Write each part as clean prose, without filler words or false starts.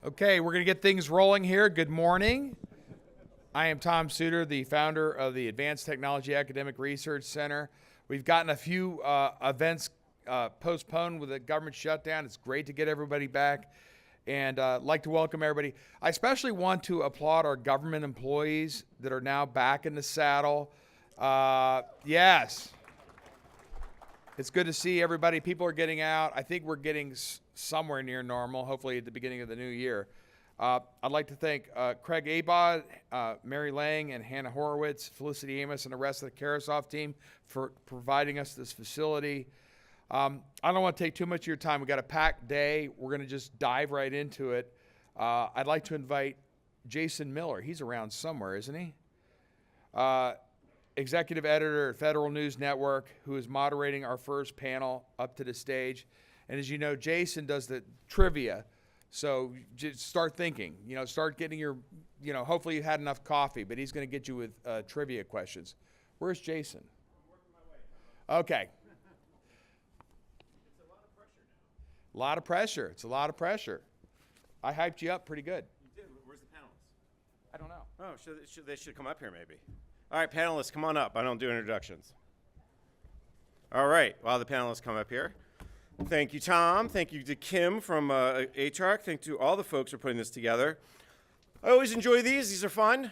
Okay, we're going to get things rolling here. Good morning. I am Tom Suter, the founder of the Advanced Technology Academic Research Center. We've gotten a few events postponed with the government shutdown. It's great to get everybody back, and I'd like to welcome everybody. I especially want to applaud our government employees that are now back in the saddle. Yes. It's good to see everybody. People are getting out. I think we're getting somewhere near normal, hopefully at the beginning of the new year. I'd like to thank Craig Abod, Mary Lang, and Hannah Horowitz, Felicity Amos, and the rest of the Karasoff team for providing us this facility. I don't want to take too much of your time. We've got a packed day. We're going to just dive right into it. I'd like to invite Jason Miller. He's around somewhere, isn't he? Executive editor at Federal News Network, who is moderating our first panel, up to the stage. And as you know, Jason does the trivia. So just start thinking, start getting your, hopefully you had enough coffee, but he's going to get you with trivia questions. Where's Jason? I'm working my way. Okay. It's a lot of pressure now. A lot of pressure. It's a lot of pressure. I hyped you up pretty good. You did. Where's the panelists? I don't know. Oh, they should come up here maybe. All right, panelists, come on up. I don't do introductions. All right, while the panelists come up here. Thank you, Tom. Thank you to Kim from ATARC. Thank you to all the folks for putting this together. I always enjoy these. These are fun.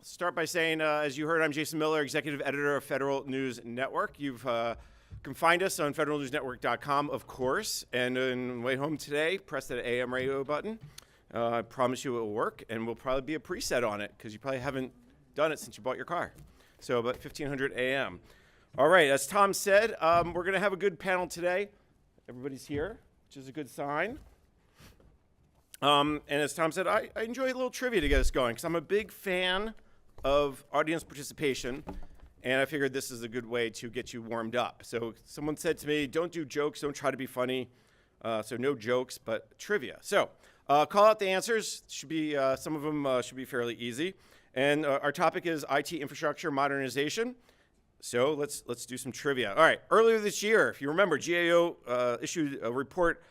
Start by saying, as you heard, I'm Jason Miller, Executive Editor of Federal News Network. You can find us on federalnewsnetwork.com, of course. And on the way home today, press that AM radio button. I promise you it will work, and we'll probably be a preset on it, because you probably haven't done it since you bought your car. So about 1500 AM. All right, as Tom said, we're going to have a good panel today. Everybody's here, which is a good sign. And as Tom said, I enjoy a little trivia to get us going, because I'm a big fan of audience participation, and I figured this is a good way to get you warmed up. So someone said to me, don't do jokes, don't try to be funny. So no jokes, but trivia. So call out the answers. Should be some of them should be fairly easy. And our topic is IT infrastructure modernization. So let's do some trivia. All right, earlier this year, if you remember, GAO issued a report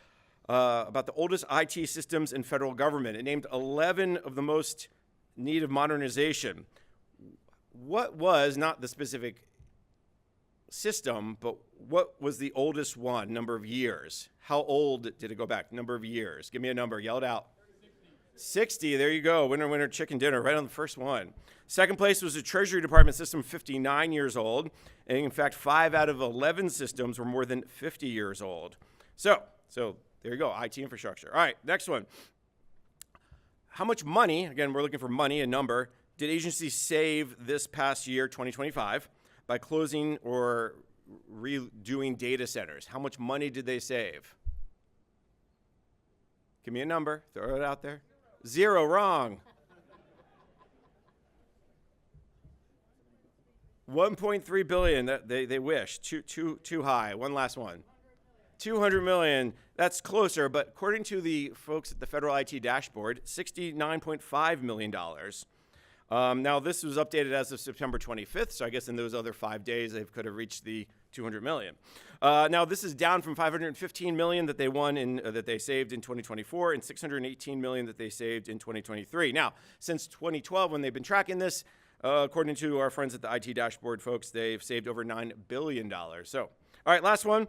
about the oldest IT systems in federal government. It named 11 of the most need of modernization. What was, not the specific system, but what was the oldest one, number of years? How old did it go back, number of years? Give me a number, yell it out. 60, there you go. Winner, winner, chicken dinner, right on the first one. Second place was the Treasury Department system, 59 years old. And in fact, 5 out of 11 systems were more than 50 years old. So there you go, IT infrastructure. All right, next one. How much money, again, we're looking for money, a number, did agencies save this past year, 2025, by closing or redoing data centers? How much money did they save? Give me a number, throw it out there. 0, wrong. 1.3 billion, they wish, too high. One last one. 200 million, that's closer, but according to the folks at the Federal IT Dashboard, $69.5 million. Now this was updated as of September 25th, so I guess in those other 5 days they could have reached the 200 million. Now this is down from 515 million that they that they saved in 2024 and 618 million that they saved in 2023. Now, since 2012, when they've been tracking this, according to our friends at the IT Dashboard folks, they've saved over $9 billion. So, all right, last one.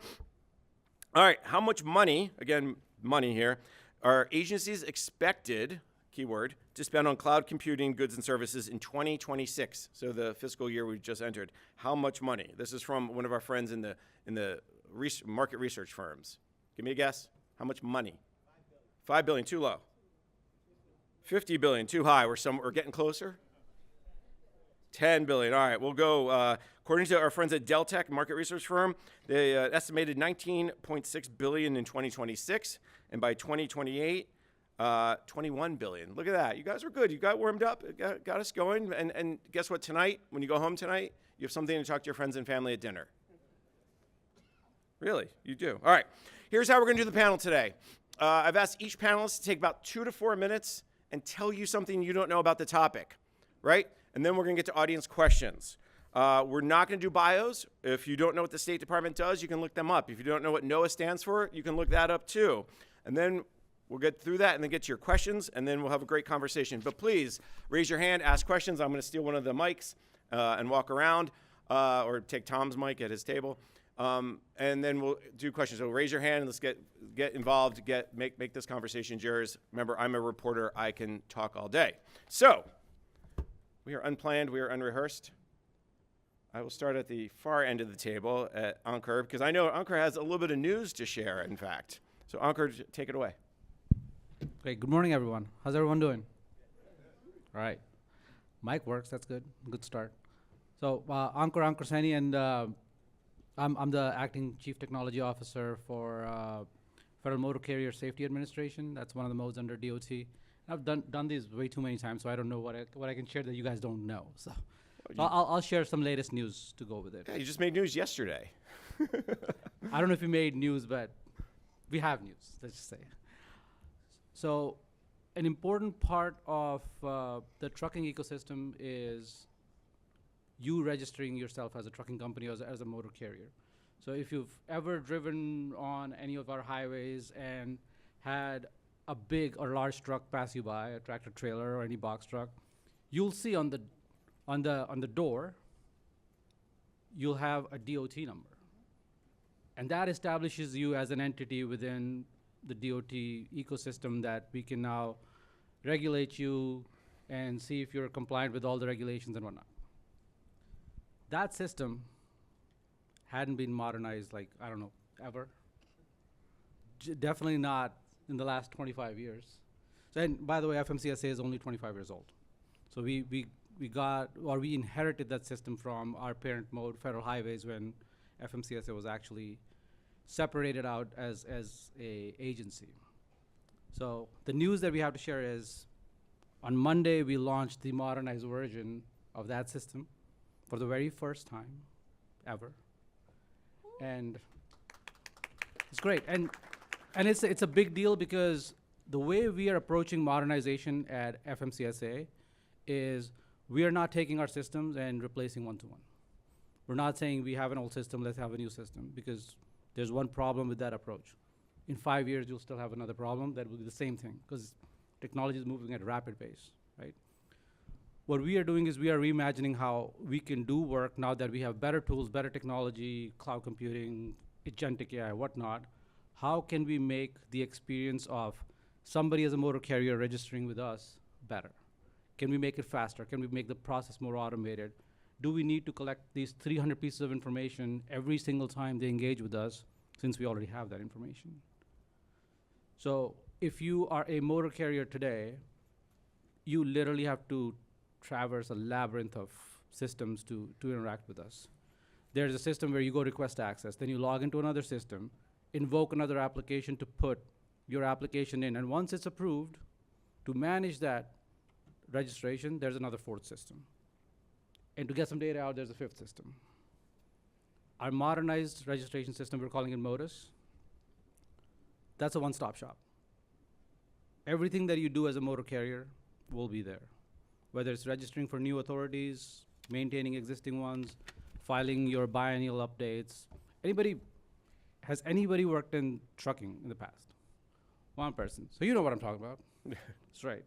All right, how much money, again, money here, are agencies expected, keyword, to spend on cloud computing goods and services in 2026, so the fiscal year we just entered? How much money? This is from one of our friends in the market research firms. Give me a guess. How much money? 5 billion, too low. 50 billion, too high. We're getting closer. 10 billion. All right, we'll go. According to our friends at Deltek, market research firm, they estimated 19.6 billion in 2026, and by 2028. 21 billion. Look at that. You guys were good. You got warmed up, got us going. And guess what? Tonight, when you go home tonight, you have something to talk to your friends and family at dinner. Really, you do. All right. Here's how we're going to do the panel today. I've asked each panelist to take about 2 to 4 minutes and tell you something you don't know about the topic, right? And then we're going to get to audience questions. We're not going to do bios. If you don't know what the State Department does, you can look them up. If you don't know what NOAA stands for, you can look that up too. And then We'll get through that and then get to your questions, and then we'll have a great conversation. But please raise your hand, ask questions. I'm going to steal one of the mics and walk around, or take Tom's mic at his table, and then we'll do questions. So raise your hand and let's get involved. Make this conversation yours. Remember, I'm a reporter. I can talk all day. So we are unplanned. We are unrehearsed. I will start at the far end of the table at Ankur, because I know Ankur has a little bit of news to share, in fact. So Ankur, take it away. Great. Good morning, everyone. How's everyone doing? All right. Mic works. That's good. Good start. So Ankur Seni, and I'm the acting Chief Technology Officer for Federal Motor Carrier Safety Administration. That's one of the modes under DOT. I've done these way too many times, so I don't know what I can share that you guys don't know. So I'll share some latest news to go with it. Yeah, you just made news yesterday. I don't know if we made news, but we have news, let's just say. So an important part of the trucking ecosystem is you registering yourself as a trucking company or as a motor carrier. So if you've ever driven on any of our highways and had a big or large truck pass you by, a tractor trailer or any box truck, you'll see on the door, you'll have a DOT number. And that establishes you as an entity within the DOT ecosystem that we can now regulate you and see if you're compliant with all the regulations and whatnot. That system hadn't been modernized, like, I don't know, ever. Definitely not in the last 25 years. So, and by the way, FMCSA is only 25 years old. So we inherited that system from our parent mode, Federal Highways, when FMCSA was actually separated out as a agency. So the news that we have to share is, on Monday, we launched the modernized version of that system for the very first time ever. And it's great. And it's a big deal because the way we are approaching modernization at FMCSA is we are not taking our systems and replacing one-to-one. We're not saying we have an old system, let's have a new system, because there's one problem with that approach. In 5 years, you'll still have another problem that will be the same thing, because technology is moving at a rapid pace, right? What we are doing is we are reimagining how we can do work now that we have better tools, better technology, cloud computing, agentic AI, whatnot. How can we make the experience of somebody as a motor carrier registering with us better? Can we make it faster? Can we make the process more automated? Do we need to collect these 300 pieces of information every single time they engage with us, since we already have that information? So if you are a motor carrier today, you literally have to traverse a labyrinth of systems to interact with us. There's a system where you go request access, then you log into another system, invoke another application to put your application in, and once it's approved, to manage that registration, there's another fourth system. And to get some data out, there's a fifth system. Our modernized registration system, we're calling it Modus. That's a one-stop shop. Everything that you do as a motor carrier will be there. Whether it's registering for new authorities, maintaining existing ones, filing your biennial updates. Has anybody worked in trucking in the past? One person. So you know what I'm talking about. That's right.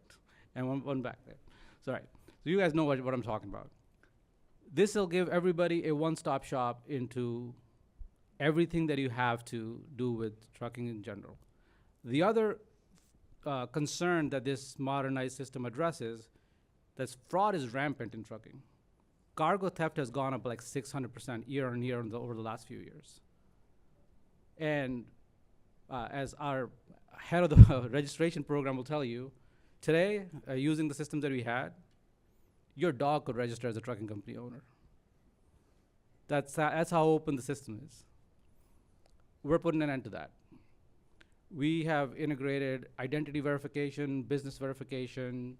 And one back there. That's right. So you guys know what I'm talking about. This will give everybody a one-stop shop into everything that you have to do with trucking in general. The other concern that this modernized system addresses, that fraud is rampant in trucking. Cargo theft has gone up like 600% year on year over the last few years. And as our head of the registration program will tell you, today, using the systems that we had, your dog could register as a trucking company owner. That's how open the system is. We're putting an end to that. We have integrated identity verification, business verification,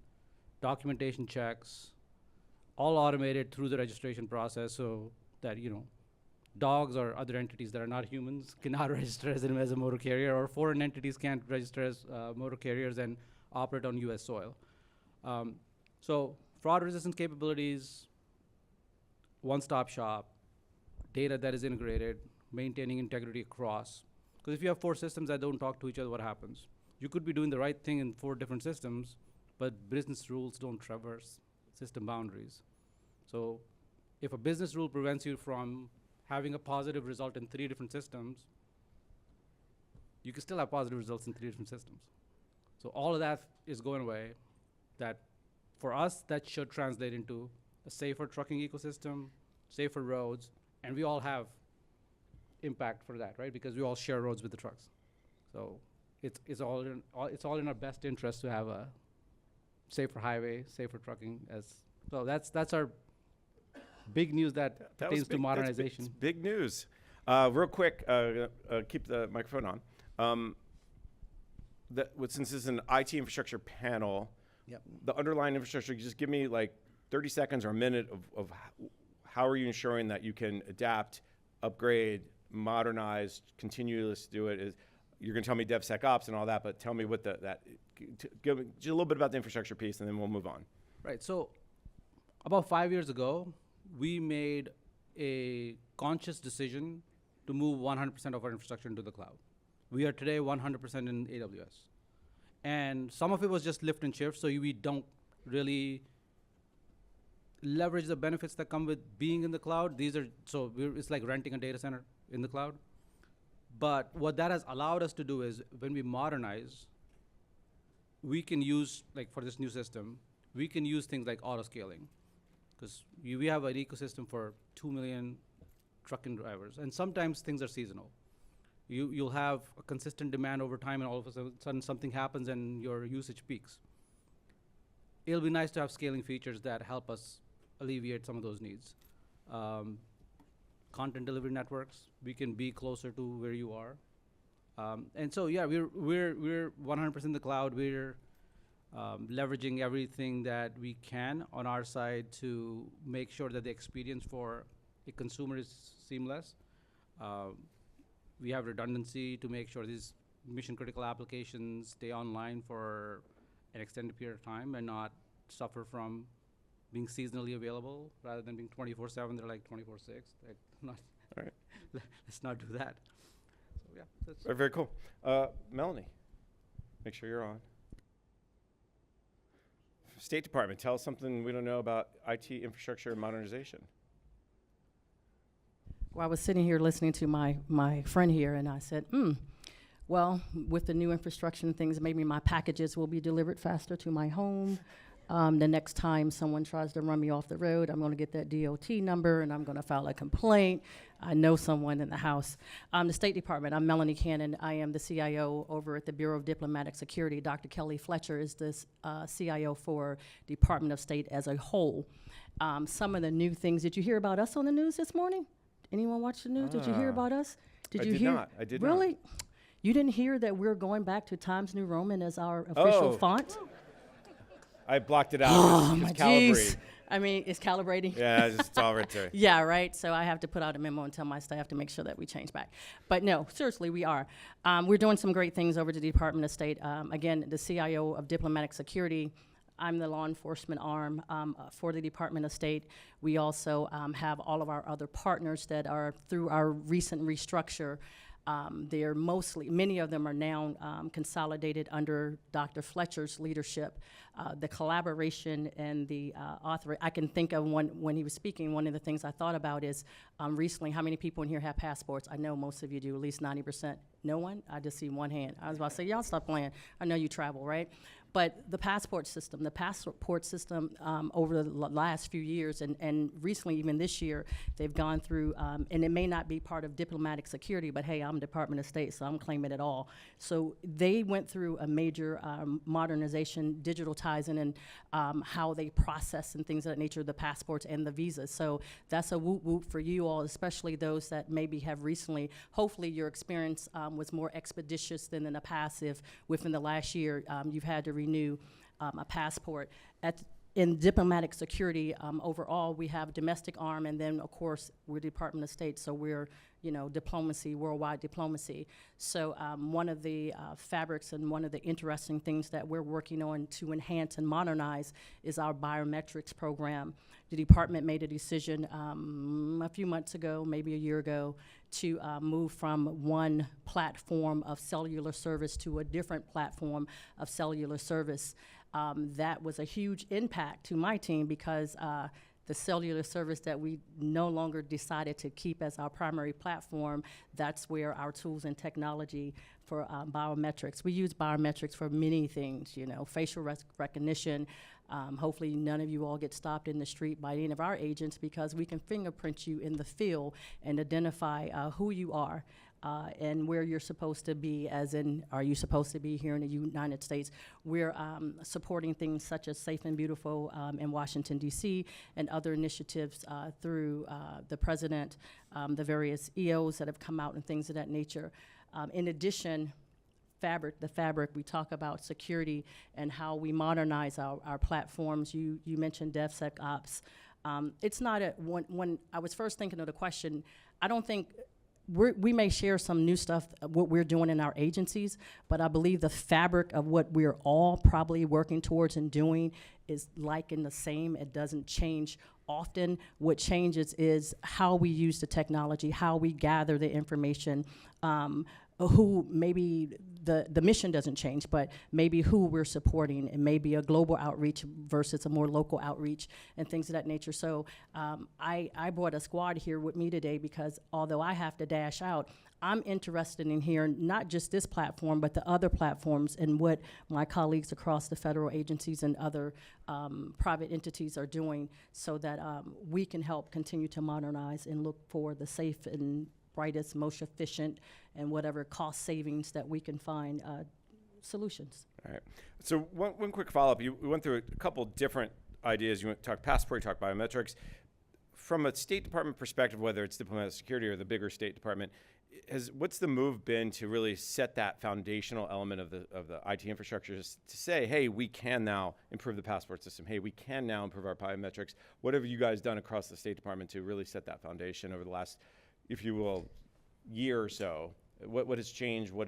documentation checks, all automated through the registration process, so that, you know, dogs or other entities that are not humans cannot register as a motor carrier, or foreign entities can't register as motor carriers and operate on US soil. So fraud resistant capabilities, one-stop shop, data that is integrated, maintaining integrity across. Because if you have four systems that don't talk to each other, what happens? You could be doing the right thing in 4 different systems, but business rules don't traverse system boundaries. So if a business rule prevents you from having a positive result in 3 different systems, you can still have positive results in 3 different systems. So all of that is going away. That, for us, that should translate into a safer trucking ecosystem, safer roads, and we all have impact for that, right? Because we all share roads with the trucks. So it's all in our best interest to have a safer highway, safer trucking. So that's our big news that pertains to modernization. That's big news. Real quick, keep the microphone on. Since this is an IT infrastructure panel, Yep. the underlying infrastructure, just give me like 30 seconds or a minute of how are you ensuring that you can adapt, upgrade, modernize, continuously do it. You're going to tell me DevSecOps and all that, but tell me what give me just a little bit about the infrastructure piece, and then we'll move on. Right. So about 5 years ago, we made a conscious decision to move 100% of our infrastructure into the cloud. We are today 100% in AWS. And some of it was just lift and shift, so we don't really leverage the benefits that come with being in the cloud. It's like renting a data center in the cloud. But what that has allowed us to do is, when we modernize, we can use, like for this new system, we can use things like auto-scaling. Because we have an ecosystem for 2 million trucking drivers, and sometimes things are seasonal. You'll have a consistent demand over time, and all of a sudden something happens and your usage peaks. It'll be nice to have scaling features that help us alleviate some of those needs. Content delivery networks, we can be closer to where you are. And so yeah, we're 100% in the cloud. We're leveraging everything that we can on our side to make sure that the experience for a consumer is seamless. We have redundancy to make sure these mission-critical applications stay online for an extended period of time and not suffer from being seasonally available rather than being 24/7. They're like 24/6. All right. Let's not do that. So yeah, that's Very cool. Melanie, make sure you're on. State Department, tell us something we don't know about IT infrastructure and modernization. Well, I was sitting here listening to my friend here, and I said, well, with the new infrastructure and things, maybe my packages will be delivered faster to my home. The next time someone tries to run me off the road, I'm going to get that DOT number, and I'm going to file a complaint. I know someone in the House. The State Department, I'm Melanie Cannon. I am the CIO over at the Bureau of Diplomatic Security. Dr. Kelly Fletcher is the CIO for Department of State as a whole. Some of the new things, did you hear about us on the news this morning? Anyone watch the news? Did you hear about us? I did not. Really? You didn't hear that we're going back to Times New Roman as our official font? I blocked it out. Oh, it's my calibrating. geez. I mean, it's calibrating. Yeah, it's all right there. Yeah, right. So I have to put out a memo and tell my staff to make sure that we change back. But no, seriously, we are. We're doing some great things over at the Department of State. Again, the CIO of Diplomatic Security. I'm the law enforcement arm for the Department of State. We also have all of our other partners that are through our recent restructure. They're many of them are now consolidated under Dr. Fletcher's leadership. The collaboration and the author, I can think of when he was speaking, one of the things I thought about is recently, how many people in here have passports? I know most of you do, at least 90%. No one? I just see one hand. I was about to say, y'all stop playing. I know you travel, right? But the passport system over the last few years and recently, even this year, they've gone through, and it may not be part of diplomatic security, but hey, I'm Department of State, so I'm claiming it all. So they went through a major modernization, digitalizing, and how they process and things of that nature, the passports and the visas. So that's a whoop whoop for you all, especially those that maybe have recently, hopefully your experience was more expeditious than in the past if within the last year you've had to renew a passport. In diplomatic security, overall, we have domestic arm, and then, of course, we're Department of State, so we're, diplomacy, worldwide diplomacy. So one of the fabrics and one of the interesting things that we're working on to enhance and modernize is our biometrics program. The department made a decision a few months ago, maybe a year ago, to move from one platform of cellular service to a different platform of cellular service. That was a huge impact to my team because the cellular service that we no longer decided to keep as our primary platform, that's where our tools and technology for biometrics. We use biometrics for many things, you know, facial recognition. Hopefully none of you all get stopped in the street by any of our agents because we can fingerprint you in the field and identify who you are. And where you're supposed to be, as in, are you supposed to be here in the United States? We're supporting things such as Safe and Beautiful in Washington, D.C., and other initiatives through the president, the various EOs that have come out and things of that nature. In addition, the fabric, we talk about security and how we modernize our platforms. You mentioned DevSecOps. It's not when I was first thinking of the question, I don't think we may share some new stuff, what we're doing in our agencies, but I believe the fabric of what we're all probably working towards and doing is like in the same. It doesn't change often. What changes is how we use the technology, how we gather the information, who maybe the mission doesn't change, but maybe who we're supporting, and maybe a global outreach versus a more local outreach and things of that nature. So I brought a squad here with me today because although I have to dash out, I'm interested in hearing not just this platform, but the other platforms and what my colleagues across the federal agencies and other private entities are doing so that we can help continue to modernize and look for the safe and brightest, most efficient, and whatever cost savings that we can find solutions. All right. So one quick follow-up. We went through a couple different ideas. You went to talk passport, you talk biometrics. From a State Department perspective, whether it's diplomatic security or the bigger State Department, what's the move been to really set that foundational element of the IT infrastructure to say, hey, we can now improve the passport system. Hey, we can now improve our biometrics. What have you guys done across the State Department to really set that foundation over the last, if you will, year or so? What has changed? What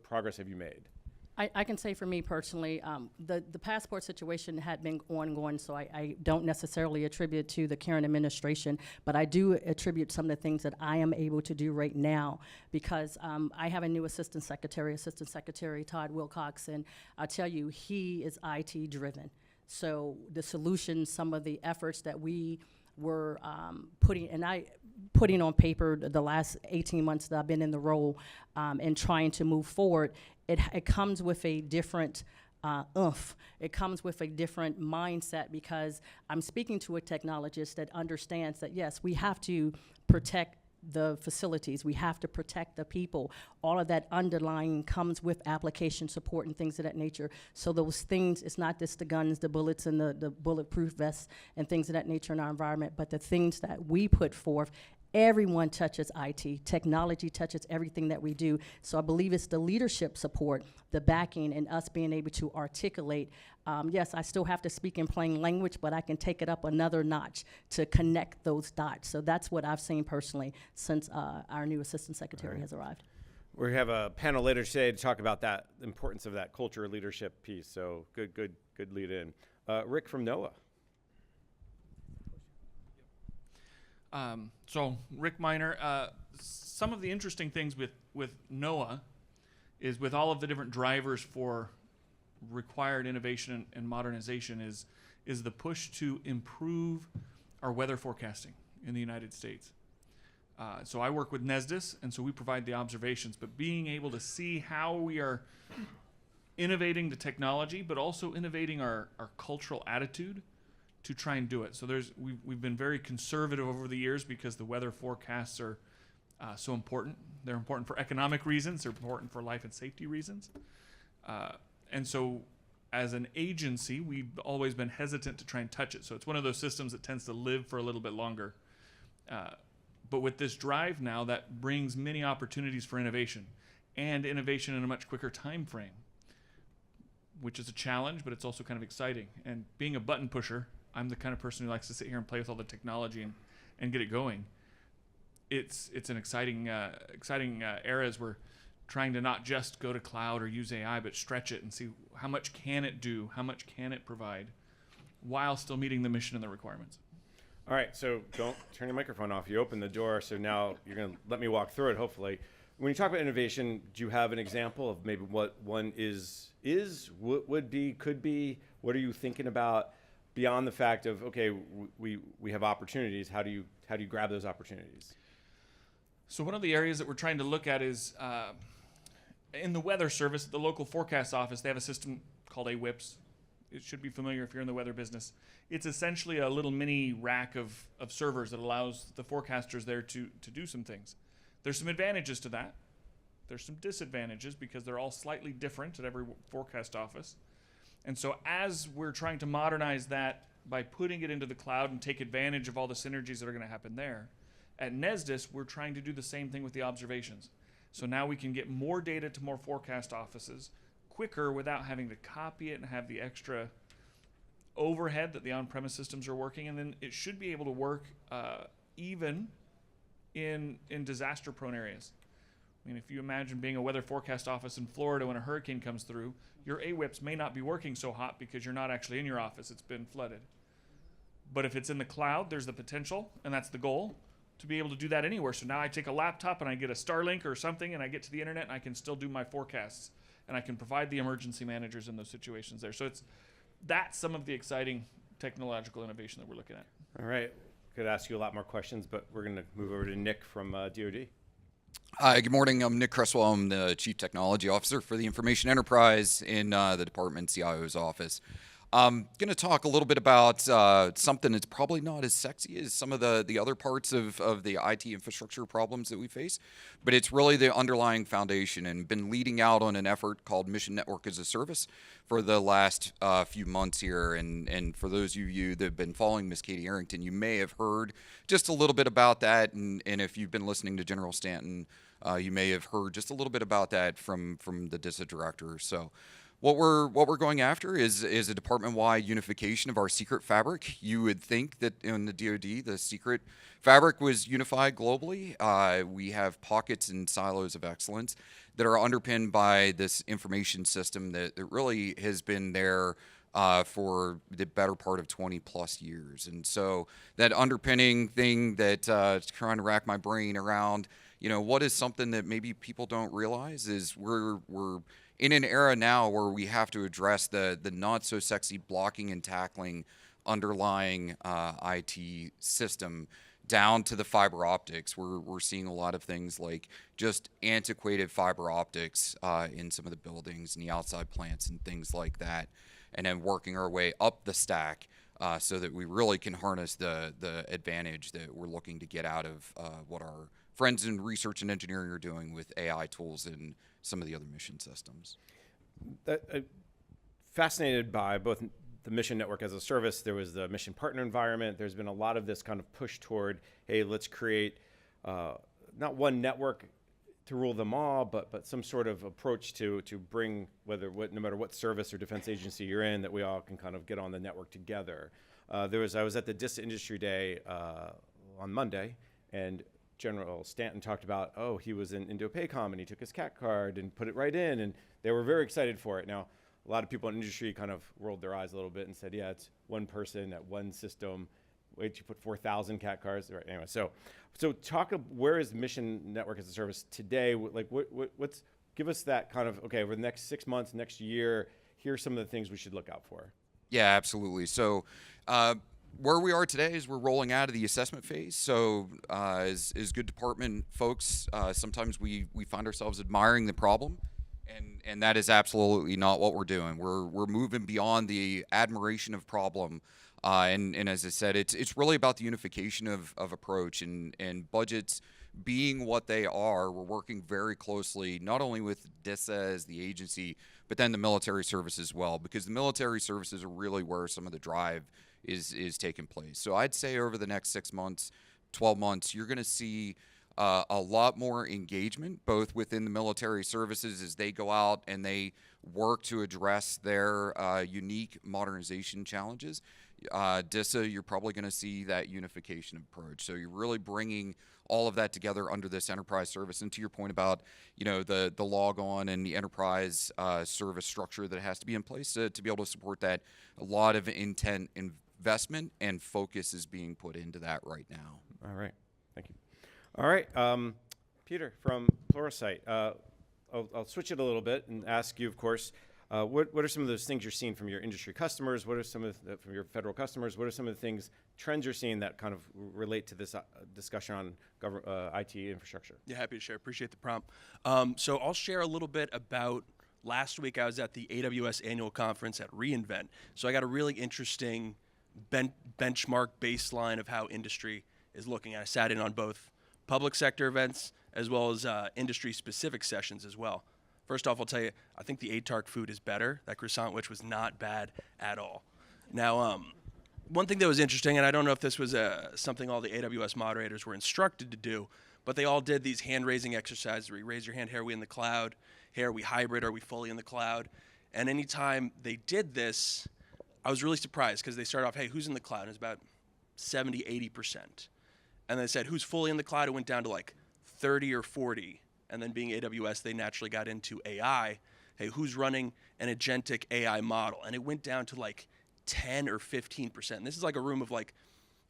progress have you made? I can say for me personally, the passport situation had been ongoing, so I don't necessarily attribute to the current administration, but I do attribute some of the things that I am able to do right now because I have a new Assistant Secretary Todd Wilcox, and I'll tell you, he is IT driven. So the solutions, some of the efforts that we were putting on paper the last 18 months that I've been in the role and trying to move forward, it comes with a different oomph. It comes with a different mindset because I'm speaking to a technologist that understands that, yes, we have to protect the facilities, we have to protect the people. All of that underlying comes with application support and things of that nature. So those things, it's not just the guns, the bullets, and the bulletproof vests and things of that nature in our environment, but the things that we put forth. Everyone touches IT. Technology touches everything that we do. So I believe it's the leadership support, the backing, and us being able to articulate. Yes, I still have to speak in plain language, but I can take it up another notch to connect those dots. So that's what I've seen personally since our new Assistant Secretary has arrived. We have a panel later today to talk about that, the importance of that culture leadership piece. So good lead in. Rick from NOAA. So Rick Miner, some of the interesting things with NOAA is with all of the different drivers for required innovation and modernization is the push to improve our weather forecasting in the United States. So I work with NESDIS, and so we provide the observations, but being able to see how we are innovating the technology, but also innovating our cultural attitude to try and do it. So we've been very conservative over the years because the weather forecasts are so important. They're important for economic reasons. They're important for life and safety reasons. And so as an agency, we've always been hesitant to try and touch it. So it's one of those systems that tends to live for a little bit longer. But with this drive now, that brings many opportunities for innovation and innovation in a much quicker time frame, which is a challenge, but it's also kind of exciting. And being a button pusher, I'm the kind of person who likes to sit here and play with all the technology and get it going. It's an exciting era as we're trying to not just go to cloud or use AI, but stretch it and see how much can it do, how much can it provide, while still meeting the mission and the requirements. All right, so don't turn your microphone off. You opened the door, so now you're going to let me walk through it, hopefully. When you talk about innovation, do you have an example of maybe what one would be, could be? What are you thinking about beyond the fact of, okay, we have opportunities. How do you grab those opportunities? So one of the areas that we're trying to look at is in the weather service, the local forecast office, they have a system called AWIPS. It should be familiar if you're in the weather business. It's essentially a little mini rack of servers that allows the forecasters there to do some things. There's some advantages to that. There's some disadvantages because they're all slightly different at every forecast office. And so as we're trying to modernize that by putting it into the cloud and take advantage of all the synergies that are going to happen there, at NESDIS, we're trying to do the same thing with the observations. So now we can get more data to more forecast offices quicker without having to copy it and have the extra overhead that the on-premise systems are working. And then it should be able to work even in disaster-prone areas. I mean, if you imagine being a weather forecast office in Florida when a hurricane comes through, your AWIPS may not be working so hot because you're not actually in your office. It's been flooded. But if it's in the cloud, there's the potential, and that's the goal, to be able to do that anywhere. So now I take a laptop and I get a Starlink or something and I get to the internet and I can still do my forecasts and I can provide the emergency managers in those situations there. So that's some of the exciting technological innovation that we're looking at. All right. Could ask you a lot more questions, but we're going to move over to Nick from DoD. Hi, good morning. I'm Nick Cresswell. I'm the Chief Technology Officer for the Information Enterprise in the Department CIO's office. I'm going to talk a little bit about something that's probably not as sexy as some of the other parts of the IT infrastructure problems that we face, but it's really the underlying foundation, and been leading out on an effort called Mission Network as a Service for the last few months here. And for those of you that have been following Ms. Katie Arrington, you may have heard just a little bit about that, and if you've been listening to General Stanton, you may have heard just a little bit about that from the DISA director. So what we're going after is a department-wide unification of our secret fabric. You would think that in the DoD, the secret fabric was unified globally. We have pockets and silos of excellence that are underpinned by this information system that really has been there for the better part of 20 plus years. And so that underpinning thing that trying to rack my brain around, what is something that maybe people don't realize is we're in an era now where we have to address the not so sexy blocking and tackling underlying IT system down to the fiber optics. We're seeing a lot of things like just antiquated fiber optics in some of the buildings and the outside plants and things like that, and then working our way up the stack so that we really can harness the advantage that we're looking to get out of what our friends in research and engineering are doing with AI tools and some of the other mission systems. Fascinated by both the Mission Network as a Service. There was the mission partner environment. There's been a lot of this kind of push toward, hey, let's create not one network to rule them all, but some sort of approach to bring no matter what service or defense agency you're in, that we all can kind of get on the network together. I was at the DISA Industry Day on Monday, and General Stanton talked about, he was in Indo-PACOM and he took his CAT card and put it right in, and they were very excited for it. Now, a lot of people in industry kind of rolled their eyes a little bit and said, yeah, it's one person at one system. Wait, you put 4,000 CAT cards? Right, anyway, so where is Mission Network as a Service today? Like, give us that kind of, okay, over the next 6 months, next year, here's some of the things we should look out for. Yeah, absolutely. So where we are today is we're rolling out of the assessment phase. So as good department folks, sometimes we find ourselves admiring the problem, and that is absolutely not what we're doing. We're moving beyond the admiration of problem, and as I said, it's really about the unification of approach and budgets being what they are. We're working very closely not only with DISA as the agency, but then the military service as well, because the military services are really where some of the drive is taking place. So I'd say over the next 6 months, 12 months, you're going to see a lot more engagement, both within the military services as they go out and they work to address their unique modernization challenges. DISA, you're probably going to see that unification approach. So you're really bringing all of that together under this enterprise service. And to your point about, the log on and the enterprise service structure that has to be in place to be able to support that, a lot of intent investment and focus is being put into that right now. All right, thank you. All right, Peter from Pluralsight. I'll switch it a little bit and ask you, of course, what are some of those things you're seeing from your industry customers? What are some of from your federal customers? What are some of the trends you're seeing that kind of relate to this discussion on IT infrastructure? Yeah, happy to share. Appreciate the prompt. So I'll share a little bit about last week. I was at the AWS annual conference at reInvent. So I got a really interesting benchmark baseline of how industry is looking at. I sat in on both public sector events as well as industry-specific sessions as well. First off, I'll tell you, I think the ATARC food is better. That croissant, which was not bad at all. Now, one thing that was interesting, and I don't know if this was something all the AWS moderators were instructed to do, but they all did these hand-raising exercises where you raise your hand, hey, are we in the cloud? Hey, are we hybrid? Are we fully in the cloud? And anytime they did this, I was really surprised because they started off, hey, who's in the cloud? And it was about 70, 80%. And they said, who's fully in the cloud? It went down to like 30 or 40. And then being AWS, they naturally got into AI. Hey, who's running an agentic AI model? And it went down to like 10 or 15%. And this is like a room of like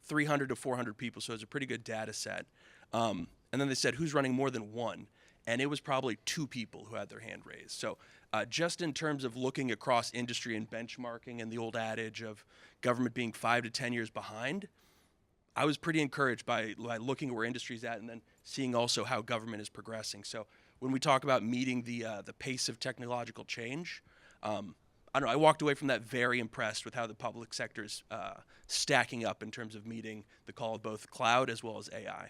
300 to 400 people, so it's a pretty good data set. And then they said, who's running more than one? And it was probably 2 people who had their hand raised. So just in terms of looking across industry and benchmarking and the old adage of government being 5 to 10 years behind, I was pretty encouraged by looking at where industry's at and then seeing also how government is progressing. So when we talk about meeting the pace of technological change, I don't know, I walked away from that very impressed with how the public sector is stacking up in terms of meeting the call of both cloud as well as AI.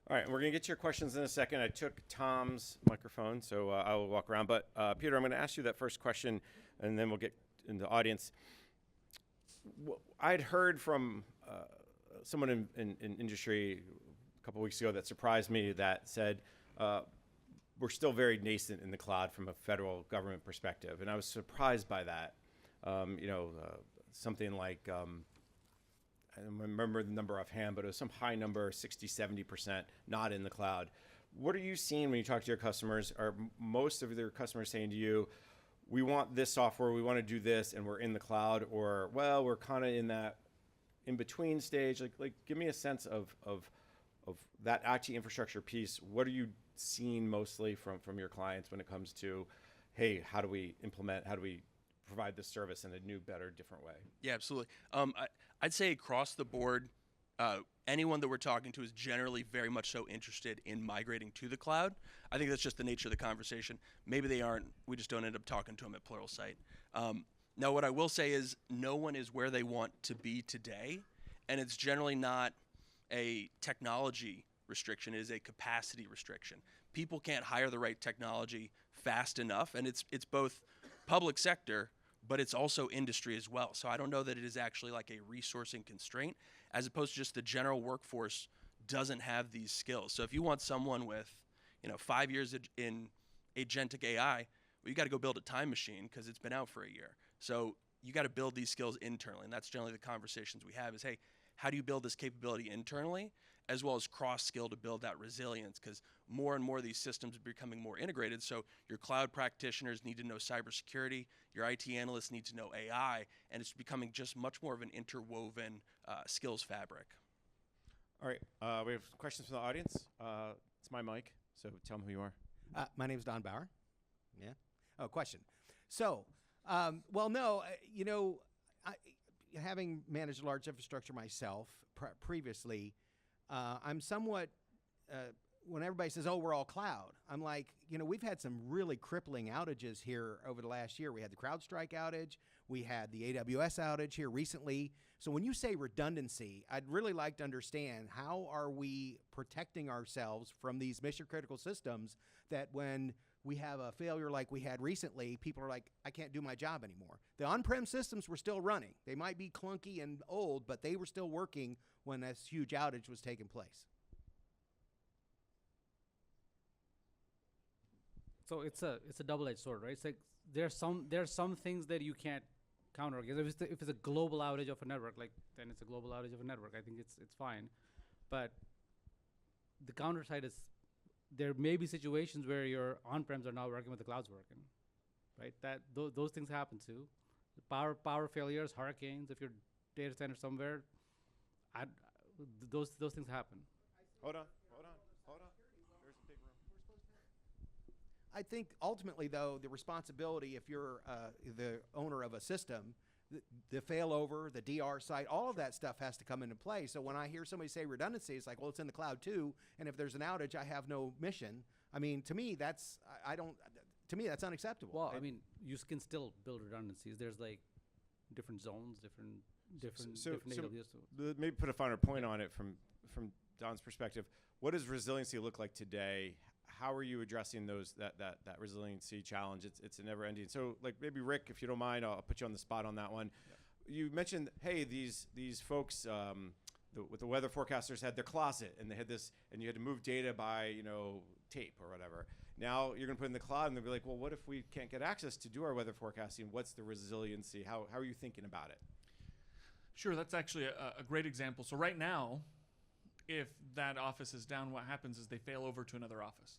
All right, we're going to get to your questions in a second. I took Tom's microphone, so I will walk around. But Peter, I'm going to ask you that first question, and then we'll get in the audience. I'd heard from someone in industry a couple weeks ago that surprised me that said we're still very nascent in the cloud from a federal government perspective, and I was surprised by that. Something like I don't remember the number offhand, but it was some high number, 60, 70% not in the cloud. What are you seeing when you talk to your customers? Are most of their customers saying to you, we want this software, we want to do this, and we're in the cloud? Or, well, we're kind of in that in-between stage? Like, give me a sense of that IT infrastructure piece. What are you seeing mostly from your clients when it comes to, hey, how do we implement, how do we provide this service in a new, better, different way? Yeah, absolutely. I'd say across the board, anyone that we're talking to is generally very much so interested in migrating to the cloud. I think that's just the nature of the conversation. Maybe they aren't. We just don't end up talking to them at Pluralsight. Now, what I will say is no one is where they want to be today, and it's generally not a technology restriction. It is a capacity restriction. People can't hire the right technology fast enough, and it's both public sector, but it's also industry as well. So I don't know that it is actually like a resourcing constraint, as opposed to just the general workforce doesn't have these skills. So if you want someone with, 5 years in agentic AI, well, you got to go build a time machine because it's been out for a year. So you got to build these skills internally, and that's generally the conversations we have is, hey, how do you build this capability internally, as well as cross-skill to build that resilience? Because more and more of these systems are becoming more integrated. So your cloud practitioners need to know cybersecurity, your IT analysts need to know AI, and it's becoming just much more of an interwoven skills fabric. All right, we have questions from the audience. It's my mic, so tell them who you are. My name is Don Bauer. Yeah. Oh, question. So, having managed large infrastructure myself previously, I'm somewhat, when everybody says, oh, we're all cloud, I'm like, we've had some really crippling outages here over the last year. We had the CrowdStrike outage. We had the AWS outage here recently. So when you say redundancy, I'd really like to understand, how are we protecting ourselves from these mission critical systems that when we have a failure like we had recently, people are like, I can't do my job anymore. The on-prem systems were still running. They might be clunky and old, but they were still working when this huge outage was taking place. So it's a double-edged sword, right? It's like there are some things that you can't counter. If it's a global outage of a network, then it's a global outage of a network. I think it's fine, but the counter side is, there may be situations where your on-prems are now working with the clouds working, right? Those things happen too. Power failures, hurricanes. If your data center somewhere, those things happen. Hold on. There's a big room. I think ultimately, though, the responsibility, if you're the owner of a system, the failover, the DR site, all of that stuff has to come into play. So when I hear somebody say redundancy, it's like, well, it's in the cloud too, and if there's an outage, I have no mission. I mean, to me, that's To me, that's unacceptable. Well, I mean, you can still build redundancies. There's like different zones, different AWS. Maybe put a finer point on it from Don's perspective. What does resiliency look like today? How are you addressing that resiliency challenge? It's a never ending. So like maybe Rick, if you don't mind, I'll put you on the spot on that one. Yeah. You mentioned, hey, these folks with the weather forecasters had their closet and they had this, and you had to move data by tape or whatever. Now you're going to put it in the cloud and they'll be like, well, what if we can't get access to do our weather forecasting? What's the resiliency? How are you thinking about it? Sure, that's actually a great example. So right now, if that office is down, what happens is they fail over to another office.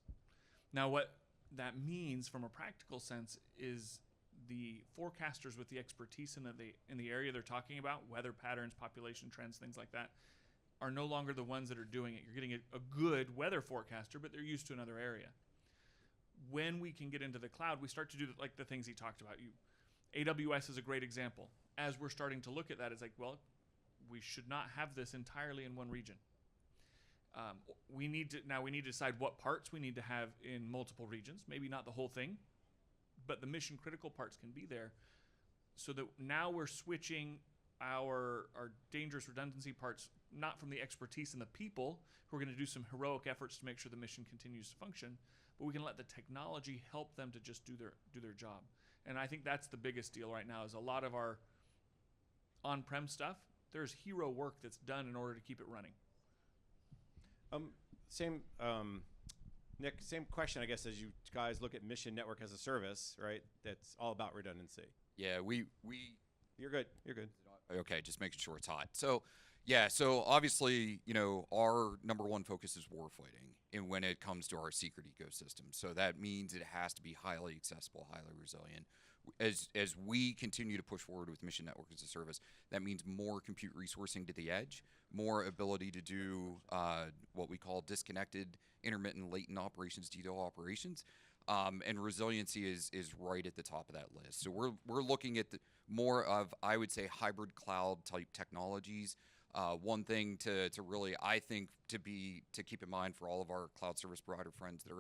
Now what that means from a practical sense is the forecasters with the expertise in the area they're talking about, weather patterns, population trends, things like that, are no longer the ones that are doing it. You're getting a good weather forecaster, but they're used to another area. When we can get into the cloud, we start to do like the things he talked about. AWS is a great example. As we're starting to look at that, it's like, well, we should not have this entirely in one region. We need to decide what parts we need to have in multiple regions. Maybe not the whole thing, but the mission critical parts can be there. So that now we're switching our dangerous redundancy parts, not from the expertise and the people who are going to do some heroic efforts to make sure the mission continues to function, but we can let the technology help them to just do their job. And I think that's the biggest deal right now is a lot of our on-prem stuff, there's hero work that's done in order to keep it running. Nick, same question, I guess, as you guys look at mission network as a service, right? That's all about redundancy. Yeah, You're good. Okay, just making sure it's hot. So, yeah, so obviously, our number one focus is warfighting, and when it comes to our secret ecosystem. So that means it has to be highly accessible, highly resilient. As we continue to push forward with mission network as a service, that means more compute resourcing to the edge, more ability to do what we call disconnected, intermittent, latent operations, DDoS operations. And resiliency is right at the top of that list. So we're looking at more of, I would say, hybrid cloud type technologies. One thing to really, I think, to keep in mind for all of our cloud service provider friends that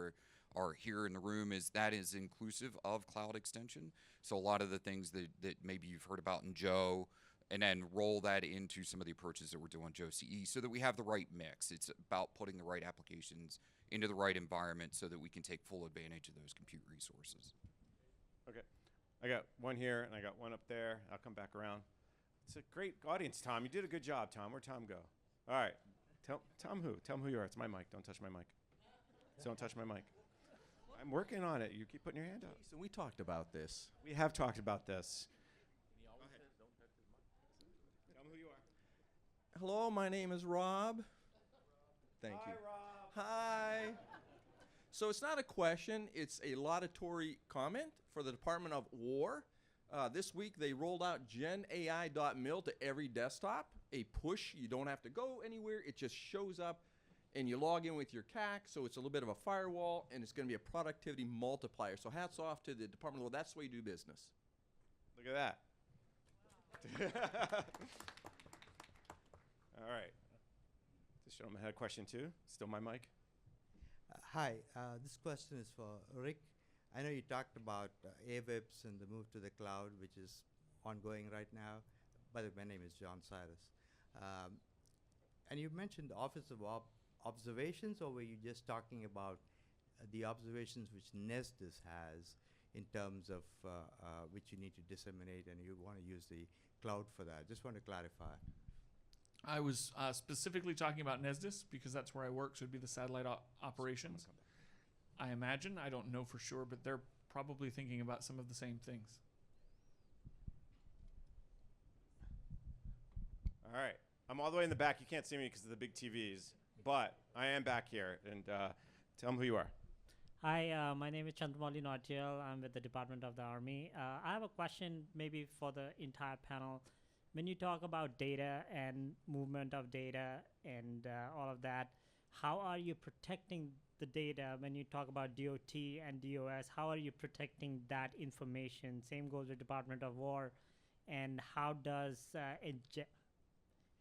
are here in the room is that is inclusive of cloud extension. So a lot of the things that maybe you've heard about in Joe, and then roll that into some of the approaches that we're doing on Joe CE so that we have the right mix. It's about putting the right applications into the right environment so that we can take full advantage of those compute resources. Okay. I got one here and I got one up there. I'll come back around. It's a great audience, Tom. You did a good job, Tom. Where'd Tom go? All right. Tell him who you are. It's my mic. Don't touch my mic. Don't touch my mic. I'm working on it. You keep putting your hand up. So we talked about this. We have talked about this. Tell me who you are. Hello, my name is Rob. Thank you. Hi, Rob. Hi. So it's not a question, it's a laudatory comment for the Department of War. This week they rolled out GenAI.mil to every desktop. A push, you don't have to go anywhere, it just shows up and you log in with your CAC, so it's a little bit of a firewall and it's going to be a productivity multiplier. So hats off to the Department of War, that's the way you do business. Look at that. All right. This gentleman had a question too. Still my mic. Hi, this question is for Rick. I know you talked about AWIPS and the move to the cloud, which is ongoing right now. By the way, my name is John Cyrus. And you mentioned the Office of Observations, or were you just talking about the observations which Nesdis has in terms of which you need to disseminate and you want to use the cloud for that? Just want to clarify. I was specifically talking about Nesdis because that's where I work, so it'd be the satellite operations. I imagine, I don't know for sure, but they're probably thinking about some of the same things. All right. I'm all the way in the back. You can't see me because of the big TVs, but I am back here. And tell them who you are. Hi, my name is Chandramali Nautiyal. I'm with the Department of the Army. I have a question maybe for the entire panel. when you talk about data and movement of data and all of that, how are you protecting the data when you talk about DOT and DOS? How are you protecting that information? Same goes with Department of War. And how does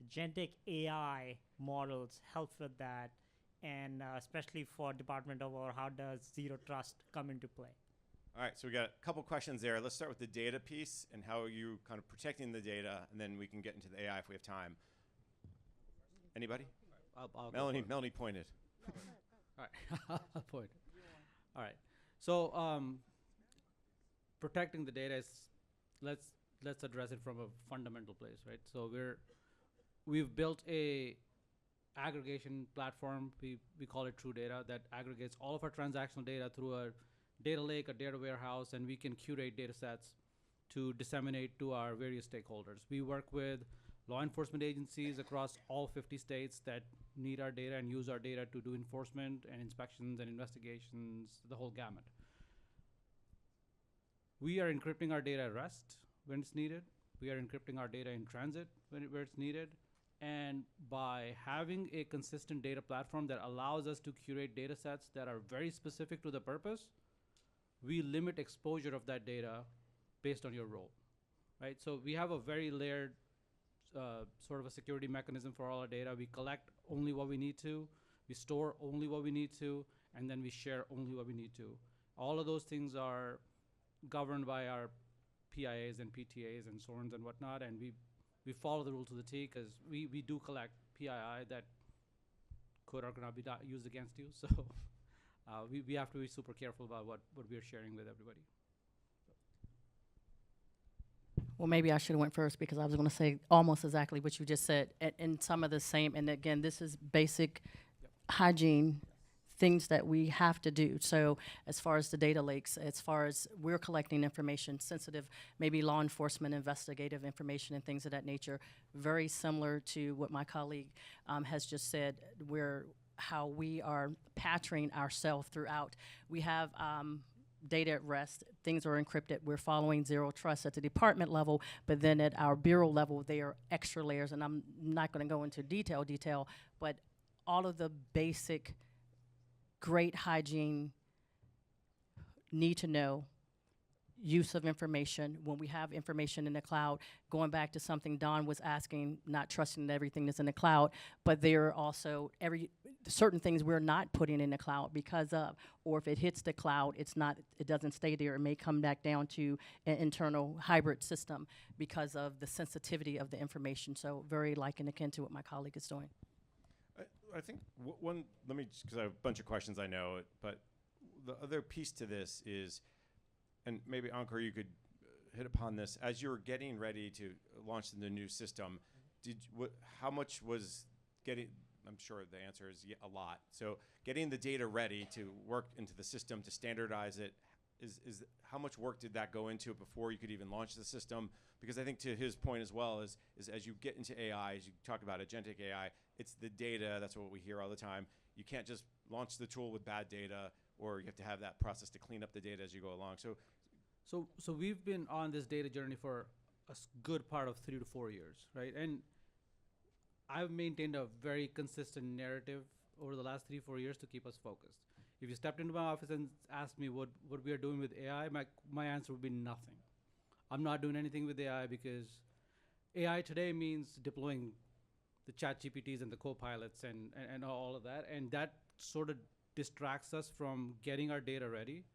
agentic AI models help with that? And especially for Department of War, how does Zero Trust come into play? All right, so we got a couple questions there. Let's start with the data piece and how are you kind of protecting the data, and then we can get into the AI if we have time. Anybody? I'll Melanie pointed. All right, I'll point. All right. So protecting the data is let's address it from a fundamental place, right? So we've built a aggregation platform. We call it True Data that aggregates all of our transactional data through a data lake, a data warehouse, and we can curate data sets to disseminate to our various stakeholders. We work with law enforcement agencies across all 50 states that need our data and use our data to do enforcement and inspections and investigations, the whole gamut. We are encrypting our data at rest when it's needed. We are encrypting our data in transit where it's needed. And by having a consistent data platform that allows us to curate data sets that are very specific to the purpose, we limit exposure of that data based on your role, right? So we have a very layered sort of a security mechanism for all our data. We collect only what we need to, we store only what we need to, and then we share only what we need to. All of those things are governed by our PIAs and PTAs and SORNs and whatnot, and we follow the rule to the T because we do collect PII that could or could not be used against you. So we have to be super careful about what we are sharing with everybody. Well, maybe I should have went first because I was going to say almost exactly what you just said, and some of the same. And again, this is basic hygiene things that we have to do. So as far as the data lakes, as far as we're collecting information, sensitive, maybe law enforcement, investigative information and things of that nature, very similar to what my colleague has just said, how we are patching ourselves throughout. We have data at rest, things are encrypted, we're following Zero Trust at the department level, but then at our bureau level, there are extra layers, and I'm not gonna go into detail, but all of the basic great hygiene, need to know, use of information. When we have information in the cloud, going back to something Don was asking, not trusting everything that's in the cloud, but there are also certain things we're not putting in the cloud because of, or if it hits the cloud, it doesn't stay there. It may come back down to an internal hybrid system because of the sensitivity of the information. So very like and akin to what my colleague is doing. I think let me, because I have a bunch of questions I know, but the other piece to this is, and maybe Ankur, you could hit upon this, as you're getting ready to launch the new system, how much was getting, I'm sure the answer is a lot. So getting the data ready to work into the system, to standardize it, is how much work did that go into it before you could even launch the system? Because I think to his point as well is as you get into AI, as you talk about agentic AI, it's the data, that's what we hear all the time. You can't just launch the tool with bad data, or you have to have that process to clean up the data as you go along. So we've been on this data journey for a good part of 3 to 4 years, right? And I've maintained a very consistent narrative over the last 3-4 years to keep us focused. If you stepped into my office and asked me what we are doing with AI, my answer would be nothing. I'm not doing anything with AI because AI today means deploying the ChatGPTs and the co-pilots and all of that, and that sort of distracts us from getting our data ready.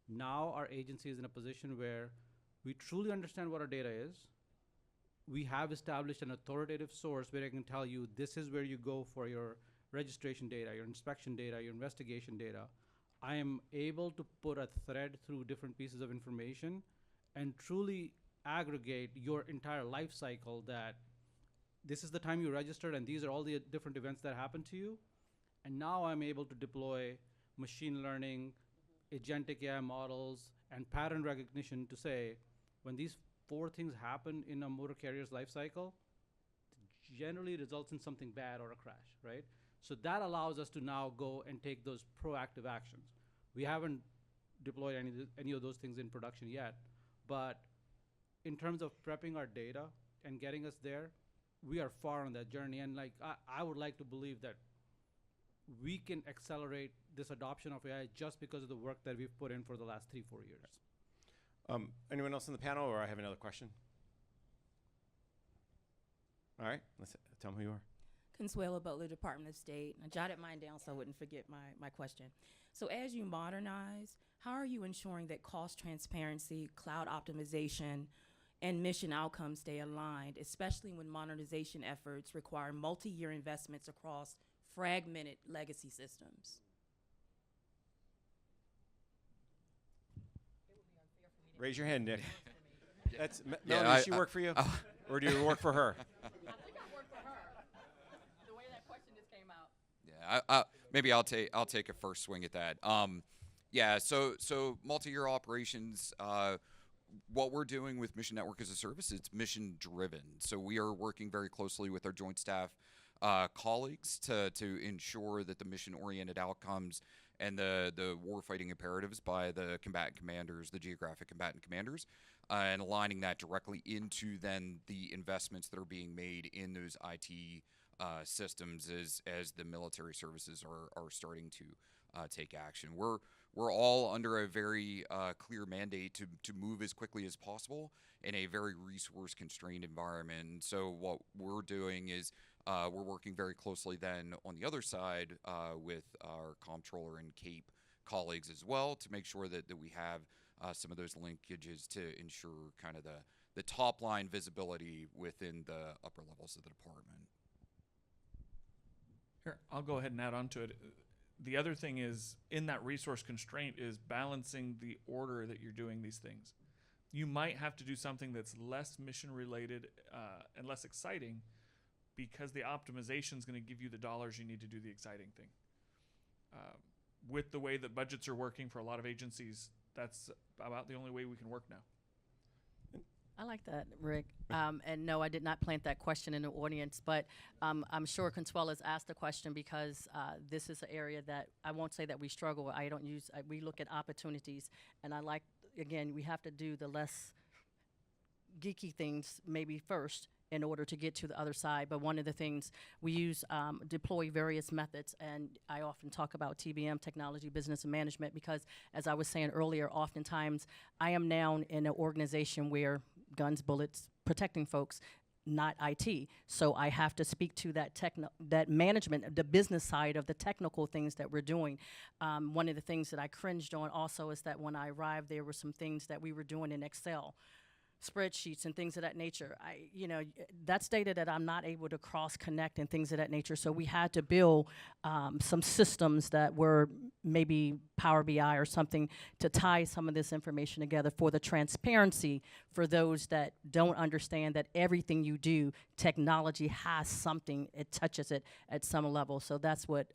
Now our agency is in a position where we truly understand what our data is. We have established an authoritative source where I can tell you this is where you go for your registration data, your inspection data, your investigation data. I am able to put a thread through different pieces of information and truly aggregate your entire life cycle, that this is the time you registered and these are all the different events that happen to you. And now I'm able to deploy machine learning, agentic AI models, and pattern recognition to say, when these 4 things happen in a motor carrier's life cycle, it generally results in something bad or a crash, right? So that allows us to now go and take those proactive actions. We haven't deployed any of those things in production yet, but in terms of prepping our data and getting us there, we are far on that journey. And like I would like to believe that we can accelerate this adoption of AI just because of the work that we've put in for the last 3-4 years. Anyone else on the panel, or I have another question? All right, let's tell them who you are. Consuela Butler, Department of State. I jotted mine down so I wouldn't forget my question. So as you modernize, how are you ensuring that cost transparency, cloud optimization, and mission outcomes stay aligned, especially when modernization efforts require multi-year investments across fragmented legacy systems? Raise your hand, Nick. That's Yeah, Melanie. Does she work for you, or do you work for her? I think I work for her. The way that question just came out. Yeah, maybe I'll take a first swing at that. Yeah, so multi-year operations. What we're doing with Mission Network as a Service, it's mission driven. So we are working very closely with our joint staff colleagues to ensure that the mission oriented outcomes and the warfighting imperatives by the combatant commanders, the geographic combatant commanders, and aligning that directly into then the investments that are being made in those IT systems as the military services are starting to take action. We're all under a very clear mandate to move as quickly as possible in a very resource constrained environment. And so what we're doing is we're working very closely then on the other side with our comptroller and CAPE colleagues as well to make sure that we have some of those linkages to ensure kind of the top line visibility within the upper levels of the department. Here, I'll go ahead and add on to it. The other thing is, in that resource constraint, is balancing the order that you're doing these things. You might have to do something that's less mission related and less exciting because the optimization is going to give you the dollars you need to do the exciting thing. With the way that budgets are working for a lot of agencies, that's about the only way we can work now. I like that, Rick. And no, I did not plant that question in the audience, but I'm sure Consuela's asked the question because this is an area that I won't say that we struggle. We look at opportunities, and I like, again, we have to do the less geeky things maybe first in order to get to the other side. But one of the things we use, deploy various methods, and I often talk about TBM, technology, business, and management, because as I was saying earlier, oftentimes I am now in an organization where guns, bullets, protecting folks, not IT. So I have to speak to that management, the business side of the technical things that we're doing. One of the things that I cringed on also is that when I arrived, there were some things that we were doing in Excel, spreadsheets and things of that nature. That's data that I'm not able to cross-connect and things of that nature. So we had to build some systems that were maybe Power BI or something to tie some of this information together for the transparency for those that don't understand that everything you do, technology has something, it touches it at some level. So that's what,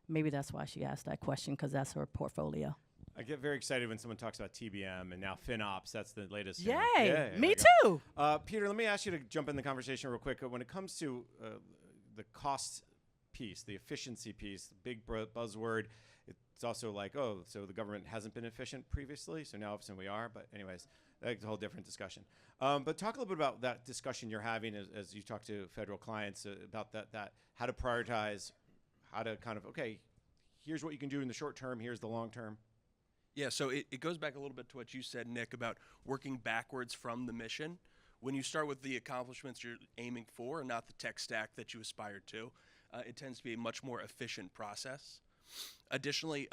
maybe that's why she asked that question, because that's her portfolio. I get very excited when someone talks about TBM and now FinOps. That's the latest. Yay! Yeah, Me too. Peter, let me ask you to jump in the conversation real quick. When it comes to the cost piece, the efficiency piece, the big buzzword, it's also like, oh, so the government hasn't been efficient previously, so now all of a sudden we are. But anyways, that's a whole different discussion. But talk a little bit about that discussion you're having as you talk to federal clients about that how to prioritize, how to kind of, okay, here's what you can do in the short term, here's the long term. Yeah, so it goes back a little bit to what you said, Nick, about working backwards from the mission. When you start with the accomplishments you're aiming for and not the tech stack that you aspire to, it tends to be a much more efficient process. Additionally,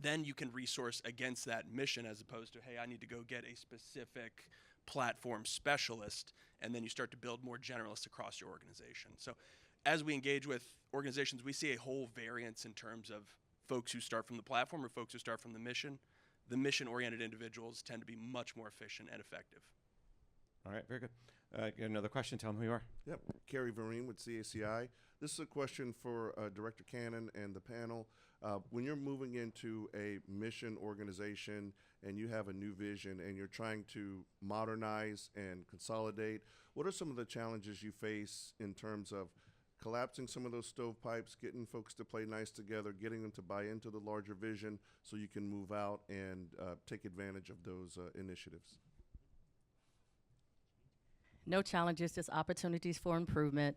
then you can resource against that mission as opposed to, hey, I need to go get a specific platform specialist, and then you start to build more generalists across your organization. So as we engage with organizations, we see a whole variance in terms of folks who start from the platform or folks who start from the mission. The mission-oriented individuals tend to be much more efficient and effective. All right, very good. Got another question? Tell them who you are. Yep, Kerry Vereen with CACI. This is a question for Director Cannon and the panel. When you're moving into a mission organization and you have a new vision and you're trying to modernize and consolidate, what are some of the challenges you face in terms of collapsing some of those stovepipes, getting folks to play nice together, getting them to buy into the larger vision so you can move out and take advantage of those initiatives? No challenges, just opportunities for improvement.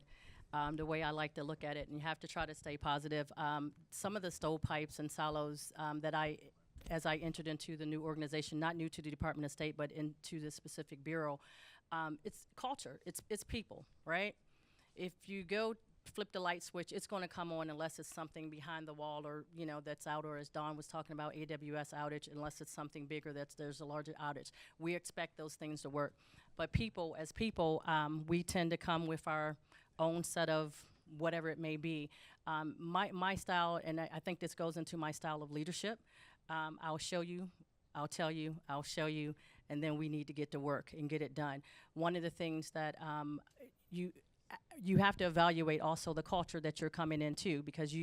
The way I like to look at it, and you have to try to stay positive. Some of the stovepipes and silos as I entered into the new organization, not new to the Department of State, but into the specific bureau, it's culture, it's people, right? If you go flip the light switch, it's going to come on unless it's something behind the wall or, that's out, or as Don was talking about, AWS outage, unless it's something bigger there's a larger outage. We expect those things to work. But as people, we tend to come with our own set of whatever it may be. My style, and I think this goes into my style of leadership, I'll show you, I'll tell you, I'll show you, and then we need to get to work and get it done. One of the things that you have to evaluate also the culture that you're coming into, because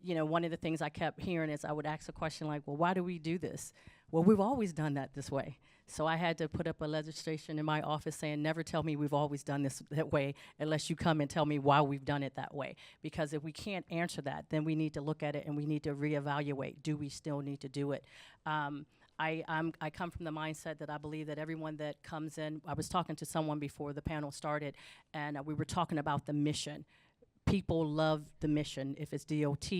one of the things I kept hearing is I would ask a question like, well, why do we do this? Well, we've always done that this way. So I had to put up a legislation in my office saying, never tell me we've always done this that way unless you come and tell me why we've done it that way. Because if we can't answer that, then we need to look at it and we need to reevaluate. Do we still need to do it? I come from the mindset that I believe that everyone that comes in, I was talking to someone before the panel started, and we were talking about the mission. People love the mission. If it's DOT,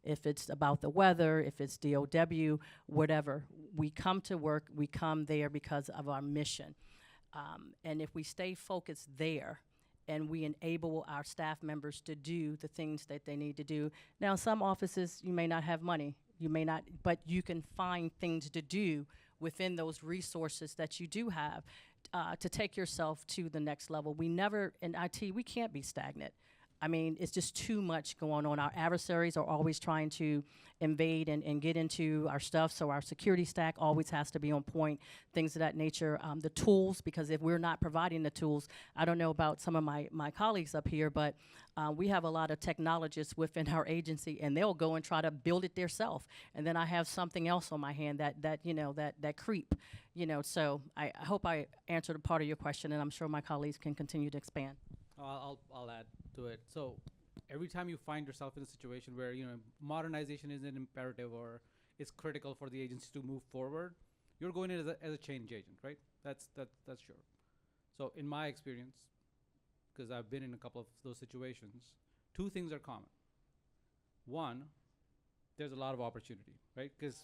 if it's about the weather, if it's DOW, whatever. We come to work, we come there because of our mission. And if we stay focused there and we enable our staff members to do the things that they need to do. Now, some offices, you may not have money. You may not, but you can find things to do within those resources that you do have to take yourself to the next level. We never, in IT, we can't be stagnant. I mean, it's just too much going on. Our adversaries are always trying to invade and get into our stuff, so our security stack always has to be on point, things of that nature. The tools, because if we're not providing the tools, I don't know about some of my colleagues up here, but we have a lot of technologists within our agency, and they'll go and try to build it themselves. And then I have something else on my hand that creep. So I hope I answered a part of your question, and I'm sure my colleagues can continue to expand. I'll add to it. So every time you find yourself in a situation where modernization is an imperative or it's critical for the agency to move forward, you're going in as a change agent, right? That's sure. So in my experience, because I've been in a couple of those situations, two things are common. One, there's a lot of opportunity, right? Because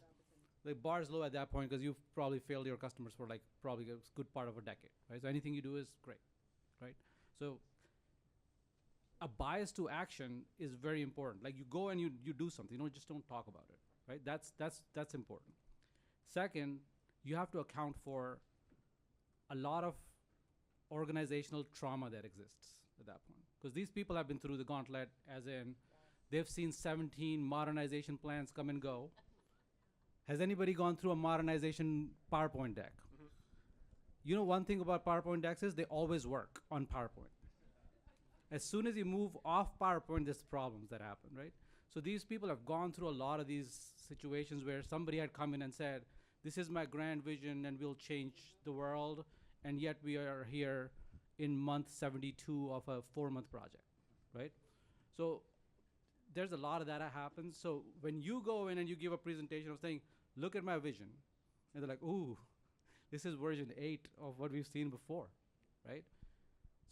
the bar is low at that point because you've probably failed your customers for probably a good part of a decade, right? So anything you do is great, right? So a bias to action is very important. Like you go and you do something, just don't talk about it, right? That's important. Second, you have to account for a lot of organizational trauma that exists at that point. Because these people have been through the gauntlet, as in they've seen 17 modernization plans come and go. Has anybody gone through a modernization PowerPoint deck? Mm-hmm. One thing about PowerPoint decks is they always work on PowerPoint. As soon as you move off PowerPoint, there's problems that happen, right? So these people have gone through a lot of these situations where somebody had come in and said, this is my grand vision and we'll change the world, and yet we are here in month 72 of a 4-month project, right? So there's a lot of that happens. So when you go in and you give a presentation of saying, look at my vision, and they're like, ooh, this is version 8 of what we've seen before, right?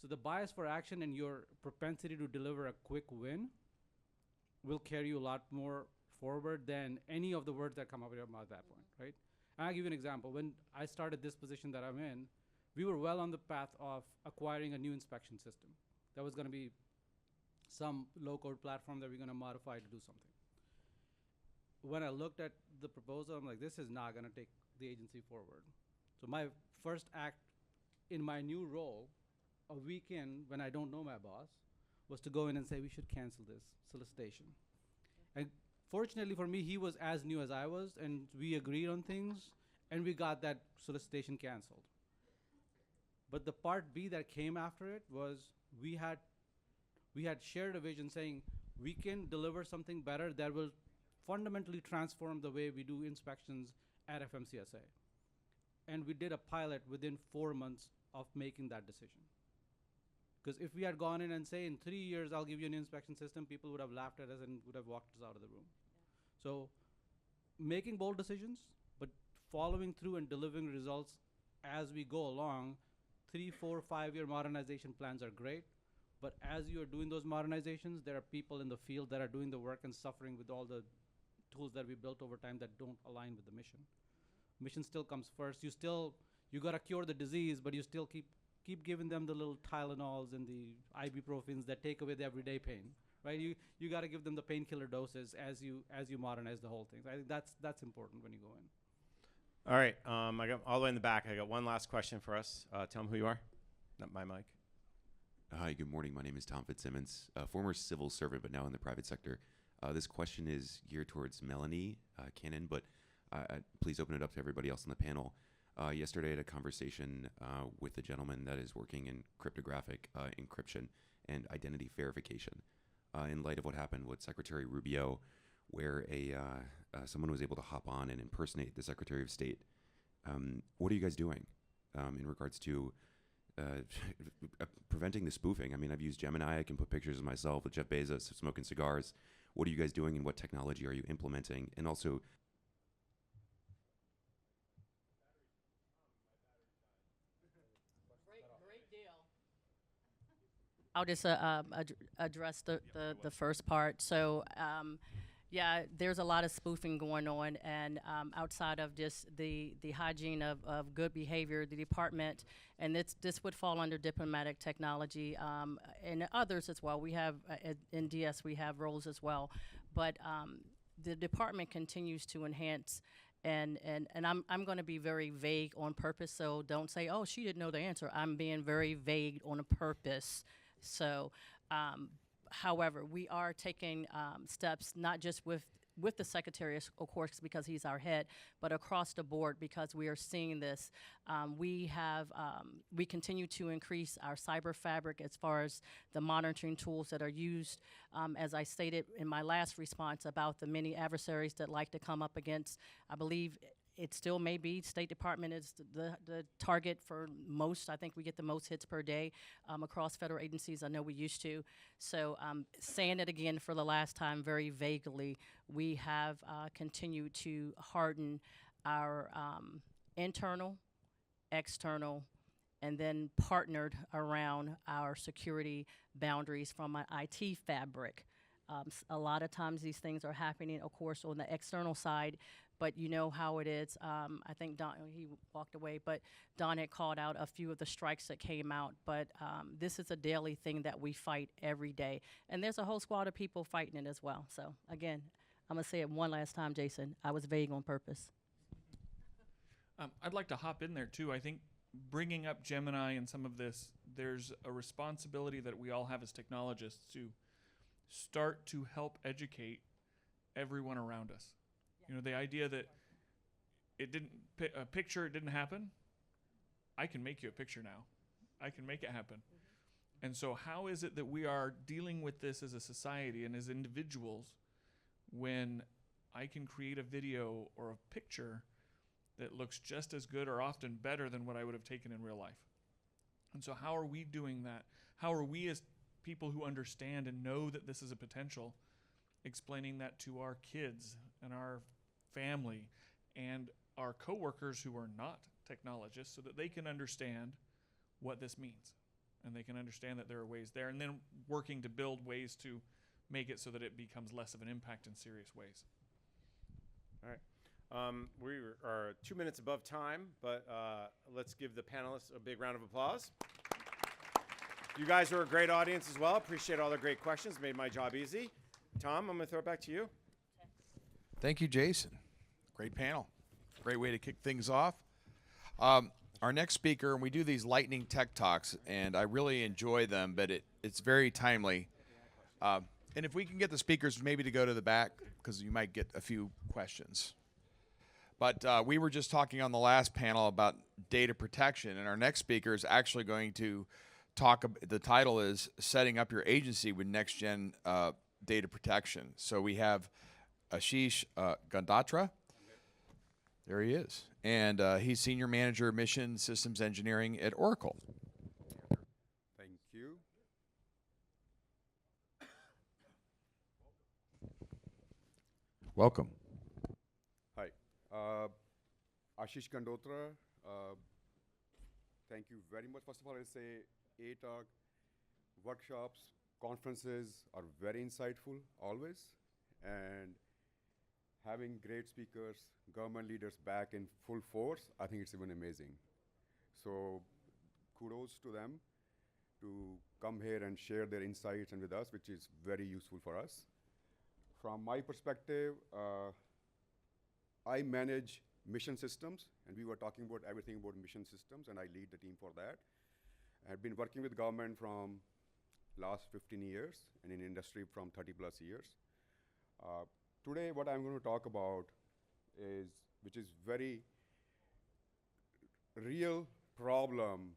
So the bias for action and your propensity to deliver a quick win will carry you a lot more forward than any of the words that come out of your mouth at that point, right? And I'll give you an example. When I started this position that I'm in, we were well on the path of acquiring a new inspection system. That was going to be some low-code platform that we're going to modify to do something. When I looked at the proposal, I'm like, this is not going to take the agency forward. So my first act in my new role, a weekend when I don't know my boss, was to go in and say we should cancel this solicitation. And fortunately for me, he was as new as I was, and we agreed on things, and we got that solicitation canceled. But the part B that came after it was we had shared a vision saying we can deliver something better that will fundamentally transform the way we do inspections at FMCSA. And we did a pilot within 4 months of making that decision. Because if we had gone in and say, in 3 years, I'll give you an inspection system, people would have laughed at us and would have walked us out of the room. So making bold decisions, but following through and delivering results as we go along 3, 4, 5-year modernization plans are great, but as you are doing those modernizations, there are people in the field that are doing the work and suffering with all the tools that we built over time that don't align with the mission. Mission still comes first. You gotta cure the disease, but you still keep giving them the little Tylenols and the ibuprofens that take away the everyday pain, right? You gotta give them the painkiller doses as you modernize the whole thing. So I think that's important when you go in. All right, I got all the way in the back. I got one last question for us. Tell them who you are. Not my mic. Hi, good morning. My name is Tom Fitzsimmons, a former civil servant, but now in the private sector. This question is geared towards Melanie Cannon, but please open it up to everybody else on the panel. Yesterday, I had a conversation with a gentleman that is working in cryptographic encryption and identity verification. In light of what happened with Secretary Rubio, where someone was able to hop on and impersonate the Secretary of State. What are you guys doing in regards to preventing the spoofing? I mean, I've used Gemini. I can put pictures of myself with Jeff Bezos smoking cigars. What are you guys doing, and what technology are you implementing? And also, Great deal. I'll just address the first part. So, yeah, there's a lot of spoofing going on, and outside of just the hygiene of good behavior, the department, and this would fall under diplomatic technology, and others as well. We have, in DS, we have roles as well. But the department continues to enhance, and I'm going to be very vague on purpose, so don't say, oh, she didn't know the answer. I'm being very vague on a purpose. So, however, we are taking steps, not just with the Secretary, of course, because he's our head, but across the board because we are seeing this. We continue to increase our cyber fabric as far as the monitoring tools that are used. As I stated in my last response about the many adversaries that like to come up against, I believe it still may be State Department is the target for most. I think we get the most hits per day across federal agencies. I know we used to. So saying it again for the last time very vaguely, we have continued to harden our internal, external, and then partnered around our security boundaries from an IT fabric. A lot of times these things are happening, of course, on the external side, but you know how it is. I think Don, he walked away, but Don had called out a few of the strikes that came out, but this is a daily thing that we fight every day. And there's a whole squad of people fighting it as well. So again, I'm gonna say it one last time, Jason, I was vague on purpose. I'd like to hop in there too. I think bringing up Gemini and some of this, there's a responsibility that we all have as technologists to start to help educate everyone around us. You know, the idea that a picture didn't happen. I can make you a picture now. I can make it happen. And so how is it that we are dealing with this as a society and as individuals when I can create a video or a picture that looks just as good or often better than what I would have taken in real life? And so how are we doing that? How are we as people who understand and know that this is a potential explaining that to our kids and our family and our coworkers who are not technologists so that they can understand what this means and they can understand that there are ways there, and then working to build ways to make it so that it becomes less of an impact in serious ways. All right. We are 2 minutes above time, but let's give the panelists a big round of applause. You guys are a great audience as well. Appreciate all the great questions. Made my job easy. Tom, I'm going to throw it back to you. Thank you, Jason. Great panel. Great way to kick things off. Our next speaker, and we do these lightning tech talks, and I really enjoy them, but it's very timely. And if we can get the speakers maybe to go to the back, because you might get a few questions. But we were just talking on the last panel about data protection, and our next speaker is actually going to talk. The title is Setting Up Your Agency with Next Gen Data Protection. So we have Ashish Gandatra. There he is. And he's Senior Manager of Mission Systems Engineering at Oracle. Thank you. Welcome. Hi. Ashish Gandotra, Thank you very much. First of all, I'll say ATARC workshops, conferences are very insightful always. And having great speakers, government leaders back in full force, I think it's even amazing. So kudos to them to come here and share their insights and with us, which is very useful for us. From my perspective, I manage mission systems, and we were talking about everything about mission systems, and I lead the team for that. I've been working with government from last 15 years, and in industry from 30 plus years. Today, what I'm going to talk about is, which is very real problem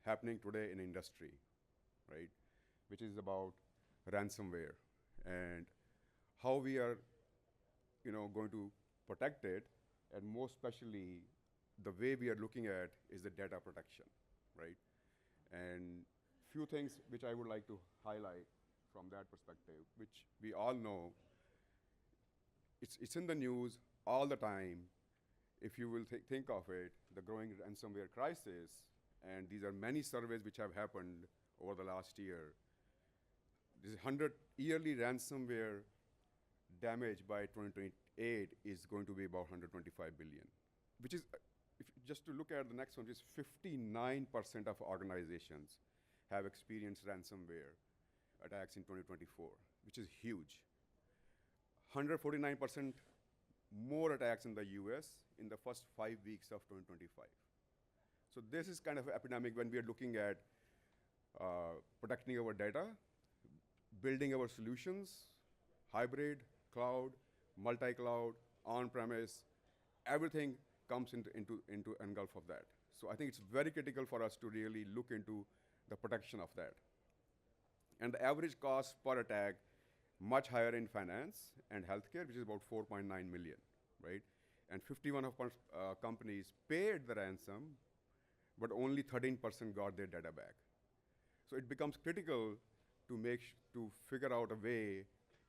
happening today in industry, right? Which is about ransomware and how we are, going to protect it, and most especially the way we are looking at is the data protection, right? And few things which I would like to highlight from that perspective, which we all know, it's in the news all the time. If you will think of it, the growing ransomware crisis, and these are many surveys which have happened over the last year. This 100 yearly ransomware damage by 2028 is going to be about 125 billion, which is, if just to look at the next one, is 59% of organizations have experienced ransomware attacks in 2024, which is huge. 149% more attacks in the US in the first 5 weeks of 2025. So this is kind of an epidemic when we are looking at protecting our data, building our solutions, hybrid, cloud, multi-cloud, on-premise, everything comes into engulf of that. So I think it's very critical for us to really look into the protection of that. And the average cost per attack, much higher in finance and healthcare, which is about 4.9 million, right? And 51 of companies paid the ransom, but only 13% got their data back. So it becomes critical to to figure out a way,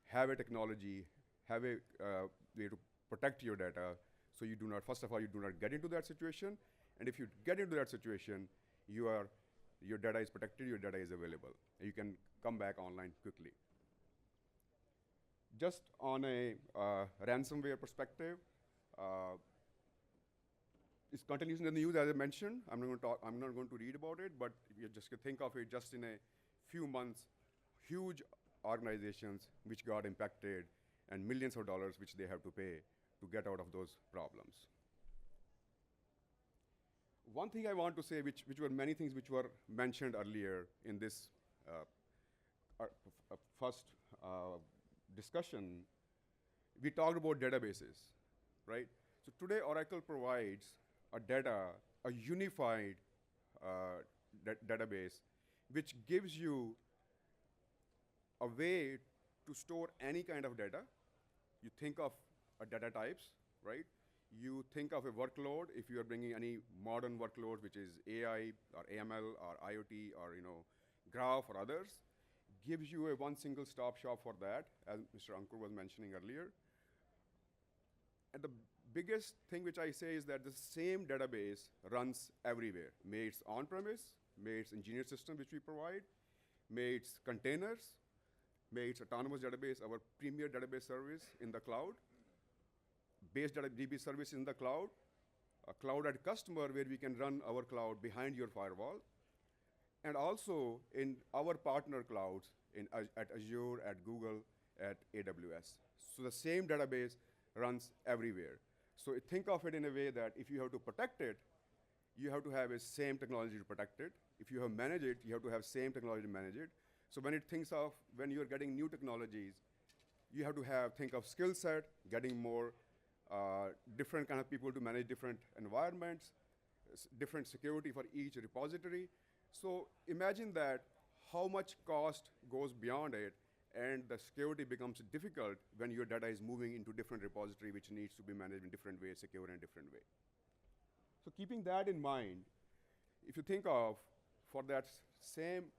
have a technology, have a way to protect your data, so you do not, first of all, you do not get into that situation, and if you get into that situation, your data is protected, your data is available, and you can come back online quickly. Just on a ransomware perspective, it's continues in the news, as I mentioned. I'm not going to read about it, but if you just think of it, just in a few months, huge organizations which got impacted and millions of dollars which they have to pay to get out of those problems. One thing I want to say, which were many things which were mentioned earlier in this first discussion, we talked about databases, right? So today Oracle provides a unified database which gives you a way to store any kind of data. You think of data types, right? You think of a workload, if you are bringing any modern workload, which is AI or AML or IoT or graph or others, gives you a one single stop shop for that, as Mr. Ankur was mentioning earlier. And the biggest thing which I say is that the same database runs everywhere. May it's on-premise, may it's engineered system which we provide, may it's containers, may it's autonomous database, our premier database service in the cloud, base DB service in the cloud, a cloud at customer where we can run our cloud behind your firewall, and also in our partner clouds at Azure, at Google, at AWS. So the same database runs everywhere. So think of it in a way that if you have to protect it, you have to have a same technology to protect it. If you have managed it, you have to have same technology to manage it. So when you're getting new technologies, you have to think of skill set, getting more different kind of people to manage different environments, different security for each repository. So imagine that how much cost goes beyond it, and the security becomes difficult when your data is moving into different repository which needs to be managed in different ways, secure in a different way. So keeping that in mind, if you think of, for that same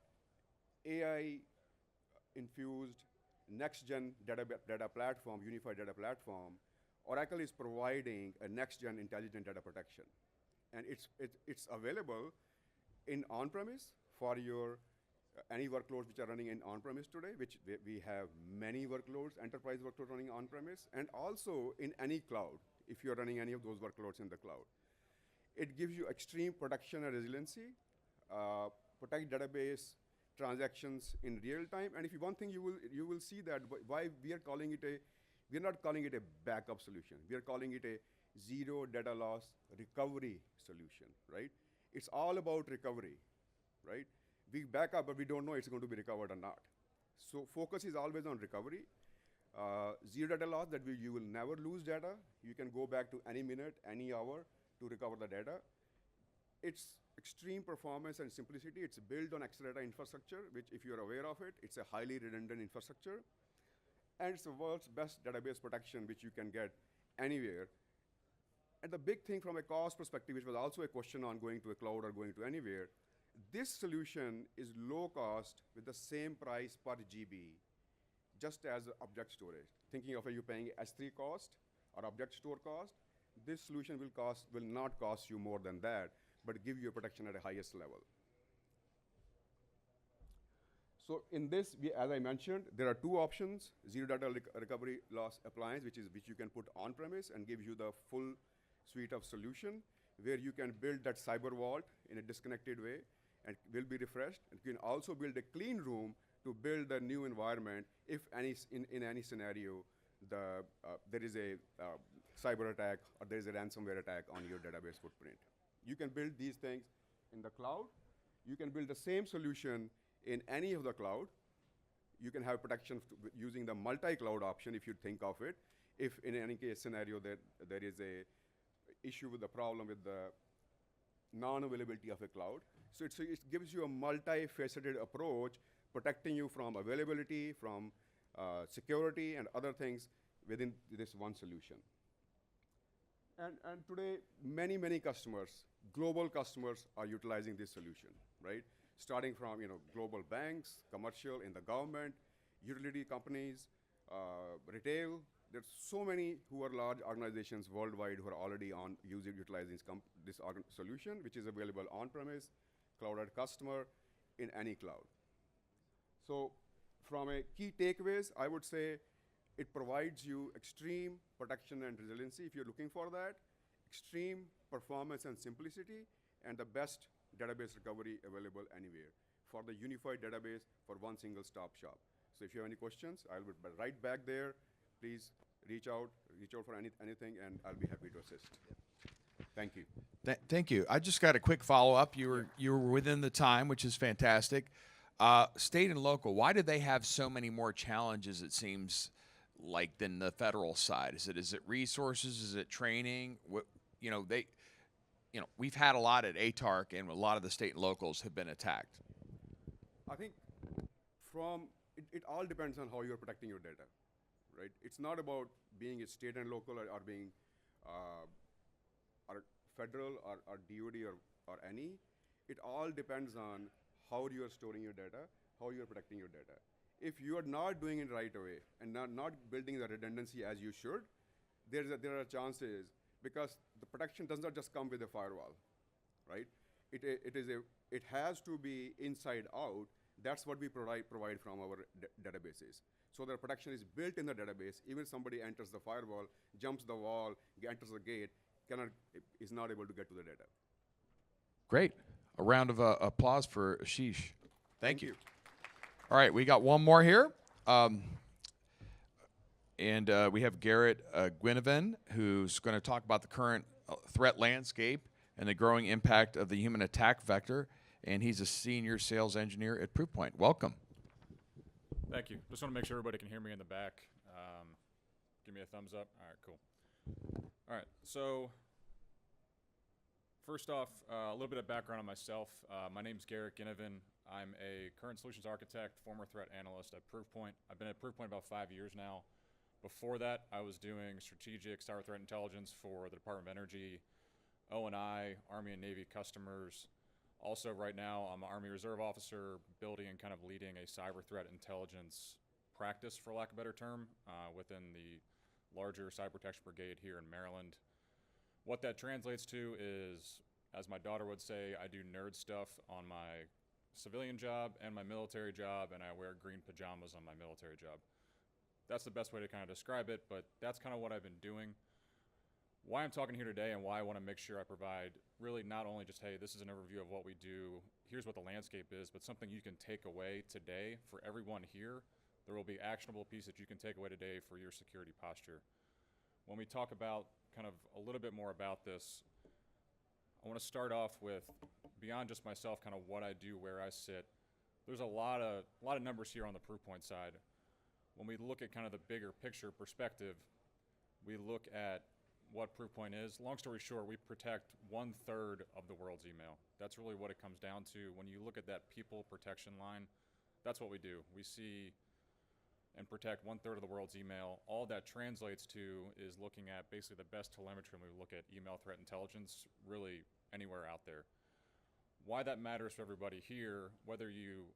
AI-infused next-gen data platform, unified data platform, Oracle is providing a next-gen intelligent data protection. And it's available in on-premise for your any workloads which are running in on-premise today, which we have many workloads, enterprise workloads running on-premise, and also in any cloud, if you're running any of those workloads in the cloud. It gives you extreme protection and resiliency, protect database transactions in real time. And if you one thing you will see that why we are calling it we're not calling it a backup solution. We are calling it a zero data loss recovery solution, right? It's all about recovery, right? We back up, but we don't know it's going to be recovered or not. So focus is always on recovery. Zero data loss, that you will never lose data. You can go back to any minute, any hour to recover the data. It's extreme performance and simplicity. It's built on Exadata infrastructure, which if you're aware of it, it's a highly redundant infrastructure. And it's the world's best database protection, which you can get anywhere. And the big thing from a cost perspective, which was also a question on going to a cloud or going to anywhere, this solution is low cost with the same price per GB, just as object storage. Thinking of you paying S3 cost or object store cost, this solution will not cost you more than that, but give you a protection at a highest level. So in this, as I mentioned, there are two options: zero data recovery loss appliance, which you can put on premise and gives you the full suite of solution, where you can build that cyber vault in a disconnected way and will be refreshed. And you can also build a clean room to build a new environment if in any scenario there is a cyber attack or there is a ransomware attack on your database footprint. You can build these things in the cloud. You can build the same solution in any of the cloud. You can have protection using the multi-cloud option if you think of it. If in any case scenario that there is a issue with the problem with the non-availability of a cloud. So it gives you a multifaceted approach, protecting you from availability, from security and other things within this one solution. And today, many customers, global customers, are utilizing this solution, right? Starting from global banks, commercial, in the government, utility companies, retail. There's so many who are large organizations worldwide who are already utilizing this solution, which is available on-premise, cloud at customer, in any cloud. So from a key takeaways, I would say it provides you extreme protection and resiliency if you're looking for that, extreme performance and simplicity, and the best database recovery available anywhere for the unified database for one single stop shop. So if you have any questions, I'll be right back there. Please reach out for anything, and I'll be happy to assist. Thank you. Thank you. I just got a quick follow-up. You were within the time, which is fantastic. State and local, why do they have so many more challenges, it seems like, than the federal side? Is it resources? Is it training? We've had a lot at ATARC, and a lot of the state and locals have been attacked. I think it all depends on how you're protecting your data, right? It's not about being a state and local or being or federal or DoD or any. It all depends on how you are storing your data, how you are protecting your data. If you are not doing it right away and not building the redundancy as you should, there are chances, because the protection does not just come with a firewall, right? It has to be inside out. That's what we provide from our databases. So the protection is built in the database. Even if somebody enters the firewall, jumps the wall, enters the gate, is not able to get to the data. Great. A round of applause for Ashish. Thank you. All right, we got one more here. And we have Garrett Guinevere, who's going to talk about the current threat landscape and the growing impact of the human attack vector. And he's a senior sales engineer at Proofpoint. Welcome. Thank you. Just want to make sure everybody can hear me in the back. Give me a thumbs up. All right, cool. All right, so first off, a little bit of background on myself. My name's Garrett Guinevere. I'm a current solutions architect, former threat analyst at Proofpoint. I've been at Proofpoint about 5 years now. Before that, I was doing strategic cyber threat intelligence for the Department of Energy, O&I, Army and Navy customers. Also, right now, I'm an Army Reserve officer, building and kind of leading a cyber threat intelligence practice, for lack of a better term, within the larger cyber protection brigade here in Maryland. What that translates to is As my daughter would say, I do nerd stuff on my civilian job and my military job, and I wear green pajamas on my military job. That's the best way to kind of describe it, but that's kind of what I've been doing. Why I'm talking here today and why I want to make sure I provide really not only just, hey, this is an overview of what we do, here's what the landscape is, but something you can take away today for everyone here. There will be actionable piece that you can take away today for your security posture. When we talk about kind of a little bit more about this, I want to start off with, beyond just myself, kind of what I do, where I sit. There's a lot of numbers here on the proof point side. When we look at kind of the bigger picture perspective, we look at what Proofpoint is. Long story short, we protect 1/3 of the world's email. That's really what it comes down to. When you look at that people protection line, that's what we do. We see and protect 1/3 of the world's email. All that translates to is looking at basically the best telemetry when we look at email threat intelligence, really anywhere out there. Why that matters for everybody here, whether you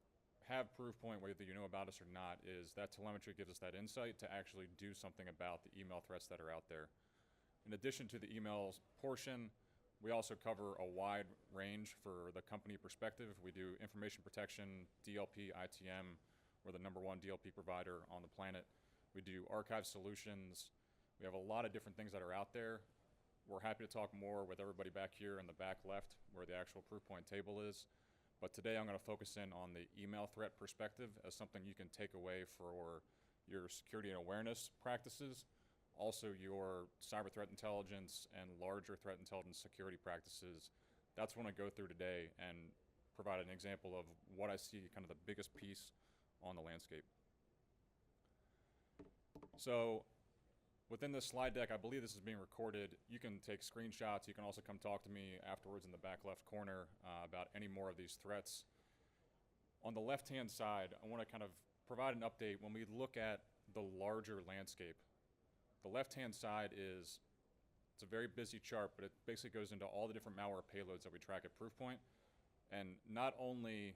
have Proofpoint, whether you know about us or not, is that telemetry gives us that insight to actually do something about the email threats that are out there. In addition to the emails portion, we also cover a wide range for the company perspective. We do information protection, DLP, ITM. We're the #1 DLP provider on the planet. We do archive solutions. We have a lot of different things that are out there. We're happy to talk more with everybody back here in the back left where the actual Proofpoint table is. But today I'm going to focus in on the email threat perspective as something you can take away for your security and awareness practices, also your cyber threat intelligence and larger threat intelligence security practices. That's what I go through today and provide an example of what I see kind of the biggest piece on the landscape. So within this slide deck, I believe this is being recorded. You can take screenshots. You can also come talk to me afterwards in the back left corner about any more of these threats. On the left-hand side, I want to kind of provide an update when we look at the larger landscape. The left-hand side it's a very busy chart, but it basically goes into all the different malware payloads that we track at Proofpoint, and not only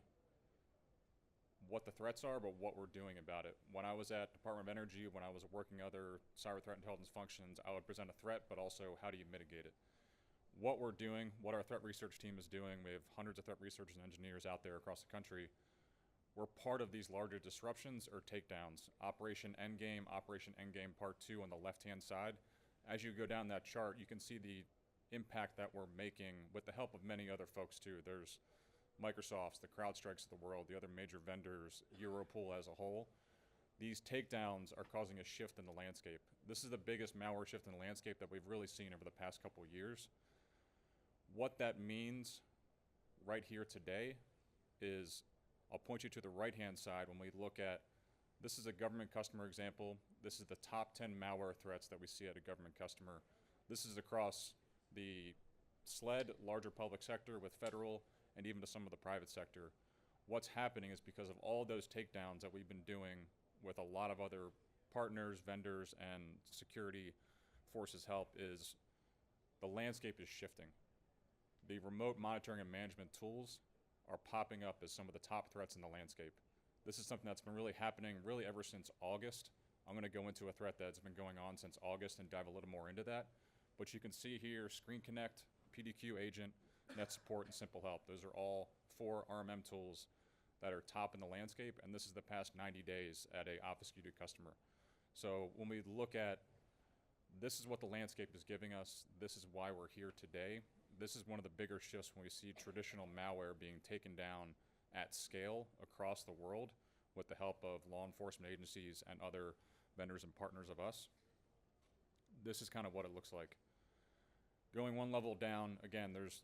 what the threats are, but what we're doing about it. When I was at Department of Energy, when I was working other cyber threat intelligence functions, I would present a threat, but also how do you mitigate it? What we're doing, what our threat research team is doing, we have hundreds of threat researchers and engineers out there across the country. We're part of these larger disruptions or takedowns. Operation Endgame Part 2 on the left-hand side. As you go down that chart, you can see the impact that we're making with the help of many other folks too. There's Microsoft's, the CrowdStrikes of the world, the other major vendors, Europol as a whole. These takedowns are causing a shift in the landscape. This is the biggest malware shift in the landscape that we've really seen over the past couple of years. What that means right here today is, I'll point you to the right-hand side when we look at, this is a government customer example. This is the top 10 malware threats that we see at a government customer. This is across the SLED, larger public sector, with federal, and even to some of the private sector. What's happening is because of all those takedowns that we've been doing with a lot of other partners, vendors, and security forces help, is the landscape is shifting. The remote monitoring and management tools are popping up as some of the top threats in the landscape. This is something that's been really happening really ever since August. I'm going to go into a threat that's been going on since August and dive a little more into that. But you can see here, Screen Connect, PDQ Agent, Net Support, and Simple Help. Those are all 4 RMM tools that are top in the landscape, and this is the past 90 days at a obfuscated customer. So when we look at, this is what the landscape is giving us, this is why we're here today. This is one of the bigger shifts when we see traditional malware being taken down at scale across the world with the help of law enforcement agencies and other vendors and partners of us. This is kind of what it looks like. Going one level down, again, there's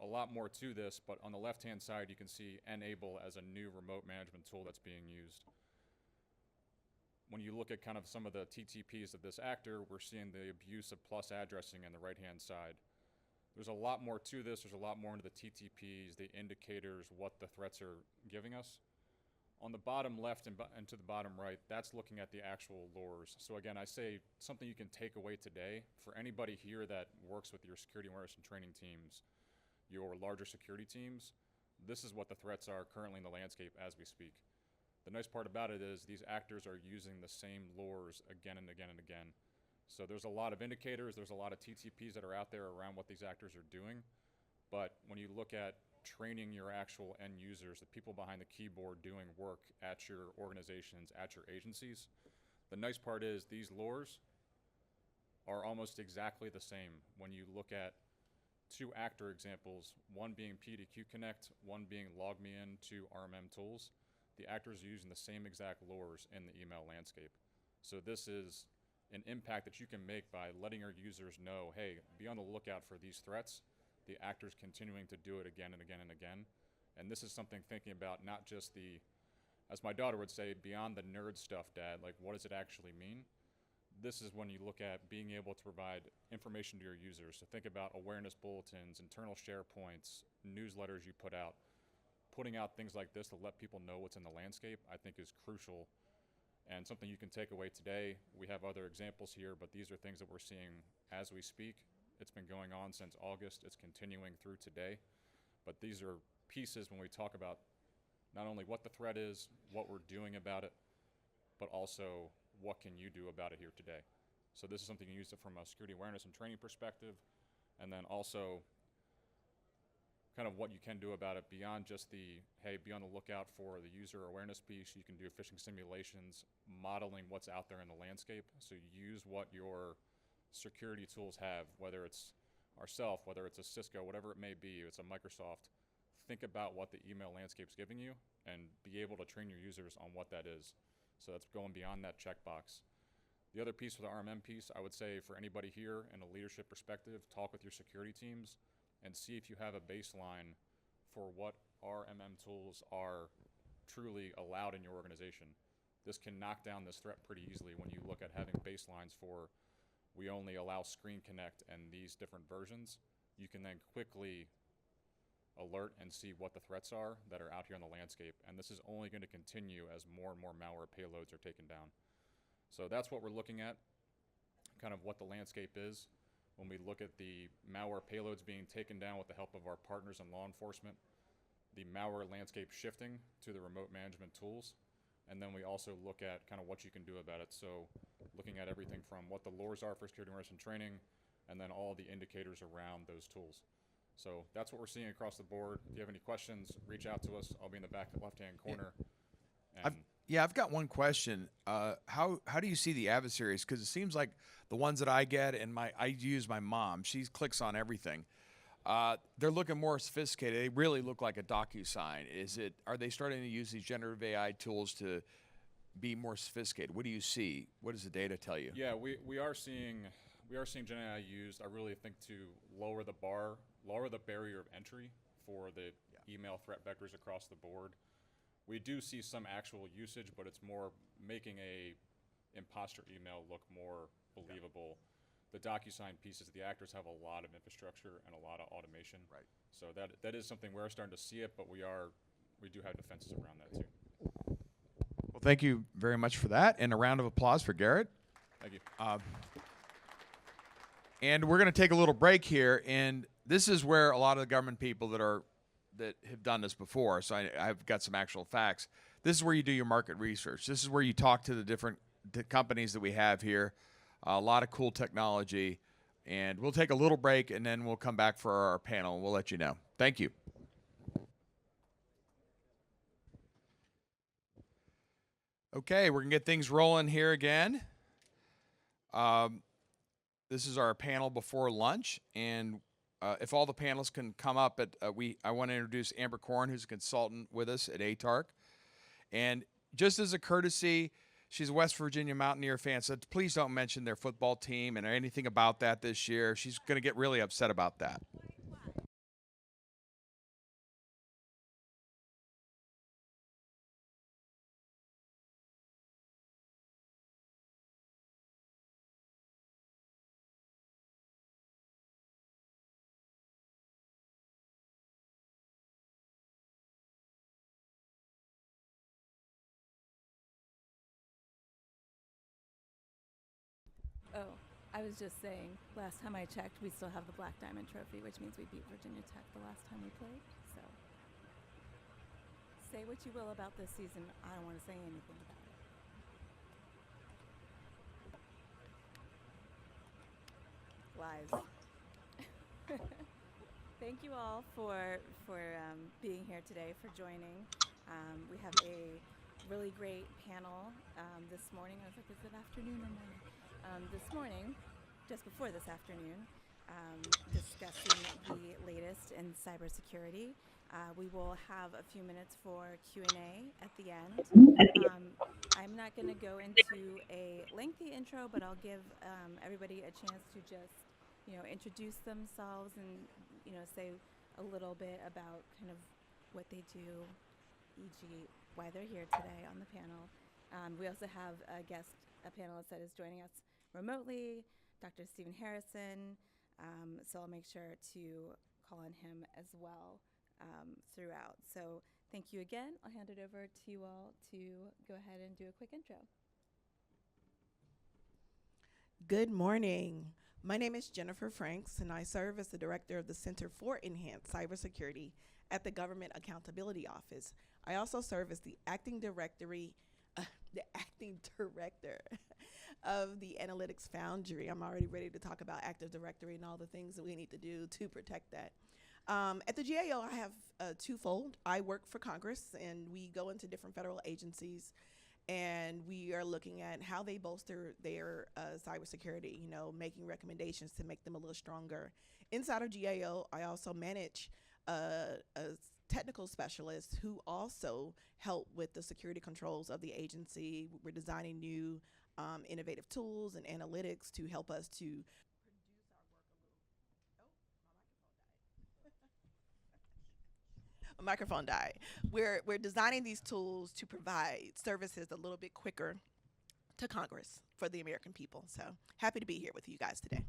a lot more to this, but on the left-hand side, you can see Enable as a new remote management tool that's being used. When you look at kind of some of the TTPs of this actor, we're seeing the abuse of plus addressing on the right-hand side. There's a lot more to this. There's a lot more into the TTPs, the indicators, what the threats are giving us. On the bottom left and to the bottom right, that's looking at the actual lures. So again, I say something you can take away today for anybody here that works with your security awareness and training teams, your larger security teams. This is what the threats are currently in the landscape as we speak. The nice part about it is these actors are using the same lures again and again and again. So there's a lot of indicators, there's a lot of TTPs that are out there around what these actors are doing. But when you look at training your actual end users, the people behind the keyboard doing work at your organizations, at your agencies, the nice part is these lures are almost exactly the same when you look at two actor examples, one being P2Q Connect, one being Log Me In to RMM Tools. The actors are using the same exact lures in the email landscape. So this is an impact that you can make by letting your users know, hey, be on the lookout for these threats. The actors continuing to do it again and again and again. And this is something thinking about not just the, as my daughter would say, beyond the nerd stuff, Dad, like what does it actually mean? This is when you look at being able to provide information to your users. So think about awareness bulletins, internal SharePoints, newsletters you put out. Putting out things like this to let people know what's in the landscape, I think is crucial and something you can take away today. We have other examples here, but these are things that we're seeing as we speak. It's been going on since August. It's continuing through today. But these are pieces when we talk about not only what the threat is, what we're doing about it, but also what can you do about it here today. So this is something you use it from a security awareness and training perspective, and then also kind of what you can do about it beyond just the, hey, be on the lookout for the user awareness piece. You can do phishing simulations, modeling what's out there in the landscape. So use what your security tools have, whether it's ourselves, whether it's a Cisco, whatever it may be, it's a Microsoft. Think about what the email landscape's giving you and be able to train your users on what that is. So that's going beyond that checkbox. The other piece with the RMM piece, I would say for anybody here in a leadership perspective, talk with your security teams and see if you have a baseline for what RMM tools are truly allowed in your organization. This can knock down this threat pretty easily when you look at having baselines for we only allow Screen Connect and these different versions. You can then quickly alert and see what the threats are that are out here on the landscape. And this is only going to continue as more and more malware payloads are taken down. So that's what we're looking at, kind of what the landscape is. When we look at the malware payloads being taken down with the help of our partners in law enforcement, the malware landscape shifting to the remote management tools, and then we also look at kind of what you can do about it. So looking at everything from what the lures are for security awareness and training, and then all the indicators around those tools. So that's what we're seeing across the board. If you have any questions, reach out to us. I'll be in the back left-hand corner. I've got one question. How do you see the adversaries? Because it seems like the ones that I get, and I use my mom. She clicks on everything. They're looking more sophisticated. They really look like a DocuSign. Are they starting to use these generative AI tools to be more sophisticated? What do you see? What does the data tell you? Yeah, we are seeing Gen AI used. I really think to lower the barrier of entry for the email threat vectors across the board. We do see some actual usage, but it's more making a imposter email look more believable. The DocuSign pieces, the actors have a lot of infrastructure and a lot of automation. Right. So that is something we're starting to see it, but we do have defenses around that too. Well, thank you very much for that, and a round of applause for Garrett. Thank you. And we're going to take a little break here, and this is where a lot of the government people that have done this before, so I've got some actual facts. This is where you do your market research. This is where you talk to the different companies that we have here. A lot of cool technology, and we'll take a little break, and then we'll come back for our panel, and we'll let you know. Thank you. Okay, we're going to get things rolling here again. This is our panel before lunch, and if all the panelists can come up, I want to introduce Amber Korn, who's a consultant with us at ATARC. And just as a courtesy, she's a West Virginia Mountaineer fan, so please don't mention their football team and anything about that this year. She's going to get really upset about that. Oh, I was just saying, last time I checked, we still have the Black Diamond Trophy, which means we beat Virginia Tech the last time we played. So, say what you will about this season, I don't want to say anything about it. Lies. thank you all for being here today, for joining. We have a really great panel this morning. I was like, is it afternoon or morning? This morning, just before this afternoon, discussing the latest in cybersecurity. We will have a few minutes for Q&A at the end. I'm not going to go into a lengthy intro, but I'll give everybody a chance to just, introduce themselves and, say a little bit about kind of what they do, e.g. why they're here today on the panel. We also have a panelist that is joining us remotely, Dr. Stephen Harrison. So I'll make sure to call on him as well throughout. So thank you again. I'll hand it over to you all to go ahead and do a quick intro. Good morning. My name is Jennifer Franks, and I serve as the director of the Center for Enhanced Cybersecurity at the Government Accountability Office. I also serve as the acting director of the Analytics Foundry. I'm already ready to talk about Active Directory and all the things that we need to do to protect that. At the GAO, I have twofold. I work for Congress, and we go into different federal agencies, and we are looking at how they bolster their cybersecurity, making recommendations to make them a little stronger. Inside of GAO, I also manage a technical specialists who also help with the security controls of the agency. We're designing new innovative tools and analytics to help us to produce our work a little. A microphone died. We're designing these tools to provide services a little bit quicker to Congress for the American people. So happy to be here with you guys today.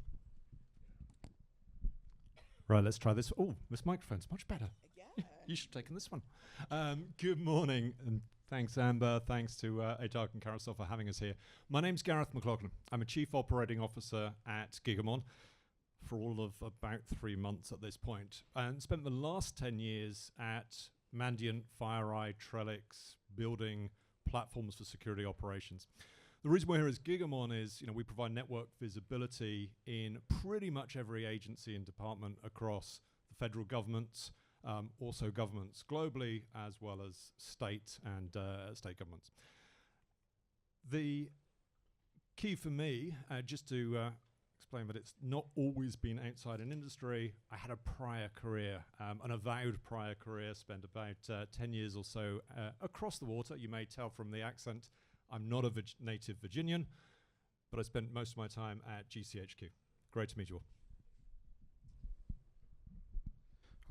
Right, let's try this. Oh, this microphone's much better. Yeah. You should have taken this one. Good morning, and thanks, Amber. Thanks to ATARC and Carousel for having us here. My name's Gareth McLaughlin. I'm a Chief Operating Officer at Gigamon for all of about 3 months at this point, and spent the last 10 years at Mandiant, FireEye, Trellix, building platforms for security operations. The reason we're here as Gigamon is, we provide network visibility in pretty much every agency and department across the federal government, also governments globally, as well as state and state governments. The key for me, just to explain that it's not always been outside an industry, I had a prior career, an avowed prior career, spent about 10 years or so across the water. You may tell from the accent, I'm not a native Virginian, but I spent most of my time at GCHQ. Great to meet you all.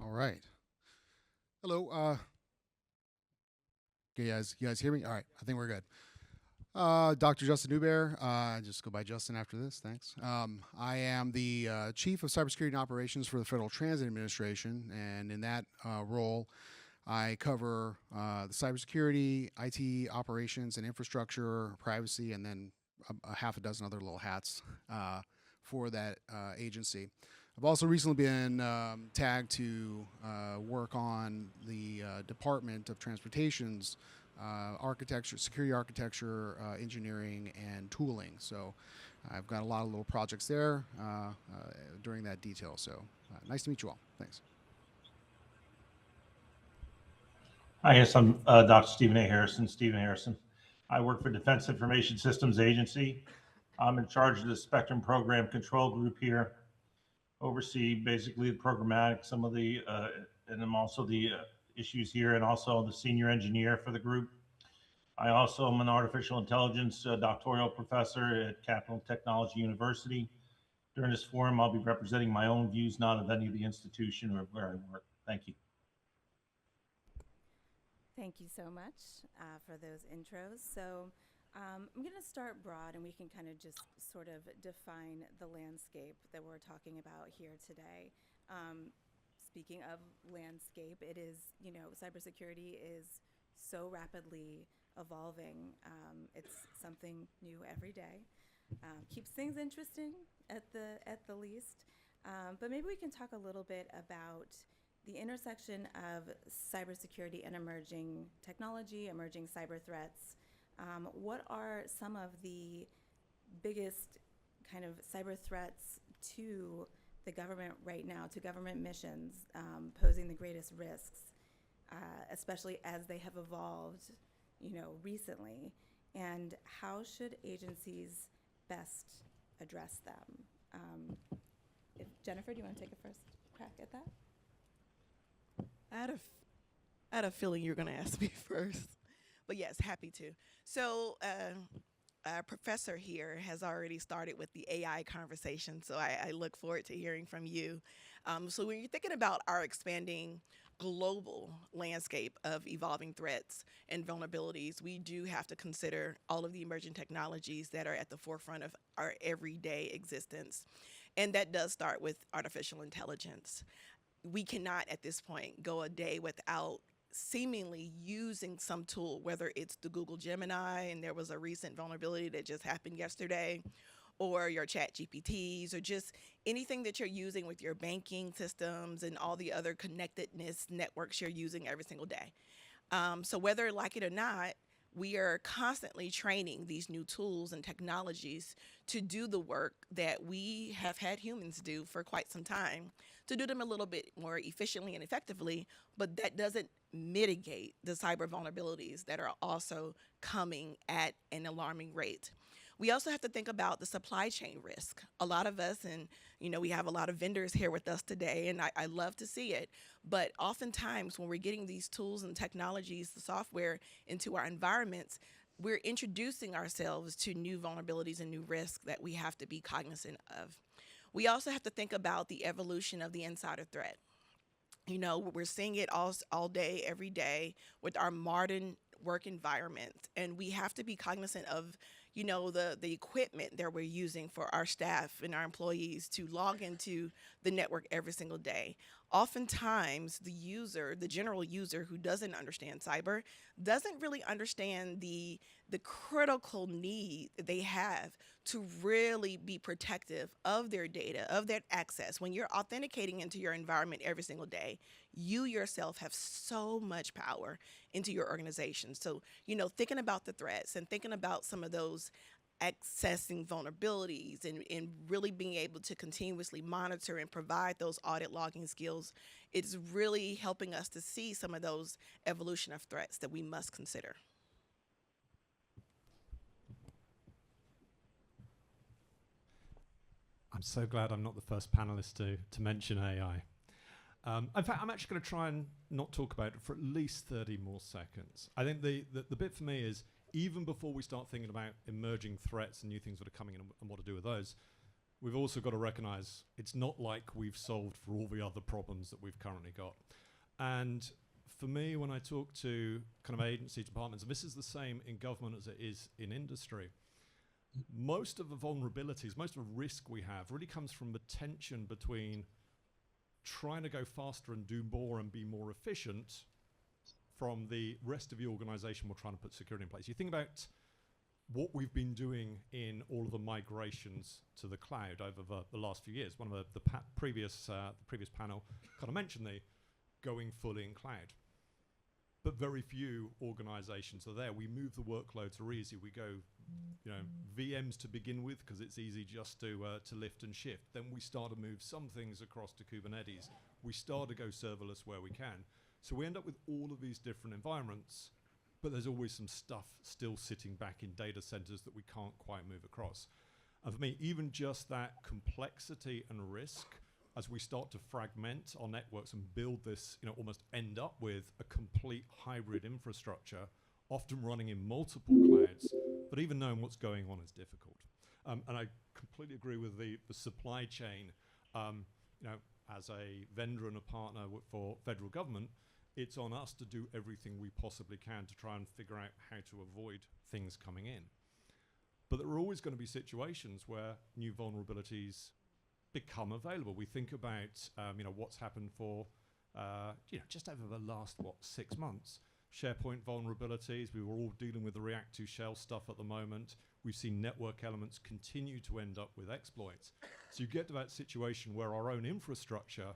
All right. Hello. Okay, you guys hear me? All right, I think we're good. Dr. Justin Newbear. Just go by Justin after this, thanks. I am the Chief of Cybersecurity and Operations for the Federal Transit Administration, and in that role, I cover the cybersecurity, IT operations and infrastructure, privacy, and then a half a dozen other little hats for that agency. I've also recently been tagged to work on the Department of Transportation's architecture, security architecture, engineering, and tooling. So I've got a lot of little projects there during that detail. So nice to meet you all. Thanks. Hi, yes, I'm Dr. Stephen A. Harrison, Stephen Harrison. I work for Defense Information Systems Agency. I'm in charge of the Spectrum Program Control Group here, oversee basically the programmatic, some of the, and I'm also the issues here, and also the senior engineer for the group. I also am an artificial intelligence doctoral professor at Capital Technology University. During this forum, I'll be representing my own views, not of any of the institution or where I work. Thank you. Thank you so much for those intros. So I'm going to start broad, and we can kind of just sort of define the landscape that we're talking about here today. Speaking of landscape, it is, cybersecurity is so rapidly evolving. It's something new every day. Keeps things interesting at the least. But maybe we can talk a little bit about the intersection of cybersecurity and emerging technology, emerging cyber threats. What are some of the biggest kind of cyber threats to the the government right now, to government missions posing the greatest risks, especially as they have evolved, recently, and how should agencies best address them? Jennifer, do you want to take a first crack at that? I had a feeling you were going to ask me first, but yes, happy to. So our professor here has already started with the AI conversation, so I look forward to hearing from you. So when you're thinking about our expanding global landscape of evolving threats and vulnerabilities, we do have to consider all of the emerging technologies that are at the forefront of our everyday existence. And that does start with artificial intelligence. We cannot at this point go a day without seemingly using some tool, whether it's the Google Gemini, and there was a recent vulnerability that just happened yesterday, or your chat GPTs, or just anything that you're using with your banking systems and all the other connectedness networks you're using every single day. So whether like it or not, we are constantly training these new tools and technologies to do the work that we have had humans do for quite some time, to do them a little bit more efficiently and effectively, but that doesn't mitigate the cyber vulnerabilities that are also coming at an alarming rate. We also have to think about the supply chain risk. A lot of us, and we have a lot of vendors here with us today, and I love to see it, but oftentimes when we're getting these tools and technologies, the software into our environments, we're introducing ourselves to new vulnerabilities and new risks that we have to be cognizant of. We also have to think about the evolution of the insider threat. We're seeing it all day, every day with our modern work environment, and we have to be cognizant of the equipment that we're using for our staff and our employees to log into the network every single day. Oftentimes, the general user who doesn't understand cyber, doesn't really understand the critical need that they have to really be protective of their data, of their access. When you're authenticating into your environment every single day, you yourself have so much power into your organization. So, thinking about the threats and thinking about some of those accessing vulnerabilities and really being able to continuously monitor and provide those audit logging skills, it's really helping us to see some of those evolution of threats that we must consider. I'm so glad I'm not the first panelist to mention AI. In fact, I'm actually going to try and not talk about it for at least 30 more seconds. I think the bit for me is, even before we start thinking about emerging threats and new things that are coming in and what to do with those, we've also got to recognize it's not like we've solved for all the other problems that we've currently got. And for me, when I talk to kind of agency departments, and this is the same in government as it is in industry, most of the vulnerabilities, most of the risk we have really comes from the tension between trying to go faster and do more and be more efficient from the rest of the organization we're trying to put security in place. You think about what we've been doing in all of the migrations to the cloud over the last few years. One of the previous panel kind of mentioned the going fully in cloud. But very few organizations are there. We move the workloads are easy. We go, VMs to begin with because it's easy just to lift and shift. Then we start to move some things across to Kubernetes. We start to go serverless where we can. So we end up with all of these different environments, but there's always some stuff still sitting back in data centers that we can't quite move across. And for me, even just that complexity and risk, as we start to fragment our networks and build this, almost end up with a complete hybrid infrastructure, often running in multiple clouds, but even knowing what's going on is difficult. And I completely agree with the supply chain. As a vendor and a partner for federal government, it's on us to do everything we possibly can to try and figure out how to avoid things coming in. But there are always going to be situations where new vulnerabilities become available. We think about what's happened for just over the last 6 months. SharePoint vulnerabilities. We were all dealing with the React to Shell stuff at the moment. We've seen network elements continue to end up with exploits. So you get to that situation where our own infrastructure,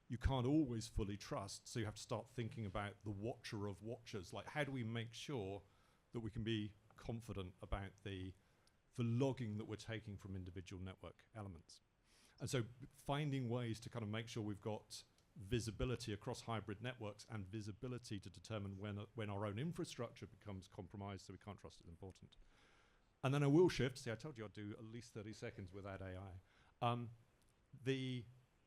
you can't always fully trust. So you have to start thinking about the watcher of watchers. Like, how do we make sure that we can be confident about the logging that we're taking from individual network elements? And so finding ways to kind of make sure we've got visibility across hybrid networks and visibility to determine when our own infrastructure becomes compromised so we can't trust it is important. And then I will shift. See, I told you I'd do at least 30 seconds without AI. The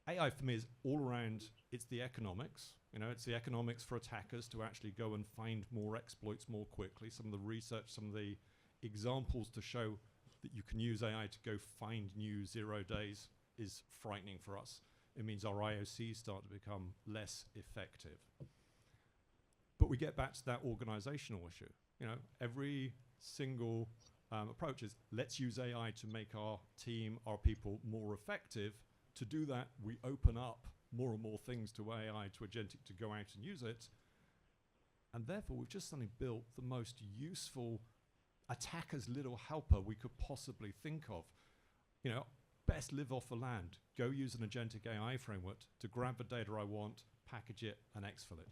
AI for me is all around, it's the economics. It's the economics for attackers to actually go and find more exploits more quickly. Some of the research, some of the examples to show that you can use AI to go find new 0 days is frightening for us. It means our IOCs start to become less effective. But we get back to that organizational issue. Every single approach is, let's use AI to make our team, our people more effective. To do that, we open up more and more things to AI, to agentic, to go out and use it. And therefore, we've just suddenly built the most useful attacker's little helper we could possibly think of. Best live off the land. Go use an agentic AI framework to grab the data I want, package it, and exfil it.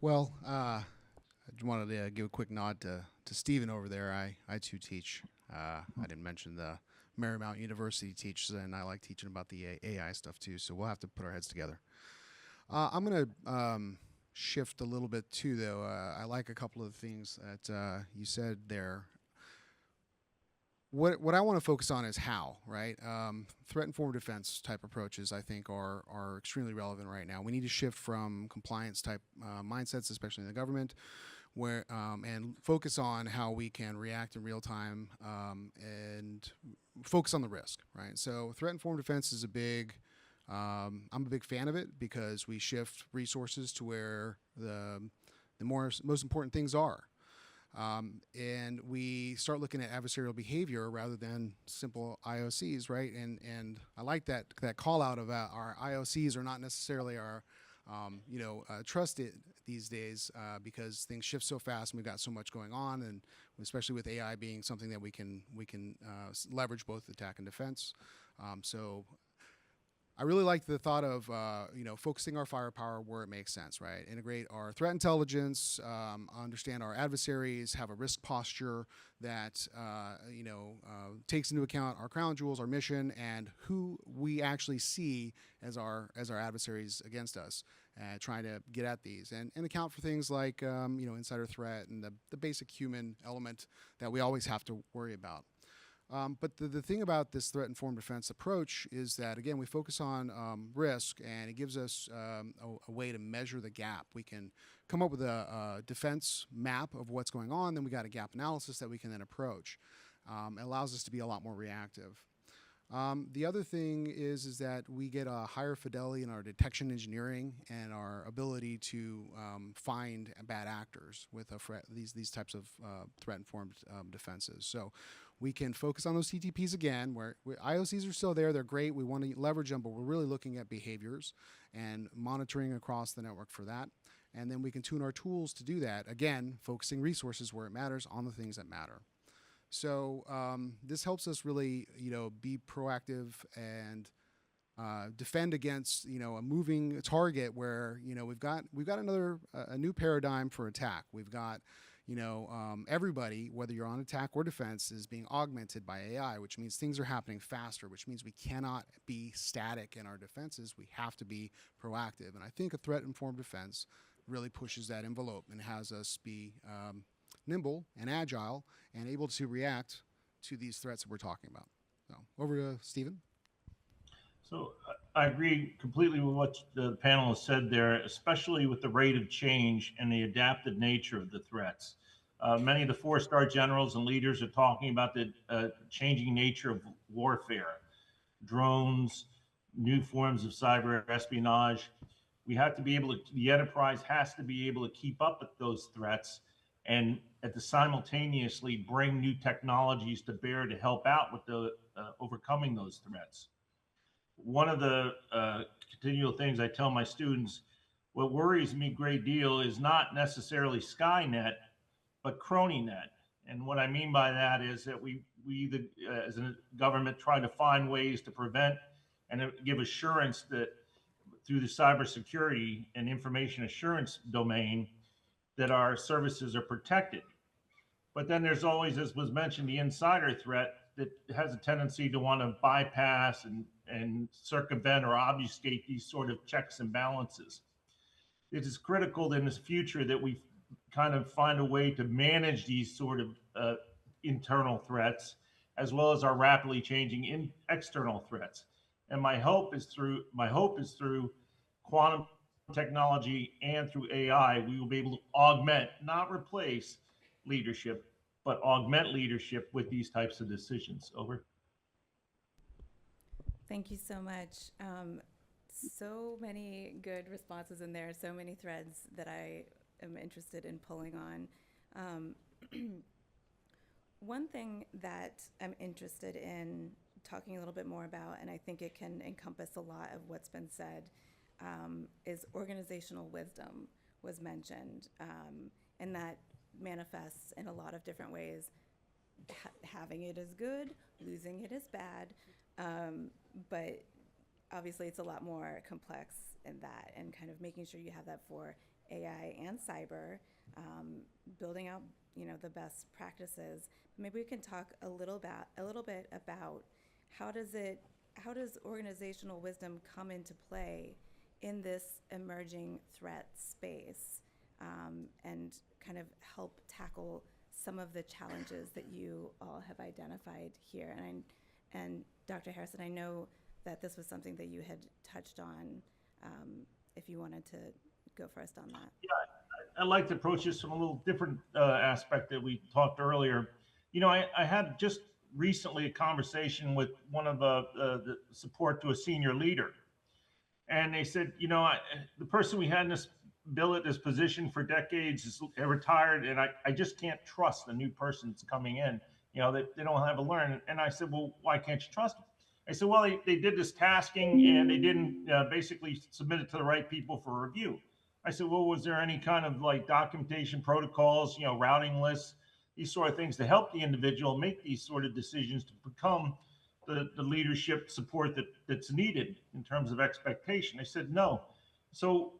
Well, I just wanted to give a quick nod to Stephen over there. I too teach. I didn't mention the Marymount University teaches, and I like teaching about the AI stuff too, so we'll have to put our heads together. I'm going to shift a little bit too, though. I like a couple of things that you said there. What I want to focus on is how, right? Threat-informed defense type approaches, I think, are extremely relevant right now. We need to shift from compliance type mindsets, especially in the government, and focus on how we can react in real time and focus on the risk, right? So threat-informed defense is I'm a big fan of it because we shift resources to where the most important things are. And we start looking at adversarial behavior rather than simple IOCs, right? And I like that call out of our IOCs are not necessarily our trusted these days because things shift so fast and we've got so much going on, and especially with AI being something that we can leverage both attack and defense. So I really like the thought of focusing our firepower where it makes sense, right? Integrate our threat intelligence, understand our adversaries, have a risk posture that takes into account our crown jewels, our mission, and who we actually see as our adversaries against us, trying to get at these and account for things like insider threat and the basic human element that we always have to worry about. But the thing about this threat-informed defense approach is that, again, we focus on risk, and it gives us a way to measure the gap. We can come up with a defense map of what's going on, then we got a gap analysis that we can then approach. It allows us to be a lot more reactive. The other thing is that we get a higher fidelity in our detection engineering and our ability to find bad actors with these types of threat-informed defenses. So we can focus on those CTPs again, where IOCs are still there. They're great. We want to leverage them, but we're really looking at behaviors and monitoring across the network for that. And then we can tune our tools to do that, again, focusing resources where it matters on the things that matter. So this helps us really, be proactive and defend against, a moving target where, we've got a new paradigm for attack. We've got, everybody, whether you're on attack or defense, is being augmented by AI, which means things are happening faster, which means we cannot be static in our defenses. We have to be proactive. And I think a threat-informed defense really pushes that envelope and has us be nimble and agile and able to react to these threats that we're talking about. So over to Stephen. So I agree completely with what the panel has said there, especially with the rate of change and the adaptive nature of the threats. Many of the four-star generals and leaders are talking about the changing nature of warfare, drones, new forms of cyber espionage. We have to be able to, the enterprise has to be able to keep up with those threats and at the simultaneously bring new technologies to bear to help out with the overcoming those threats. One of the continual things I tell my students, what worries me a great deal is not necessarily Skynet, but CronyNet. And what I mean by that is that we as a government, try to find ways to prevent and give assurance that through the cybersecurity and information assurance domain, that our services are protected. But then there's always, as was mentioned, the insider threat that has a tendency to want to bypass and circumvent or obfuscate these sort of checks and balances. It is critical in this future that we kind of find a way to manage these sort of internal threats, as well as our rapidly changing external threats. And my hope is through quantum technology and through AI, we will be able to augment, not replace, leadership, but augment leadership with these types of decisions. Over. Thank you so much. So many good responses in there, so many threads that I am interested in pulling on. One thing that I'm interested in talking a little bit more about, and I think it can encompass a lot of what's been said, is organizational wisdom was mentioned, and that manifests in a lot of different ways. Having it is good, losing it is bad, but obviously it's a lot more complex in that, and kind of making sure you have that for AI and cyber, building out the best practices. Maybe we can talk a little bit about how does organizational wisdom come into play in this emerging threat space, and kind of help tackle some of the challenges that you all have identified here. And Dr. Harrison, I know that this was something that you had touched on. If you wanted to go first on that. Yeah, I'd like to approach this from a little different aspect that we talked earlier. I had just recently a conversation with one of the support to a senior leader. And they said, the person we had in this position for decades is retired, and I just can't trust the new person that's coming in. They don't have a learn. And I said, well, why can't you trust them? I said, well, they did this tasking and they didn't basically submit it to the right people for review. I said, well, was there any kind of like documentation protocols, routing lists, these sort of things to help the individual make these sort of decisions to become the leadership support that's needed in terms of expectation? They said no. So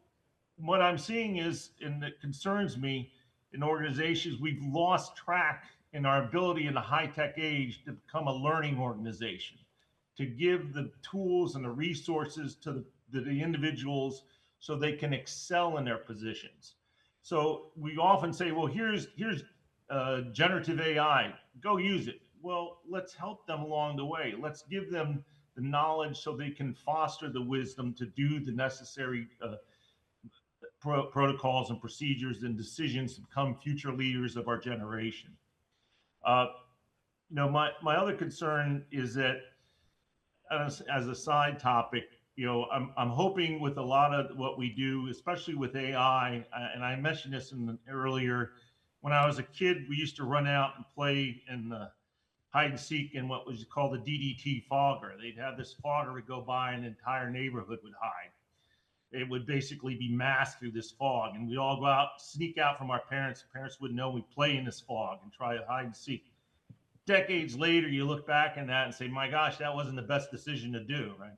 what I'm seeing is, and that concerns me in organizations, we've lost track in our ability in the high-tech age to become a learning organization, to give the tools and the resources to the individuals so they can excel in their positions. So we often say, well, here's generative AI, go use it. Well, let's help them along the way. Let's give them the knowledge so they can foster the wisdom to do the necessary protocols and procedures and decisions to become future leaders of our generation. My other concern is that, as a side topic, I'm hoping with a lot of what we do, especially with AI, and I mentioned this earlier, when I was a kid, we used to run out and play in the hide and seek in what was called the DDT fogger. They'd have this fogger would go by and the entire neighborhood would hide. It would basically be masked through this fog, and we'd all go out, sneak out from our parents. Parents wouldn't know we'd play in this fog and try to hide and seek. Decades later, you look back on that and say, my gosh, that wasn't the best decision to do, right?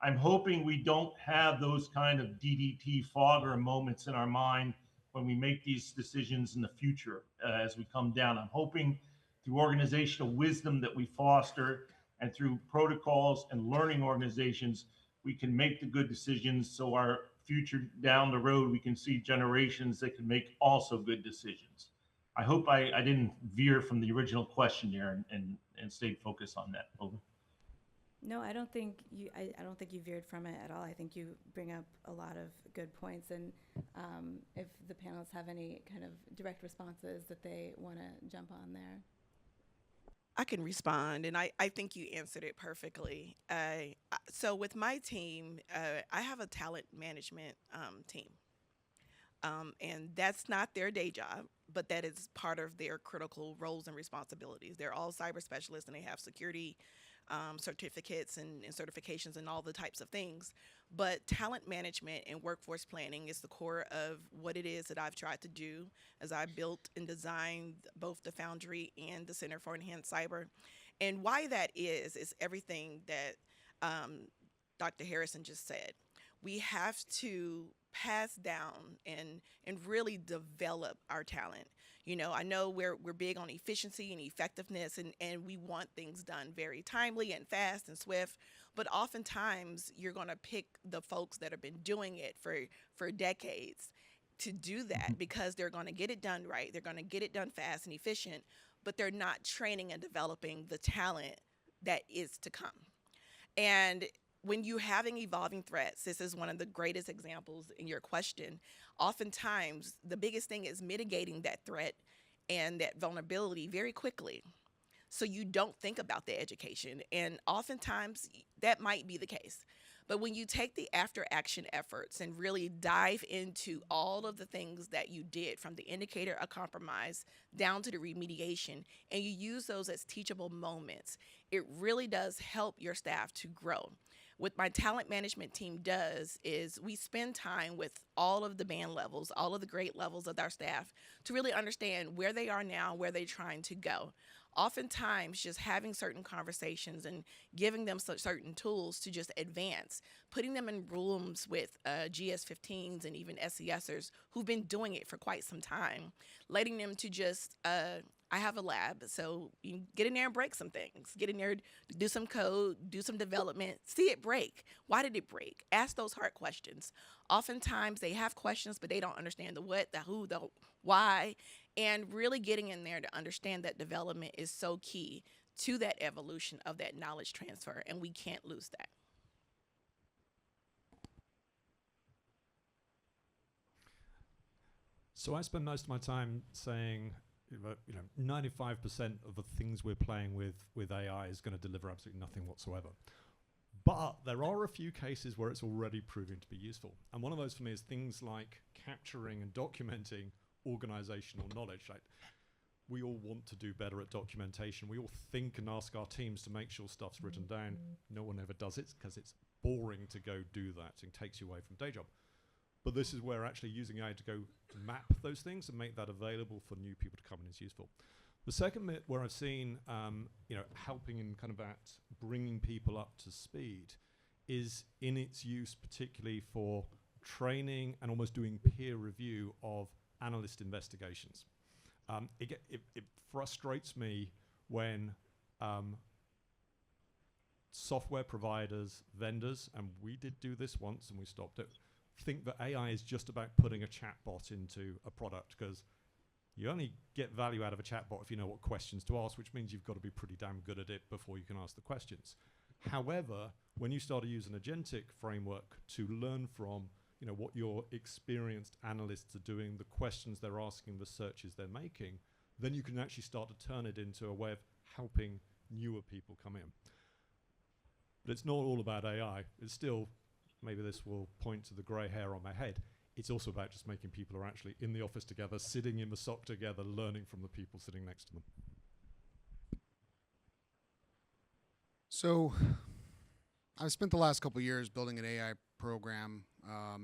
I'm hoping we don't have those kind of DDT fogger moments in our mind when we make these decisions in the future as we come down. I'm hoping through organizational wisdom that we foster and through protocols and learning organizations, we can make the good decisions so our future down the road, we can see generations that can make also good decisions. I hope I didn't veer from the original question there and stayed focused on that. Over. No, I don't think you. I don't think you veered from it at all. I think you bring up a lot of good points, and if the panelists have any kind of direct responses that they want to jump on there. I can respond, and I think you answered it perfectly. So with my team, I have a talent management team. And that's not their day job, but that is part of their critical roles and responsibilities. They're all cyber specialists, and they have security certificates and certifications and all the types of things. But talent management and workforce planning is the core of what it is that I've tried to do as I built and designed both the Foundry and the Center for Enhanced Cyber. And why that is everything that Dr. Harrison just said. we have to pass down and really develop our talent. You know, I know we're big on efficiency and effectiveness, and we want things done very timely and fast and swift. But oftentimes, you're going to pick the folks that have been doing it for decades to do that because they're going to get it done right. They're going to get it done fast and efficient, but they're not training and developing the talent that is to come. And when you're having evolving threats, this is one of the greatest examples in your question. Oftentimes, the biggest thing is mitigating that threat and that vulnerability very quickly. So you don't think about the education. And oftentimes, that might be the case. But when you take the after action efforts and really dive into all of the things that you did from the indicator of compromise down to the remediation, and you use those as teachable moments, it really does help your staff to grow. What my talent management team does is we spend time with all of the band levels, all of the grade levels of our staff to really understand where they are now, where they're trying to go. Oftentimes, just having certain conversations and giving them certain tools to just advance, putting them in rooms with GS-15s and even SESers who've been doing it for quite some time, letting them to just, I have a lab, so you can get in there and break some things. Get in there, do some code, do some development, see it break. Why did it break? Ask those hard questions. Oftentimes, they have questions, but they don't understand the what, the who, the why. And really getting in there to understand that development is so key to that evolution of that knowledge transfer, and we can't lose that. So I spend most of my time saying, 95% of the things we're playing with AI is going to deliver absolutely nothing whatsoever. But there are a few cases where it's already proving to be useful. And one of those for me is things like capturing and documenting organizational knowledge. Like, we all want to do better at documentation. We all think and ask our teams to make sure stuff's written down. No one ever does it because it's boring to go do that and takes you away from day job. But this is where actually using AI to go map those things and make that available for new people to come in is useful. The second bit where I've seen helping in kind of that bringing people up to speed is in its use particularly for training and almost doing peer review of analyst investigations. It frustrates me when software providers, vendors, and we did do this once and we stopped it, think that AI is just about putting a chatbot into a product, because you only get value out of a chatbot if you know what questions to ask, which means you've got to be pretty damn good at it before you can ask the questions. However, when you start to use an agentic framework to learn from what your experienced analysts are doing, the questions they're asking, the searches they're making, then you can actually start to turn it into a way of helping newer people come in. But it's not all about AI. It's still, maybe this will point to the grey hair on my head, it's also about just making people who are actually in the office together, sitting in the SOC together, learning from the people sitting next to them. So I've spent the last couple of years building an AI program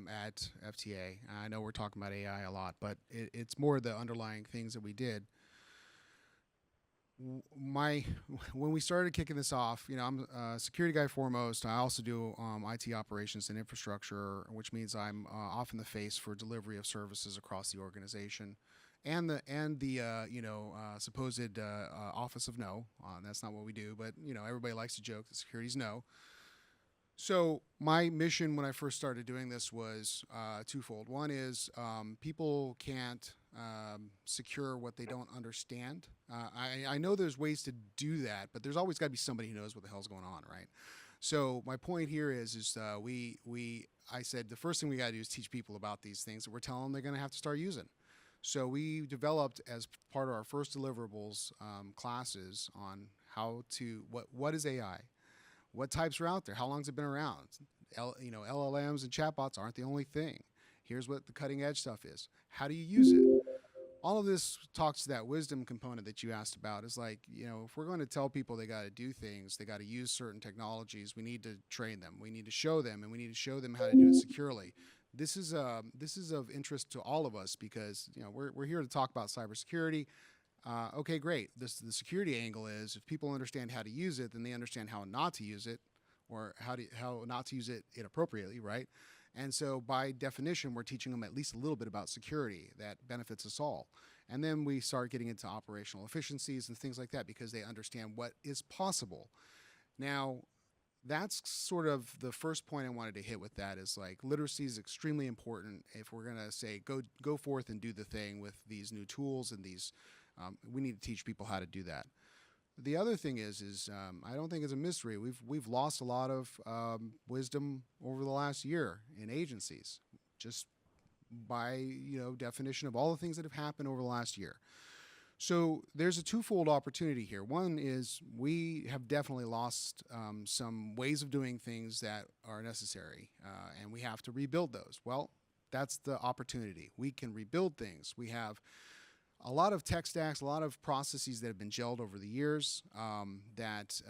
at FTA. I know we're talking about AI a lot, but it's more the underlying things that we did. When we started kicking this off, I'm a security guy foremost. I also do IT operations and infrastructure, which means I'm often the face for delivery of services across the organization, and the supposed office of no. That's not what we do, but everybody likes to joke that security's no. So my mission when I first started doing this was twofold. One is people can't secure what they don't understand. I know there's ways to do that, but there's always got to be somebody who knows what the hell's going on, right? So my point here is I said the first thing we got to do is teach people about these things that we're telling them they're going to have to start using. So we developed, as part of our first deliverables, classes on how to what is AI. What types are out there? How long has it been around? LLMs and chatbots aren't the only thing. Here's what the cutting edge stuff is. How do you use it? All of this talks to that wisdom component that you asked about. It's like, if we're going to tell people they got to do things, they got to use certain technologies, we need to train them. We need to show them, and we need to show them how to do it securely. This is of interest to all of us because we're here to talk about cybersecurity. Okay, great. The security angle is if people understand how to use it, then they understand how not to use it, or how not to use it inappropriately, right? And so by definition, we're teaching them at least a little bit about security that benefits us all. And then we start getting into operational efficiencies and things like that because they understand what is possible. Now, that's sort of the first point I wanted to hit with that is like literacy is extremely important if we're going to say go forth and do the thing with these new tools and these we need to teach people how to do that. The other thing is I don't think it's a mystery. We've lost a lot of wisdom over the last year in agencies, just by definition of all the things that have happened over the last year. So there's a twofold opportunity here. One is we have definitely lost some ways of doing things that are necessary, and we have to rebuild those. Well, that's the opportunity. We can rebuild things. We have a lot of tech stacks, a lot of processes that have been gelled over the years that,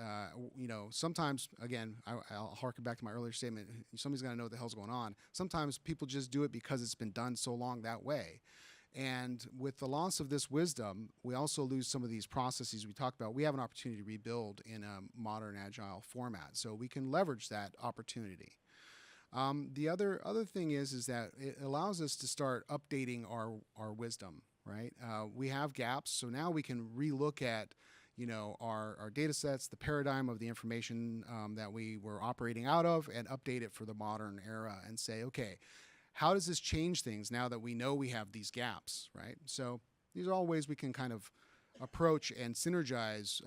sometimes, again, I'll harken back to my earlier statement, somebody's got to know what the hell's going on. Sometimes people just do it because it's been done so long that way. And with the loss of this wisdom, we also lose some of these processes we talked about. We have an opportunity to rebuild in a modern agile format, so we can leverage that opportunity. The other thing is that it allows us to start updating our wisdom, right? We have gaps, so now we can relook at our data sets, the paradigm of the information that we were operating out of, and update it for the modern era and say, okay, how does this change things now that we know we have these gaps, right? So these are all ways we can kind of approach and synergize,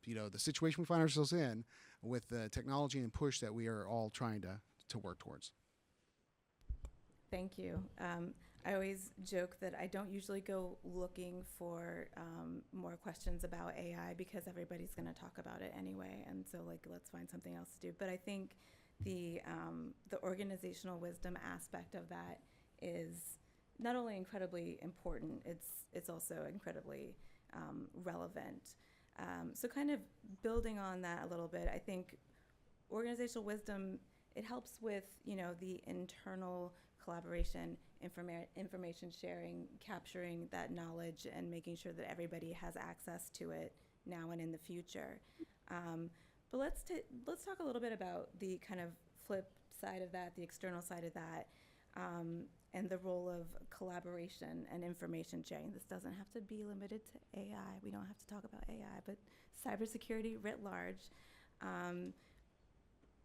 the situation we find ourselves in with the technology and push that we are all trying to work towards. Thank you. I always joke that I don't usually go looking for more questions about AI because everybody's going to talk about it anyway, and so let's find something else to do. But I think the organizational wisdom aspect of that is not only incredibly important, it's also incredibly relevant. So kind of building on that a little bit, I think organizational wisdom, it helps with the internal collaboration, information sharing, capturing that knowledge, and making sure that everybody has access to it now and in the future. But let's talk a little bit about the kind of flip side of that, the external side of that, and the role of collaboration and information sharing. This doesn't have to be limited to AI. We don't have to talk about AI, but cybersecurity writ large.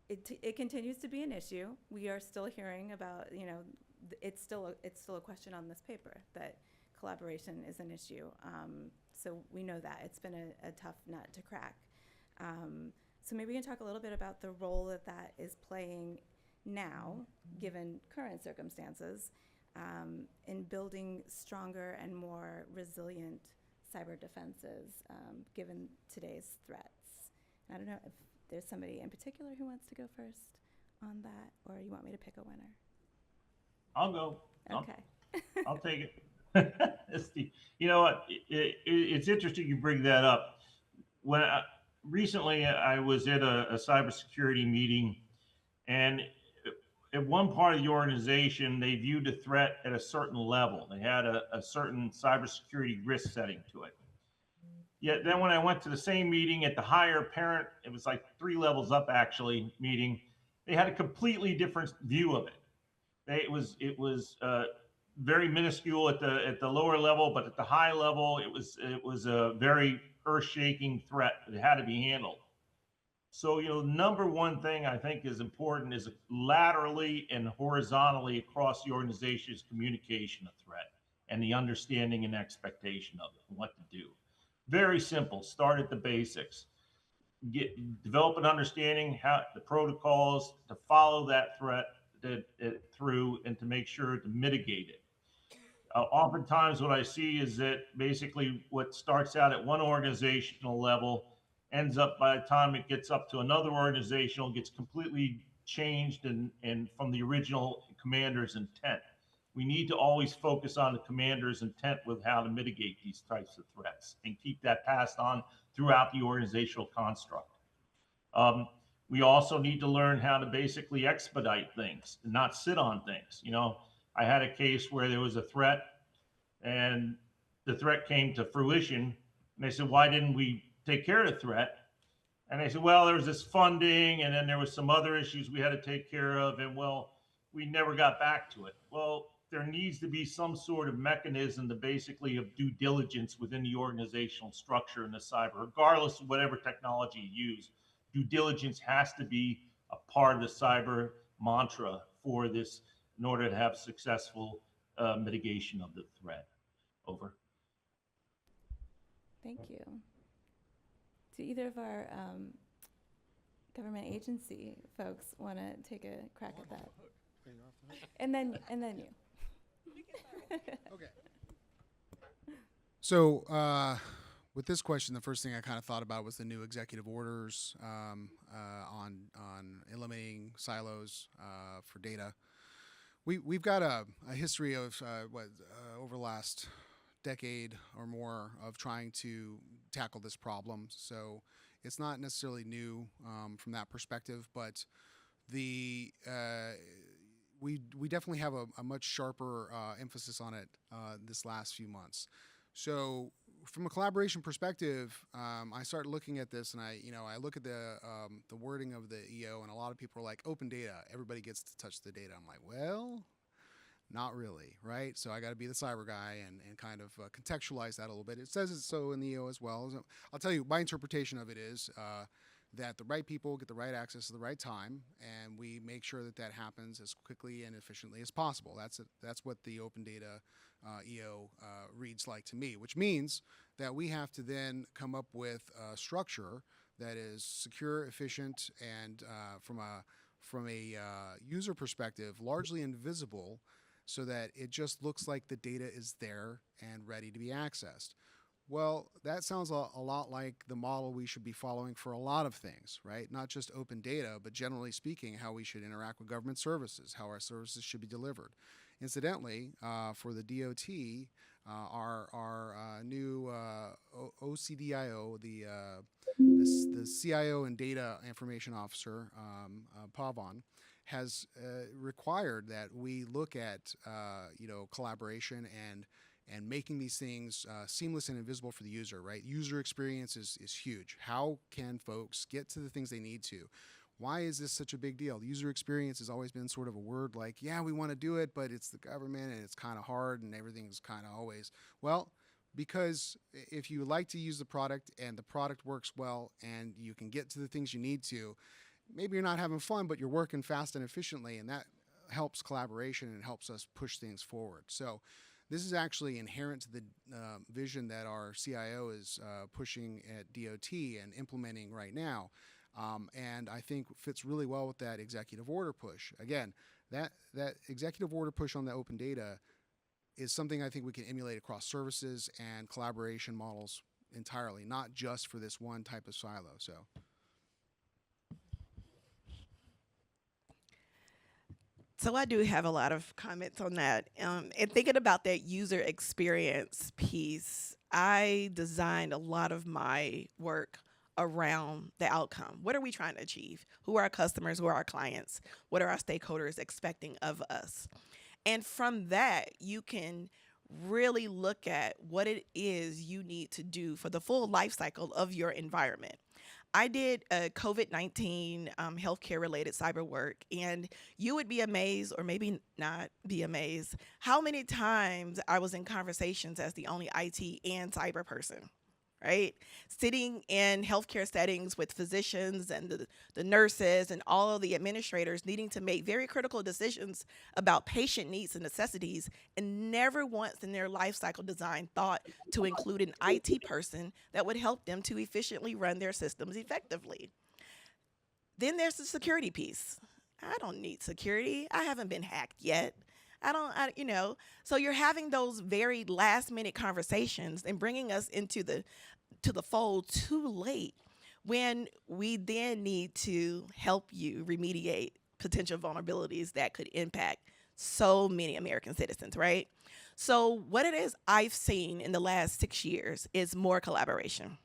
It continues to be an issue. We are still hearing about, it's still a question on this paper that collaboration is an issue. So we know that it's been a tough nut to crack. So maybe we can talk a little bit about the role that is playing now, given current circumstances, in building stronger and more resilient cyber defenses, given today's threats. I don't know if there's somebody in particular who wants to go first on that, or you want me to pick a winner? I'll go. Okay. I'll take it. You know what? It's interesting you bring that up. Recently, I was at a cybersecurity meeting, and at one part of the organization, they viewed the threat at a certain level. They had a certain cybersecurity risk setting to it. Yet then when I went to the same meeting at the higher parent, it was like 3 levels up actually meeting, they had a completely different view of it. It was very minuscule at the lower level, but at the high level, it was a very earth-shaking threat that had to be handled. So, number one thing I think is important is laterally and horizontally across the organization is communication of threat and the understanding and expectation of it and what to do. Very simple. Start at the basics. Develop an understanding how the protocols to follow that threat through and to make sure to mitigate it. Oftentimes what I see is that basically what starts out at one organizational level ends up, by the time it gets up to another organizational, gets completely changed and from the original commander's intent. We need to always focus on the commander's intent with how to mitigate these types of threats and keep that passed on throughout the organizational construct. We also need to learn how to basically expedite things and not sit on things. I had a case where there was a threat and the threat came to fruition, and they said, why didn't we take care of the threat? And they said, well, there was this funding and then there was some other issues we had to take care of. And we never got back to it. Well, there needs to be some sort of mechanism to basically of due diligence within the organizational structure in the cyber, regardless of whatever technology you use. Due diligence has to be a part of the cyber mantra for this in order to have successful mitigation of the threat. Over. Thank you. Do either of our government agency folks want to take a crack at that? And then you. Okay. So with this question, the first thing I kind of thought about was the new executive orders on eliminating silos for data. We've got a history of over the last decade or more of trying to tackle this problem. So it's not necessarily new from that perspective, but we definitely have a much sharper emphasis on it this last few months. So from a collaboration perspective, I started looking at this, and I look at the wording of the EO, and a lot of people are like, open data, everybody gets to touch the data. I'm like, well, not really, right? So I got to be the cyber guy and kind of contextualize that a little bit. It says it so in the EO as well. So I'll tell you, my interpretation of it is that the right people get the right access at the right time, and we make sure that that happens as quickly and efficiently as possible. That's what the open data EO reads like to me, which means that we have to then come up with a structure that is secure, efficient, and from a user perspective, largely invisible, so that it just looks like the data is there and ready to be accessed. Well, that sounds a lot like the model we should be following for a lot of things, right? Not just open data, but generally speaking, how we should interact with government services, how our services should be delivered. Incidentally, for the DOT, our new OCDIO, the CIO and Data Information Officer, Pavan, has required that we look at collaboration and making these things seamless and invisible for the user, right? User experience is huge. How can folks get to the things they need to? Why is this such a big deal? User experience has always been sort of a word like, yeah, we want to do it, but it's the government and it's kind of hard and everything's kind of always. Well, because if you like to use the product and the product works well and you can get to the things you need to, maybe you're not having fun, but you're working fast and efficiently, and that helps collaboration and helps us push things forward. So this is actually inherent to the vision that our CIO is pushing at DOT and implementing right now. And I think fits really well with that executive order push. Again, that executive order push on the open data is something I think we can emulate across services and collaboration models entirely, not just for this one type of silo. So I do have a lot of comments on that. And thinking about that user experience piece, I designed a lot of my work around the outcome. What are we trying to achieve? Who are our customers? Who are our clients? What are our stakeholders expecting of us? And from that, you can really look at what it is you need to do for the full life cycle of your environment. I did COVID-19 healthcare related cyber work, and you would be amazed, or maybe not be amazed, how many times I was in conversations as the only IT and cyber person, right? Sitting in healthcare settings with physicians and the nurses and all of the administrators needing to make very critical decisions about patient needs and necessities, and never once in their life cycle design thought to include an IT person that would help them to efficiently run their systems effectively. Then there's the security piece. I don't need security. I haven't been hacked yet. So you're having those very last minute conversations and bringing us into the fold too late, when we then need to help you remediate potential vulnerabilities that could impact so many American citizens, right? So what it is I've seen in the last 6 years is more collaboration,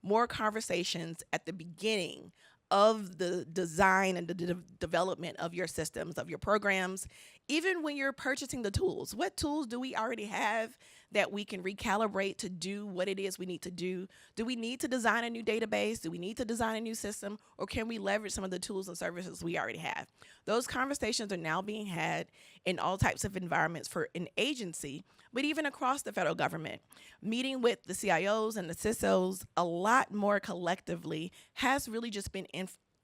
more conversations at the beginning of the design and the development of your systems, of your programs, even when you're purchasing the tools, what tools do we already have that we can recalibrate to do what it is we need to do? Do we need to design a new database? Do we need to design a new system? Or can we leverage some of the tools and services we already have? Those conversations are now being had in all types of environments for an agency, but even across the federal government. Meeting with the CIOs and the CISOs a lot more collectively has really just been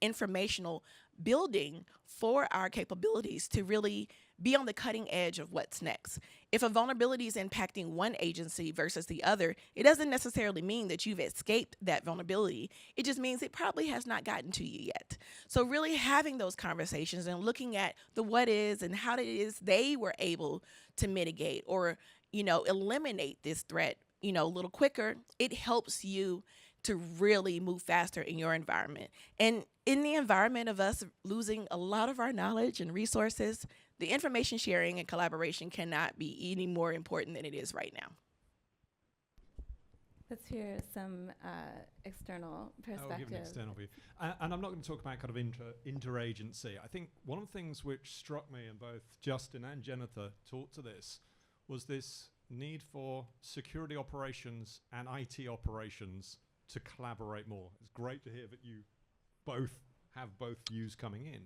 informational building for our capabilities to really be on the cutting edge of what's next. If a vulnerability is impacting one agency versus the other, it doesn't necessarily mean that you've escaped that vulnerability. It just means it probably has not gotten to you yet. So really having those conversations and looking at the what is and how it is they were able to mitigate or, eliminate this threat, a little quicker, it helps you to really move faster in your environment. And in the environment of us losing a lot of our knowledge and resources, the information sharing and collaboration cannot be any more important than it is right now. Let's hear some external perspective. I'll give an external view. And I'm not going to talk about kind of interagency. I think one of the things which struck me, and both Justin and Jennifer talked to this, was this need for security operations and IT operations to collaborate more. It's great to hear that you both have both views coming in.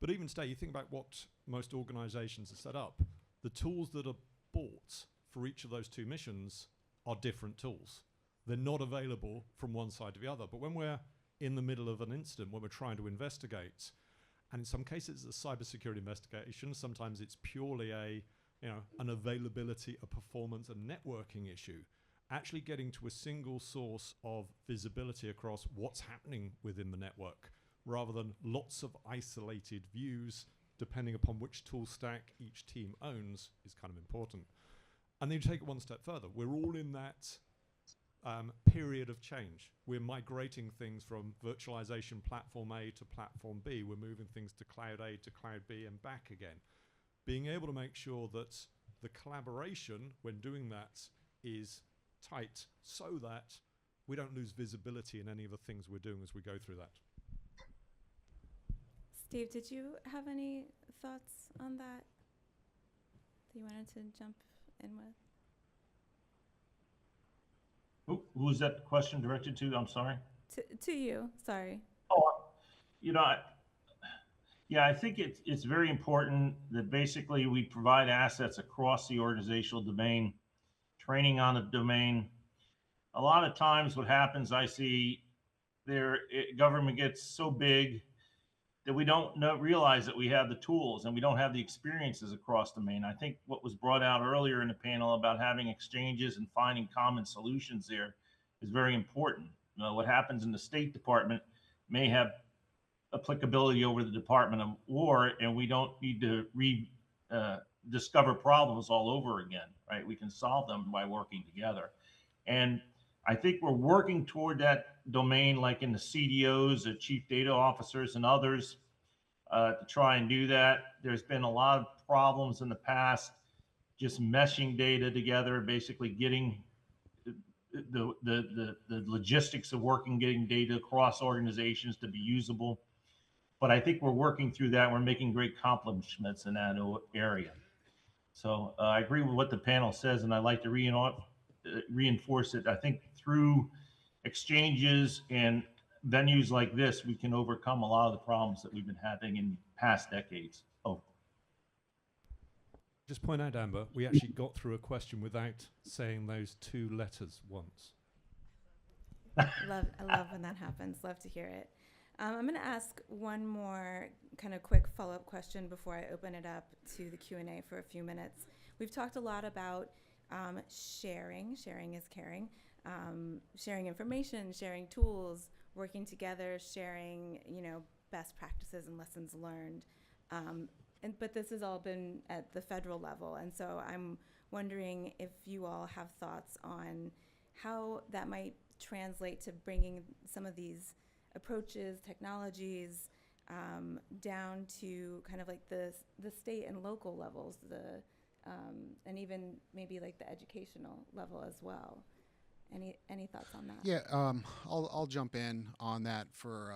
But even today, you think about what most organizations are set up. The tools that are bought for each of those two missions are different tools. They're not available from one side to the other. But when we're in the middle of an incident, when we're trying to investigate, and in some cases it's a cybersecurity investigation, sometimes it's purely an availability, a performance, a networking issue, actually getting to a single source of visibility across what's happening within the network, rather than lots of isolated views, depending upon which tool stack each team owns, is kind of important. And then you take it one step further. We're all in that period of change. We're migrating things from virtualization platform A to platform B. We're moving things to cloud A to cloud B and back again. Being able to make sure that the collaboration when doing that is tight so that we don't lose visibility in any of the things we're doing as we go through that. Steve, did you have any thoughts on that you wanted to jump in with? Who's that question directed to? I'm sorry. To you, sorry. I think it's very important that basically we provide assets across the organizational domain, training on the domain. A lot of times what happens, I see government gets so big that we don't realize that we have the tools and we don't have the experiences across domain. I think what was brought out earlier in the panel about having exchanges and finding common solutions there is very important. What happens in the State Department may have applicability over the Department of War, and we don't need to discover problems all over again, right? We can solve them by working together. And I think we're working toward that domain, like in the CDOs, the chief data officers and others, to try and do that. There's been a lot of problems in the past, just meshing data together, basically getting the logistics of getting data across organizations to be usable. But I think we're working through that. We're making great accomplishments in that area. So I agree with what the panel says, and I'd like to reinforce it. I think through exchanges and venues like this, we can overcome a lot of the problems that we've been having in past decades. Just point out, Amber, we actually got through a question without saying those two letters once. I love when that happens. Love to hear it. I'm going to ask one more kind of quick follow-up question before I open it up to the Q&A for a few minutes. We've talked a lot about sharing is caring, sharing information, sharing tools, working together, sharing, best practices and lessons learned. But this has all been at the federal level. And so I'm wondering if you all have thoughts on how that might translate to bringing some of these approaches, technologies, down to kind of like the state and local levels, and even maybe like the educational level as well. Any thoughts on that? Yeah, I'll jump in on that for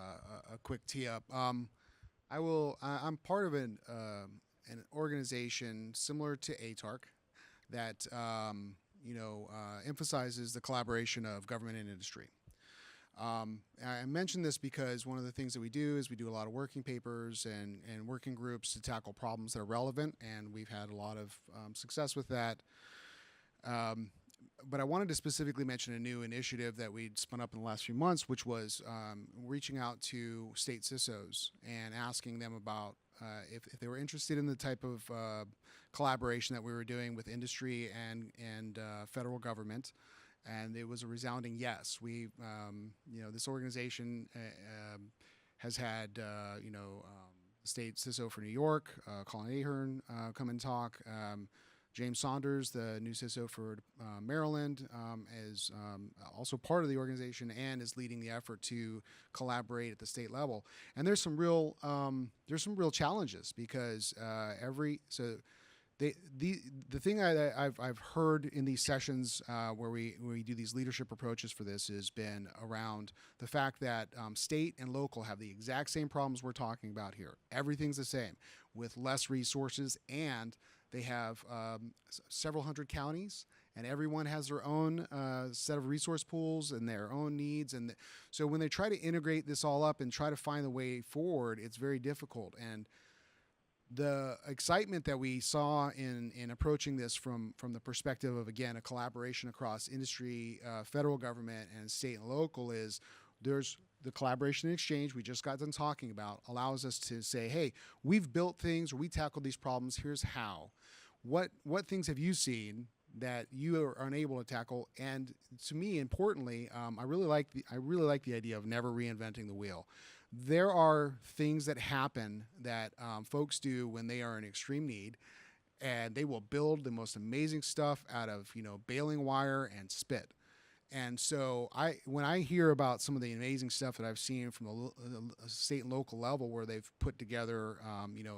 a quick tee up. I'm part of an an organization similar to ATARC that emphasizes the collaboration of government and industry. I mention this because one of the things that we do is we do a lot of working papers and working groups to tackle problems that are relevant, and we've had a lot of success with that. But I wanted to specifically mention a new initiative that we'd spun up in the last few months, which was reaching out to state CISOs and asking them about if they were interested in the type of collaboration that we were doing with industry and federal government. And it was a resounding yes. We, this organization has had, the state CISO for New York, Colin Ahern, come and talk. James Saunders, the new CISO for Maryland, is also part of the organization and is leading the effort to collaborate at the state level. And there's some real challenges because the thing I've heard in these sessions where we do these leadership approaches for this has been around the fact that state and local have the exact same problems we're talking about here. Everything's the same with less resources, and they have several hundred counties, and everyone has their own set of resource pools and their own needs. And so when they try to integrate this all up and try to find the way forward, it's very difficult. And the excitement that we saw in approaching this from the perspective of, again, a collaboration across industry, federal government, and state and local is there's the collaboration and exchange we just got done talking about allows us to say, hey, we've built things or we tackled these problems. Here's how. What things have you seen that you are unable to tackle? And to me, importantly, I really like the idea of never reinventing the wheel. There are things that happen that folks do when they are in extreme need, and they will build the most amazing stuff out of baling wire and spit. And so when I hear about some of the amazing stuff that I've seen from the state and local level where they've put together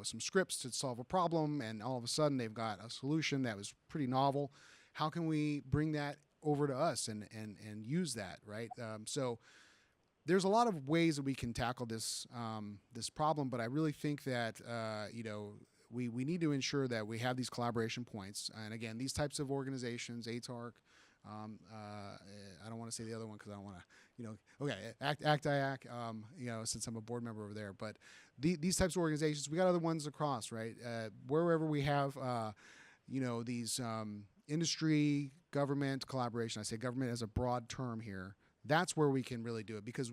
some scripts to solve a problem, and all of a sudden they've got a solution that was pretty novel, how can we bring that over to us and use that, right? So there's a lot of ways that we can tackle this problem, but I really think that we need to ensure that we have these collaboration points. And again, these types of organizations, ATARC, I don't want to say the other one because I don't want to, ACTIAC, since I'm a board member over there. But these types of organizations, we got other ones across, right? Wherever we have, these industry, government collaboration. I say government as a broad term here. That's where we can really do it, because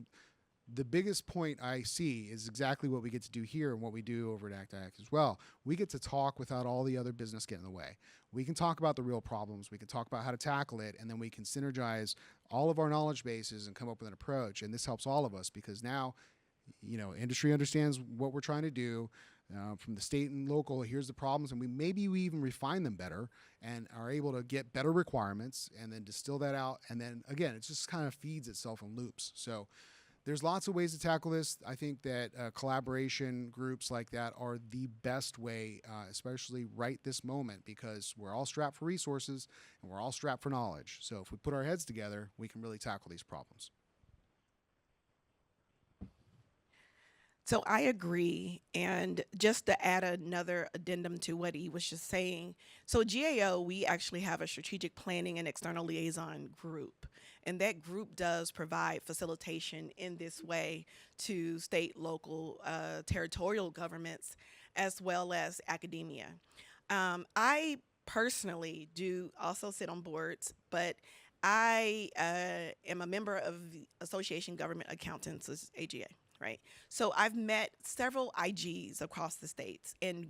the biggest point I see is exactly what we get to do here and what we do over at ACTIAC as well. We get to talk without all the other business getting in the way. We can talk about the real problems. We can talk about how to tackle it, and then we can synergize all of our knowledge bases and come up with an approach. And this helps all of us because now, industry understands what we're trying to do. From the state and local, here's the problems, and we even refine them better and are able to get better requirements and then distill that out. And then again, it just kind of feeds itself in loops. So there's lots of ways to tackle this. I think that collaboration groups like that are the best way, especially right this moment, because we're all strapped for resources and we're all strapped for knowledge. So if we put our heads together, we can really tackle these problems. So I agree. And just to add another addendum to what he was just saying, so GAO, we actually have a strategic planning and external liaison group. And that group does provide facilitation in this way to state, local, territorial governments, as well as academia. I personally do also sit on boards, but I am a member of the Association Government Accountants, AGA. Right. So I've met several IGs across the states, and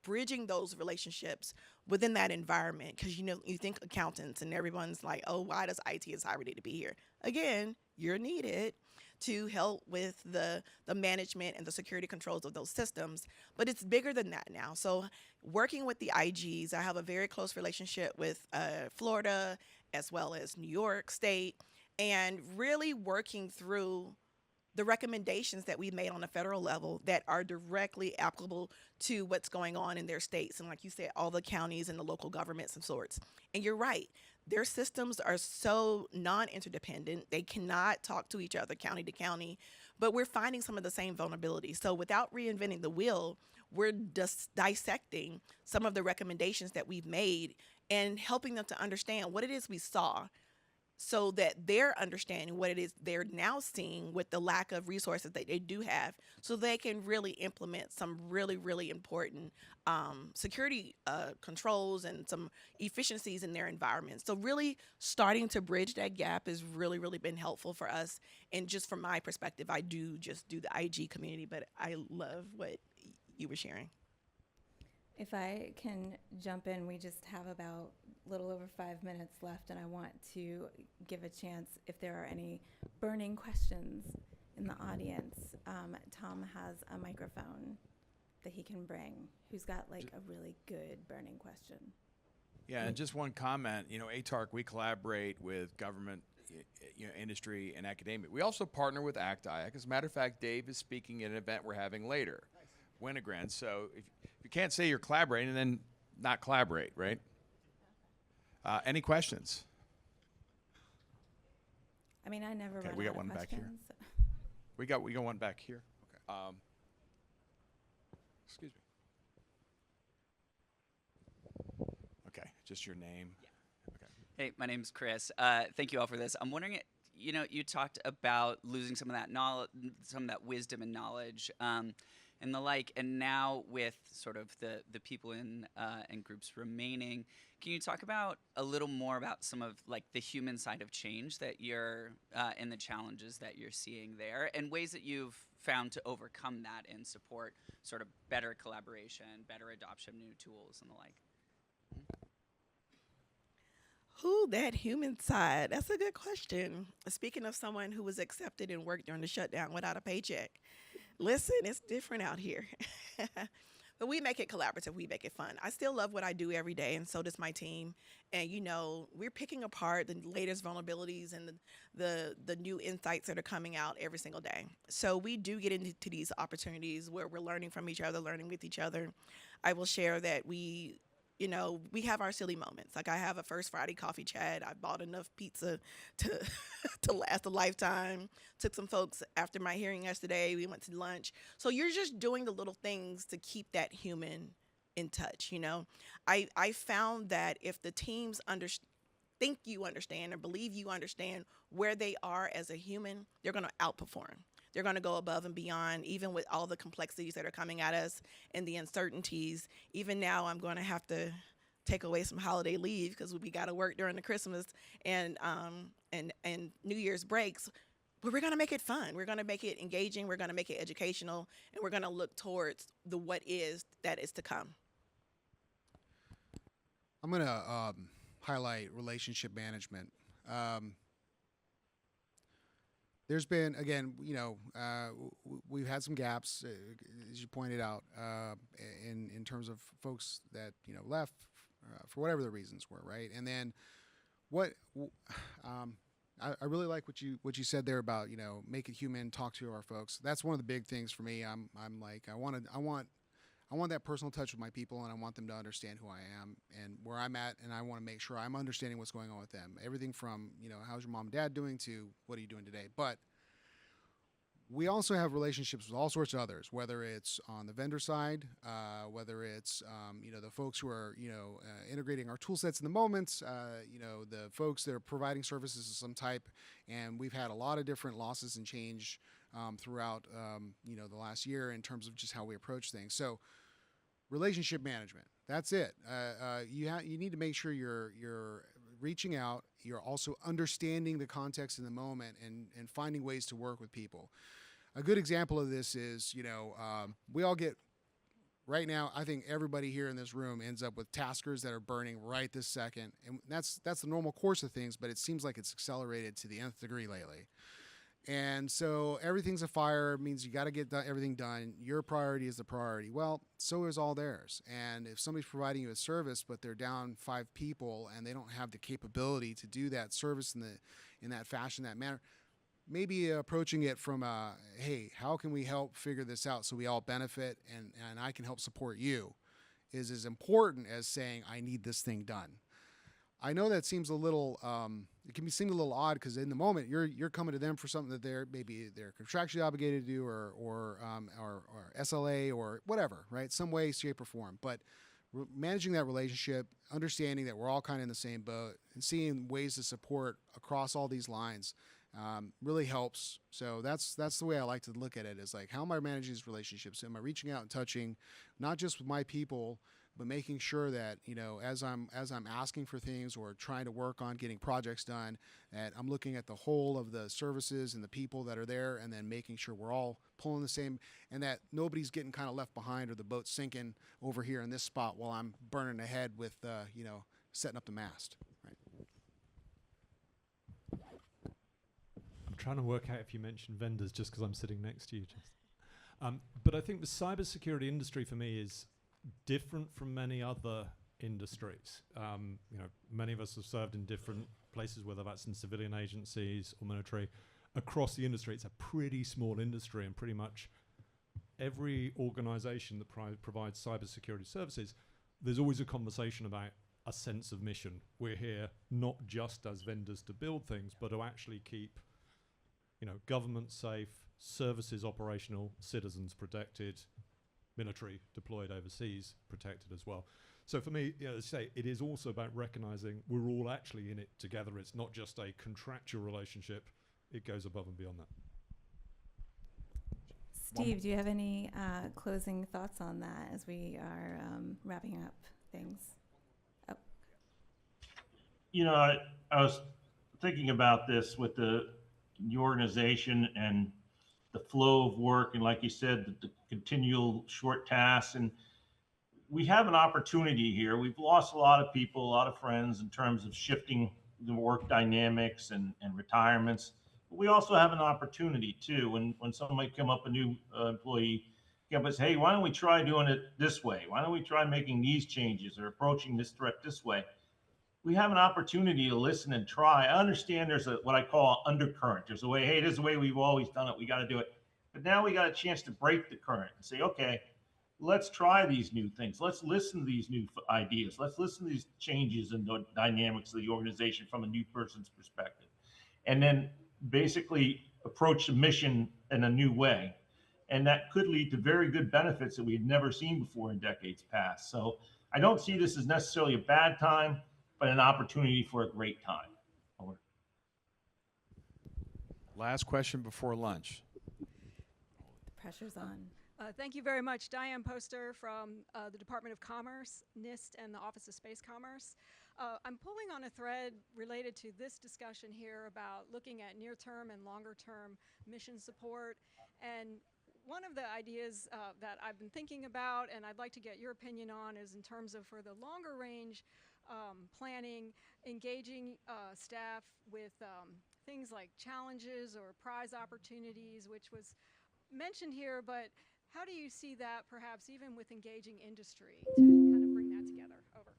bridging those relationships within that environment, because you think accountants and everyone's like, oh, why does ITSI need to be here? Again, you're needed to help with the management and the security controls of those systems, but it's bigger than that now. So working with the IGs, I have a very close relationship with Florida as well as New York State, and really working through the recommendations that we made on the federal level that are directly applicable to what's going on in their states. And like you said, all the counties and the local governments and sorts. And you're right, their systems are so non-interdependent. They cannot talk to each other county to county, but we're finding some of the same vulnerabilities. So without reinventing the wheel, we're dissecting some of the recommendations that we've made and helping them to understand what it is we saw, so that they're understanding what it is they're now seeing with the lack of resources that they do have, so they can really implement some really, really important security controls and some efficiencies in their environment. So really starting to bridge that gap has really, really been helpful for us. And just from my perspective, I do just do the IG community, but I love what you were sharing. If I can jump in, we just have about a little over 5 minutes left, and I want to give a chance if there are any burning questions in the audience. Tom has a microphone that he can bring. Who's got like a really good burning question? Yeah, and just one comment. ATARC, we collaborate with government, industry, and academia. We also partner with ACTIAC. As a matter of fact, Dave is speaking at an event we're having later, Winogrand. So if you can't say you're collaborating, then not collaborate, right? Any questions? I mean, I never run We out got of one back here. questions. We got one back here. Okay. Excuse me. Okay, just your name. Okay. Hey, my name's Chris. Thank you all for this. I'm wondering, you talked about losing some of that knowledge, some of that wisdom and knowledge, and the like, and now with sort of the people in groups remaining, can you talk about a little more about some of like the human side of change that you're and the challenges that you're seeing there, and ways that you've found to overcome that and support sort of better collaboration, better adoption of new tools and the like? Who, that human side? That's a good question. Speaking of someone who was accepted and worked during the shutdown without a paycheck. Listen, it's different out here. But we make it collaborative. We make it fun. I still love what I do every day, and so does my team. And, we're picking apart the latest vulnerabilities and the new insights that are coming out every single day. So we do get into these opportunities where we're learning from each other, learning with each other. I will share that we have our silly moments. Like I have a First Friday coffee chat. I bought enough pizza to last a lifetime. Took some folks after my hearing yesterday. We went to lunch. So you're just doing the little things to keep that human in touch, I found that if the teams think you understand or believe you understand where they are as a human, they're going to outperform. They're going to go above and beyond, even with all the complexities that are coming at us and the uncertainties. Even now, I'm going to have to take away some holiday leave because we got to work during the Christmas and New Year's breaks. But we're going to make it fun. We're going to make it engaging. We're going to make it educational. And we're going to look towards the what is that is to come. I'm going to highlight relationship management. There's been, again, we've had some gaps, as you pointed out, in terms of folks that left for whatever the reasons were, right? And then, I really like what you said there about make it human, talk to our folks. That's one of the big things for me. I'm like I want that personal touch with my people, and I want them to understand who I am and where I'm at, and I want to make sure I'm understanding what's going on with them. Everything from, how's your mom and dad doing to what are you doing today? But we also have relationships with all sorts of others, whether it's on the vendor side, whether it's, the folks who are, integrating our tool sets in the moment, the folks that are providing services of some type. And we've had a lot of different losses and change throughout, the last year in terms of just how we approach things. So relationship management, that's it. You need to make sure you're reaching out. You're also understanding the context in the moment and finding ways to work with people. A good example of this is, we all get, right now, I think everybody here in this room ends up with taskers that are burning right this second. And that's the normal course of things, but it seems like it's accelerated to the nth degree lately. And so everything's a fire, means you got to get everything done. Your priority is the priority. Well, so is all theirs. And if somebody's providing you a service, but they're down 5 people and they don't have the capability to do that service in that fashion, that manner, maybe approaching it from hey, how can we help figure this out so we all benefit and I can help support you is as important as saying, I need this thing done. I know that seems a little, it can seem a little odd because in the moment you're coming to them for something that they're contractually obligated to do or SLA or whatever, right? Some way, shape, or form. But managing that relationship, understanding that we're all kind of in the same boat, and seeing ways to support across all these lines really helps. So that's the way I like to look at it, is like, how am I managing these relationships? Am I reaching out and touching not just with my people, but making sure that, you know, as I'm asking for things or trying to work on getting projects done, that I'm looking at the whole of the services and the people that are there, and then making sure we're all pulling the same, and that nobody's getting kind of left behind or the boat's sinking over here in this spot while I'm burning ahead with, you know, setting up the mast. Right. I'm trying to work out if you mentioned vendors just because I'm sitting next to you. But I think the cybersecurity industry for me is different from many other industries. You know, many of us have served in different places, whether that's in civilian agencies or military. Across the industry, it's a pretty small industry, and pretty much every organization that provides cybersecurity services, there's always a conversation about a sense of mission. We're here not just as vendors to build things, but to actually keep, you know, government safe, services operational, citizens protected, military deployed overseas protected as well. So for me, you know, as I say, it is also about recognizing we're all actually in it together. It's not just a contractual relationship. It goes above and beyond that. Steve, do you have any closing thoughts on that as we are wrapping up things? Oh. You know, I was thinking about this with the organization and the flow of work, and like you said, the continual short tasks. And we have an opportunity here. We've lost a lot of people, a lot of friends in terms of shifting the work dynamics and retirements. But we also have an opportunity too. When somebody come up, a new employee, come up and say, hey, why don't we try doing it this way? Why don't we try making these changes or approaching this threat this way? We have an opportunity to listen and try. I understand there's what I call undercurrent. There's a way, hey, this is the way we've always done it. We got to do it. But now we got a chance to break the current and say, okay, let's try these new things. Let's listen to these new ideas. Let's listen to these changes in the dynamics of the organization from a new person's perspective. And then basically approach the mission in a new way. And that could lead to very good benefits that we've never seen before in decades past. So I don't see this as necessarily a bad time, but an opportunity for a great time. Over. Last question before lunch. The pressure's on. Thank you very much. Diane Poster from the Department of Commerce, NIST, and the Office of Space Commerce. I'm pulling on a thread related to this discussion here about looking at near-term and longer-term mission support. And one of the ideas that I've been thinking about, and I'd like to get your opinion on, is in terms of for the longer range planning, engaging staff with things like challenges or prize opportunities, which was mentioned here, but how do you see that perhaps even with engaging industry to kind of bring that together? Over.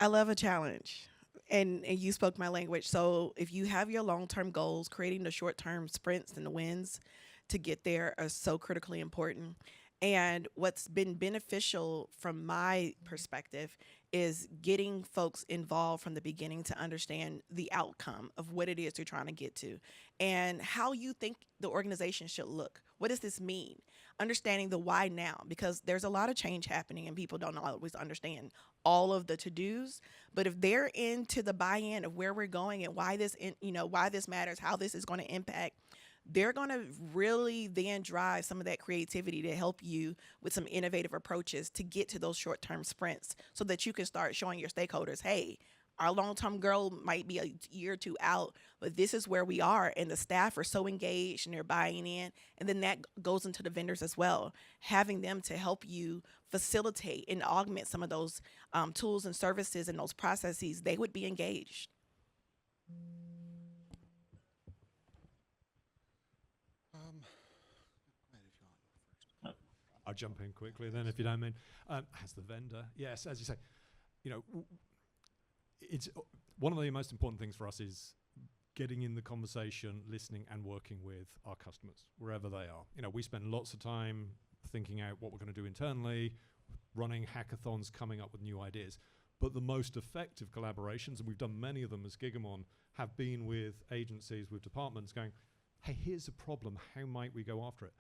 I love a challenge. And you spoke my language. So if you have your long-term goals, creating the short-term sprints and the wins to get there are so critically important. And what's been beneficial from my perspective is getting folks involved from the beginning to understand the outcome of what it is they're trying to get to and how you think the organization should look. What does this mean? Understanding the why now, because there's a lot of change happening and people don't always understand all of the to-dos. But if they're into the buy-in of where we're going and why this, why this matters, how this is going to impact, they're going to really then drive some of that creativity to help you with some innovative approaches to get to those short-term sprints so that you can start showing your stakeholders, hey, our long-term goal might be a year or two out, but this is where we are. And the staff are so engaged and they're buying in. And then that goes into the vendors as well, having them to help you facilitate and augment some of those tools and services and those processes. They would be engaged. I'll jump in quickly then, if you don't mind. As the vendor, yes, as you say, it's one of the most important things for us is getting in the conversation, listening, and working with our customers wherever they are. We spend lots of time thinking out what we're going to do internally, running hackathons, coming up with new ideas. But the most effective collaborations, and we've done many of them as Gigamon, have been with agencies, with departments going, hey, here's a problem, how might we go after it?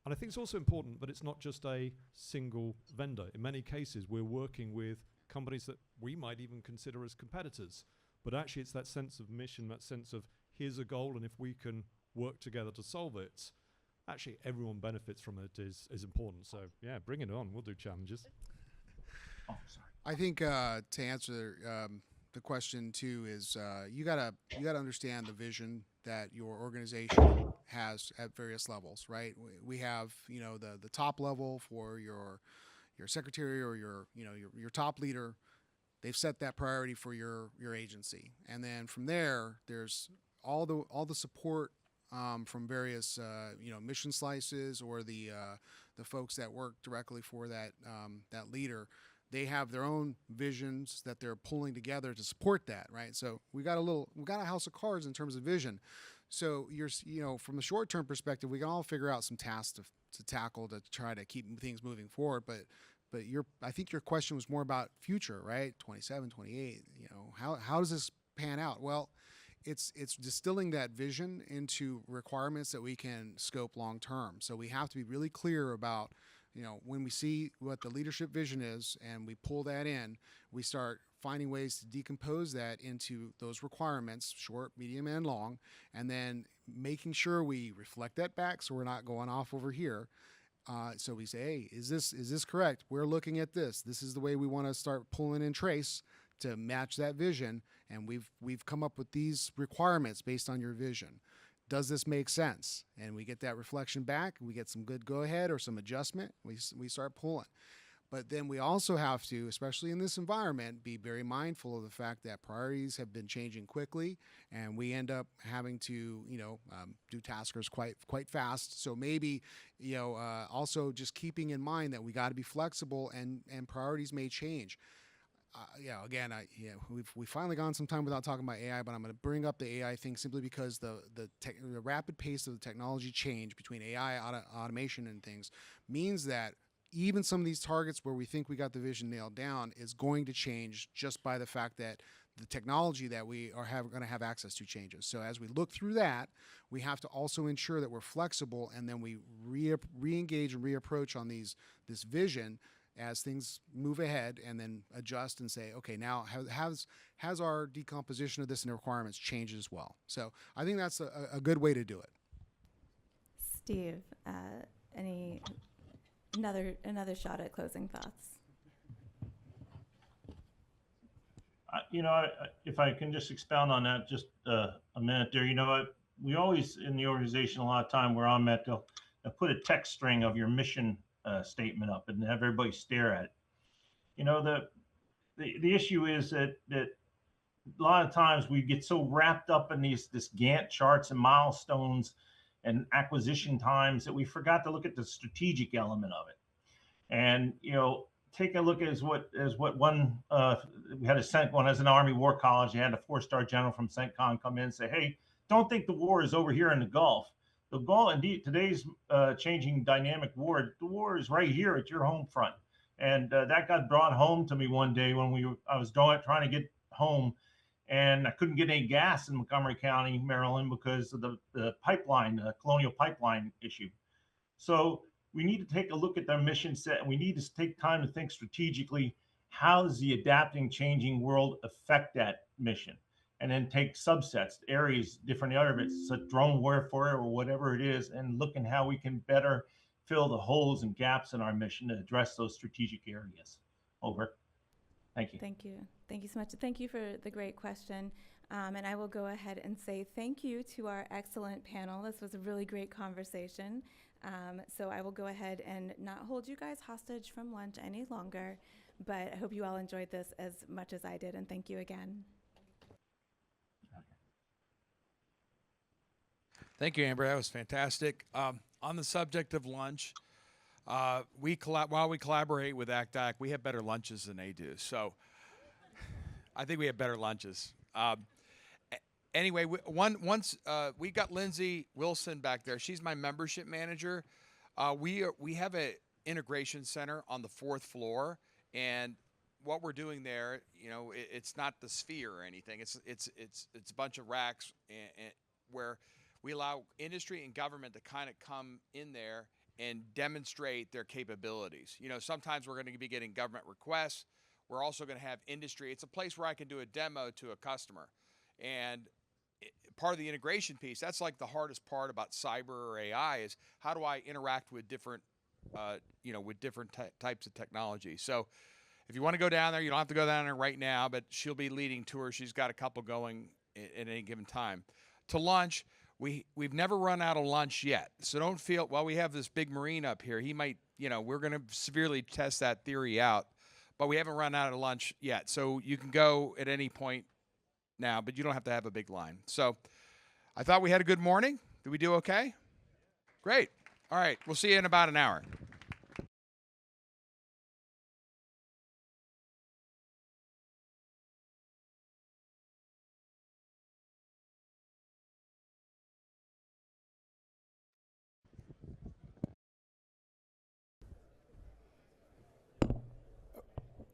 And I think it's also important that it's not just a single vendor. In many cases, we're working with companies that we might even consider as competitors. But actually, it's that sense of mission, that sense of here's a goal, and if we can work together to solve it, actually everyone benefits from it is important. So yeah, bring it on. We'll do challenges. Oh, sorry. I think to answer the question too is you gotta understand the vision that your organization has at various levels, right? We have the top level for your secretary or your top leader. They've set that priority for your agency, and then from there, there's all the support from various mission slices or the folks that work directly for that leader. They have their own visions that they're pulling together to support that, right? So we got a house of cards in terms of vision. So from the short-term perspective, we can all figure out some tasks to tackle to try to keep things moving forward. But I think your question was more about future, right? 27, 28. How does this pan out? Well, it's distilling that vision into requirements that we can scope long term. So we have to be really clear about, when we see what the leadership vision is and we pull that in, we start finding ways to decompose that into those requirements, short, medium, and long, and then making sure we reflect that back so we're not going off over here. So we say, hey, is this correct? We're looking at this. This is the way we want to start pulling in trace to match that vision, and we've come up with these requirements based on your vision. Does this make sense? And we get that reflection back. We get some good go-ahead or some adjustment. We start pulling. But then we also have to, especially in this environment, be very mindful of the fact that priorities have been changing quickly, and we end up having to, do taskers quite fast. So maybe, also just keeping in mind that we got to be flexible, and priorities may change. We've finally gone some time without talking about AI, but I'm going to bring up the AI thing simply because the rapid pace of the technology change between AI, automation, and things means that even some of these targets where we think we got the vision nailed down is going to change just by the fact that the technology that we are going to have access to changes. So as we look through that, we have to also ensure that we're flexible, and then we re-engage and reapproach on this vision as things move ahead, and then adjust and say, okay, now has our decomposition of this and the requirements changed as well? So I think that's a good way to do it. Steve, another shot at closing thoughts. If I can just expound on that just a minute there. We always in the organization, a lot of time where I'm at, they'll put a text string of your mission statement up and have everybody stare at it. The issue is that a lot of times we get so wrapped up in this Gantt charts and milestones and acquisition times that we forgot to look at the strategic element of it. And take a look as what one we had one as an Army War College. They had a 4-star general from CENTCOM come in and say, hey, don't think the war is over here in the Gulf. The goal, indeed, today's changing dynamic war, the war is right here at your home front. And that got brought home to me one day when I was trying to get home, and I couldn't get any gas in Montgomery County, Maryland, because of the pipeline, the Colonial Pipeline issue. So we need to take a look at their mission set, and we need to take time to think strategically, how does the adapting, changing world affect that mission? And then take subsets, areas, different areas, so drone warfare or whatever it is, and look at how we can better fill the holes and gaps in our mission to address those strategic areas. Over. Thank you. Thank you. Thank you so much. Thank you for the great question. And I will go ahead and say thank you to our excellent panel. This was a really great conversation. So I will go ahead and not hold you guys hostage from lunch any longer, but I hope you all enjoyed this as much as I did, and thank you again. Thank you, Amber. That was fantastic. On the subject of lunch, while we collaborate with ACTAC, we have better lunches than they do. So I think we have better lunches. Anyway, once we got Lindsay Wilson back there. She's my membership manager. We have an integration center on the 4th floor, And what we're doing there, it's not the sphere or anything. It's a bunch of racks and where we allow industry and government to kind of come in there and demonstrate their capabilities. Sometimes we're going to be getting government requests. We're also going to have industry. It's a place where I can do a demo to a customer. And part of the integration piece, that's like the hardest part about cyber or AI is how do I interact with different, types of technology. So if you want to go down there, you don't have to go down there right now, but she'll be leading tours. She's got a couple going at any given time. To lunch, we've never run out of lunch yet. So don't feel, we have this big Marine up here. He might, we're going to severely test that theory out, but we haven't run out of lunch yet. So you can go at any point now, but you don't have to have a big line. So I thought we had a good morning. Did we do okay? Great. All right. We'll see you in about an hour.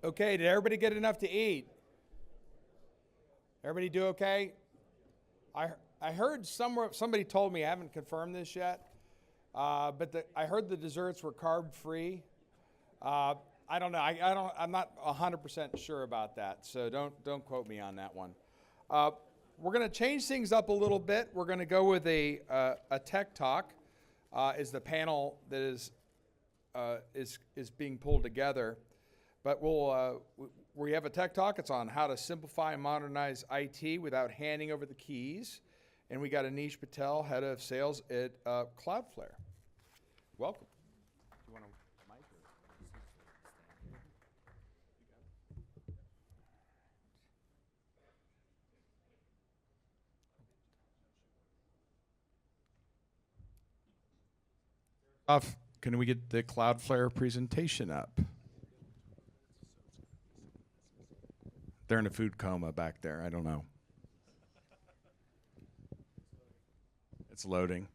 Okay, did everybody get enough to eat? Everybody do okay? I heard somebody told me, I haven't confirmed this yet, but I heard the desserts were carb free. I don't know. I'm not 100% sure about that, so don't quote me on that one. We're going to change things up a little bit. We're going to go with a tech talk. Is the panel that is being pulled together. But we have a tech talk. It's on how to simplify and modernize IT without handing over the keys. And we got Anish Patel, head of sales at Cloudflare. Welcome. You want a mic? Can we get the Cloudflare presentation up? They're in a food coma back there. I don't know. It's loading.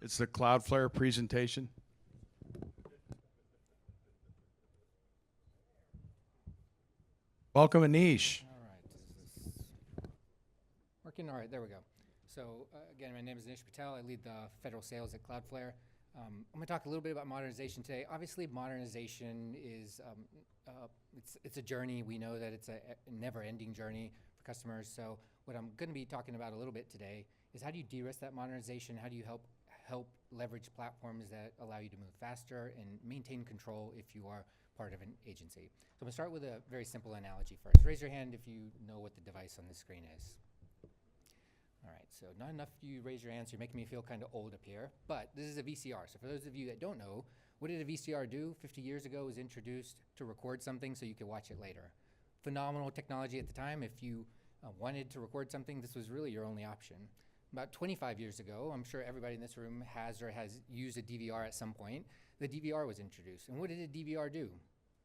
It's the Cloudflare presentation. Welcome, Anish. All right. Is this working? All right, there we go. So again, my name is Anish Patel. I lead the federal sales at Cloudflare. I'm going to talk a little bit about modernization today. Obviously, modernization is it's a journey. We know that it's a never-ending journey for customers. So what I'm going to be talking about a little bit today is how do you de-risk that modernization? How do you help leverage platforms that allow you to move faster and maintain control if you are part of an agency? So I'm going to start with a very simple analogy first. Raise your hand if you know what the device on the screen is. All right, so not enough you raise your hand, so you're making me feel kind of old up here, but this is a VCR. So for those of you that don't know, what did a VCR do 50 years ago? It was introduced to record something so you could watch it later. Phenomenal technology at the time. If you wanted to record something, this was really your only option. About 25 years ago, I'm sure everybody in this room has used a DVR at some point. The DVR was introduced. And what did a DVR do?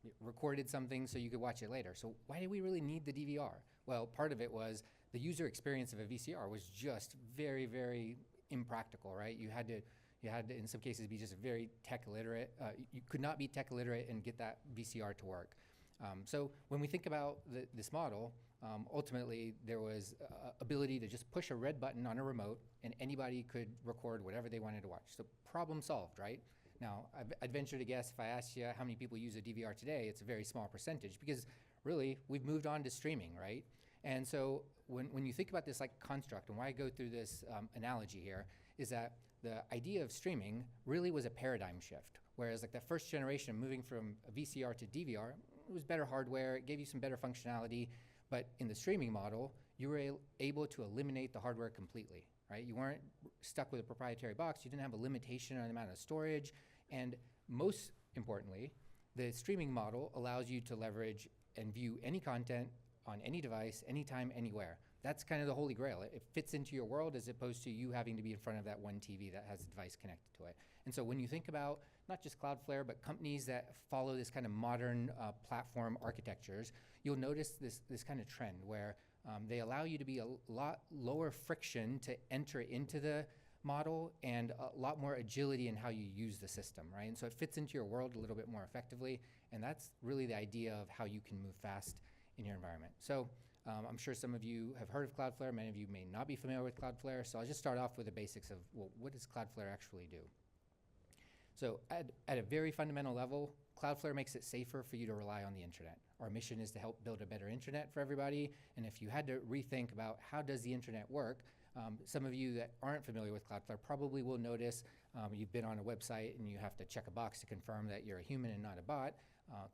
It recorded something so you could watch it later. So why did we really need the DVR? Well, part of it was the user experience of a VCR was just very, very impractical, right? You had to, in some cases, be just very tech illiterate. You could not be tech illiterate and get that VCR to work. So when we think about this model, ultimately there was ability to just push a red button on a remote and anybody could record whatever they wanted to watch. So problem solved, right? Now, I'd venture to guess if I asked you how many people use a DVR today, it's a very small percentage because really we've moved on to streaming, right? And so when you think about this like construct, and why I go through this analogy here, is that the idea of streaming really was a paradigm shift. Whereas like that first generation moving from a VCR to DVR, it was better hardware, it gave you some better functionality, but in the streaming model, you were able to eliminate the hardware completely, right? You weren't stuck with a proprietary box, you didn't have a limitation on the amount of storage, and most importantly, the streaming model allows you to leverage and view any content on any device, anytime, anywhere. That's kind of the holy grail. It fits into your world as opposed to you having to be in front of that one TV that has a device connected to it. And so when you think about not just Cloudflare, but companies that follow this kind of modern platform architectures, you'll notice this kind of trend where They allow you to be a lot lower friction to enter into the model and a lot more agility in how you use the system, right? And so it fits into your world a little bit more effectively, and that's really the idea of how you can move fast in your environment. So I'm sure some of you have heard of Cloudflare. Many of you may not be familiar with Cloudflare, so I'll just start off with the basics of, well, what does Cloudflare actually do? So at a very fundamental level, Cloudflare makes it safer for you to rely on the internet. Our mission is to help build a better internet for everybody, and if you had to rethink about how does the internet work, some of you that aren't familiar with Cloudflare probably will notice you've been on a website and you have to check a box to confirm that you're a human and not a bot.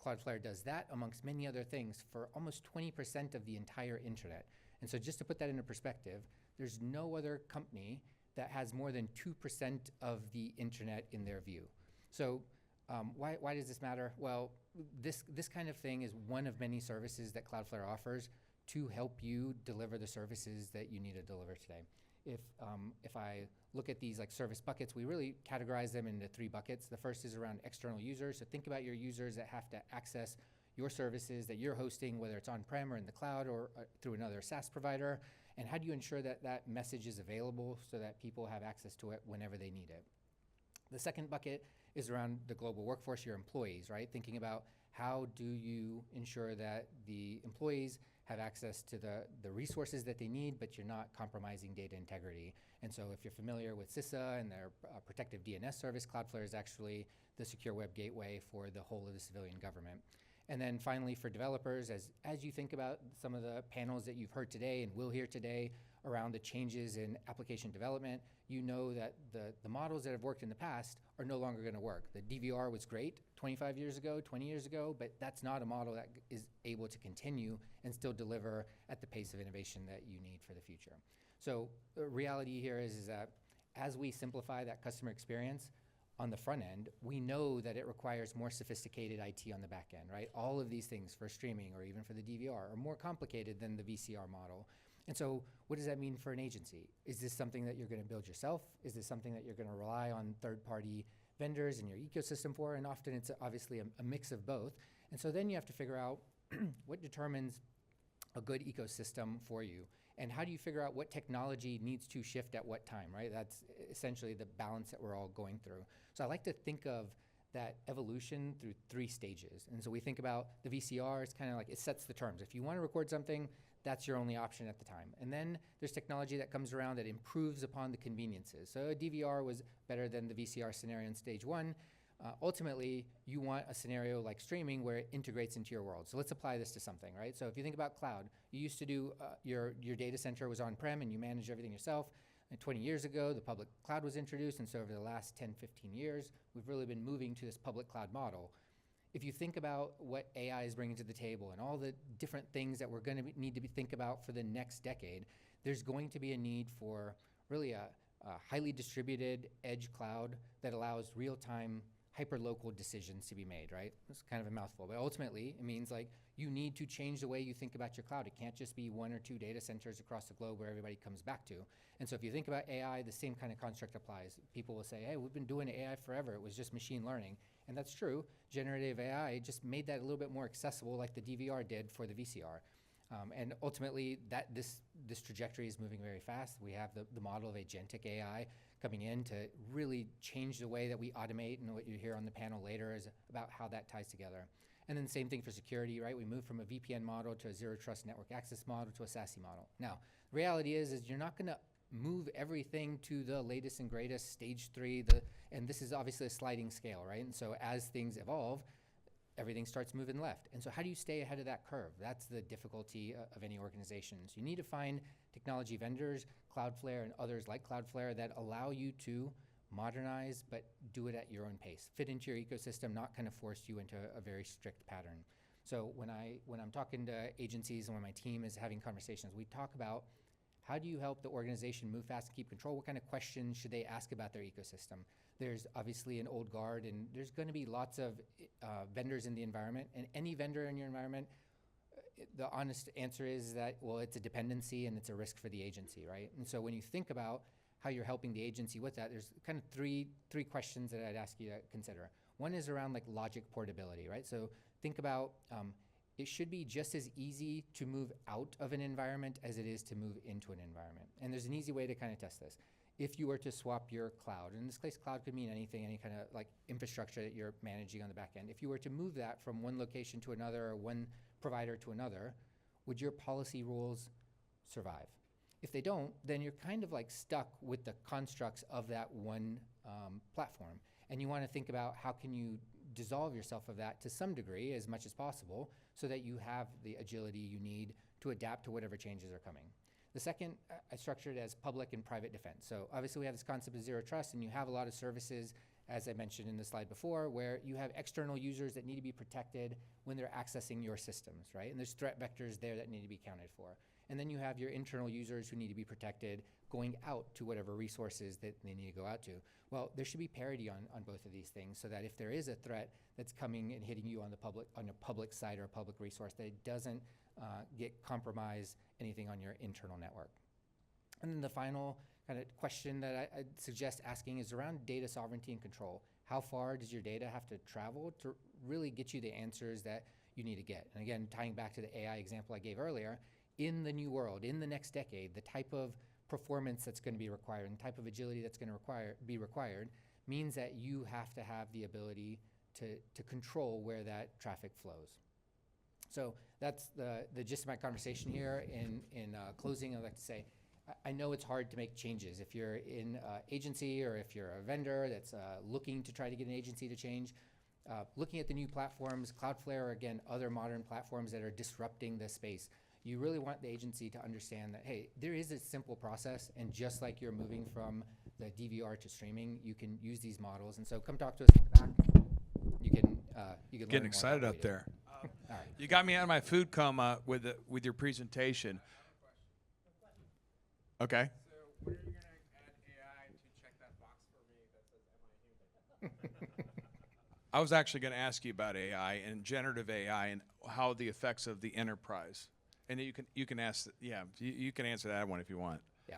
Cloudflare does that amongst many other things for almost 20% of the entire internet. And so just to put that into perspective, there's no other company that has more than 2% of the internet in their view. So why does this matter? Well, this kind of thing is one of many services that Cloudflare offers to help you deliver the services that you need to deliver today. If I look at these like service buckets, we really categorize them into 3 buckets. The first is around external users. So think about your users that have to access your services that you're hosting, whether it's on-prem or in the cloud or through another SaaS provider. And how do you ensure that that message is available so that people have access to it whenever they need it? The second bucket is around the global workforce, your employees, right? Thinking about how do you ensure that the employees have access to the resources that they need, but you're not compromising data integrity. And so if you're familiar with CISA and their protective DNS service, Cloudflare is actually the secure web gateway for the whole of the civilian government. And then finally, for developers, as you think about some of the panels that you've heard today and will hear today around the changes in application development, you know that the models that have worked in the past are no longer going to work. The DVR was great 25 years ago, 20 years ago, but that's not a model that is able to continue and still deliver at the pace of innovation that you need for the future. So the reality here is that as we simplify that customer experience on the front end, we know that it requires more sophisticated IT on the back end, right? All of these things for streaming or even for the DVR are more complicated than the VCR model. And so what does that mean for an agency? Is this something that you're going to build yourself? Is this something that you're going to rely on third-party vendors in your ecosystem for? And often it's obviously a mix of both. And so then you have to figure out what determines a good ecosystem for you. And how do you figure out what technology needs to shift at what time, right? That's essentially the balance that we're all going through. So I like to think of that evolution through 3 stages. And so we think about the VCR, it's kind of like it sets the terms. If you want to record something, that's your only option at the time. And then there's technology that comes around that improves upon the conveniences. So a DVR was better than the VCR scenario in stage 1. Ultimately, you want a scenario like streaming where it integrates into your world. So let's apply this to something, right? So if you think about cloud, you used to do your data center was on-prem and you manage everything yourself. And 20 years ago, the public cloud was introduced, and so over the last 10, 15 years, we've really been moving to this public cloud model. If you think about what AI is bringing to the table and all the different things that we're going to need to think about for the next decade, there's going to be a need for really a highly distributed edge cloud that allows real-time hyper-local decisions to be made, right? It's kind of a mouthful, but ultimately it means like you need to change the way you think about your cloud. It can't just be 1 or 2 data centers across the globe where everybody comes back to. And so if you think about AI, the same kind of construct applies. People will say, hey, we've been doing AI forever. It was just machine learning. And that's true. Generative AI just made that a little bit more accessible like the DVR did for the VCR. And ultimately, this trajectory is moving very fast. We have the model of agentic AI coming in to really change the way that we automate, and what you hear on the panel later is about how that ties together. And then same thing for security, right? We moved from a VPN model to a zero trust network access model to a SASE model. Now, the reality is you're not going to move everything to the latest and greatest stage 3, and this is obviously a sliding scale, right? And so as things evolve, everything starts moving left. And so how do you stay ahead of that curve? That's the difficulty of any organization. So you need to find technology vendors, Cloudflare and others like Cloudflare, that allow you to modernize, but do it at your own pace. Fit into your ecosystem, not kind of force you into a very strict pattern. So when I'm talking to agencies and when my team is having conversations, we talk about how do you help the organization move fast and keep control? What kind of questions should they ask about their ecosystem? There's obviously an old guard, and there's going to be lots of vendors in the environment. And any vendor in your environment, the honest answer is that, well, it's a dependency and it's a risk for the agency, right? And so when you think about how you're helping the agency with that, there's kind of three questions that I'd ask you to consider. One is around like logic portability, right? So think about it should be just as easy to move out of an environment as it is to move into an environment. And there's an easy way to kind of test this. If you were to swap your cloud, in this case, cloud could mean anything, any kind of like infrastructure that you're managing on the back end. If you were to move that from one location to another or one provider to another, would your policy rules survive? If they don't, then you're kind of like stuck with the constructs of that one platform. And you want to think about how can you dissolve yourself of that to some degree as much as possible so that you have the agility you need to adapt to whatever changes are coming. The second, I structured as public and private defense. So obviously we have this concept of zero trust, and you have a lot of services, as I mentioned in the slide before, where you have external users that need to be protected when they're accessing your systems, right? And there's threat vectors there that need to be accounted for. And then you have your internal users who need to be protected going out to whatever resources that they need to go out to. Well, there should be parity on both of these things so that if there is a threat that's coming and hitting you on a public site or a public resource, that it doesn't compromise anything on your internal network. And then the final kind of question that I'd suggest asking is around data sovereignty and control. How far does your data have to travel to really get you the answers that you need to get? And again, tying back to the AI example I gave earlier, in the new world, in the next decade, the type of performance that's going to be required and the type of agility that's going to be required means that you have to have the ability to control where that traffic flows. So that's the gist of my conversation here. In closing, I'd like to say, I know it's hard to make changes. If you're in an agency or if you're a vendor that's looking to try to get an agency to change, looking at the new platforms, Cloudflare, or again, other modern platforms that are disrupting the space, you really want the agency to understand that, hey, there is a simple process, and just like you're moving from the DVR to streaming, you can use these models. And so come talk to us in the back. You can learn Getting more excited about up what we do. there. All right. You got me out of my food coma with your presentation. Okay. So when are you going to add AI to check that box for me that says, am I human? I was actually going to ask you about AI and generative AI and how the effects of the enterprise. And you can ask, you can answer that one if you want. Yeah.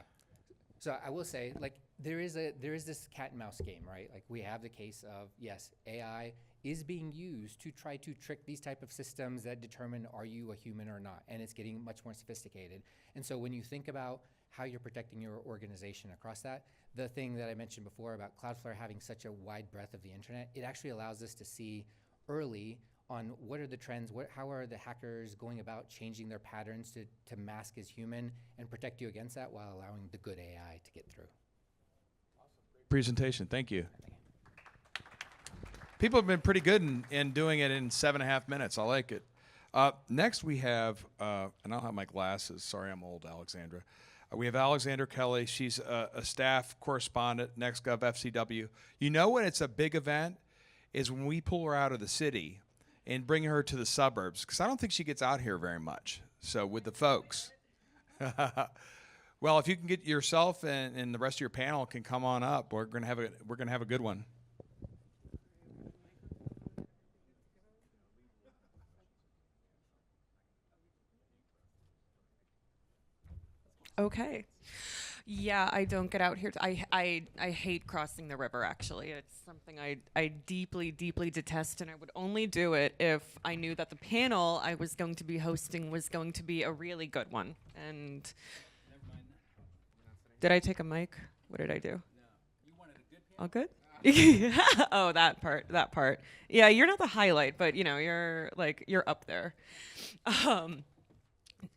So I will say, like, there is this cat and mouse game, right? Like, we have the case of, yes, AI is being used to try to trick these type of systems that determine are you a human or not, and it's getting much more sophisticated. And so when you think about how you're protecting your organization across that, the thing that I mentioned before about Cloudflare having such a wide breadth of the internet, it actually allows us to see early on what are the trends, how are the hackers going about changing their patterns to mask as human and protect you against that while allowing the good AI to get through. Presentation, thank you. People have been pretty good in doing it in 7.5 minutes. I like it. Next we have, and I don't have my glasses. Sorry, I'm old, Alexandra. We have Alexandra Kelly. She's a staff correspondent, NextGov FCW. You know when it's a big event is when we pull her out of the city and bring her to the suburbs, because I don't think she gets out here very much. So with the folks. Well, if you can get yourself and the rest of your panel can come on up, we're gonna have a good one. Okay. Yeah, I don't get out here. I hate crossing the river, actually. It's something I deeply, deeply detest, and I would only do it if I knew that the panel I was going to be hosting was going to be a really good one. And did I take a mic? What did I do? No. You wanted a good panel. All good? Oh, that part. Yeah, you're not the highlight, but you know, you're up there.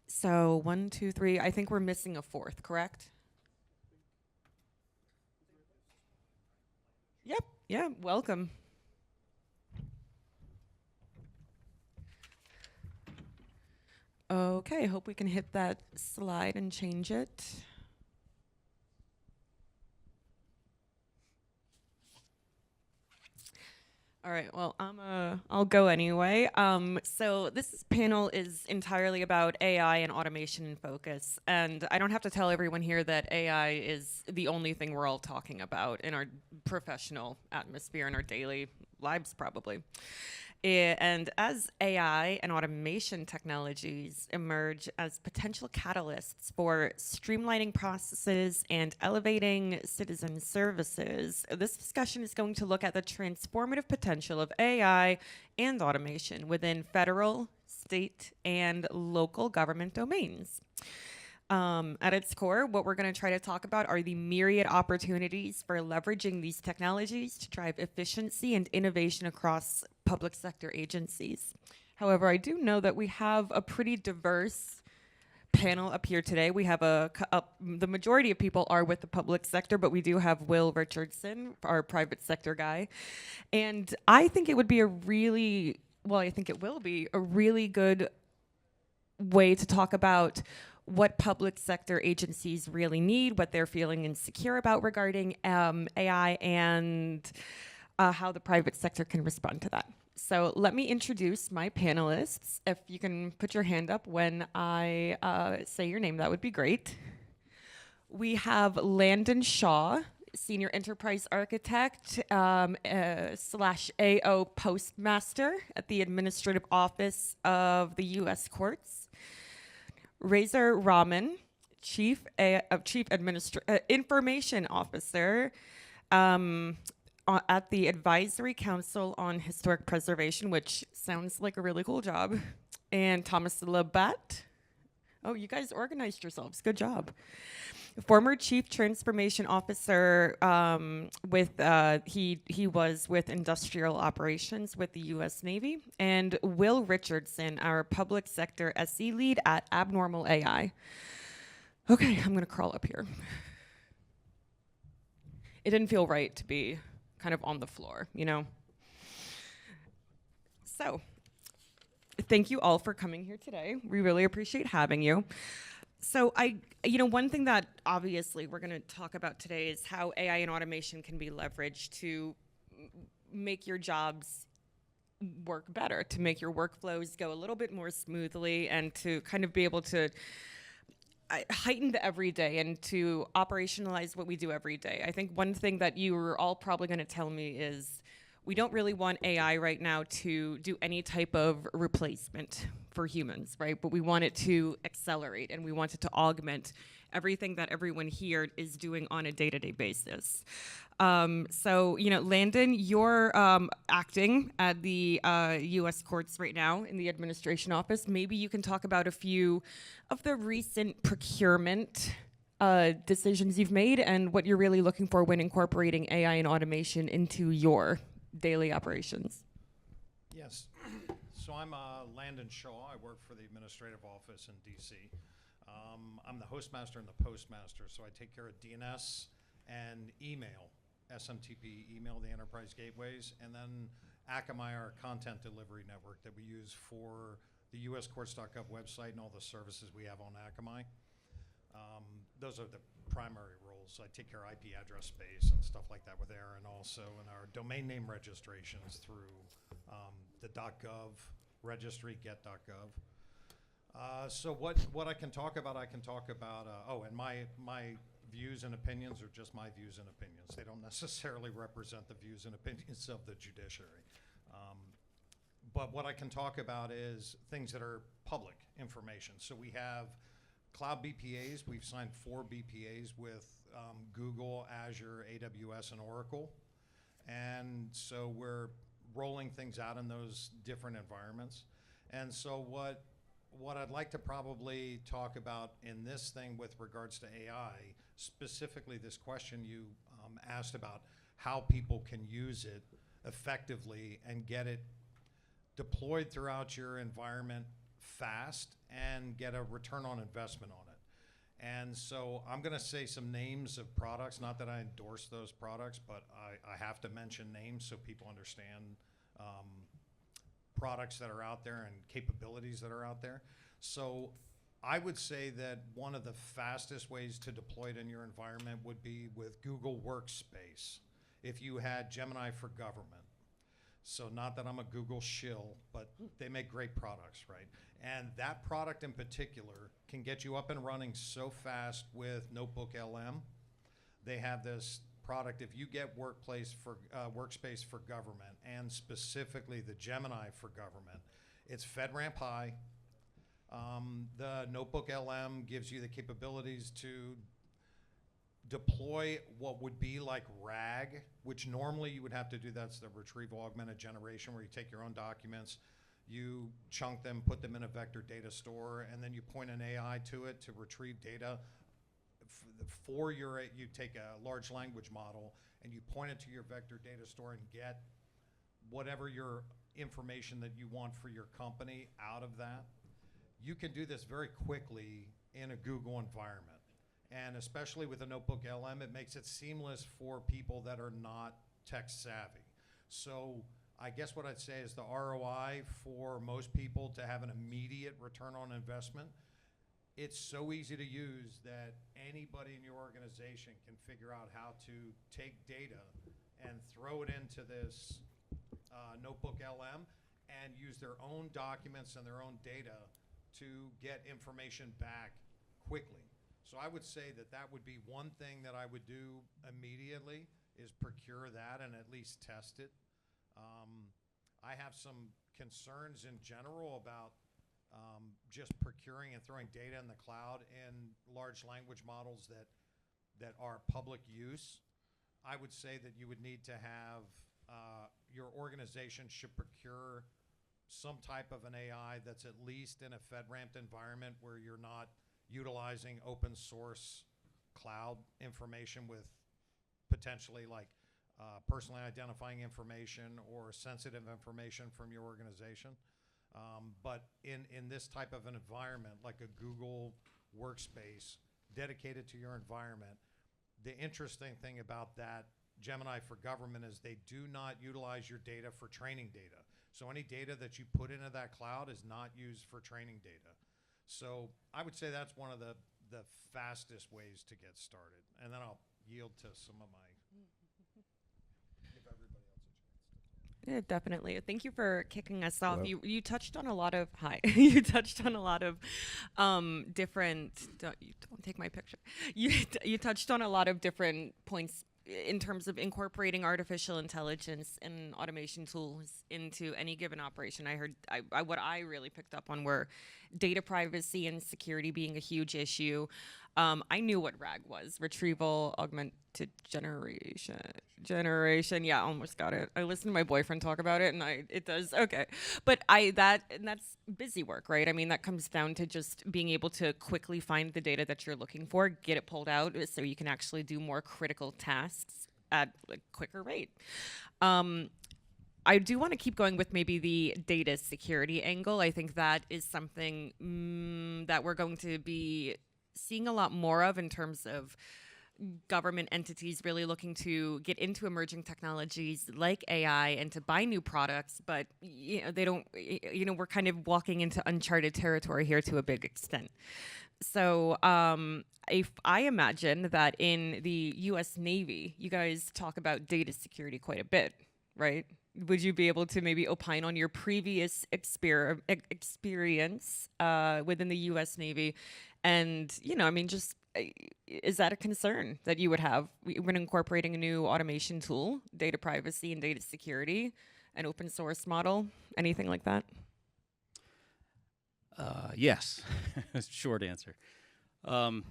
So 1, 2, 3, I think we're missing a fourth, correct? Yep. Yeah. Welcome. Okay. Hope we can hit that slide and change it. All right, well, I'll go anyway. So this panel is entirely about AI and automation in focus. And I don't have to tell everyone here that AI is the only thing we're all talking about in our professional atmosphere, in our daily lives, probably. And as AI and automation technologies emerge as potential catalysts for streamlining processes and elevating citizen services, this discussion is going to look at the transformative potential of AI and automation within federal, state, and local government domains. At its core, what we're going to try to talk about are the myriad opportunities for leveraging these technologies to drive efficiency and innovation across public sector agencies. However, I do know that we have a pretty diverse panel up here today. We have the majority of people are with the public sector, but we do have Will Richardson, our private sector guy. And I think it would be I think it will be a really good way to talk about what public sector agencies really need, what they're feeling insecure about regarding AI, and how the private sector can respond to that. So let me introduce my panelists. If you can put your hand up when I say your name, that would be great. We have Landon Shaw, Senior Enterprise Architect / AO Postmaster at the Administrative Office of the U.S. Courts. Razor Rahman, Chief Information Officer at the Advisory Council on Historic Preservation, which sounds like a really cool job. And Thomas Labatt. Oh, you guys organized yourselves. Good job. Former Chief Transformation Officer he was with Industrial Operations with the U.S. Navy. And Will Richardson, our Public Sector SE Lead at Abnormal AI. Okay, I'm going to crawl up here. It didn't feel right to be kind of on the floor, you know? So, thank you all for coming here today. We really appreciate having you. So one thing that obviously we're going to talk about today is how AI and automation can be leveraged to make your jobs work better, to make your workflows go a little bit more smoothly, and to kind of be able to heighten the everyday and to operationalize what we do every day. I think one thing that you are all probably going to tell me is we don't really want AI right now to do any type of replacement for humans, right? But we want it to accelerate, and we want it to augment everything that everyone here is doing on a day-to-day basis. Landon, you're acting at the U.S. Courts right now in the administration office. Maybe you can talk about a few of the recent procurement decisions you've made and what you're really looking for when incorporating AI and automation into your daily operations. Yes. So I'm Landon Shaw. I work for the administrative office in D.C. I'm the hostmaster and the postmaster, so I take care of DNS and email, SMTP email, the enterprise gateways, and then Akamai, our content delivery network that we use for the uscourts.gov website and all the services we have on Akamai. Those are the primary roles. I take care of IP address space and stuff like that with Aaron, also in our domain name registrations through the .gov registry, get.gov. So what I can talk about, and my views and opinions are just my views and opinions. They don't necessarily represent the views and opinions of the judiciary. But what I can talk about is things that are public information. So we have cloud BPAs. We've signed 4 BPAs with Google, Azure, AWS, and Oracle. And so we're rolling things out in those different environments. And so what I'd like to probably talk about in this thing with regards to AI, specifically this question you asked about how people can use it effectively and get it deployed throughout your environment fast and get a return on investment on it. And so I'm going to say some names of products, not that I endorse those products, but I have to mention names so people understand products that are out there and capabilities that are out there. So I would say that one of the fastest ways to deploy it in your environment would be with Google Workspace. If you had Gemini for government. So not that I'm a Google shill, but they make great products, right? And that product in particular can get you up and running so fast with Notebook LM. They have this product, if you get Workspace for government, and specifically the Gemini for government, it's FedRAMP High. The Notebook LM gives you the capabilities to deploy what would be like RAG, which normally you would have to do. That's the retrieval augmented generation, where you take your own documents, You chunk them, put them in a vector data store, and then you point an AI to it to retrieve data for your, you take a large language model and you point it to your vector data store and get whatever your information that you want for your company out of that. You can do this very quickly in a Google environment. And especially with a Notebook LM, it makes it seamless for people that are not tech savvy. So I guess what I'd say is the ROI for most people to have an immediate return on investment, it's so easy to use that anybody in your organization can figure out how to take data and throw it into this Notebook LM and use their own documents and their own data to get information back quickly. So I would say that that would be one thing that I would do immediately, is procure that and at least test it. I have some concerns in general about just procuring and throwing data in the cloud in large language models that are public use. I would say that you would need to have, your organization should procure some type of an AI that's at least in a FedRAMP environment where you're not utilizing open source cloud information with potentially like personally identifying information or sensitive information from your organization. But in this type of an environment, like a Google workspace dedicated to your environment, the interesting thing about that Gemini for Government is they do not utilize your data for training data. So any data that you put into that cloud is not used for training data. So I would say that's one of the fastest ways to get started. And then I'll yield to some of my, give everybody else a chance. Yeah, definitely. Thank you for kicking us off. You touched on a lot of you touched on a lot of different. Don't take my picture. You touched on a lot of different points in terms of incorporating artificial intelligence and automation tools into any given operation. I heard what I really picked up on were data privacy and security being a huge issue. I knew what RAG was, retrieval augmented generation. Yeah, almost got it. I listened to my boyfriend talk about it, and it does okay. But that's busy work, right? I mean, that comes down to just being able to quickly find the data that you're looking for, get it pulled out, so you can actually do more critical tasks at a quicker rate. I do want to keep going with maybe the data security angle. I think that is something that we're going to be seeing a lot more of in terms of government entities really looking to get into emerging technologies like AI and to buy new products, but they don't, we're kind of walking into uncharted territory here to a big extent. So if I imagine that in the US Navy, you guys talk about data security quite a bit, right? Would you be able to maybe opine on your previous experience within the US Navy? And, just is that a concern that you would have when incorporating a new automation tool, data privacy and data security, an open source model, anything like that? Yes, short answer. Well,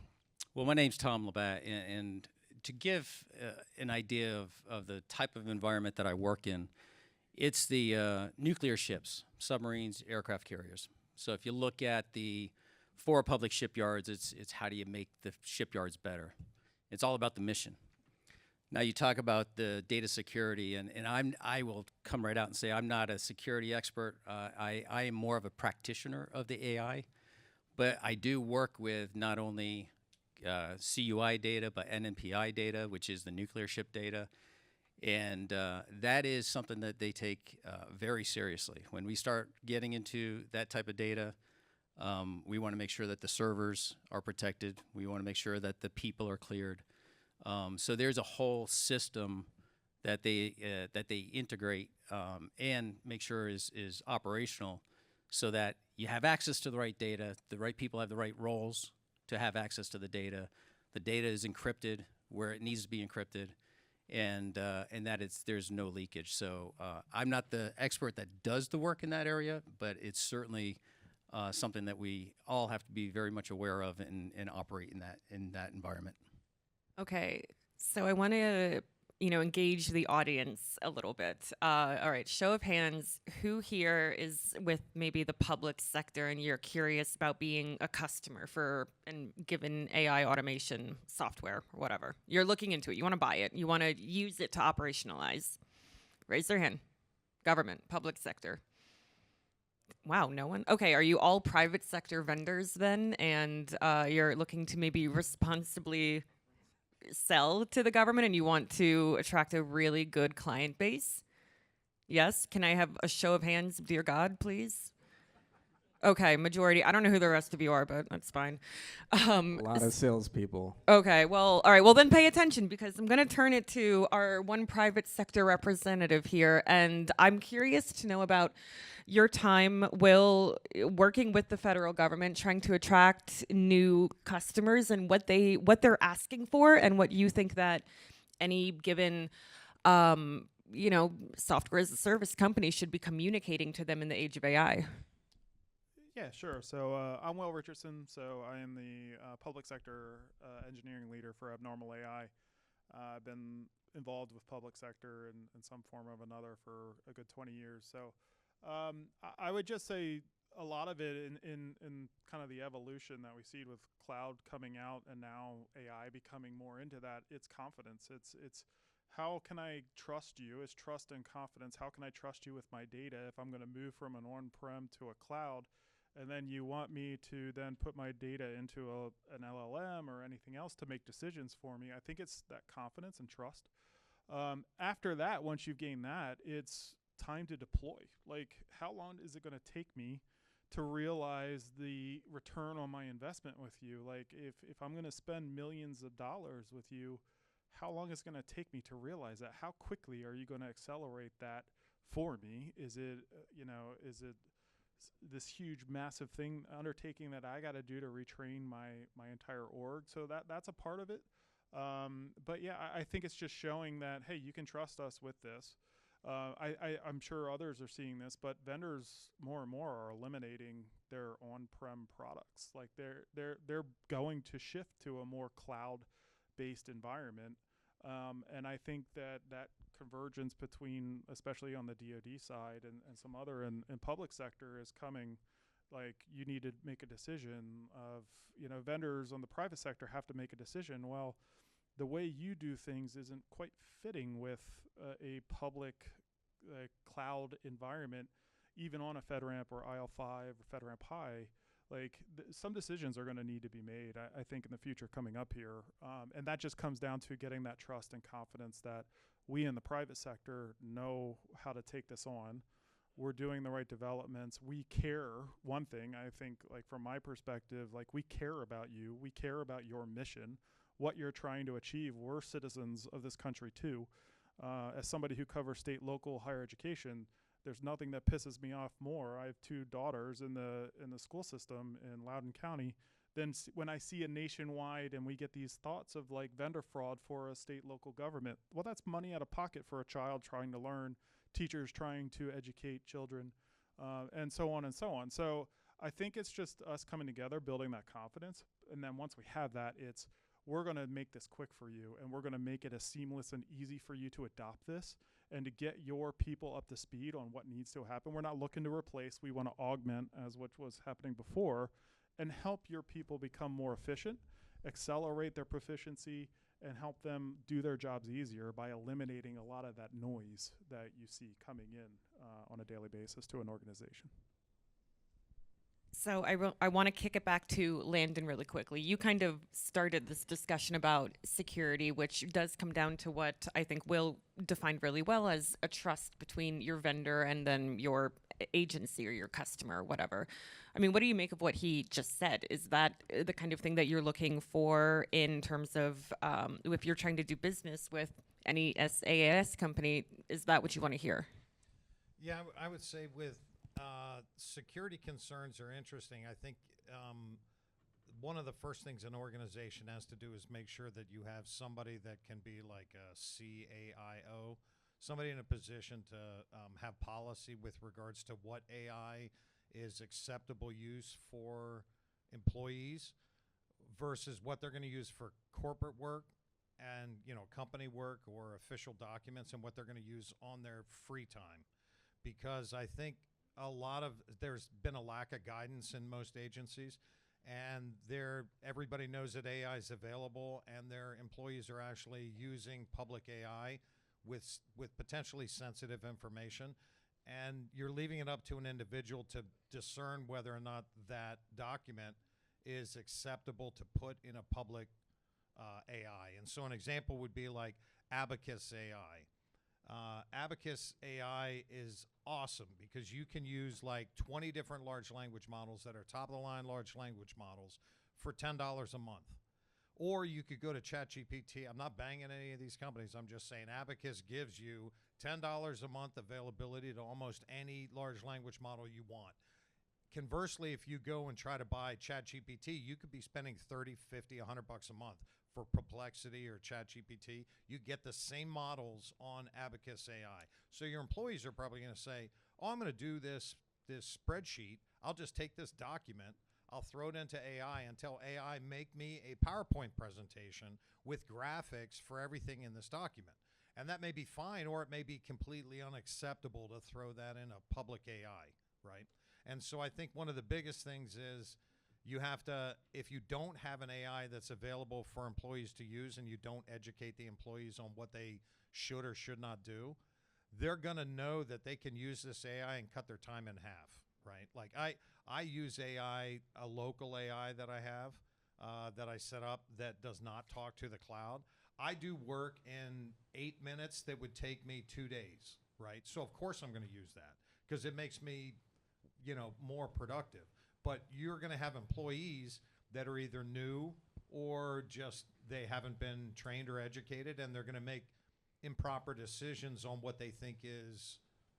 my name's Tom Labatt, and to give an idea of the type of environment that I work in, it's the nuclear ships, submarines, aircraft carriers. So if you look at the 4 public shipyards, it's how do you make the shipyards better? It's all about the mission. Now you talk about the data security, and I will come right out and say I'm not a security expert. I am more of a practitioner of the AI, but I do work with not only CUI data, but NNPI data, which is the nuclear ship data. And that is something that they take very seriously. When we start getting into that type of data, we want to make sure that the servers are protected. We want to make sure that the people are cleared. So there's a whole system that they integrate and make sure is operational, so that you have access to the right data, the right people have the right roles to have access to the data is encrypted where it needs to be encrypted, and that there's no leakage. So I'm not the expert that does the work in that area, but it's certainly something that we all have to be very much aware of and operate in that environment. Okay, so I want to engage the audience a little bit. All right, show of hands, who here is with maybe the public sector and you're curious about being a customer for and given AI automation software or whatever? You're looking into it. You want to buy it. You want to use it to operationalize. Raise their hand. Government, public sector. Wow, no one? Okay, are you all private sector vendors then? And you're looking to maybe responsibly sell to the government and you want to attract a really good client base? Yes? Can I have a show of hands, dear God, please? Okay, majority. I don't know who the rest of you are, but that's fine. A lot of salespeople. Okay, well, all right. Well, then pay attention because I'm going to turn it to our one private sector representative here. And I'm curious to know about your time, Will, working with the federal government, trying to attract new customers and what they're asking for and what you think that any given software as a service company should be communicating to them in the age of AI. Yeah, sure. So I'm Will Richardson. So I am the public sector engineering leader for Abnormal AI. I've been involved with public sector in some form or another for a good 20 years. So I would just say a lot of it in kind of the evolution that we see with cloud coming out and now AI becoming more into that, it's confidence. It's how can I trust you? It's trust and confidence. How can I trust you with my data if I'm going to move from an on-prem to a cloud? And then you want me to then put my data into an LLM or anything else to make decisions for me. I think it's that confidence and trust. After that, once you've gained that, it's time to deploy. Like, how long is it going to take me to realize the return on my investment with you? Like, if I'm going to spend millions of dollars with you, how long is it going to take me to realize that? How quickly are you going to accelerate that for me? Is it this huge, massive undertaking that I got to do to retrain my entire org? So that's a part of it. But yeah, I think it's just showing that, hey, you can trust us with this. I'm sure others are seeing this, but vendors more and more are eliminating their on-prem products. Like they're going to shift to a more cloud-based environment. And I think that convergence between, especially on the DoD side and some other in public sector is coming. Like, you need to make a decision of, vendors on the private sector have to make a decision. Well, the way you do things isn't quite fitting with a public cloud environment, even on a FedRAMP or IL5 or FedRAMP High. Like, some decisions are going to need to be made, I think, in the future coming up here. And that just comes down to getting that trust and confidence that we in the private sector know how to take this on. We're doing the right developments. We care. One thing, I think, like from my perspective, like, we care about you. We care about your mission, what you're trying to achieve. We're citizens of this country too. As somebody who covers state, local, higher education, there's nothing that pisses me off more. I have two daughters in the school system in Loudoun County. Then when I see a nationwide and we get these thoughts of like vendor fraud for a state, local government, well, that's money out of pocket for a child trying to learn, teachers trying to educate children, and so on and so on. So I think it's just us coming together, building that confidence. And then once we have that, we're going to make this quick for you, and we're going to make it as seamless and easy for you to adopt this and to get your people up to speed on what needs to happen. We're not looking to replace. We want to augment, as what was happening before, and help your people become more efficient, accelerate their proficiency, and help them do their jobs easier by eliminating a lot of that noise that you see coming in on a daily basis to an organization. So I want to kick it back to Landon really quickly. You kind of started this discussion about security, which does come down to what I think Will defined really well as a trust between your vendor and then your agency or your customer or whatever. I mean, what do you make of what he just said? Is that the kind of thing that you're looking for in terms of if you're trying to do business with any SaaS company, is that what you want to hear? Yeah, I would say with security concerns are interesting. I think one of the first things an organization has to do is make sure that you have somebody that can be like a CIO, somebody in a position to have policy with regards to what AI is acceptable use for employees versus what they're going to use for corporate work and company work or official documents and what they're going to use on their free time, because I think there's been a lack of guidance in most agencies, and everybody knows that AI is available, and their employees are actually using public AI with potentially sensitive information, and you're leaving it up to an individual to discern whether or not that document is acceptable to put in a public AI. And so an example would be like Abacus AI. Abacus AI is awesome because you can use like 20 different large language models that are top of the line large language models for $10 a month. Or you could go to ChatGPT. I'm not banging any of these companies. I'm just saying Abacus gives you $10 a month availability to almost any large language model you want. Conversely, if you go and try to buy ChatGPT, you could be spending $30, $50, $100 a month for Perplexity or ChatGPT. You get the same models on Abacus AI. So your employees are probably going to say, oh, I'm going to do this spreadsheet. I'll just take this document, I'll throw it into AI and tell AI, make me a PowerPoint presentation with graphics for everything in this document. And that may be fine, or it may be completely unacceptable to throw that in a public AI, right? And so I think one of the biggest things is you have to, if you don't have an AI that's available for employees to use and you don't educate the employees on what they should or should not do, they're going to know that they can use this AI and cut their time in half, right? Like I use AI, a local AI that I have, that I set up that does not talk to the cloud. I do work in 8 minutes that would take me 2 days, right? So of course I'm going to use that because it makes me, more productive. But you're going to have employees that are either new or just they haven't been trained or educated, and they're going to make improper decisions on what they think is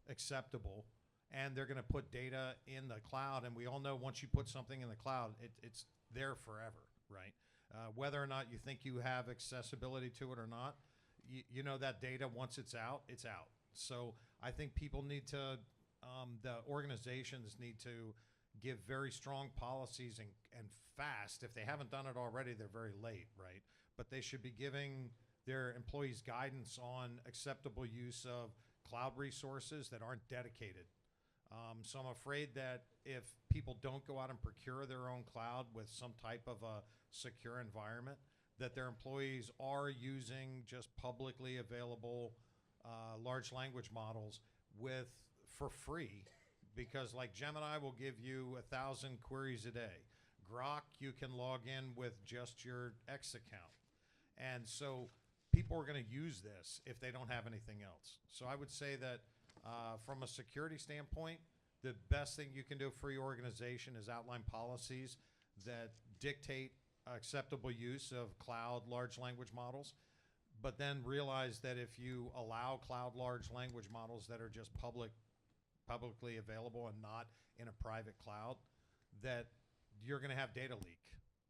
acceptable. And they're going to put data in the cloud. And we all know once you put something in the cloud, it's there forever, right? Whether or not you think you have accessibility to it or not, you know that data, once it's out, it's out. So I think people need to, the organizations need to give very strong policies and fast. If they haven't done it already, they're very late, right? But they should be giving their employees guidance on acceptable use of cloud resources that aren't dedicated. So I'm afraid that if people don't go out and procure their own cloud with some type of a secure environment, that their employees are using just publicly available large language models for free, because like Gemini will give you 1,000 queries a day. Grok, you can log in with just your X account. And so people are going to use this if they don't have anything else. So I would say that from a security standpoint, the best thing you can do for your organization is outline policies that dictate acceptable use of cloud large language models, but then realize that if you allow cloud large language models that are just publicly available and not in a private cloud, that you're going to have data leak,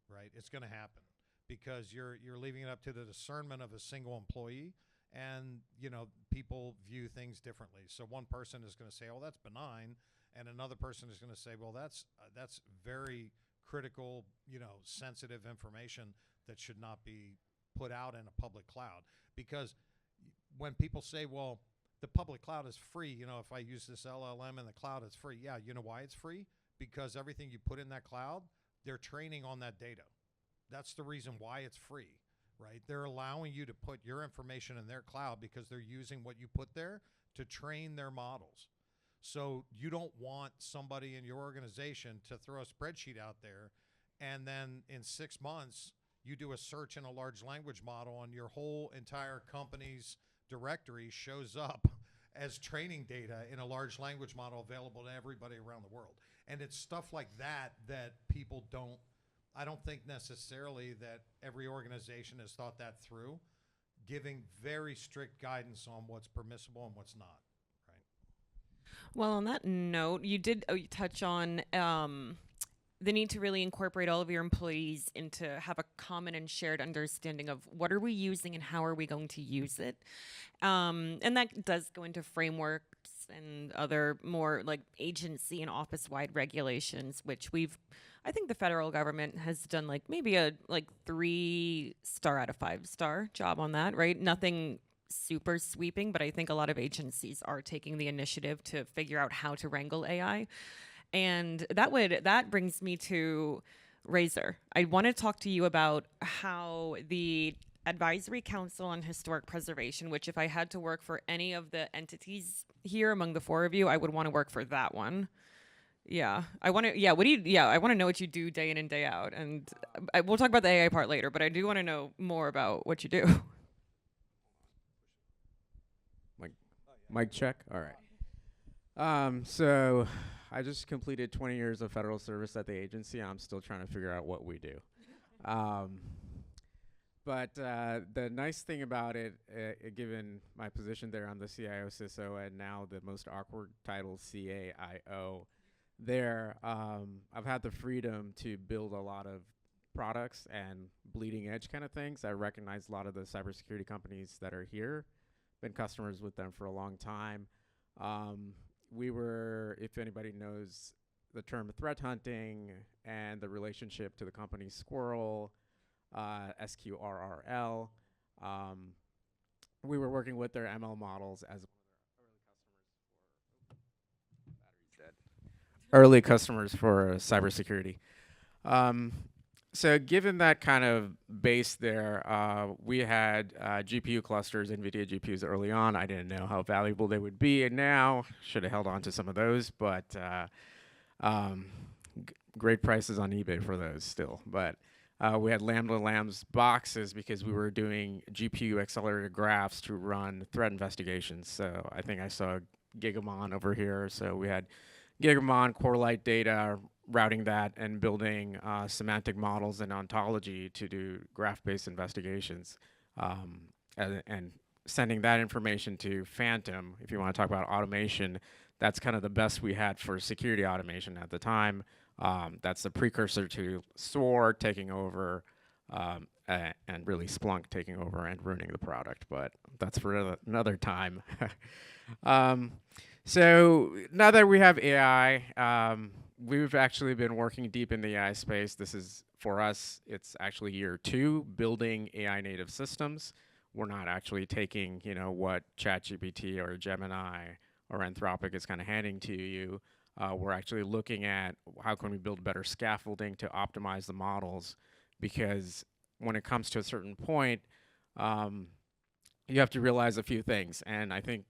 right? It's going to happen because you're leaving it up to the discernment of a single employee, and people view things differently. So one person is going to say, "Oh, that's benign," and another person is going to say, "Well, that's very critical, sensitive information that should not be put out in a public cloud." Because when people say, "Well, the public cloud is free, if I use this LLM in the cloud, it's free." Yeah, you know why it's free? Because everything you put in that cloud, they're training on that data. That's the reason why it's free, right? They're allowing you to put your information in their cloud because they're using what you put there to train their models. So you don't want somebody in your organization to throw a spreadsheet out there and then in 6 months you do a search in a large language model and your whole entire company's directory shows up as training data in a large language model available to everybody around the world. And it's stuff like that that people don't, I don't think necessarily that every organization has thought that through, giving very strict guidance on what's permissible and what's not. Well, on that note, you did touch on the need to really incorporate all of your employees into have a common and shared understanding of what are we using and how are we going to use it. And that does go into frameworks and other more like agency and office-wide regulations, which I think the federal government has done like maybe a like 3-star out of 5-star job on that, right? Nothing super sweeping, but I think a lot of agencies are taking the initiative to figure out how to wrangle AI. And that brings me to Razor. I want to talk to you about how the Advisory Council on Historic Preservation, which if I had to work for any of the entities here among the 4 of you, I would want to work for that one. Yeah, I want to. Yeah, what do you? Yeah, I want to know what you do day in and day out, and we'll talk about the AI part later. But I do want to know more about what you do. Mic check. All right. So I just completed 20 years of federal service at the agency. I'm still trying to figure out what we do. But the nice thing about it, given my position there, I'm the CIO, CISO, and now the most awkward title, CAIO. There, I've had the freedom to build a lot of products and bleeding edge kind of things. I recognize a lot of the cybersecurity companies that are here, been customers with them for a long time. We were, if anybody knows the term threat hunting and the relationship to the company Squirrel, SQRRL, we were working with their ML models as early customers for cybersecurity. So given that kind of base there, we had GPU clusters, NVIDIA GPUs early on. I didn't know how valuable they would be, and now should have held on to some of those, but great prices on eBay for those still. But we had Lambda Labs boxes because we were doing GPU accelerated graphs to run threat investigations. So I think I saw Gigamon over here. So we had Gigamon, Corelight data, routing that and building semantic models and ontology to do graph-based investigations, and sending that information to Phantom. If you want to talk about automation, that's kind of the best we had for security automation at the time. That's the precursor to SOAR taking over, and really Splunk taking over and ruining the product, but that's for another time. So now that we have AI, we've actually been working deep in the AI space. This is, for us, it's actually year 2, building AI native systems. We're not actually taking, what ChatGPT or Gemini or Anthropic is kind of handing to you. We're actually looking at how can we build better scaffolding to optimize the models, because when it comes to a certain point, you have to realize a few things. And I think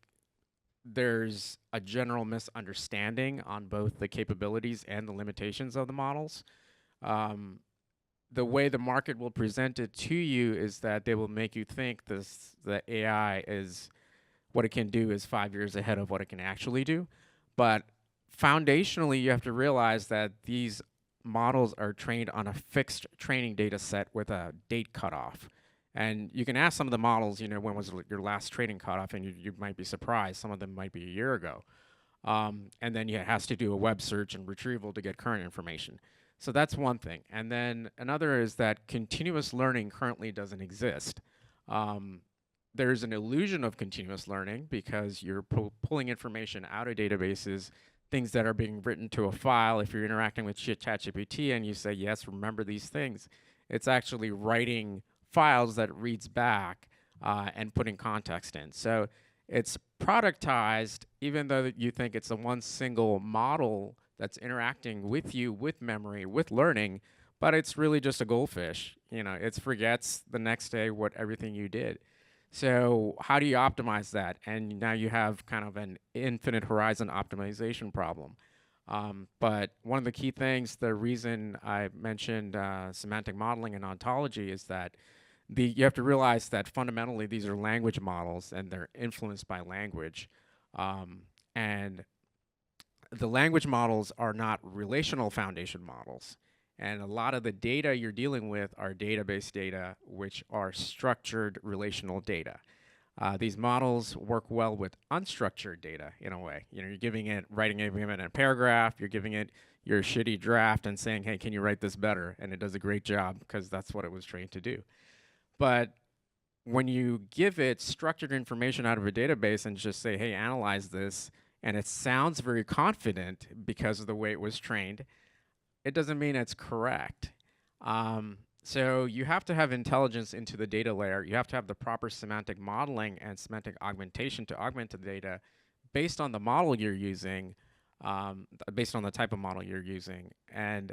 there's a general misunderstanding on both the capabilities and the limitations of the models. The way the market will present it to you is that they will make you think that AI is, what it can do is 5 years ahead of what it can actually do. But foundationally, you have to realize that these models are trained on a fixed training data set with a date cutoff. And you can ask some of the models, when was your last training cutoff, and you might be surprised. Some of them might be a year ago. And then it has to do a web search and retrieval to get current information. So that's one thing. And then another is that continuous learning currently doesn't exist. There's an illusion of continuous learning because you're pulling information out of databases, things that are being written to a file. If you're interacting with ChatGPT and you say, yes, remember these things, it's actually writing files that it reads back and putting context in. So it's productized, even though you think it's a one single model that's interacting with you, with memory, with learning, but it's really just a goldfish. It forgets the next day what everything you did. So how do you optimize that? And now you have kind of an infinite horizon optimization problem. But one of the key things, the reason I mentioned semantic modeling and ontology is that you have to realize that fundamentally these are language models and they're influenced by language. And the language models are not relational foundation models. And a lot of the data you're dealing with are database data, which are structured relational data. These models work well with unstructured data in a way. You're giving it a paragraph, you're giving it your shitty draft and saying, hey, can you write this better? And it does a great job because that's what it was trained to do. But when you give it structured information out of a database and just say, hey, analyze this, and it sounds very confident because of the way it was trained, it doesn't mean it's correct. So you have to have intelligence into the data layer. You have to have the proper semantic modeling and semantic augmentation to augment the data based on the model you're using, based on the type of model you're using. And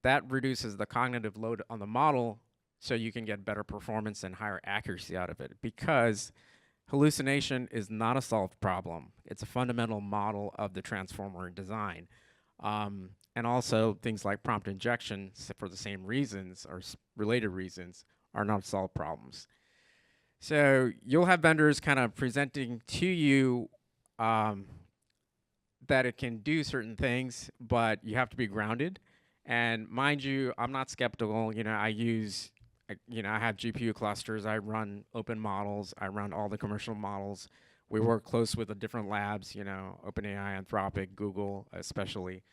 that reduces the cognitive load on the model so you can get better performance and higher accuracy out of it, because hallucination is not a solved problem. It's a fundamental model of the transformer design. And also things like prompt injection, for the same reasons or related reasons, are not solved problems. So you'll have vendors kind of presenting to you that it can do certain things, but you have to be grounded. And mind you, I'm not skeptical. You know, I have GPU clusters. I run open models. I run all the commercial models. We work close with the different labs, you know, OpenAI, Anthropic, Google especially.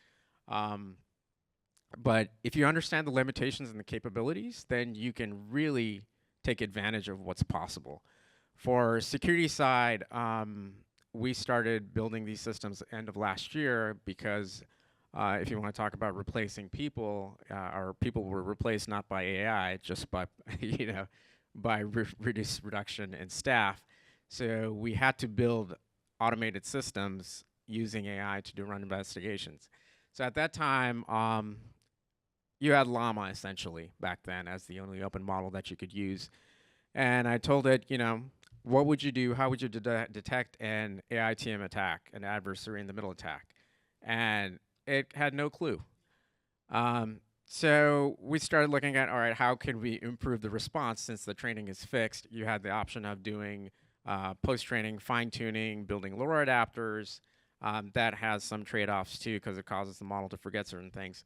But if you understand the limitations and the capabilities, then you can really take advantage of what's possible. For security side, we started building these systems end of last year because if you want to talk about replacing people, our people were replaced not by AI, just by by reduction in staff. So we had to build automated systems using AI to run investigations. So at that time, you had Llama essentially back then as the only open model that you could use. And I told it, what would you do? How would you detect an AITM attack, an adversary in the middle attack? And it had no clue. So we started looking at, all right, how can we improve the response since the training is fixed? You had the option of doing post-training, fine-tuning, building LoRa adapters. That has some trade-offs too because it causes the model to forget certain things.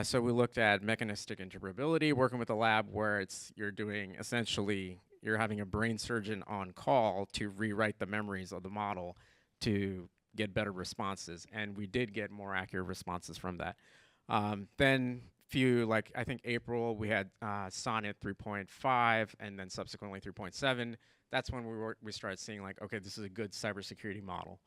So we looked at mechanistic interpretability, working with a lab where you're having a brain surgeon on call to rewrite the memories of the model to get better responses. And we did get more accurate responses from that. Then I think April, we had Sonnet 3.5 and then subsequently 3.7. That's when we started seeing like, okay, this is a good cybersecurity model.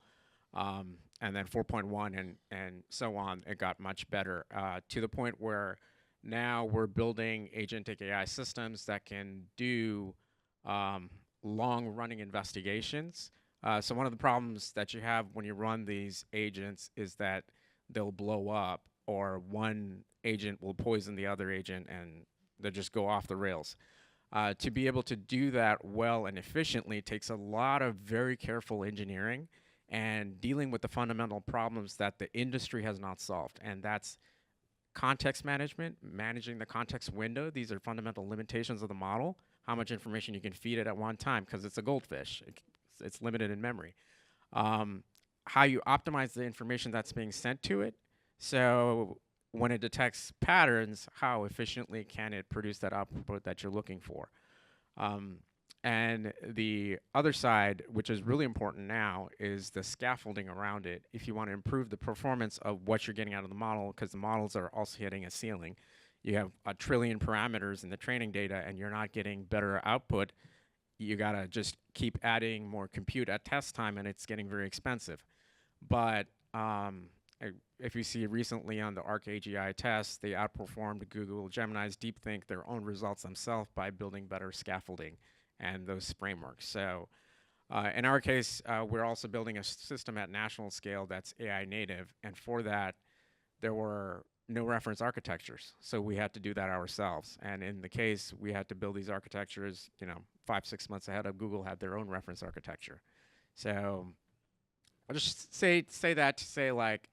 And then 4.1 and so on, it got much better to the point where now we're building agentic AI systems that can do long-running investigations. So one of the problems that you have when you run these agents is that they'll blow up, or one agent will poison the other agent and they'll just go off the rails. To be able to do that well and efficiently takes a lot of very careful engineering and dealing with the fundamental problems that the industry has not solved. And that's context management, managing the context window. These are fundamental limitations of the model, how much information you can feed it at one time, because it's a goldfish. It's limited in memory. How you optimize the information that's being sent to it. So when it detects patterns, how efficiently can it produce that output that you're looking for? And the other side, which is really important now, is the scaffolding around it. If you want to improve the performance of what you're getting out of the model, because the models are also hitting a ceiling. You have 1 trillion parameters in the training data and you're not getting better output. You got to just keep adding more compute at test time and it's getting very expensive. But if you see recently on the ARC AGI test, they outperformed Google Gemini's DeepThink, their own results themselves, by building better scaffolding and those frameworks. So in our case, we're also building a system at national scale that's AI native. And for that, there were no reference architectures. So we had to do that ourselves. And in the case, we had to build these architectures, 5-6 months ahead of Google had their own reference architecture. So I'll just say that to say, like,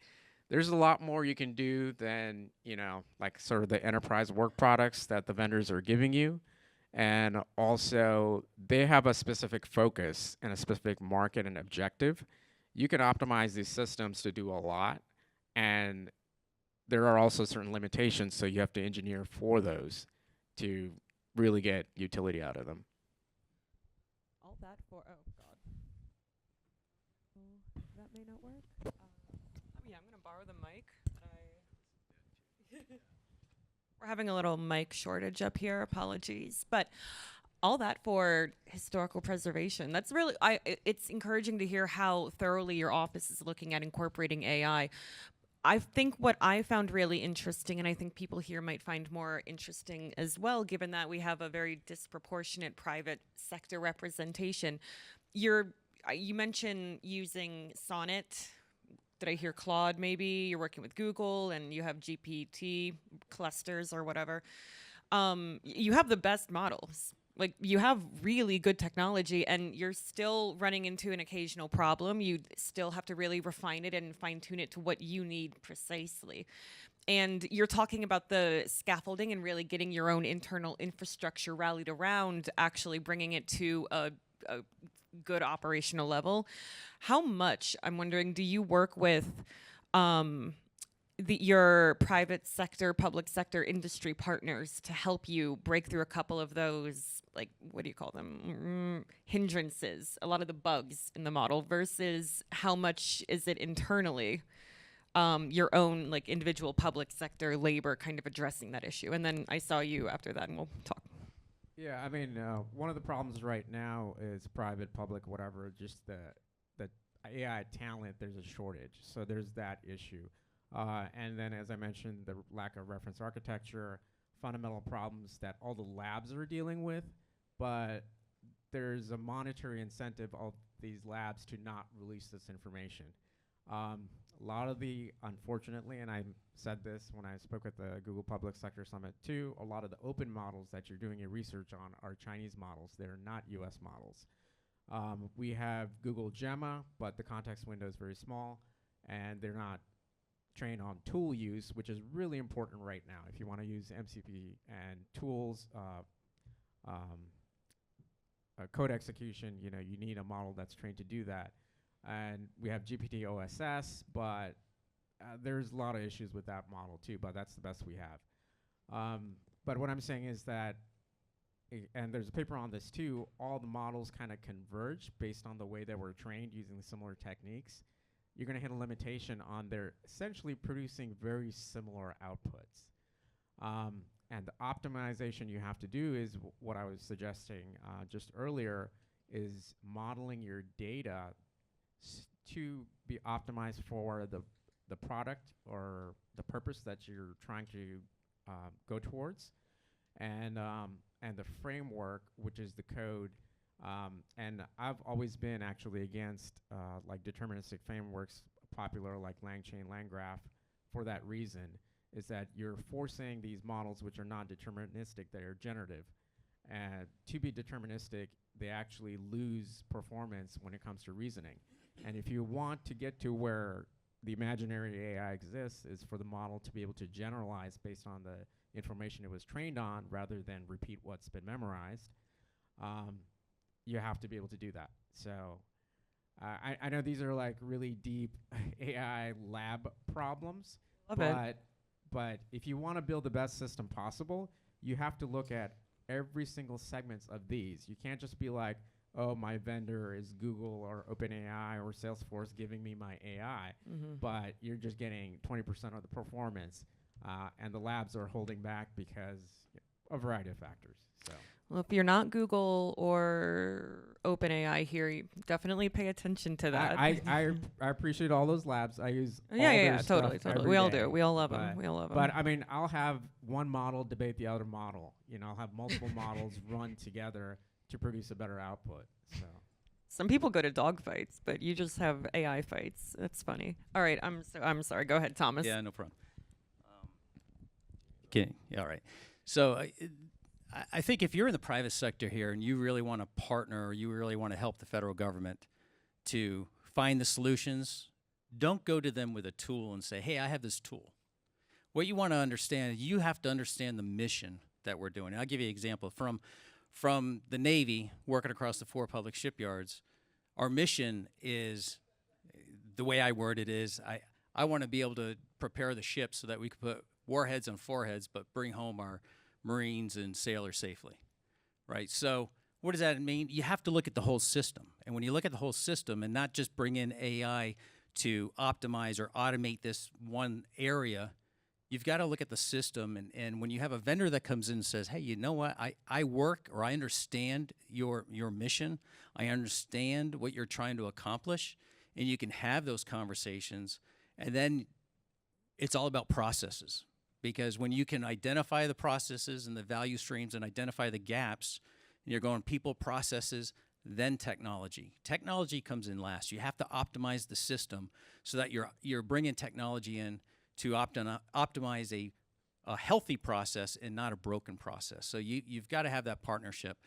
there's a lot more you can do than, like sort of the enterprise work products that the vendors are giving you. And also, they have a specific focus and a specific market and objective. You can optimize these systems to do a lot. And there are also certain limitations, so you have to engineer for those to really get utility out of them. All that for, oh God. That may not work. Yeah, I'm going to borrow the mic. We're having a little mic shortage up here. Apologies. But all that for historical preservation. That's really, it's encouraging to hear how thoroughly your office is looking at incorporating AI. I think what I found really interesting, and I think people here might find more interesting as well, given that we have a very disproportionate private sector representation. You mentioned using Sonnet. Did I hear Claude maybe? You're working with Google and you have GPT clusters or whatever. You have the best models. Like, you have really good technology, and you're still running into an occasional problem. You still have to really refine it and fine tune it to what you need precisely. And you're talking about the scaffolding and really getting your own internal infrastructure rallied around actually bringing it to a good operational level. How much, I'm wondering, do you work with your private sector, public sector industry partners to help you break through a couple of those, like, what do you call them? Hindrances, a lot of the bugs in the model, versus how much is it internally, your own, like, individual public sector labor kind of addressing that issue? And then I saw you after that, and we'll talk. Yeah, I mean, one of the problems right now is private, public, whatever, just the AI talent, there's a shortage. So there's that issue. And then, as I mentioned, the lack of reference architecture, fundamental problems that all the labs are dealing with, but there's a monetary incentive of these labs to not release this information. A lot of the, unfortunately, and I said this when I spoke at the Google Public Sector Summit too, a lot of the open models that you're doing your research on are Chinese models. They're not US models. We have Google Gemma, but the context window is very small, and they're not trained on tool use, which is really important right now. If you want to use MCP and tools, code execution, you need a model that's trained to do that. And we have GPT OSS, but there's a lot of issues with that model too, but that's the best we have. But what I'm saying is that, and there's a paper on this too, all the models kind of converge based on the way that we're trained using similar techniques. You're going to hit a limitation on their essentially producing very similar outputs. And the optimization you have to do is what I was suggesting just earlier, is modeling your data to be optimized for the product or the purpose that you're trying to go towards, and the framework, which is the code. And I've always been actually against like deterministic frameworks, popular like LangChain, LangGraph, for that reason, is that you're forcing these models which are not deterministic, they are generative. And to be deterministic, they actually lose performance when it comes to reasoning. And if you want to get to where the imaginary AI exists, is for the model to be able to generalize based on the information it was trained on rather than repeat what's been memorized, you have to be able to do that. So I know these are like really deep AI lab problems, but if you want to build the best system possible, you have to look at every single segments of these. You can't just be like, oh, my vendor is Google or OpenAI or Salesforce giving me my AI, but you're just getting 20% of the performance, and the labs are holding back because a variety of factors. So. Well, if you're not Google or OpenAI here, you definitely pay attention to that. I appreciate all those labs. I use yeah, stuff totally. every We all day, do. We all love them. We all love them. But I mean, I'll have one model debate the other model. I'll have multiple models run together to produce a better output. So. Some people go to dog fights, but you just have AI fights. That's funny. All right, I'm sorry. Go ahead, Thomas. Yeah, no problem. Okay, yeah, all right. So I think if you're in the private sector here and you really want to partner, or you really want to help the federal government to find the solutions, don't go to them with a tool and say, hey, I have this tool. What you want to understand, you have to understand the mission that we're doing. And I'll give you an example. From the Navy, working across the 4 public shipyards, our mission is, the way I word it is, I want to be able to prepare the ship so that we can put warheads on foreheads, but bring home our Marines and sailors safely, right? So what does that mean? You have to look at the whole system. And when you look at the whole system and not just bring in AI to optimize or automate this one area, you've got to look at the system. And when you have a vendor that comes in and says, hey, you know what, I work, or I understand your mission, I understand what you're trying to accomplish, and you can have those conversations, and then it's all about processes, because when you can identify the processes and the value streams and identify the gaps, and you're going people, processes, then technology. Technology comes in last. You have to optimize the system so that you're bringing technology in to optimize a healthy process and not a broken process. So you've got to have that partnership,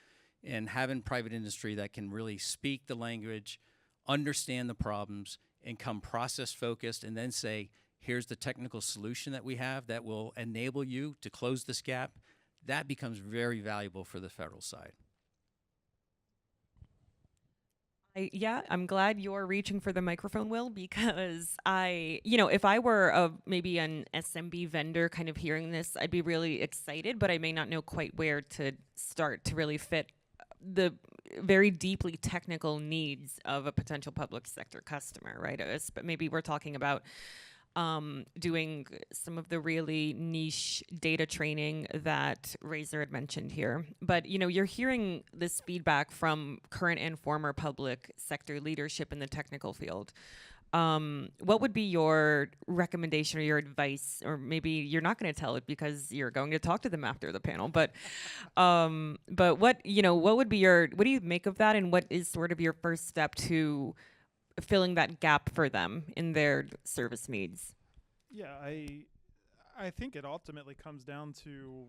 and having private industry that can really speak the language, understand the problems, and come process focused, and then say, here's the technical solution that we have that will enable you to close this gap. That becomes very valuable for the federal side. Yeah, I'm glad you're reaching for the microphone, Will, because if I were maybe an SMB vendor kind of hearing this, I'd be really excited, but I may not know quite where to start to really fit the very deeply technical needs of a potential public sector customer, right? But maybe we're talking about doing some of the really niche data training that Razor had mentioned here. But, you're hearing this feedback from current and former public sector leadership in the technical field. What would be your recommendation or your advice? Or maybe you're not going to tell it because you're going to talk to them after the panel. But what would be what do you make of that? And what is sort of your first step to filling that gap for them in their service needs? Yeah, I think it ultimately comes down to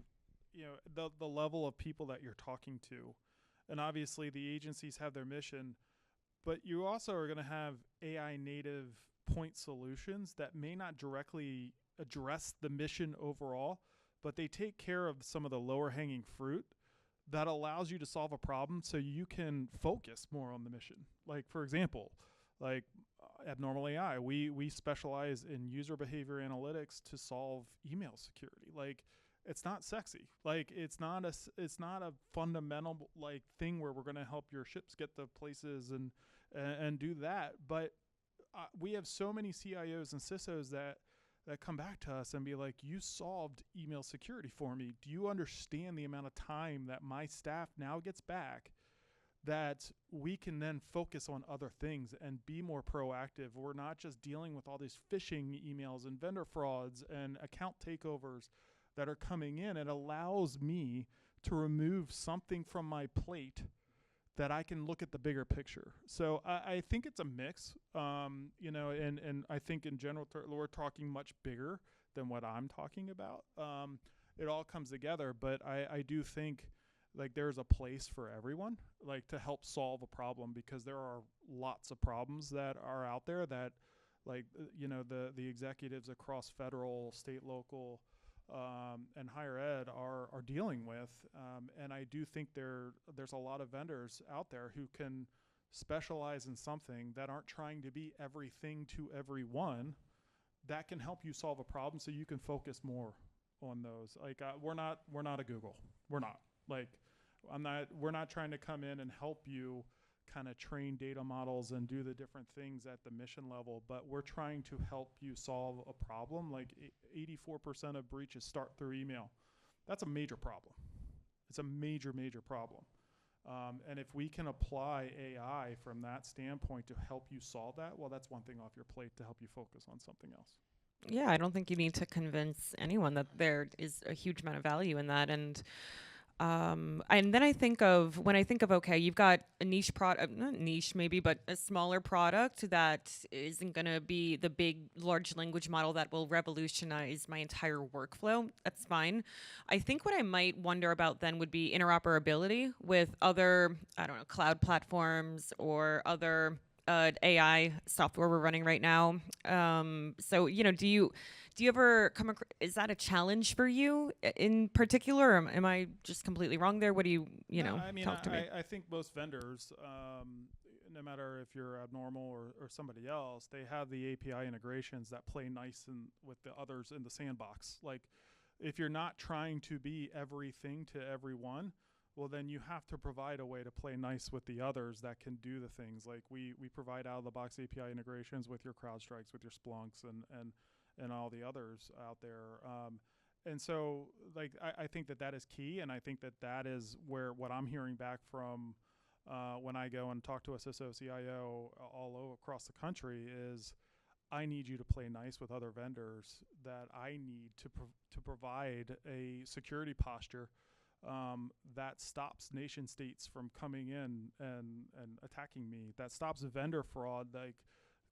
the level of people that you're talking to, and obviously the agencies have their mission, but you also are going to have AI native point solutions that may not directly address the mission overall, but they take care of some of the lower hanging fruit that allows you to solve a problem so you can focus more on the mission. Like, for example, Abnormal AI, we specialize in user behavior analytics to solve email security. It's not sexy. It's not a fundamental thing where we're going to help your ships get to places and do that. But we have so many CIOs and CISOs that come back to us and be like, you solved email security for me. Do you understand the amount of time that my staff now gets back that we can then focus on other things and be more proactive? We're not just dealing with all these phishing emails and vendor frauds and account takeovers that are coming in. It allows me to remove something from my plate that I can look at the bigger picture. So I think it's a mix, and I think in general we're talking much bigger than what I'm talking about. It all comes together, but I do think there's a place for everyone, to help solve a problem, because there are lots of problems that are out there that, the executives across federal, state, local, and higher ed are dealing with. And I do think there's a lot of vendors out there who can specialize in something that aren't trying to be everything to everyone, that can help you solve a problem so you can focus more on those. We're not a Google. We're not. We're not trying to come in and help you kind of train data models and do the different things at the mission level, but we're trying to help you solve a problem. 84% of breaches start through email. That's a major problem. It's a major, major problem. And if we can apply AI from that standpoint to help you solve that, well, that's one thing off your plate to help you focus on something else. Yeah, I don't think you need to convince anyone that there is a huge amount of value in that. And then when I think of, okay, you've got a niche product, not niche maybe, but a smaller product that isn't going to be the big, large language model that will revolutionize my entire workflow. That's fine. I think what I might wonder about then would be interoperability with other, cloud platforms or other AI software we're running right now. So, do you ever come across, is that a challenge for you in particular, or am I just completely wrong there? What do talk to me? I think most vendors, no matter if you're Abnormal or somebody else, they have the API integrations that play nice with the others in the sandbox. If you're not trying to be everything to everyone, well, then you have to provide a way to play nice with the others that can do the things. We provide out-of-the-box API integrations with your CrowdStrikes, with your Splunks, and all the others out there. And so, I think that is key, and I think that is where what I'm hearing back from when I go and talk to a CISO, CIO all over across the country is, I need you to play nice with other vendors that I need to provide a security posture that stops nation states from coming in and attacking me, that stops vendor fraud, like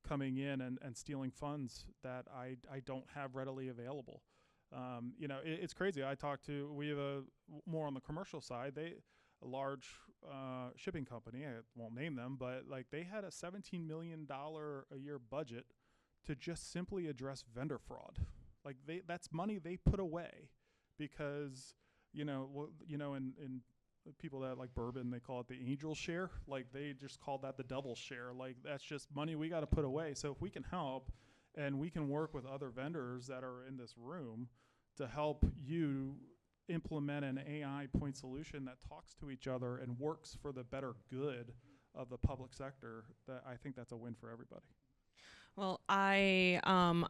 coming in and stealing funds that I don't have readily available. It's crazy. We have more on the commercial side. A large shipping company, I won't name them, but like they had a $17 million a year budget to just simply address vendor fraud. Like that's money they put away because, in people that like bourbon, they call it the angel share. Like they just call that the devil's share. Like that's just money we got to put away. So if we can help and we can work with other vendors that are in this room to help you implement an AI point solution that talks to each other and works for the better good of the public sector, that I think that's a win for everybody. Well, I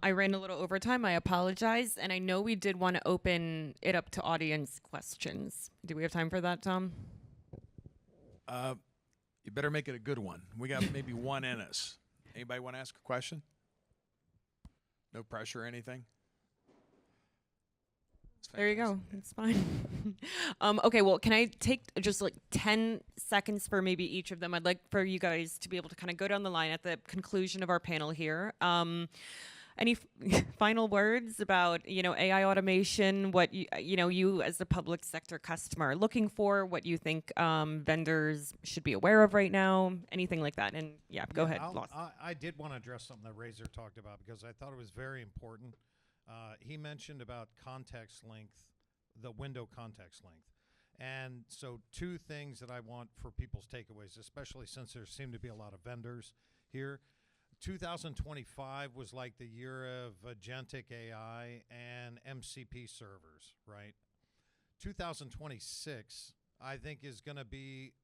ran a little overtime. I apologize, and I know we did want to open it up to audience questions. Do we have time for that, Tom? You better make it a good one. We got maybe one in us. Anybody want to ask a question? No pressure or anything? There you go. It's fine. Okay, well, can I take just like 10 seconds for maybe each of them? I'd like for you guys to be able to kind of go down the line at the conclusion of our panel here. Any final words about, AI automation, what you as the public sector customer are looking for, what you think vendors should be aware of right now, anything like that? And go ahead. I did want to address something that Razor talked about because I thought it was very important. He mentioned about context length, the window context length. And so two things that I want for people's takeaways, especially since there seem to be a lot of vendors here. 2025 was like the year of agentic AI and MCP servers, right? 2026, I think, is going to be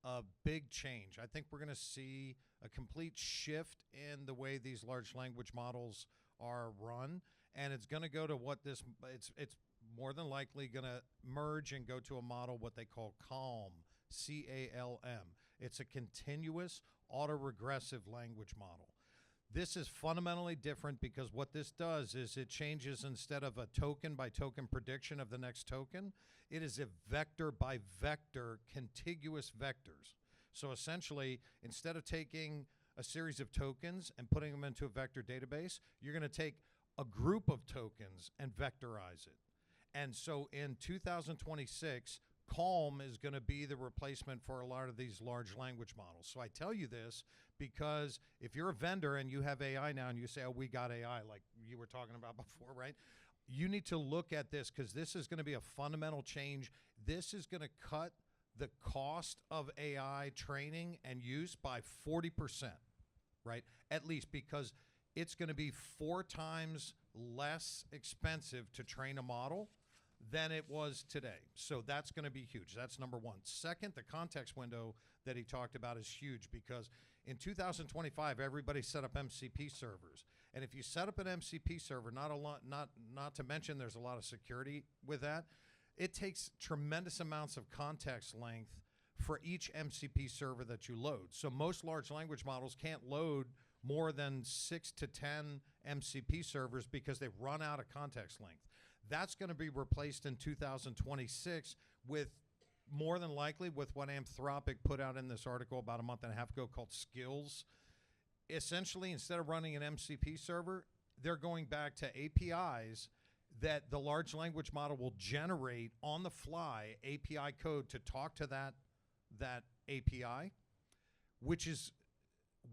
a big change. I think we're going to see a complete shift in the way these large language models are run. And it's going to go to it's more than likely going to merge and go to a model, what they call CALM, C-A-L-M. It's a continuous autoregressive language model. This is fundamentally different because what this does is it changes, instead of a token by token prediction of the next token, it is a vector by vector, contiguous vectors. So essentially, instead of taking a series of tokens and putting them into a vector database, you're going to take a group of tokens and vectorize it. And so in 2026, Calm is going to be the replacement for a lot of these large language models. So I tell you this because if you're a vendor and you have AI now and you say, oh, we got AI, like you were talking about before, right? You need to look at this because this is going to be a fundamental change. This is going to cut the cost of AI training and use by 40%, right? At least, because it's going to be 4 times less expensive to train a model than it was today. So that's going to be huge. That's number one. Second, the context window that he talked about is huge because in 2025, everybody set up MCP servers. And if you set up an MCP server, not to mention there's a lot of security with that, it takes tremendous amounts of context length for each MCP server that you load. So most large language models can't load more than 6 to 10 MCP servers because they've run out of context length. That's going to be replaced in 2026 with, more than likely, with what Anthropic put out in this article about a month and a half ago called Skills. Essentially, instead of running an MCP server, they're going back to APIs that the large language model will generate on the fly API code to talk to that API, which is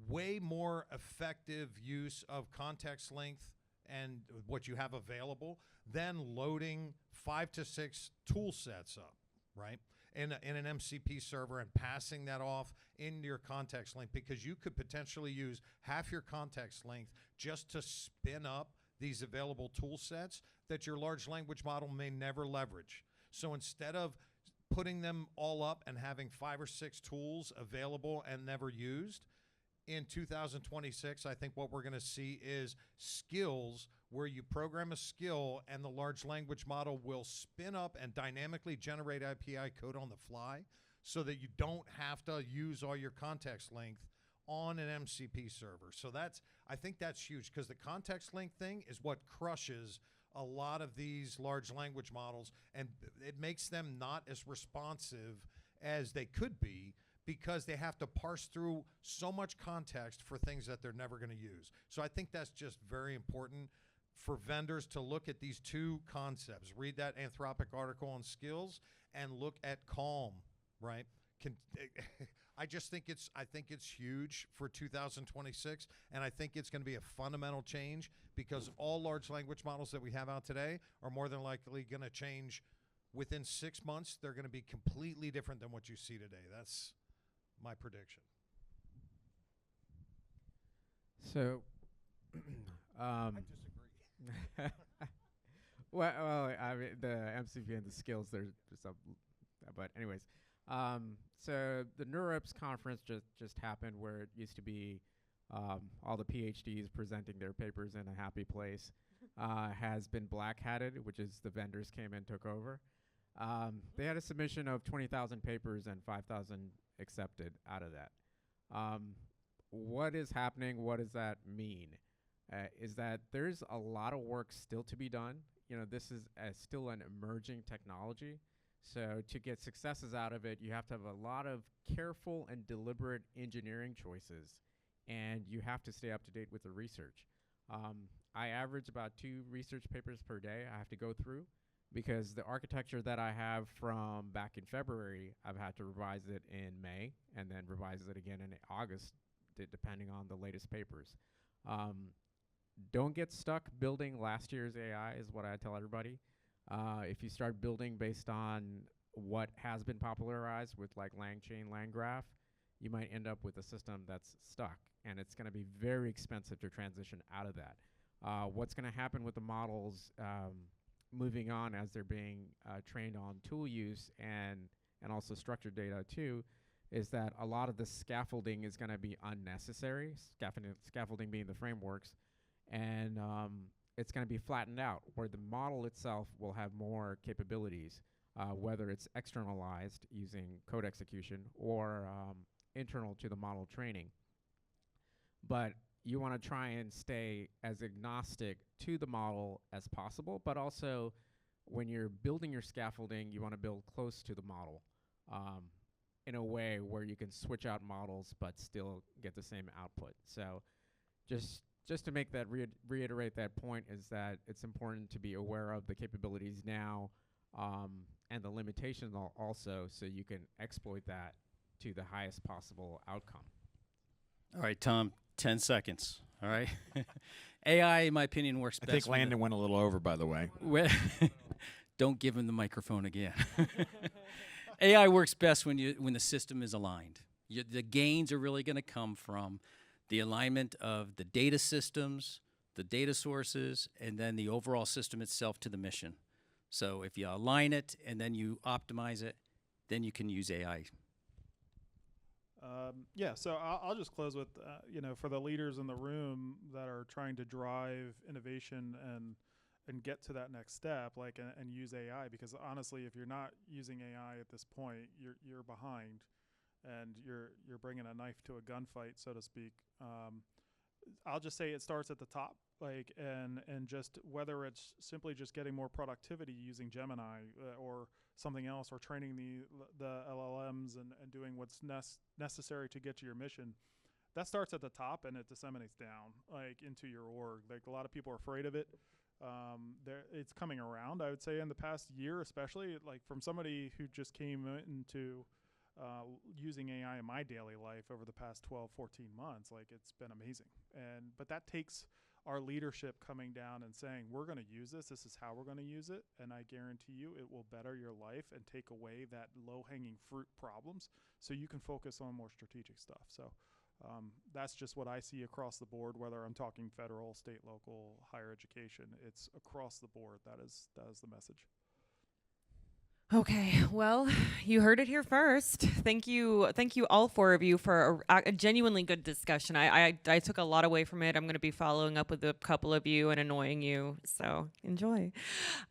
way more effective use of context length and what you have available than loading 5 to 6 tool sets up, right? In an MCP server and passing that off into your context length, because you could potentially use half your context length just to spin up these available tool sets that your large language model may never leverage. So instead of putting them all up and having 5 or 6 tools available and never used, in 2026, I think what we're going to see is skills where you program a skill and the large language model will spin up and dynamically generate API code on the fly so that you don't have to use all your context length on an MCP server. So I think that's huge because the context link thing is what crushes a lot of these large language models, and it makes them not as responsive as they could be because they have to parse through so much context for things that they're never going to use. So I think that's just very important for vendors to look at these two concepts. Read that Anthropic article on skills and look at Calm, right? I think it's huge for 2026, and I think it's going to be a fundamental change because all large language models that we have out today are more than likely going to change within 6 months. They're going to be completely different than what you see today. That's my prediction. So, I disagree. well, I mean, the MCP and the skills, there's some, but anyways, so the NeurIPS conference just happened where it used to be all the PhDs presenting their papers in a happy place, has been black hatted, which is the vendors came and took over. They had a submission of 20,000 papers and 5,000 accepted out of that. What is happening? What does that mean? Is that there's a lot of work still to be done. You know, this is still an emerging technology. So to get successes out of it, you have to have a lot of careful and deliberate engineering choices, and you have to stay up to date with the research. I average about 2 research papers per day I have to go through because the architecture that I have from back in February, I've had to revise it in May and then revise it again in August, depending on the latest papers. Don't get stuck building last year's AI is what I tell everybody. If you start building based on what has been popularized with like LangChain, LangGraph, you might end up with a system that's stuck, and it's going to be very expensive to transition out of that. What's going to happen with the models moving on as they're being trained on tool use and also structured data too, is that a lot of the scaffolding is going to be unnecessary, scaffolding being the frameworks, and it's going to be flattened out, where the model itself will have more capabilities, whether it's externalized using code execution or internal to the model training. But you want to try and stay as agnostic to the model as possible, but also when you're building your scaffolding, you want to build close to the model in a way where you can switch out models but still get the same output. So just to make that reiterate that point is that it's important to be aware of the capabilities now and the limitations also, so you can exploit that to the highest possible outcome. All right, Tom, 10 seconds. All right. AI, in my opinion, works best. I think Landon went a little over, by the way. Don't give him the microphone again. AI works best when the system is aligned. The gains are really going to come from the alignment of the data systems, the data sources, and then the overall system itself to the mission. So if you align it and then you optimize it, then you can use AI. Yeah, so I'll just close with, for the leaders in the room that are trying to drive innovation and get to that next step, and use AI, because honestly, if you're not using AI at this point, you're behind, and you're bringing a knife to a gunfight, so to speak. I'll just say it starts at the top, and just whether it's simply just getting more productivity using Gemini or something else, or training the LLMs and doing what's necessary to get to your mission. That starts at the top and it disseminates down into your org. A lot of people are afraid of it. It's coming around, I would say, in the past year, especially from somebody who just came into using AI in my daily life over the past 12, 14 months. It's been amazing. But that takes our leadership coming down and saying, we're going to use this. This is how we're going to use it. And I guarantee you it will better your life and take away that low-hanging fruit problems so you can focus on more strategic stuff. So that's just what I see across the board, whether I'm talking federal, state, local, higher education. It's across the board. That is the message. Okay, well, you heard it here first. Thank you all four of you for a genuinely good discussion. I took a lot away from it. I'm going to be following up with a couple of you and annoying you, so enjoy.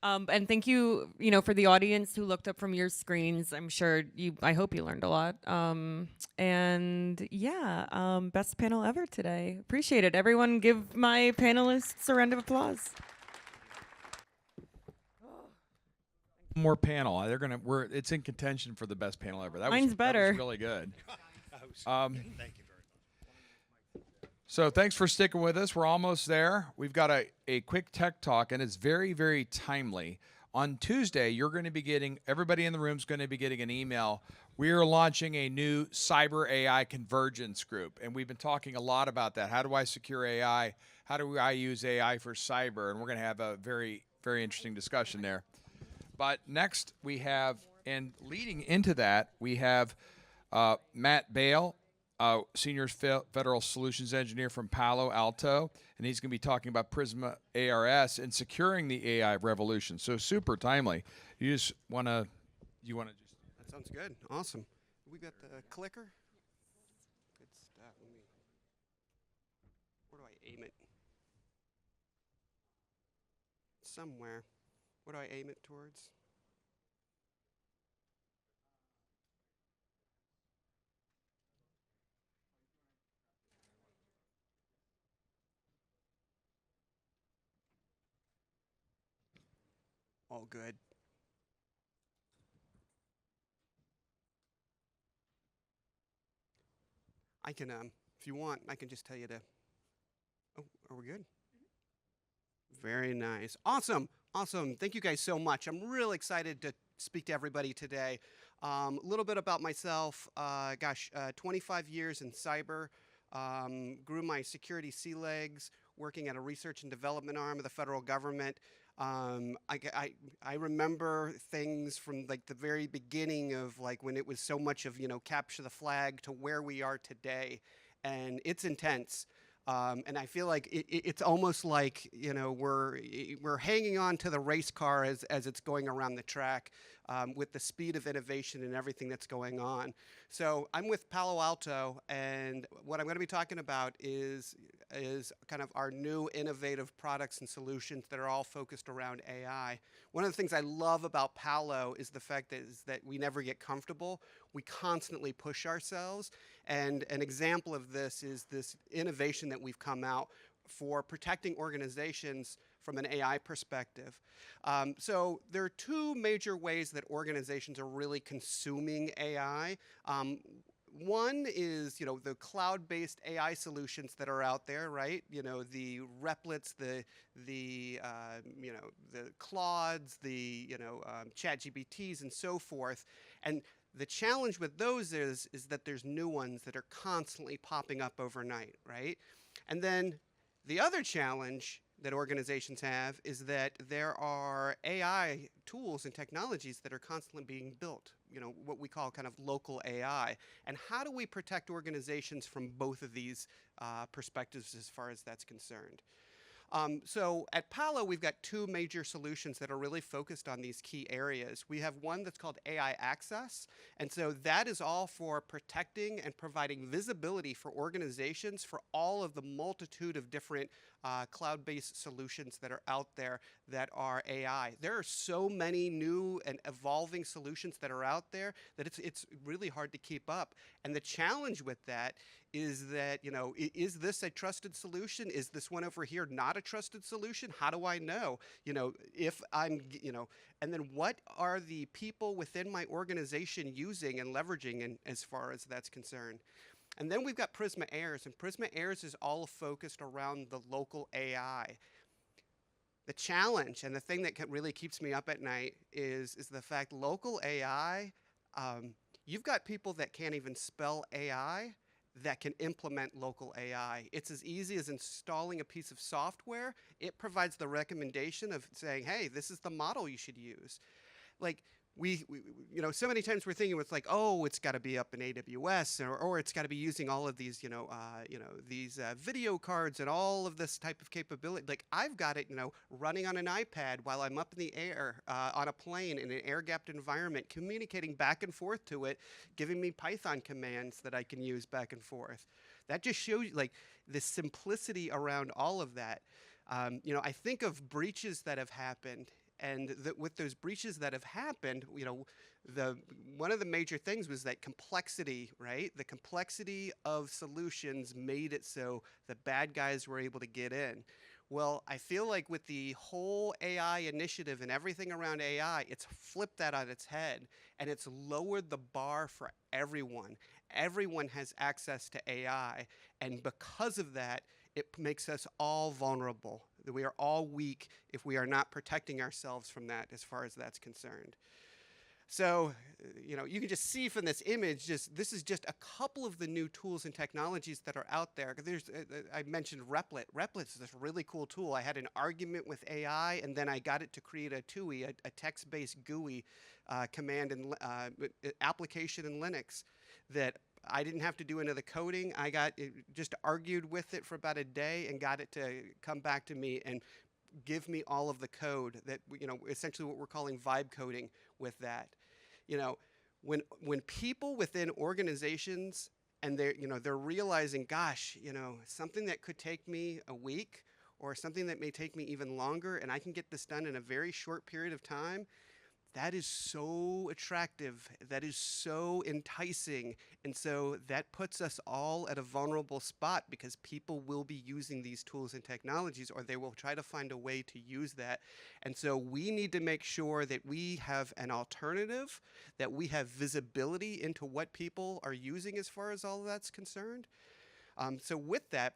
And thank you, for the audience who looked up from your screens. I hope you learned a lot. And yeah, best panel ever today. Appreciate it. Everyone, give my panelists a round of applause. More panel. It's in contention for the best panel ever. Mine's better. That was really good. Thank you very much. So thanks for sticking with us. We're almost there. We've got a quick tech talk, and it's very, very timely. On Tuesday, everybody in the room is going to be getting an email. We are launching a new cyber AI convergence group, and we've been talking a lot about that. How do I secure AI? How do I use AI for cyber? And we're going to have a very, very interesting discussion there. But next we have, and leading into that, we have Matt Bale, Senior Federal Solutions Engineer from Palo Alto, and he's going to be talking about Prisma ARS and securing the AI revolution. So super timely. You want to just... That sounds good. Awesome. We got the clicker. Good stuff. Where do I aim it? Somewhere. What do I aim it towards? All good. I can, if you want, I can just tell you to... Oh, are we good? Very nice. Awesome. Awesome. Thank you guys so much. I'm really excited to speak to everybody today. A little bit about myself. 25 years in cyber. Grew my security sea legs working at a research and development arm of the federal government. I remember things from like the very beginning of like when it was so much of, capture the flag to where we are today. And it's intense. And I feel like it's almost like, we're hanging on to the race car as it's going around the track with the speed of innovation and everything that's going on. So I'm with Palo Alto, and what I'm going to be talking about is kind of our new innovative products and solutions that are all focused around AI. One of the things I love about Palo is the fact that we never get comfortable. We constantly push ourselves. And an example of this is this innovation that we've come out for protecting organizations from an AI perspective. So there are two major ways that organizations are really consuming AI. One is, the cloud-based AI solutions that are out there, right? The Replits, the Claudes, the ChatGPTs, and so forth. And the challenge with those is that there's new ones that are constantly popping up overnight, right? And then the other challenge that organizations have is that there are AI tools and technologies that are constantly being built, what we call kind of local AI. And how do we protect organizations from both of these perspectives as far as that's concerned? So at Palo, we've got two major solutions that are really focused on these key areas. We have one that's called AI Access, and so that is all for protecting and providing visibility for organizations for all of the multitude of different cloud-based solutions that are out there that are AI. There are so many new and evolving solutions that are out there that it's really hard to keep up. And the challenge with that is that, is this a trusted solution? Is this one over here not a trusted solution? How do I know, if I'm, and then what are the people within my organization using and leveraging as far as that's concerned? And then we've got Prisma ARS, and Prisma ARS is all focused around the local AI. The challenge and the thing that really keeps me up at night is the fact local AI, you've got people that can't even spell AI that can implement local AI. It's as easy as installing a piece of software. It provides the recommendation of saying, hey, this is the model you should use. Like, you know, so many times we're thinking it's like, oh, it's got to be up in AWS, or it's got to be using all of these, these video cards and all of this type of capability. Like I've got it, you know, running on an iPad while I'm up in the air on a plane in an air-gapped environment, communicating back and forth to it, giving me Python commands that I can use back and forth. That just shows you like the simplicity around all of that. You know, I think of breaches that have happened. And with those breaches that have happened, you know, one of the major things was that complexity, right? The complexity of solutions made it so the bad guys were able to get in. Well, I feel like with the whole AI initiative and everything around AI, it's flipped that on its head, and it's lowered the bar for everyone. Everyone has access to AI, and because of that, it makes us all vulnerable. We are all weak if we are not protecting ourselves from that as far as that's concerned. So, you know, you can just see from this image, this is just a couple of the new tools and technologies that are out there. There's, I mentioned Replit. Replit is this really cool tool. I had an argument with AI, and then I got it to create a TUI, a text-based GUI command and application in Linux that I didn't have to do any of the coding. I just argued with it for about a day and got it to come back to me and give me all of the code that, you know, essentially what we're calling vibe coding with that. You know, when people within organizations and they're realizing, gosh, you know, something that could take me a week or something that may take me even longer, and I can get this done in a very short period of time, that is so attractive, that is so enticing, and so that puts us all at a vulnerable spot because people will be using these tools and technologies, or they will try to find a way to use that. And so we need to make sure that we have an alternative, that we have visibility into what people are using as far as all of that's concerned. So with that,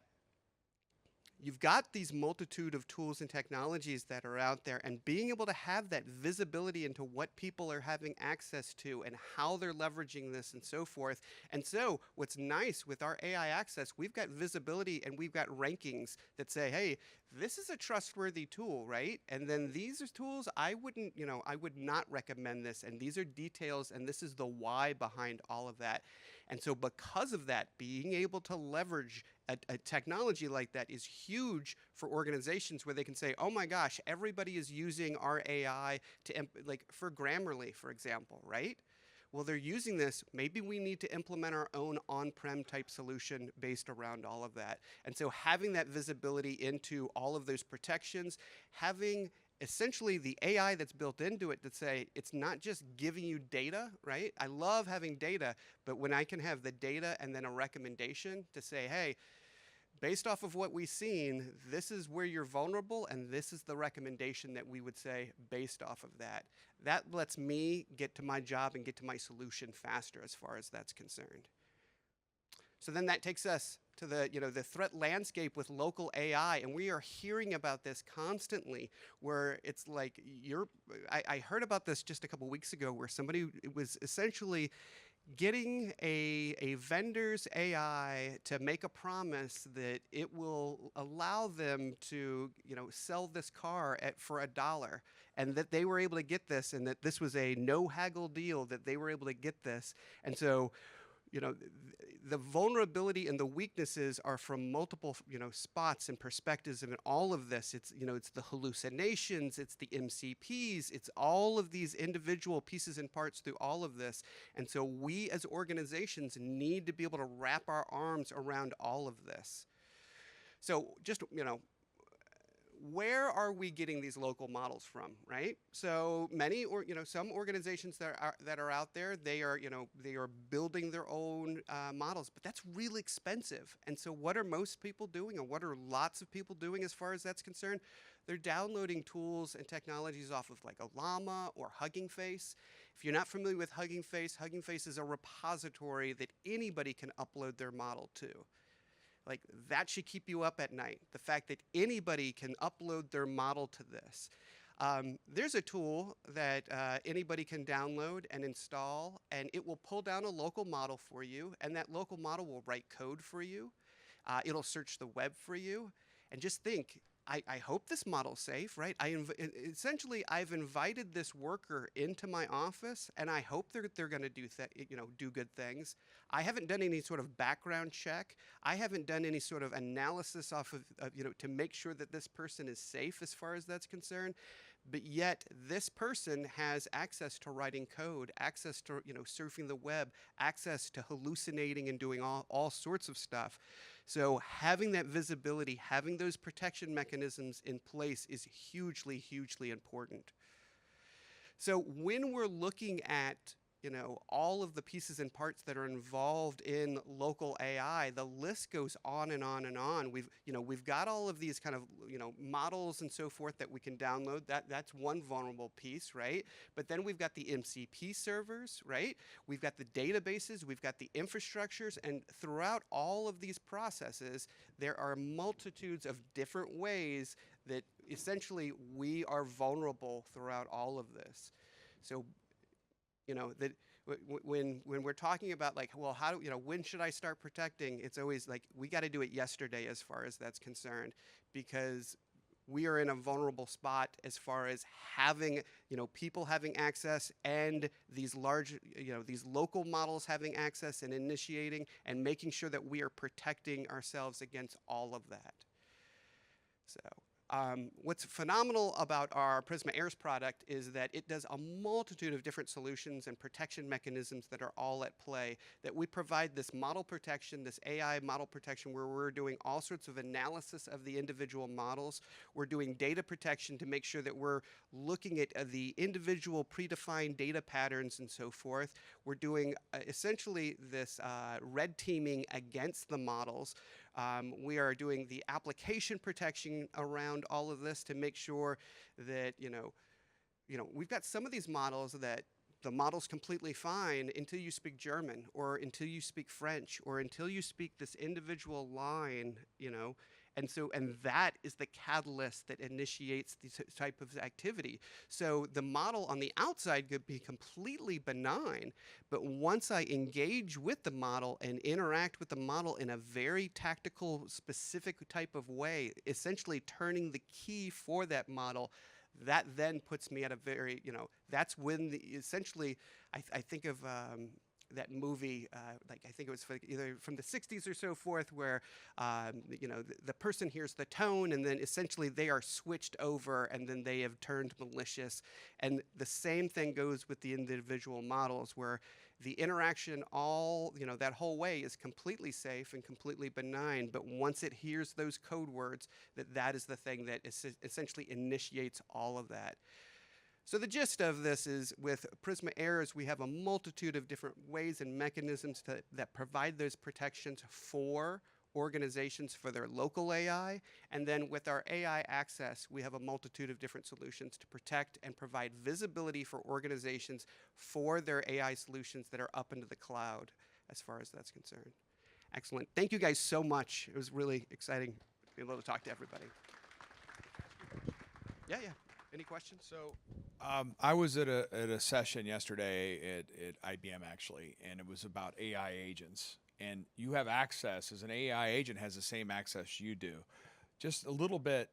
you've got these multitude of tools and technologies that are out there, and being able to have that visibility into what people are having access to and how they're leveraging this and so forth. And so what's nice with our AI access, we've got visibility and we've got rankings that say, hey, this is a trustworthy tool, right? And then these are tools I would not recommend this, and these are details, and this is the why behind all of that. And so because of that, being able to leverage a technology like that is huge for organizations where they can say, oh my gosh, everybody is using our AI like for Grammarly, for example, right? Well, they're using this. Maybe we need to implement our own on-prem type solution based around all of that. And so having that visibility into all of those protections, having essentially the AI that's built into it to say it's not just giving you data, right? I love having data, but when I can have the data and then a recommendation to say, hey, based off of what we've seen, this is where you're vulnerable, and this is the recommendation that we would say based off of that. That lets me get to my job and get to my solution faster as far as that's concerned. So then that takes us to the threat landscape with local AI, and we are hearing about this constantly, where it's like I heard about this just a couple weeks ago, where somebody was essentially getting a vendor's AI to make a promise that it will allow them to, sell this car for $1, and that they were able to get this, and that this was a no haggle deal, that they were able to get this. And so, the vulnerability and the weaknesses are from multiple, spots and perspectives, and in all of this, it's the hallucinations, it's the MCPs, it's all of these individual pieces and parts through all of this. And so we as organizations need to be able to wrap our arms around all of this. So just, where are we getting these local models from, right? So many, some organizations that are out there, they are building their own models, but that's really expensive. And so what are most people doing, and what are lots of people doing as far as that's concerned? They're downloading tools and technologies off of like a Llama or Hugging Face. If you're not familiar with Hugging Face is a repository that anybody can upload their model to. Like, that should keep you up at night, the fact that anybody can upload their model to this. There's a tool that anybody can download and install, and it will pull down a local model for you, and that local model will write code for you. It'll search the web for you. And just think, I hope this model's safe, right? Essentially, I've invited this worker into my office, and I hope they're going to do good things. I haven't done any sort of background check. I haven't done any sort of analysis off of to make sure that this person is safe as far as that's concerned. But yet, this person has access to writing code, access to surfing the web, access to hallucinating and doing all sorts of stuff. So having that visibility, having those protection mechanisms in place is hugely, hugely important. So when we're looking at all of the pieces and parts that are involved in local AI, the list goes on and on and on. We've got all of these kind of models and so forth that we can download. That's one vulnerable piece, right? But then we've got the MCP servers, right? We've got the databases, we've got the infrastructures, and throughout all of these processes, there are multitudes of different ways that essentially we are vulnerable throughout all of this. So that when we're talking about like, well, when should I start protecting? It's always like, we got to do it yesterday as far as that's concerned, because we are in a vulnerable spot as far as having, people having access and these large, these local models having access and initiating and making sure that we are protecting ourselves against all of that. So. What's phenomenal about our Prisma AIRS product is that it does a multitude of different solutions and protection mechanisms that are all at play, that we provide this model protection, this AI model protection, where we're doing all sorts of analysis of the individual models. We're doing data protection to make sure that we're looking at the individual predefined data patterns and so forth. We're doing essentially this red teaming against the models. We are doing the application protection around all of this to make sure that, we've got some of these models that the model's completely fine until you speak German or until you speak French or until you speak this individual line, and that is the catalyst that initiates this type of activity. So the model on the outside could be completely benign, but once I engage with the model and interact with the model in a very tactical, specific type of way, essentially turning the key for that model, that then puts me at a very, that's when essentially, I think of that movie, I think it was either from the 60s or so forth, where, the person hears the tone and then essentially they are switched over and then they have turned malicious. And the same thing goes with the individual models, where the interaction that whole way is completely safe and completely benign. But once it hears those code words, that is the thing that essentially initiates all of that. So the gist of this is, with Prisma AIRS, we have a multitude of different ways and mechanisms that provide those protections for organizations for their local AI. And then with our AI access, we have a multitude of different solutions to protect and provide visibility for organizations for their AI solutions that are up into the cloud, as far as that's concerned. Excellent. Thank you guys so much. It was really exciting to be able to talk to everybody. Yeah. Any questions? So I was at a session yesterday at IBM, actually, and it was about AI agents. And you have access, as an AI agent has the same access you do. Just a little bit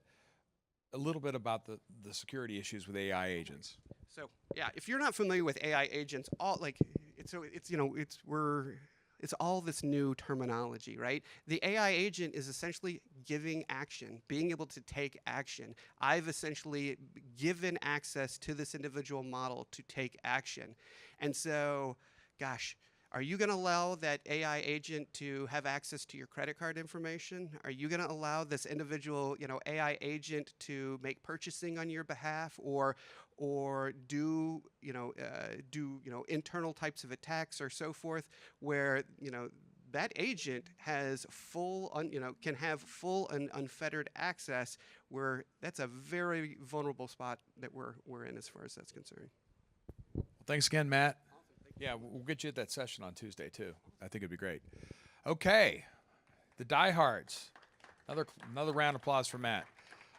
about the security issues with AI agents. So yeah, if you're not familiar with AI agents, it's all this new terminology, right? The AI agent is essentially giving action, being able to take action. I've essentially given access to this individual model to take action. And so, gosh, are you going to allow that AI agent to have access to your credit card information? Are you going to allow this individual, AI agent to make purchasing on your behalf, or do internal types of attacks or so forth, where that agent has can have full and unfettered access, where that's a very vulnerable spot that we're in as far as that's concerned. Well, thanks again, Matt. Yeah, we'll get you at that session on Tuesday, too. I think it'd be great. Okay, the diehards. Another round of applause for Matt.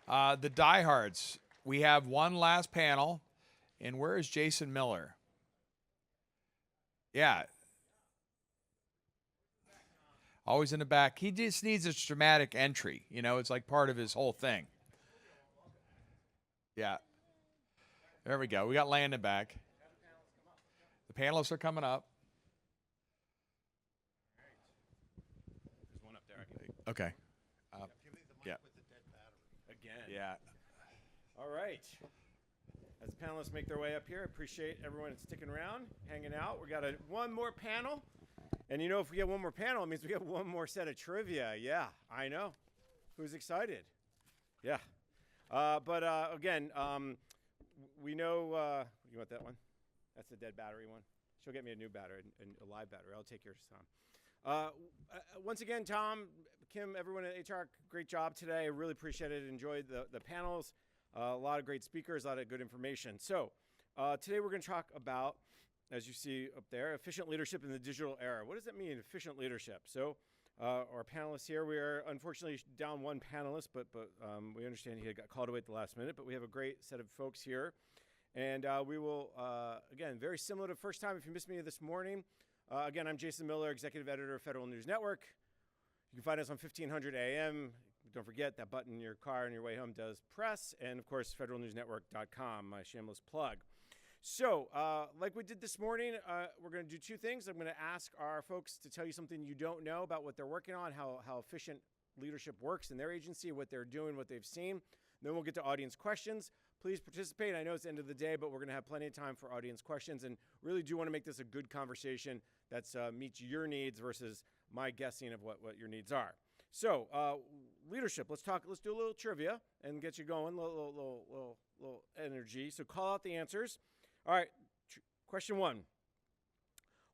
The diehards. We have one last panel, and where is Jason Miller? Yeah. Always in the back. He just needs a dramatic entry. It's like part of his whole thing. Yeah. There we go. We got Landon back. The panelists are coming up. There's one up there. Okay. Yeah. Again. Yeah. All right. As the panelists make their way up here, I appreciate everyone that's sticking around, hanging out. We got one more panel. And you know, if we get one more panel, it means we have one more set of trivia. Yeah, I know. Who's excited? Yeah. Again, we know, you want that one? That's the dead battery one. She'll get me a new battery and a live battery. I'll take yours, Tom. Once again, Tom, Kim, everyone at ATARC, great job today. I really appreciate it. Enjoyed the panels. A lot of great speakers, a lot of good information. So today we're going to talk about, as you see up there, efficient leadership in the digital era. What does that mean, efficient leadership? So our panelists here, we are unfortunately down one panelist, but we understand he had got called away at the last minute, but we have a great set of folks here. And we will, again, very similar to the first time, if you missed me this morning, again, I'm Jason Miller, Executive Editor of Federal News Network. You can find us on 1500 AM. Don't forget that button in your car on your way home does press. And, of course, federalnewsnetwork.com, my shameless plug. So, like we did this morning, we're going to do two things. I'm going to ask our folks to tell you something you don't know about what they're working on, how efficient leadership works in their agency, what they're doing, what they've seen. Then we'll get to audience questions. Please participate. I know it's the end of the day, but we're going to have plenty of time for audience questions, and really do want to make this a good conversation that meets your needs versus my guessing of what your needs are. So, leadership. Let's do a little trivia and get you going. Little energy. So, call out the answers. All right. Question one.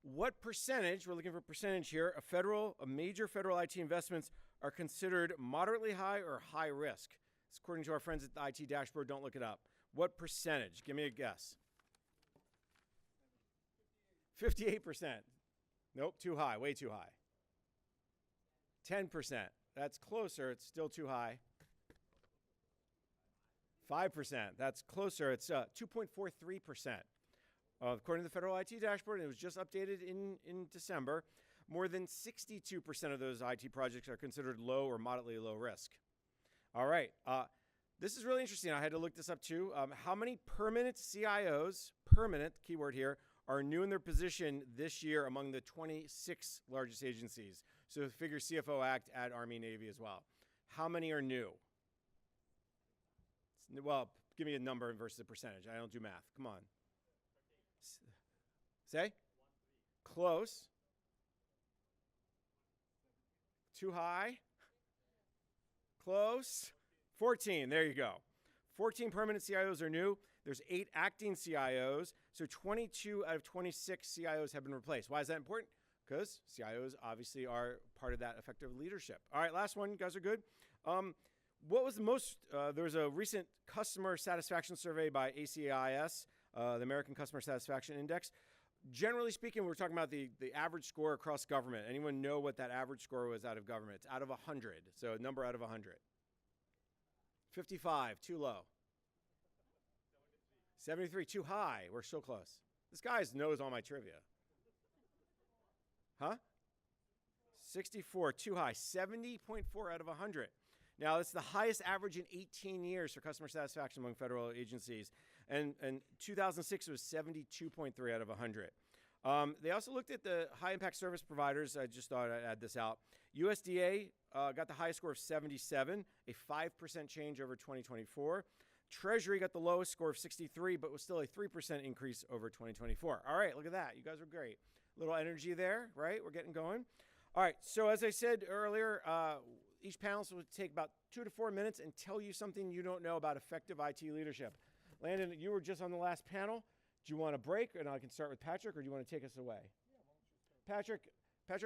What percentage? We're looking for percentage here. Of major federal IT investments are considered moderately high or high risk? It's according to our friends at the IT dashboard. Don't look it up. What percentage? Give me a guess. 58%. Nope, too high, way too high. 10%. That's closer. It's still too high. 5%. That's closer. It's 2.43%. According to the Federal IT Dashboard, and it was just updated in December, more than 62% of those IT projects are considered low or moderately low risk. All right. This is really interesting. I had to look this up too. How many permanent CIOs, permanent, keyword here, are new in their position this year among the 26 largest agencies? So figure CFO Act, add Army, Navy as well. How many are new? Well, give me a number versus a percentage. I don't do math. Come on. Say? Close. Too high. Close. 14. There you go. 14 permanent CIOs are new. There's 8 acting CIOs. So 22 out of 26 CIOs have been replaced. Why is that important? Because CIOs obviously are part of that effective leadership. All right, last one. You guys are good. What was the most, there was a recent customer satisfaction survey by ACIS, the American Customer Satisfaction Index. Generally speaking, we're talking about the average score across government. Anyone know what that average score was out of government? It's out of 100, so a number out of 100. 55, too low. 73, too high. We're so close. This guy knows all my trivia. Huh? 64, too high. 70.4 out of 100. Now, it's the highest average in 18 years for customer satisfaction among federal agencies. And 2006 was 72.3 out of 100. They also looked at the high-impact service providers. I just thought I'd add this out. USDA got the highest score of 77, a 5% change over 2024. Treasury got the lowest score of 63, but was still a 3% increase over 2024. All right, look at that. You guys are great. Little energy there, right? We're getting going. All right, so as I said earlier, each panelist will take about 2 to 4 minutes and tell you something you don't know about effective IT leadership. Landon, you were just on the last panel. Do you want a break? And I can start with Patrick, or do you want to take us away? Patrick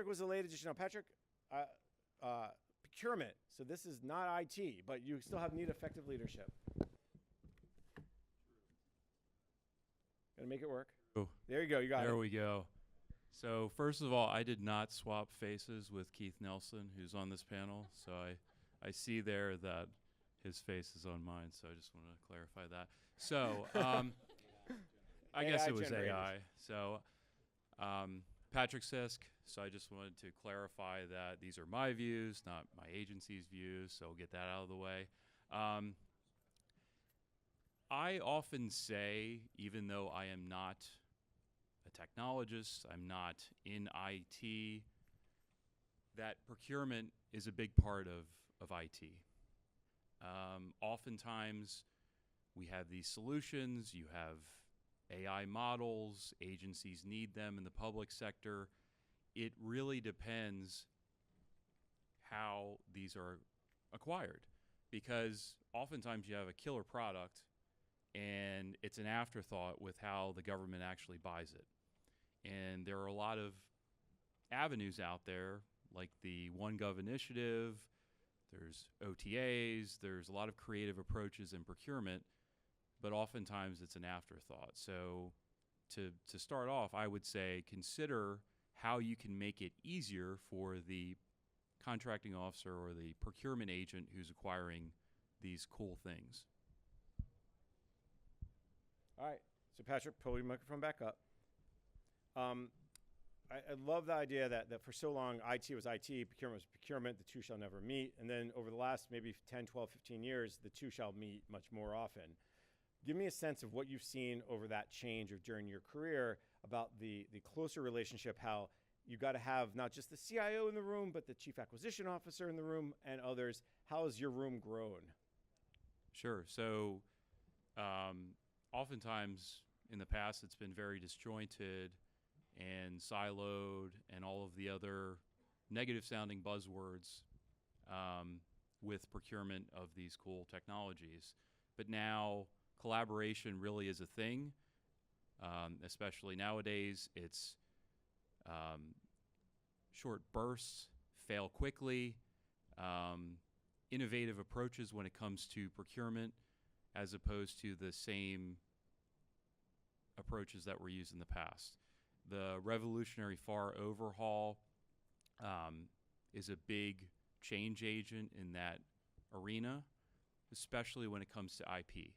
was the late addition. Now, Patrick, procurement. So this is not IT, but you still need effective leadership. Gonna make it work. Oh, there you go. You got it. There we go. So first of all, I did not swap faces with Keith Nelson, who's on this panel. So I see there that his face is on mine. So I just want to clarify that. So I guess it was AI. So Patrick Sisk. So I just wanted to clarify that these are my views, not my agency's views. So we'll get that out of the way. I often say, even though I am not a technologist, I'm not in IT, that procurement is a big part of IT. Oftentimes, we have these solutions, you have AI models, agencies need them in the public sector. It really depends how these are acquired, because oftentimes you have a killer product and it's an afterthought with how the government actually buys it. And there are a lot of avenues out there, like the OneGov initiative, there's OTAs, there's a lot of creative approaches in procurement, but oftentimes it's an afterthought. So to start off, I would say consider how you can make it easier for the contracting officer or the procurement agent who's acquiring these cool things. All right, so Patrick, pull your microphone back up. I love the idea that for so long, IT was IT, procurement was procurement, the two shall never meet. And then over the last maybe 10, 12, 15 years, the two shall meet much more often. Give me a sense of what you've seen over that change or during your career about the closer relationship, how you got to have not just the CIO in the room, but the chief acquisition officer in the room and others. How has your room grown? Sure. So oftentimes in the past, it's been very disjointed and siloed and all of the other negative sounding buzzwords with procurement of these cool technologies. But now collaboration really is a thing, especially nowadays. It's short bursts, fail quickly, innovative approaches when it comes to procurement as opposed to the same approaches that were used in the past. The revolutionary FAR overhaul is a big change agent in that arena, especially when it comes to IP.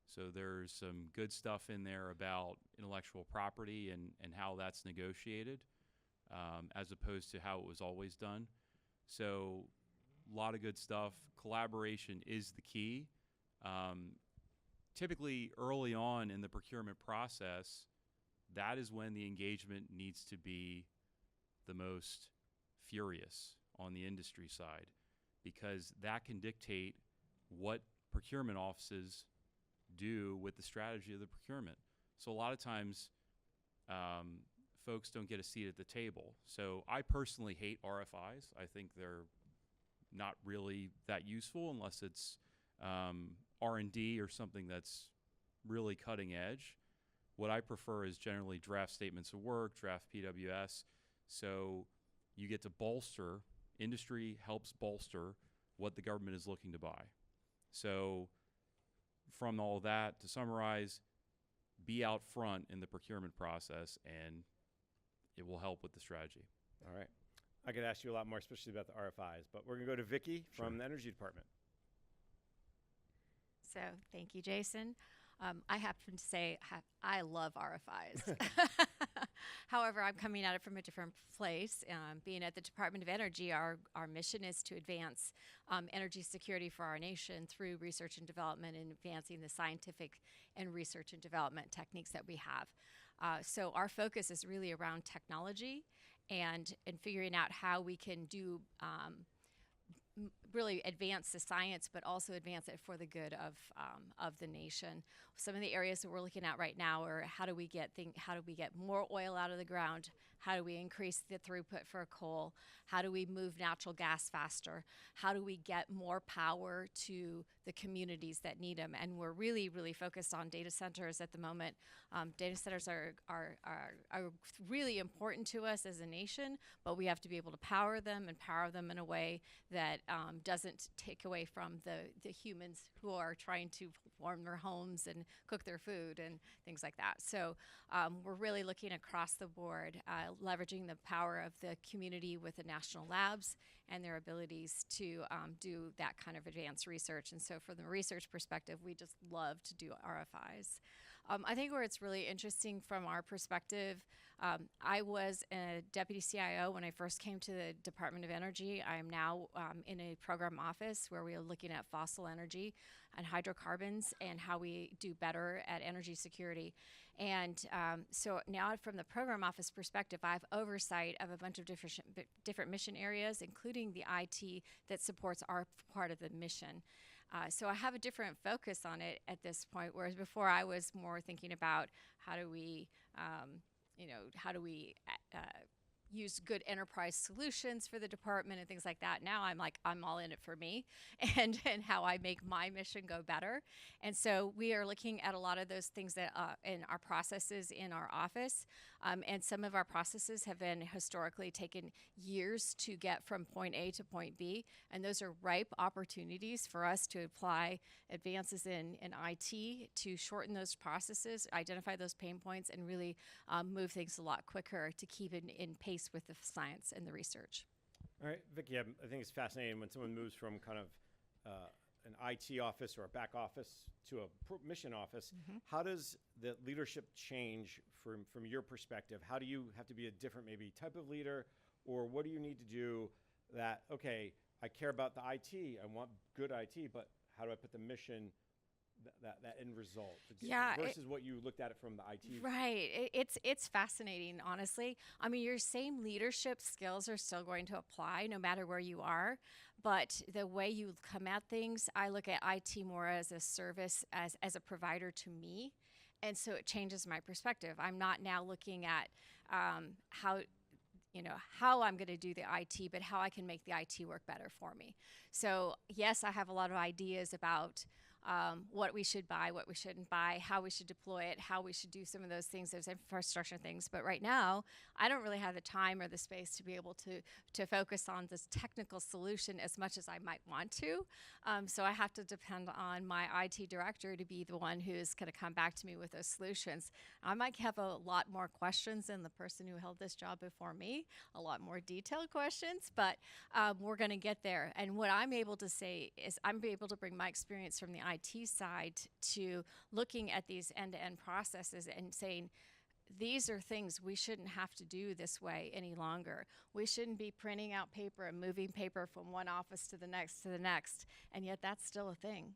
So there's some good stuff in there about intellectual property and how that's negotiated, as opposed to how it was always done. So a lot of good stuff. Collaboration is the key. Typically early on in the procurement process, that is when the engagement needs to be the most furious on the industry side, because that can dictate what procurement offices do with the strategy of the procurement. So a lot of times folks don't get a seat at the table. So I personally hate RFIs. I think they're not really that useful unless it's R&D or something that's really cutting edge. What I prefer is generally draft statements of work, draft PWS. So you get to bolster, industry helps bolster what the government is looking to buy. So from all that, to summarize, be out front in the procurement process and it will help with the strategy. All right. I could ask you a lot more, especially about the RFIs, but we're going to go to Vicki from the Energy Department. So thank you, Jason. I happen to say I love RFIs. However, I'm coming at it from a different place. Being at the Department of Energy, our mission is to advance energy security for our nation through research and development and advancing the scientific and research and development techniques that we have. So our focus is really around technology and figuring out how we can do really advance the science, but also advance it for the good of the nation. Some of the areas that we're looking at right now are how do we get more oil out of the ground? How do we increase the throughput for coal? How do we move natural gas faster? How do we get more power to the communities that need them? And we're really, really focused on data centers at the moment. Data centers are really important to us as a nation, but we have to be able to power them in a way that doesn't take away from the humans who are trying to warm their homes and cook their food and things like that. So we're really looking across the board, leveraging the power of the community with the national labs and their abilities to do that kind of advanced research. And so from the research perspective, we just love to do RFIs. I think where it's really interesting from our perspective, I was a deputy CIO when I first came to the Department of Energy. I am now in a program office where we are looking at fossil energy hydrocarbons and how we do better at energy security. And so now from the program office perspective, I have oversight of a bunch of different mission areas, including the IT that supports our part of the mission. So I have a different focus on it at this point, whereas before I was more thinking about how do we, use good enterprise solutions for the department and things like that. Now I'm all in it for me and how I make my mission go better. And so we are looking at a lot of those things that in our processes in our office. And some of our processes have been historically taken years to get from point A to point B. And those are ripe opportunities for us to apply advances in IT to shorten those processes, identify those pain points, and really move things a lot quicker to keep in pace with the science and the research. All right, Vicki, I think it's fascinating when someone moves from kind of an IT office or a back office to a mission office. How does the leadership change from your perspective? How do you have to be a different maybe type of leader, or what do you need to do that, okay, I care about the IT, I want good IT, but how do I put the mission, that end result versus what you looked at it from the IT? Right. It's fascinating, honestly. I mean, your same leadership skills are still going to apply no matter where you are, but the way you come at things, I look at IT more as a service, as a provider to me, and so it changes my perspective. I'm not now looking at how I'm going to do the IT, but how I can make the IT work better for me. So yes, I have a lot of ideas about what we should buy, what we shouldn't buy, how we should deploy it, how we should do some of those things, those infrastructure things. But right now, I don't really have the time or the space to be able to focus on this technical solution as much as I might want to. So I have to depend on my IT director to be the one who's going to come back to me with those solutions. I might have a lot more questions than the person who held this job before me, a lot more detailed questions, but we're going to get there. And what I'm able to say is I'm able to bring my experience from the IT side to looking at these end-to-end processes and saying, these are things we shouldn't have to do this way any longer. We shouldn't be printing out paper and moving paper from one office to the next, and yet that's still a thing.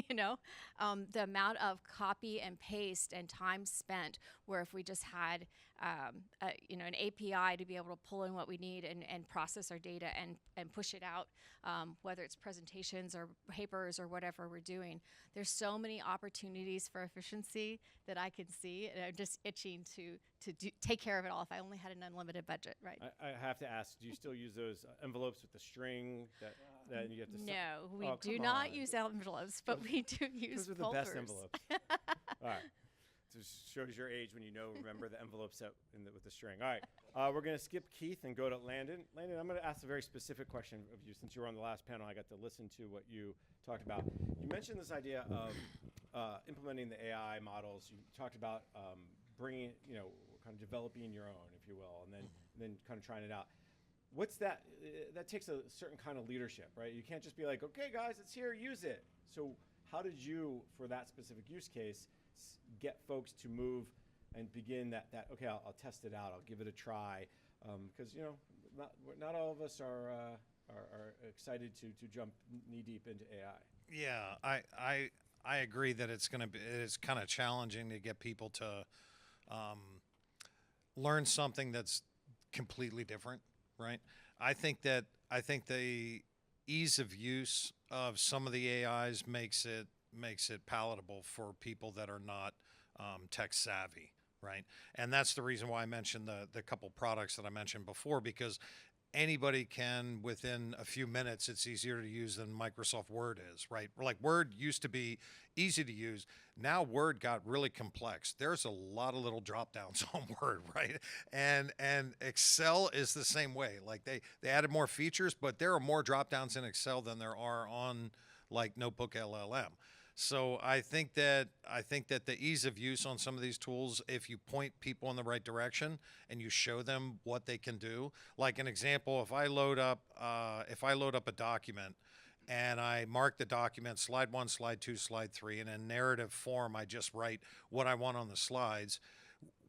The amount of copy and paste and time spent, where if we just had an API to be able to pull in what we need and process our data and push it out, whether it's presentations or papers or whatever we're doing. There's so many opportunities for efficiency that I can see, and I'm just itching to take care of it all if I only had an unlimited budget, right? I have to ask, do you still use those envelopes with the string that you have to No, we do not use envelopes, but we do use Those are the folders. best envelopes. All right. Just shows your age when you remember the envelopes with the string. All right, we're going to skip Keith and go to Landon. Landon, I'm going to ask a very specific question of you. Since you were on the last panel, I got to listen to what you talked about. You mentioned this idea of implementing the AI models. You talked about bringing, kind of developing your own, if you will, and then kind of trying it out. What's that? That takes a certain kind of leadership, right? You can't just be like, okay, guys, it's here, use it. So how did you, for that specific use case, get folks to move and begin that okay, I'll test it out, I'll give it a try, because not all of us are excited to jump knee deep into AI. Yeah, I agree that it's kind of challenging to get people to learn something that's completely different, right? I think the ease of use of some of the AIs makes it palatable for people that are not tech savvy, right? And that's the reason why I mentioned the couple products that I mentioned before, because anybody can, within a few minutes, it's easier to use than Microsoft Word is, right? Like Word used to be easy to use. Now Word got really complex. There's a lot of little drop downs on Word, right? And Excel is the same way. Like they added more features, but there are more drop downs in Excel than there are on like Notebook LLM. So I think that the ease of use on some of these tools, if you point people in the right direction and you show them what they can do, like an example, if I load up a document and I mark the document slide 1, slide 2, slide 3, and in narrative form I just write what I want on the slides,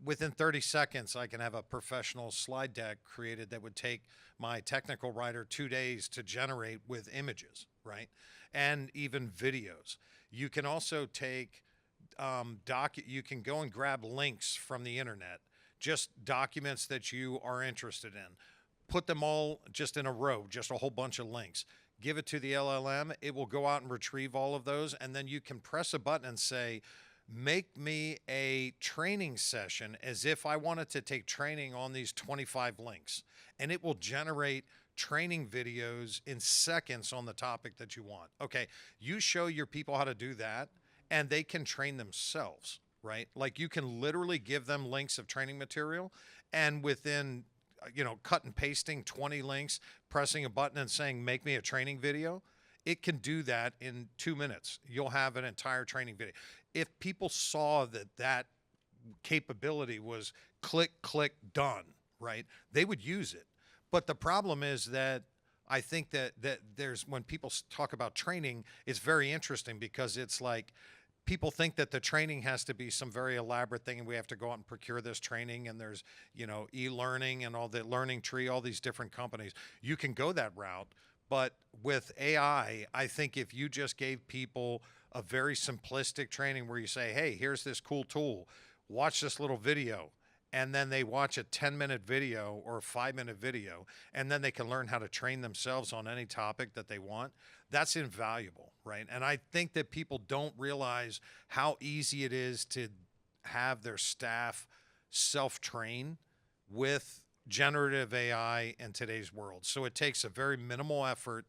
within 30 seconds I can have a professional slide deck created that would take my technical writer 2 days to generate with images, right? And even videos. You can also take you can go and grab links from the internet, just documents that you are interested in. Put them all just in a row, just a whole bunch of links. Give it to the LLM. It will go out and retrieve all of those. And then you can press a button and say, make me a training session as if I wanted to take training on these 25 links. And it will generate training videos in seconds on the topic that you want. Okay, you show your people how to do that, and they can train themselves, right? Like you can literally give them links of training material, and within, cut and pasting 20 links, pressing a button and saying, make me a training video, it can do that in 2 minutes. You'll have an entire training video. If people saw that capability was click, click, done, right, they would use it. But the problem is that I think that there's, when people talk about training, it's very interesting because it's like, people think that the training has to be some very elaborate thing and we have to go out and procure this training, and there's, e-learning and all the learning tree, all these different companies. You can go that route, but with AI, I think if you just gave people a very simplistic training where you say, hey, here's this cool tool, watch this little video, and then they watch a 10-minute video or a 5-minute video, and then they can learn how to train themselves on any topic that they want. That's invaluable, right? And I think that people don't realize how easy it is to have their staff self-train with generative AI in today's world. So it takes a very minimal effort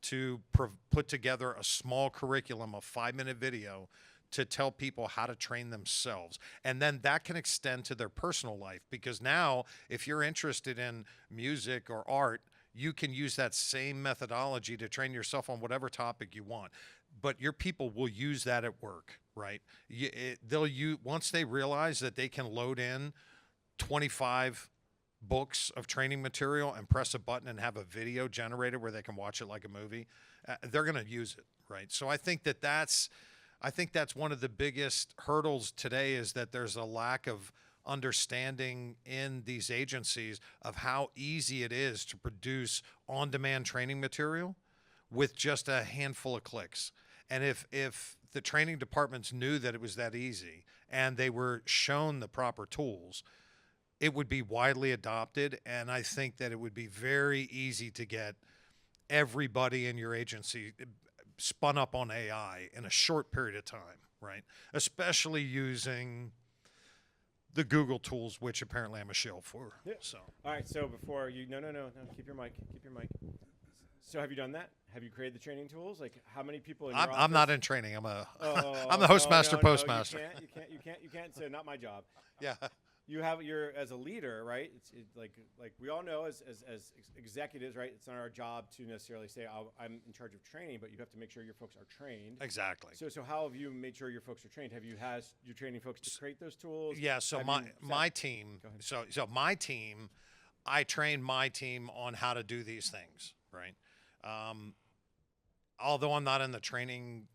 to put together a small curriculum, a 5-minute video, to tell people how to train themselves. And then that can extend to their personal life, because now if you're interested in music or art, you can use that same methodology to train yourself on whatever topic you want. But your people will use that at work, right? Once they realize that they can load in 25 books of training material and press a button and have a video generated where they can watch it like a movie, they're going to use it, right? So I think that's one of the biggest hurdles today, is that there's a lack of understanding in these agencies of how easy it is to produce on-demand training material with just a handful of clicks. And if the training departments knew that it was that easy and they were shown the proper tools, it would be widely adopted. And I think that it would be very easy to get everybody in your agency spun up on AI in a short period of time, right? Especially using the Google tools, which apparently I'm a shill for. Yeah. So. All right. So before you, no, keep your mic. So have you done that? Have you created the training tools? Like, how many people in your office? I'm not in training. I'm the hostmaster, postmaster. You can't. So not my job. Yeah. You're as a leader, right? It's like we all know as executives, right? It's not our job to necessarily say, I'm in charge of training, but you have to make sure your folks are trained. Exactly. So how have you made sure your folks are trained? Have you had your training folks to create those tools? Yeah. So my team. So my team, I train my team on how to do these things, right? Although I'm not in the training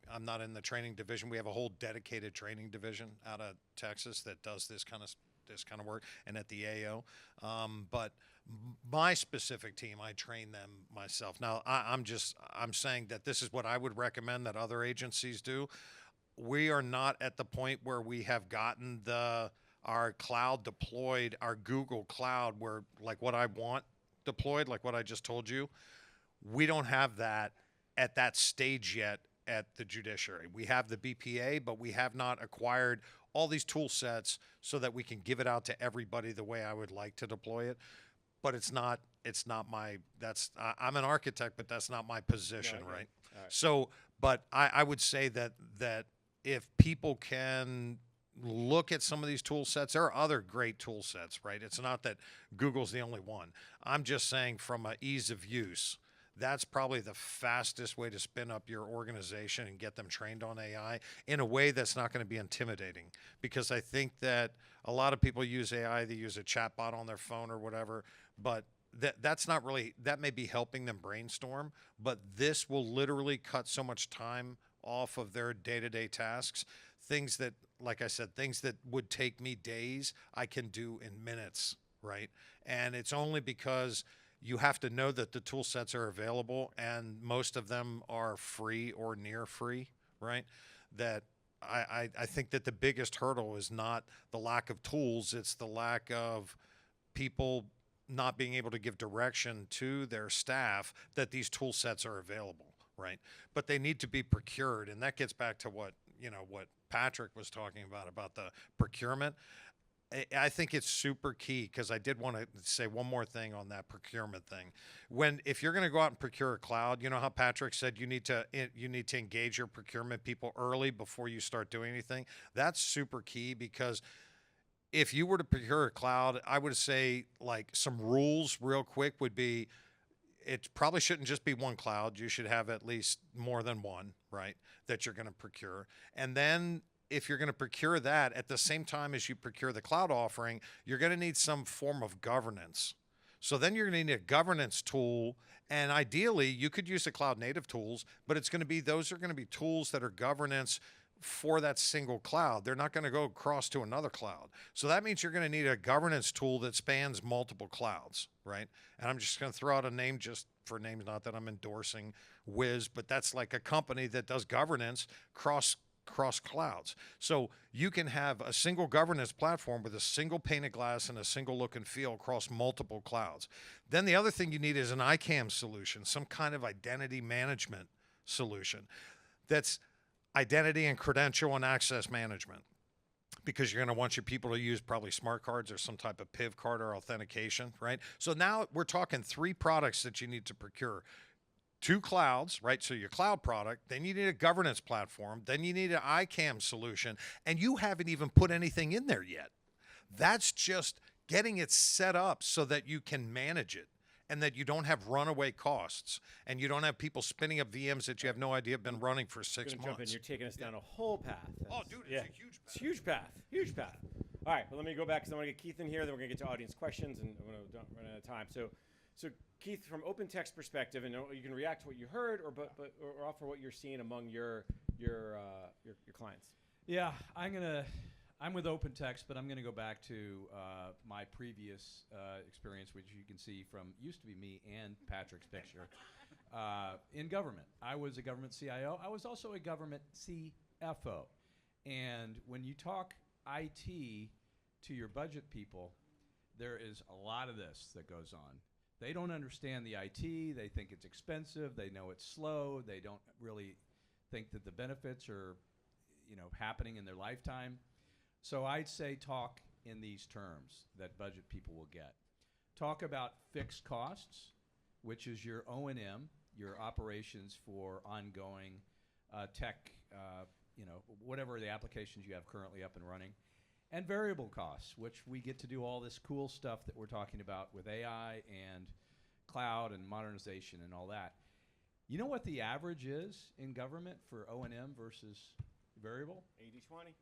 division. We have a whole dedicated training division out of Texas that does this kind of work, and at the AO. But my specific team, I train them myself. Now, I'm saying that this is what I would recommend that other agencies do. We are not at the point where we have gotten our cloud deployed, our Google Cloud, where like what I want deployed, like what I just told you. We don't have that at that stage yet at the judiciary. We have the BPA, but we have not acquired all these tool sets so that we can give it out to everybody the way I would like to deploy it. But I'm an architect, but that's not my position, No, right? All right. So, but I would say that if people can look at some of these tool sets, there are other great tool sets, right? It's not that Google's the only one. I'm just saying from an ease of use, that's probably the fastest way to spin up your organization and get them trained on AI in a way that's not going to be intimidating. Because I think that a lot of people use AI, they use a chatbot on their phone or whatever, but that's not really, that may be helping them brainstorm, but this will literally cut so much time off of their day-to-day tasks. Things that, like I said, things that would take me days, I can do in minutes, right? And it's only because you have to know that the tool sets are available, and most of them are free or near free, right? that I think that the biggest hurdle is not the lack of tools, it's the lack of people not being able to give direction to their staff that these tool sets are available, right? But they need to be procured, and that gets back to what Patrick was talking about the procurement. I think it's super key, because I did want to say one more thing on that procurement thing. If you're going to go out and procure a cloud, you know how Patrick said you need to engage your procurement people early before you start doing anything. That's super key, because if you were to procure a cloud, I would say, like, some rules real quick would be, it probably shouldn't just be one cloud. You should have at least more than one, right, that you're going to procure. And then if you're going to procure that at the same time as you procure the cloud offering, you're going to need some form of governance. So then you're going to need a governance tool, and ideally you could use the cloud native tools, but those are going to be tools that are governance for that single cloud. They're not going to go across to another cloud. So that means you're going to need a governance tool that spans multiple clouds, right? And I'm just going to throw out a name just for names, not that I'm endorsing Wiz, but that's like a company that does governance cross clouds. So you can have a single governance platform with a single pane of glass and a single look and feel across multiple clouds. Then the other thing you need is an ICAM solution, some kind of identity management solution that's identity and credential and access management, because you're going to want your people to use probably smart cards or some type of PIV card or authentication, right? So now we're talking 3 products that you need to procure. 2 clouds, right? So your cloud product, then you need a governance platform, then you need an ICAM solution, and you haven't even put anything in there yet. That's just getting it set up so that you can manage it, and that you don't have runaway costs, and you don't have people spinning up VMs that you have no idea have been running for 6 Jump in. months. You're taking us down a whole path. Oh, dude, it's a huge path. It's a huge path. Huge path. All right, but let me go back, because I want to get Keith in here, then we're going to get to audience questions, and we're going to run out of time. So Keith, from open text perspective, and you can react to what you heard, or offer what you're seeing among your clients. Yeah, I'm with OpenText, but I'm going to go back to my previous experience, which you can see from used to be me and Patrick's picture in government. I was a government CIO. I was also a government CFO. And when you talk IT to your budget people, there is a lot of this that goes on. They don't understand the IT. They think it's expensive. They know it's slow. They don't really think that the benefits are, happening in their lifetime. So I'd say talk in these terms that budget people will get. Talk about fixed costs, which is your O&M, your operations for ongoing tech, whatever the applications you have currently up and running. And variable costs, which we get to do all this cool stuff that we're talking about with AI and cloud and modernization and all that. You know what the average is in government for O&M versus variable? 80-20.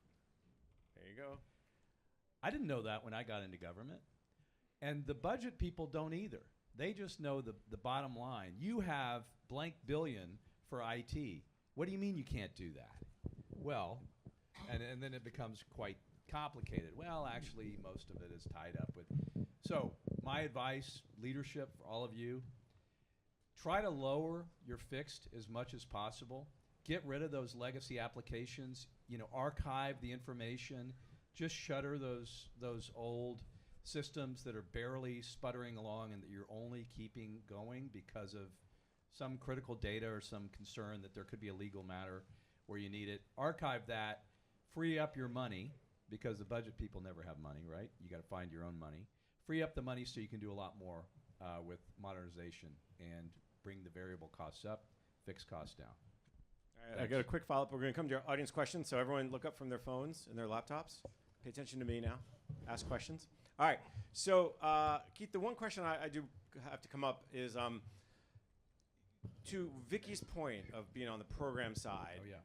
There you go. I didn't know that when I got into government. And the budget people don't either. They just know the bottom line. You have blank billion for IT. What do you mean you can't do that? Well, and then it becomes quite complicated. Well, actually, most of it is tied up with. So my advice, leadership for all of you, try to lower your fixed as much as possible. Get rid of those legacy applications. Archive the information. Just shutter those old systems that are barely sputtering along and that you're only keeping going because of some critical data or some concern that there could be a legal matter where you need it. Archive that. Free up your money, because the budget people never have money, right? You got to find your own money. Free up the money so you can do a lot more with modernization and bring the variable costs up, fixed costs down. All right, I got a quick follow-up. We're going to come to our audience questions, so everyone look up from their phones and their laptops. Pay attention to me now. Ask questions. All right. So, Keith, the one question I do have to come up is to Vicky's point of being on the program side. Oh, yeah.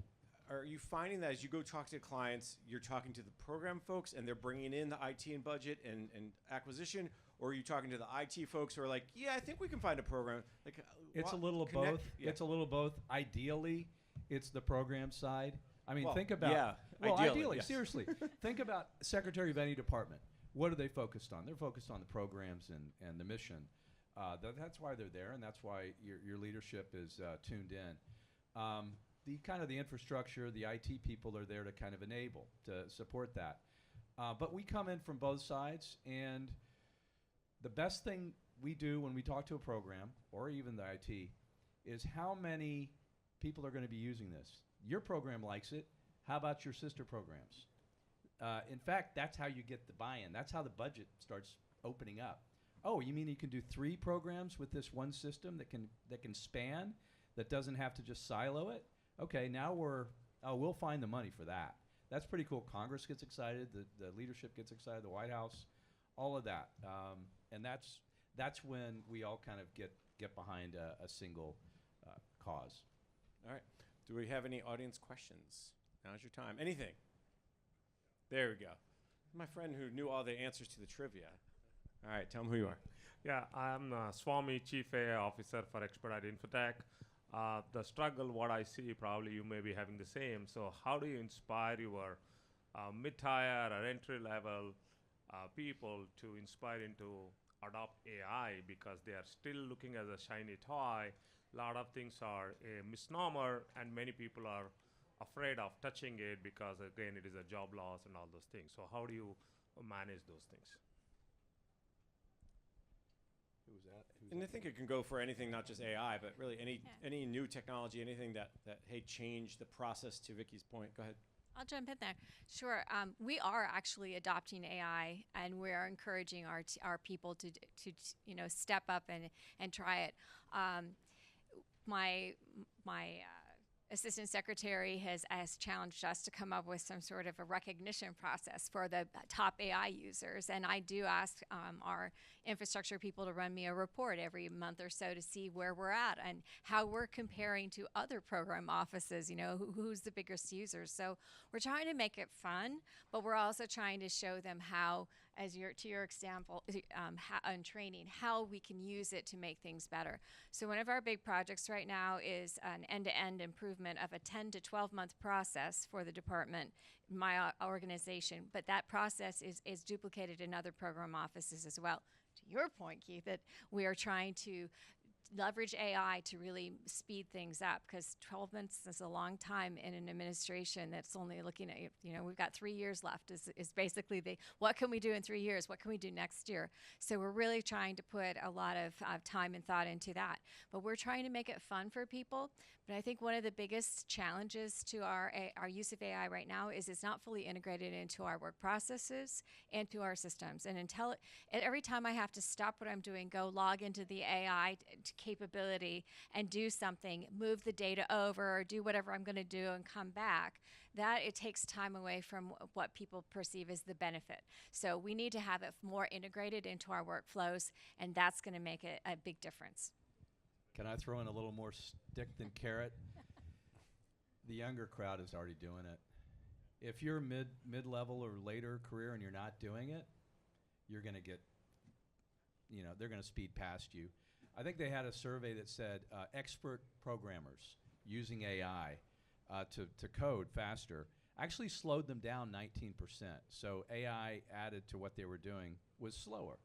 Are you finding that as you go talk to clients, you're talking to the program folks and they're bringing in the IT and budget and acquisition, or are you talking to the IT folks who are like, yeah, I think we can find a program? Like, It's a little of both. Yeah. It's a little of both. Ideally, it's the program side. I mean, think about. Yeah, ideally, yes. seriously. Think about Secretary of any department. What are they focused on? They're focused on the programs and the mission. That's why they're there, and that's why your leadership is tuned in. the kind of the infrastructure, the IT people are there to kind of enable, to support that. But we come in from both sides, and the best thing we do when we talk to a program, or even the IT, is how many people are going to be using this. Your program likes it. How about your sister programs? In fact, that's how you get the buy-in. That's how the budget starts opening up. Oh, you mean you can do 3 programs with this one system that can span, that doesn't have to just silo it? Okay, now we'll find the money for that. That's pretty cool. Congress gets excited, the leadership gets excited, the White House, all of that. And that's when we all kind of get behind a single cause. All right. Do we have any audience questions? Now's your time. Anything? There we go. My friend who knew all the answers to the trivia. All right, tell them who you are. Yeah, I'm Swami, Chief AI Officer for Expedite Infotech. The struggle, what I see, probably you may be having the same. So how do you inspire your mid-tier or entry-level people to inspire into adopt AI, because they are still looking as a shiny toy? A lot of things are a misnomer, and many people are afraid of touching it because, again, it is a job loss and all those things. So how do you manage those things? Who was that? And I think it can go for anything, not just AI, but really any new technology, anything that hey, change the process, to Vicky's point. Go ahead. I'll jump in there. Sure. We are actually adopting AI, and we are encouraging our people to step up and try it. My assistant secretary has challenged us to come up with some sort of a recognition process for the top AI users. And I do ask our infrastructure people to run me a report every month or so to see where we're at and how we're comparing to other program offices, who's the biggest users. So we're trying to make it fun, but we're also trying to show them how, to your example, on training, how we can use it to make things better. So one of our big projects right now is an end-to-end improvement of a 10 to 12-month process for the department, my organization. But that process is duplicated in other program offices as well. To your point, Keith, that we are trying to leverage AI to really speed things up, because 12 months is a long time in an administration that's only looking at, we've got 3 years left is basically what can we do in 3 years? What can we do next year? So we're really trying to put a lot of time and thought into that. But we're trying to make it fun for people. But I think one of the biggest challenges to our use of AI right now is it's not fully integrated into our work processes and to our systems. And every time I have to stop what I'm doing, go log into the AI capability and do something, move the data over or do whatever I'm going to do and come back, that it takes time away from what people perceive as the benefit. So we need to have it more integrated into our workflows, and that's going to make a big difference. Can I throw in a little more stick than carrot? The younger crowd is already doing it. If you're mid-level or later career and you're not doing it, you're going to get, they're going to speed past you. I think they had a survey that said expert programmers using AI to code faster actually slowed them down 19%. So AI added to what they were doing was slower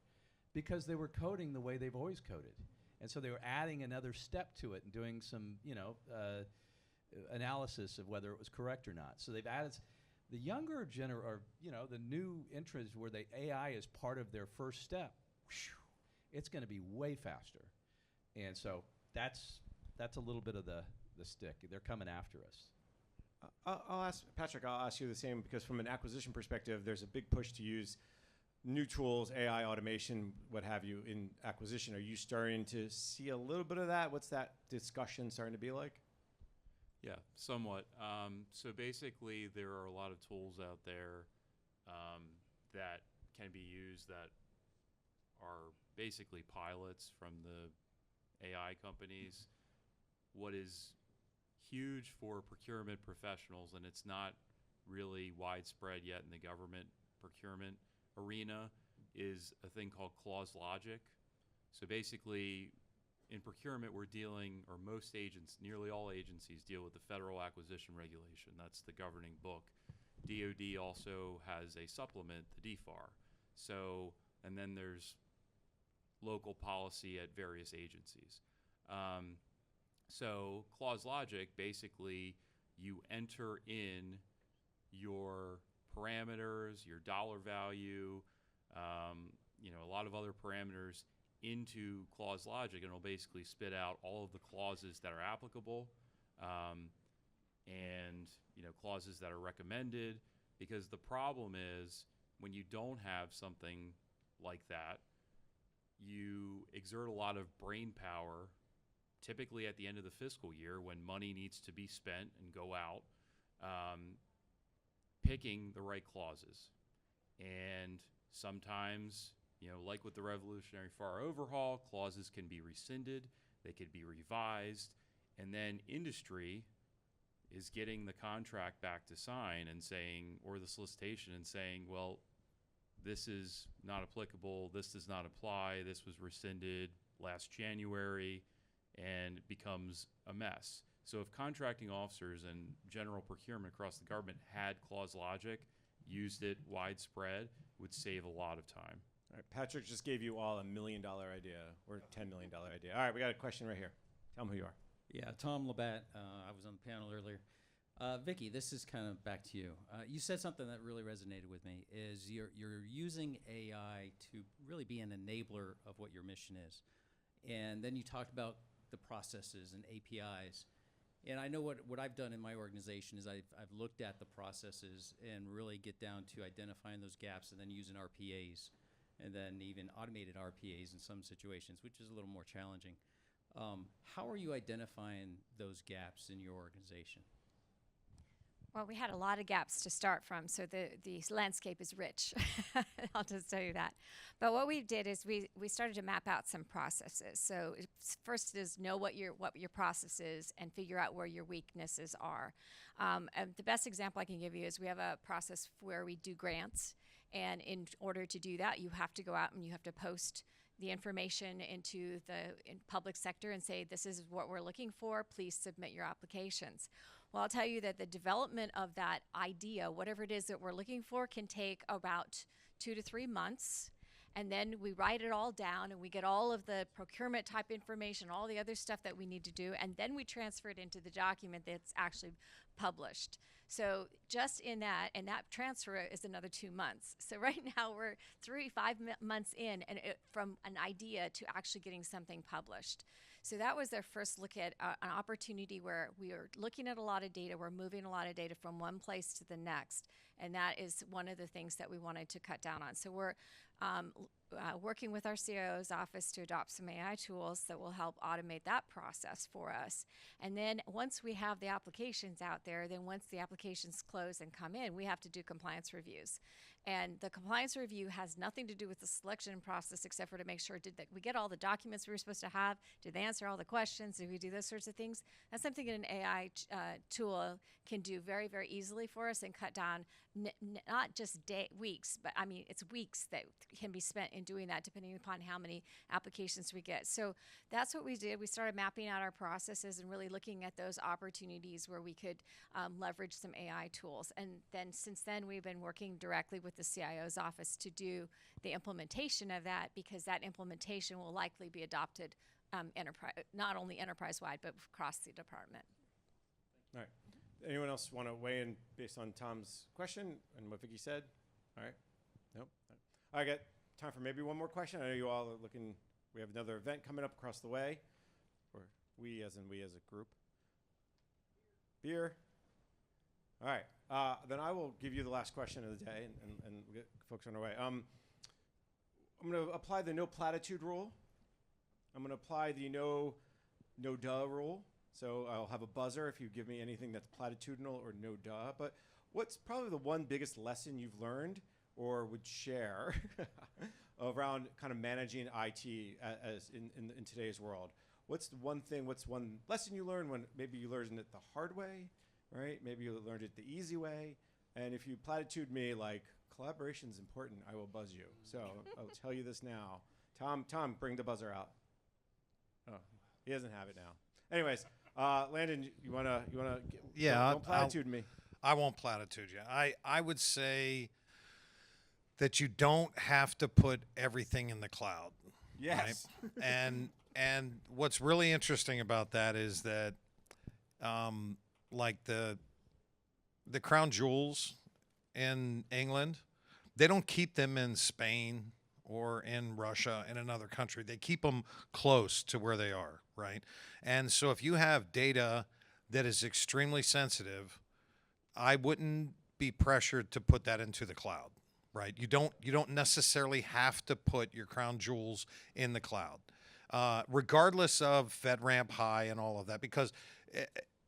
because they were coding the way they've always coded. And so they were adding another step to it and doing some, analysis of whether it was correct or not. So they've added, the younger the new entrants where the AI is part of their first step, it's going to be way faster. And so that's a little bit of the stick. They're coming after us. I'll ask Patrick. I'll ask you the same, because from an acquisition perspective, there's a big push to use new tools, AI, automation, what have you, in acquisition. Are you starting to see a little bit of that? What's that discussion starting to be like? Yeah, somewhat. So basically, there are a lot of tools out there that can be used that are basically pilots from the AI companies. What is huge for procurement professionals, and it's not really widespread yet in the government procurement arena, is a thing called clause logic. So basically, in procurement, we're dealing, or most agents, nearly all agencies deal with the Federal Acquisition Regulation. That's the governing book. DoD also has a supplement, the DFAR. So, and then there's local policy at various agencies. So clause logic basically you enter in your parameters, your dollar value, a lot of other parameters into clause logic, and it'll basically spit out all of the clauses that are applicable, and clauses that are recommended. Because the problem is, when you don't have something like that, you exert a lot of brain power, typically at the end of the fiscal year when money needs to be spent and go out, picking the right clauses. And sometimes, like with the Revolutionary Fire Overhaul, clauses can be rescinded, they could be revised, and then industry is getting the contract back to sign and saying, or the solicitation and saying, well, this is not applicable, this does not apply, this was rescinded last January, and it becomes a mess. So if contracting officers and general procurement across the government had clause logic, used it widespread, would save a lot of time. All right, Patrick just gave you all $1 million idea or $10 million idea. All right, we got a question right here. Tell them who you are. Yeah, Tom Labatt. I was on the panel earlier. Vicki, this is kind of back to you. You said something that really resonated with me, is you're using AI to really be an enabler of what your mission is. And then you talked about the processes and APIs. And I know what I've done in my organization is I've looked at the processes and really get down to identifying those gaps and then using RPAs, and then even automated RPAs in some situations, which is a little more challenging. How are you identifying those gaps in your organization? Well, we had a lot of gaps to start from, so the landscape is rich. I'll just tell you that. But what we did is we started to map out some processes. So first is know what your process is and figure out where your weaknesses are. And the best example I can give you is we have a process where we do grants, and in order to do that, you have to go out and you have to post the information into the public sector and say, this is what we're looking for, please submit your applications. Well, I'll tell you that the development of that idea, whatever it is that we're looking for, can take about 2 to 3 months. And then we write it all down and we get all of the procurement type information, all the other stuff that we need to do, and then we transfer it into the document that's actually published. So just in that, and that transfer is another 2 months. So right now we're 5 months in, and from an idea to actually getting something published. So that was their first look at an opportunity where we are looking at a lot of data, we're moving a lot of data from one place to the next, and that is one of the things that we wanted to cut down on. So we're working with our CIO's office to adopt some AI tools that will help automate that process for us. And then once we have the applications out there, then once the applications close and come in, we have to do compliance reviews. And the compliance review has nothing to do with the selection process except for to make sure did we get all the documents we were supposed to have? Did they answer all the questions? Did we do those sorts of things? That's something that an AI tool can do very, very easily for us and cut down not just weeks, but I mean, it's weeks that can be spent in doing that depending upon how many applications we get. So that's what we did. We started mapping out our processes and really looking at those opportunities where we could leverage some AI tools. And then since then, we've been working directly with the CIO's office to do the implementation of that, because that implementation will likely be adopted not only enterprise-wide, but across the department. All right. Anyone else want to weigh in based on Tom's question and what Vicki said? All right. Nope. I got time for maybe one more question. I know you all are looking. We have another event coming up across the way, or we as a group. Beer. All right. Then I will give you the last question of the day, and we'll get folks on our way. I'm going to apply the no platitude rule. I'm going to apply the no duh rule. So I'll have a buzzer if you give me anything that's platitudinal or no duh. But what's probably the one biggest lesson you've learned or would share around kind of managing IT as in today's world? What's one lesson you learned when maybe you learned it the hard way, right? Maybe you learned it the easy way. And if you platitude me like collaboration is important, I will buzz you. So I'll tell you this now. Tom, bring the buzzer out. Oh, he doesn't have it now. Anyways, Landon, you wanna yeah, don't platitude me. I won't platitude you. I would say that you don't have to put everything in the cloud. Yes. Right? And what's really interesting about that is that like the crown jewels in England, they don't keep them in Spain or in Russia, in another country. They keep them close to where they are, right? And so if you have data that is extremely sensitive, I wouldn't be pressured to put that into the cloud, right? You don't necessarily have to put your crown jewels in the cloud, regardless of FedRAMP High and all of that, because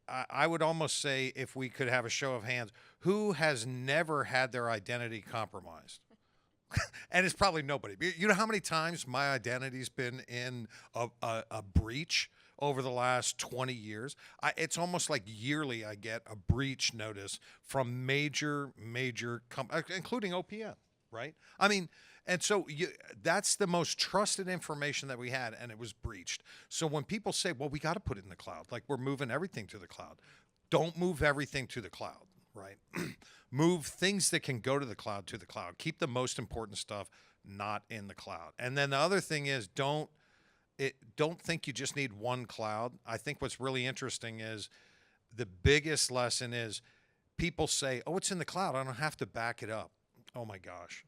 I would almost say, if we could have a show of hands, who has never had their identity compromised? And it's probably nobody. You know how many times my identity's been in a breach over the last 20 years? It's almost like yearly I get a breach notice from major including OPM, right? I mean, and so that's the most trusted information that we had, and it was breached. So when people say, well, we got to put it in the cloud, like we're moving everything to the cloud, don't move everything to the cloud, right? Move things that can go to the cloud. Keep the most important stuff not in the cloud. And then the other thing is, don't think you just need one cloud. I think what's really interesting is the biggest lesson is people say, oh, it's in the cloud, I don't have to back it up. Oh my gosh.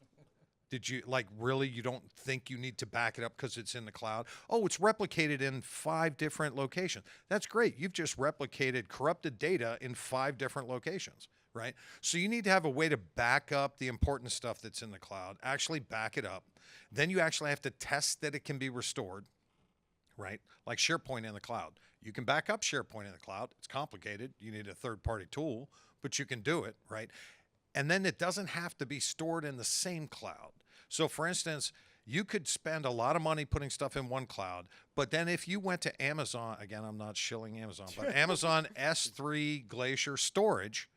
Did you, like, really, you don't think you need to back it up because it's in the cloud? Oh, it's replicated in 5 different locations. That's great. You've just replicated corrupted data in 5 different locations, right? So you need to have a way to back up the important stuff that's in the cloud, actually back it up. Then you actually have to test that it can be restored, right? Like SharePoint in the cloud. You can back up SharePoint in the cloud. It's complicated. You need a third-party tool, but you can do it, right? And then it doesn't have to be stored in the same cloud. So for instance, you could spend a lot of money putting stuff in one cloud, but then if you went to Amazon, again, I'm not shilling Amazon, but Amazon S3 Glacier storage,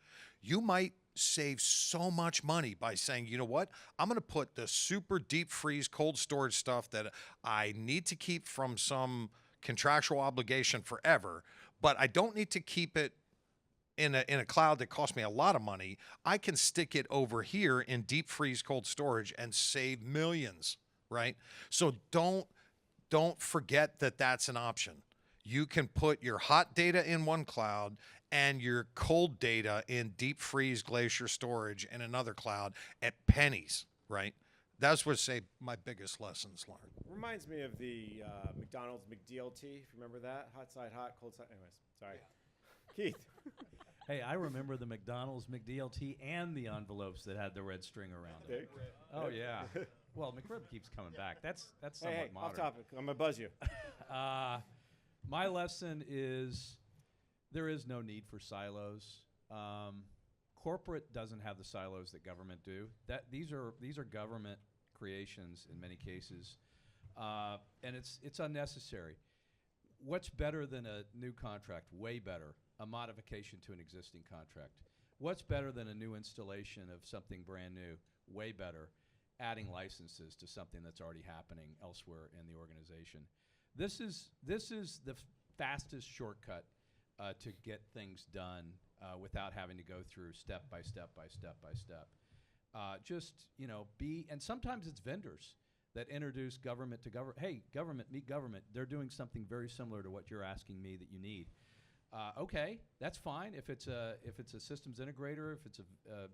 you might save so much money by saying, you know what, I'm going to put the super deep freeze cold storage stuff that I need to keep from some contractual obligation forever, but I don't need to keep it in a cloud that cost me a lot of money. I can stick it over here in deep freeze cold storage and save millions, right? So don't forget that that's an option. You can put your hot data in one cloud and your cold data in deep freeze glacier storage in another cloud at pennies, right? That's what say my biggest lessons learned. Reminds me of the McDonald's McDLT, if you remember that. Hot side hot, cold side. Anyways, sorry. Keith. Hey, I remember the McDonald's McDLT and the envelopes that had the red string around them. Oh yeah. Well, McRib keeps coming back. That's somewhat hey, modern. off topic. I'm gonna buzz you. My lesson is there is no need for silos. Corporate doesn't have the silos that government do. These are government creations in many cases, and it's unnecessary. What's better than a new contract? Way better. A modification to an existing contract. What's better than a new installation of something brand new? Way better. Adding licenses to something that's already happening elsewhere in the organization. This is the fastest shortcut to get things done without having to go through step by step by step by step. Just and sometimes it's vendors that introduce government to government. Hey, government, meet government. They're doing something very similar to what you're asking me that you need. Okay, that's fine. If it's a systems integrator, if it's a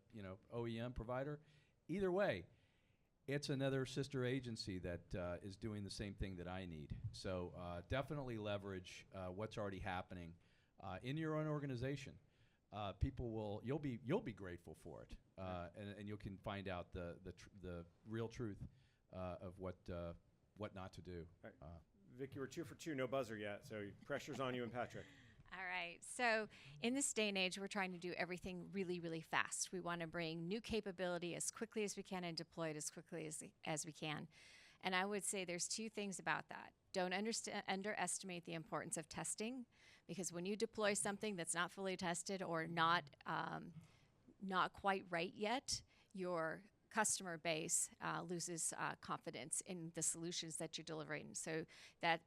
OEM provider, either way, it's another sister agency that is doing the same thing that I need. So definitely leverage what's already happening in your own organization. You'll be grateful for it, and you can find out the real truth of what not to do. Right. Vicky, we're 2 for 2, no buzzer yet, so pressure's on you and Patrick. All right. So in this day and age, we're trying to do everything really, really fast. We want to bring new capability as quickly as we can and deploy it as quickly as we can. And I would say there's 2 things about that. Don't underestimate the importance of testing, because when you deploy something that's not fully tested or not quite right yet, your customer base loses confidence in the solutions that you're delivering. So that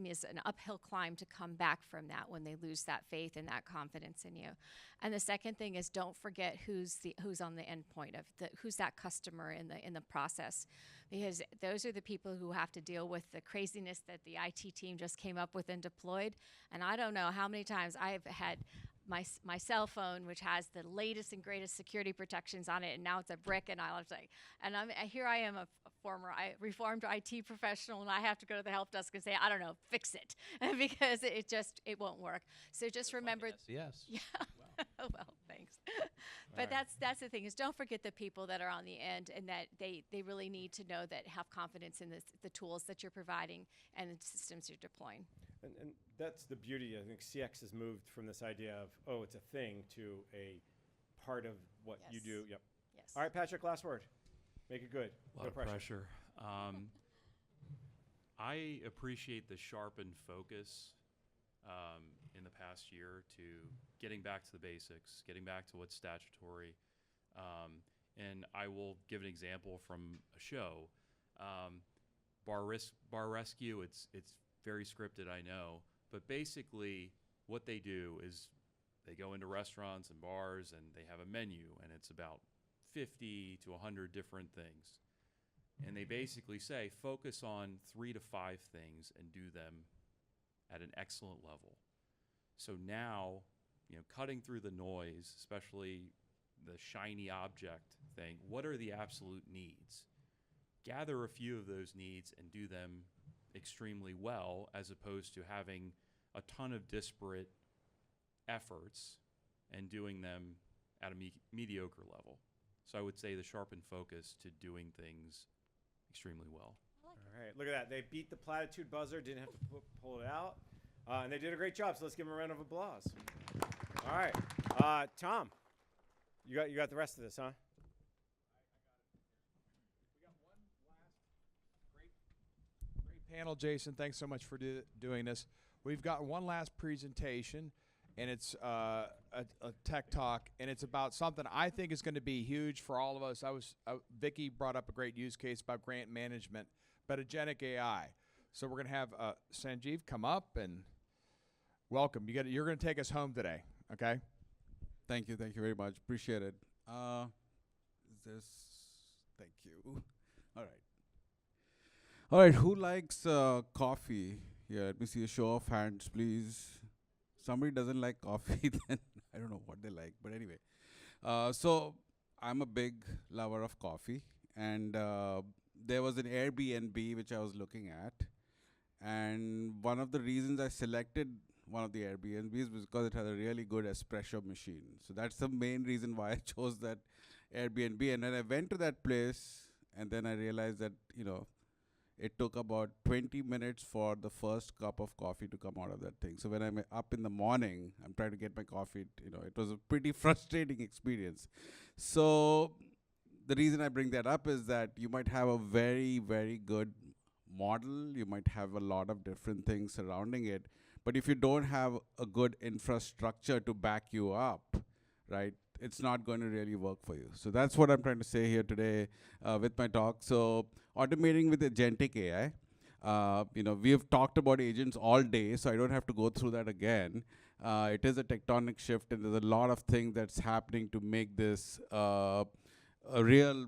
is an uphill climb to come back from that when they lose that faith and that confidence in you. And the second thing is, don't forget who's on the end point of who's that customer in the process, because those are the people who have to deal with the craziness that the IT team just came up with and deployed. And I don't know how many times I've had my cell phone, which has the latest and greatest security protections on it, and now it's a brick, and I was like, and here I am, a former reformed IT professional, and I have to go to the help desk and say, I don't know, fix it, because it won't work. So just remember. Yes. Yeah. Well, thanks. But that's the thing, is don't forget the people that are on the end, and that they really need to know that, have confidence in the tools that you're providing and the systems you're deploying. And that's the beauty. I think CX has moved from this idea of, oh, it's a thing, to a part of what you do. Yep. Yes. All right, Patrick, last word. Make it good. A lot No of pressure. I appreciate the sharpened focus in the past year to getting back to the basics, getting back to what's statutory. And I will give an example from a show. Bar Rescue, it's very scripted, I know, but basically what they do is they go into restaurants and bars and they have a menu, and it's about 50 to 100 different things. And they basically say, focus on 3 to 5 things and do them at an excellent level. So now, cutting through the noise, especially the shiny object thing, what are the absolute needs? Gather a few of those needs and do them extremely well, as opposed to having a ton of disparate efforts and doing them at a mediocre level. So I would say the sharpened focus to doing things extremely well. All right, look at that. They beat the platitude buzzer, didn't have to pull it out. And they did a great job, so let's give them a round of applause. All right. Tom, you got the rest of this, huh? Great panel, Jason. Thanks so much for doing this. We've got one last presentation, and it's a tech talk, and it's about something I think is going to be huge for all of us. Vicky brought up a great use case about grant management, but agentic AI. So we're going to have Sanjeev come up and welcome. You're going to take us home today, okay? Thank you very much. Appreciate it. Thank you. All right, who likes coffee? Yeah, let me see a show of hands, please. Somebody doesn't like coffee, then I don't know what they like. But anyway, so I'm a big lover of coffee. And there was an Airbnb which I was looking at. And one of the reasons I selected one of the Airbnbs was because it had a really good espresso machine. So that's the main reason why I chose that Airbnb. And then I went to that place, and then I realized that, it took about 20 minutes for the first cup of coffee to come out of that thing. So when I'm up in the morning, I'm trying to get my coffee, it was a pretty frustrating experience. So the reason I bring that up is that you might have a very, very good model. You might have a lot of different things surrounding it. But if you don't have a good infrastructure to back you up, right, it's not going to really work for you. So that's what I'm trying to say here today with my talk. So automating with agentic AI. We have talked about agents all day, so I don't have to go through that again. It is a tectonic shift, and there's a lot of things that's happening to make this a real,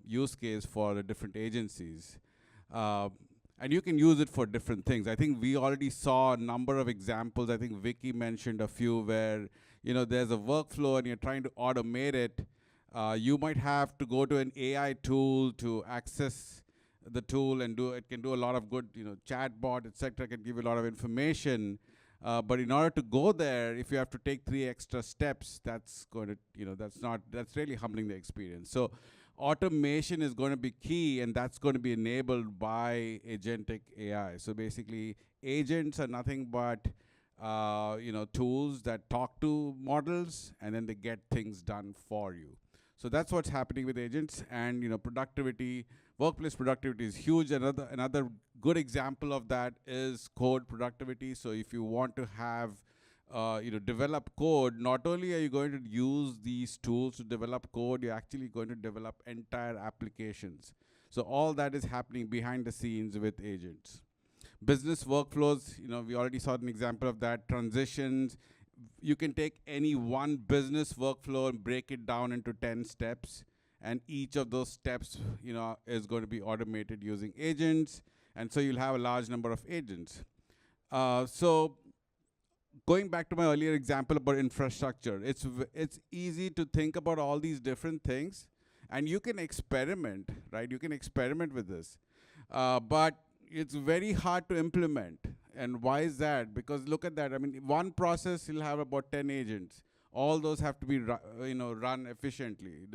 use case for the different agencies. And you can use it for different things. I think we already saw a number of examples. I think Vicky mentioned a few where, there's a workflow and you're trying to automate it. You might have to go to an AI tool to access the tool and it can do a lot of good, chatbot, etc. can give you a lot of information. But in order to go there, if you have to take 3 extra steps, that's going to, that's really humbling the experience. So automation is going to be key, and that's going to be enabled by agentic AI. So basically, agents are nothing but tools that talk to models, and then they get things done for you. So that's what's happening with agents, and productivity, workplace productivity is huge. Another good example of that is code productivity. So if you want to have develop code, not only are you going to use these tools to develop code, you're actually going to develop entire applications. So all that is happening behind the scenes with agents. Business workflows, we already saw an example of that. Transitions, you can take any one business workflow and break it down into 10 steps. And each of those steps, is going to be automated using agents. And so you'll have a large number of agents. So going back to my earlier example about infrastructure, it's easy to think about all these different things, and you can experiment, right? You can experiment with this, but it's very hard to implement. And why is that? Because look at that. I mean, one process you'll have about 10 agents. All those have to be run efficiently.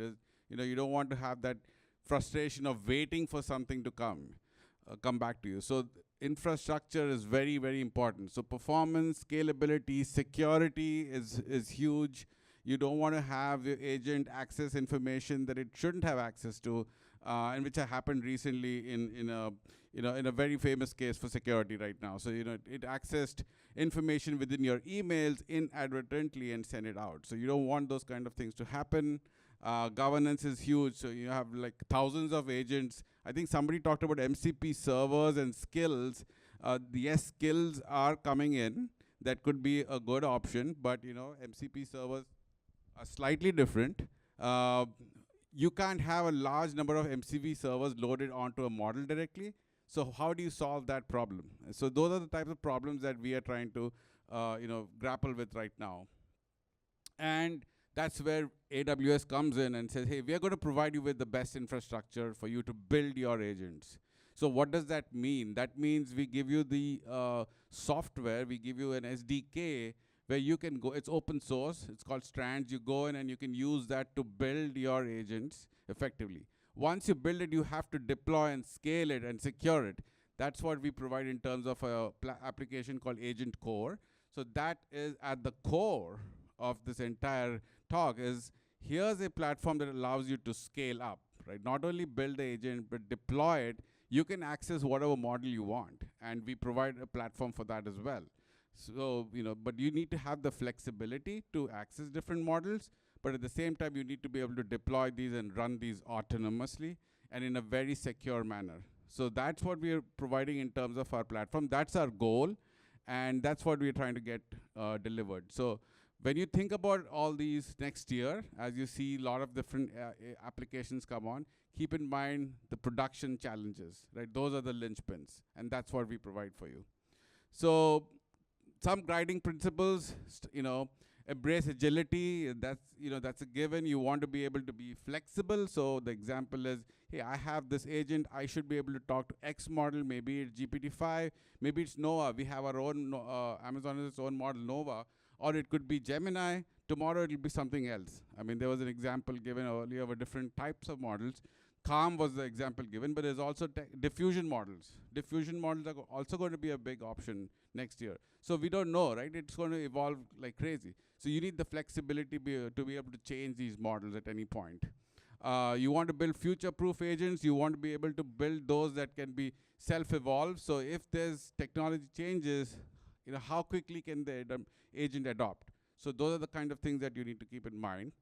You don't want to have that frustration of waiting for something to come back to you. So infrastructure is very, very important. So performance, scalability, security is huge. You don't want to have your agent access information that it shouldn't have access to, and which happened recently in a very famous case for security right now. So it accessed information within your emails inadvertently and sent it out. So you don't want those kind of things to happen. Governance is huge. So you have like thousands of agents. I think somebody talked about MCP servers and skills. Yes, skills are coming in. That could be a good option, but MCP servers are slightly different. You can't have a large number of MCP servers loaded onto a model directly. So how do you solve that problem? So those are the types of problems that we are trying to grapple with right now. And that's where AWS comes in and says, hey, we are going to provide you with the best infrastructure for you to build your agents. So what does that mean? That means we give you the software, we give you an SDK where you can go. It's open source. It's called Strands. You go in and you can use that to build your agents effectively. Once you build it, you have to deploy and scale it and secure it. That's what we provide in terms of a application called Agent Core. So that is at the core of this entire talk is here's a platform that allows you to scale up, right? Not only build the agent, but deploy it. You can access whatever model you want. And we provide a platform for that as well. So, but you need to have the flexibility to access different models. But at the same time, you need to be able to deploy these and run these autonomously and in a very secure manner. So that's what we are providing in terms of our platform. That's our goal. And that's what we're trying to get delivered. So when you think about all these next year, as you see a lot of different applications come on, keep in mind the production challenges, right? Those are the linchpins. And that's what we provide for you. So some guiding principles, embrace agility. That's a given. You want to be able to be flexible. So the example is, hey, I have this agent. I should be able to talk to X model. Maybe it's GPT-5. Maybe it's Nova. We have our own, Amazon has its own model, Nova. Or it could be Gemini. Tomorrow it'll be something else. I mean, there was an example given earlier of different types of models. Calm was the example given, but there's also diffusion models. Diffusion models are also going to be a big option next year. So we don't know, right? It's going to evolve like crazy. So you need the flexibility to be able to change these models at any point. You want to build future-proof agents. You want to be able to build those that can be self-evolve. So if there's technology changes, how quickly can the agent adopt? So those are the kind of things that you need to keep in mind.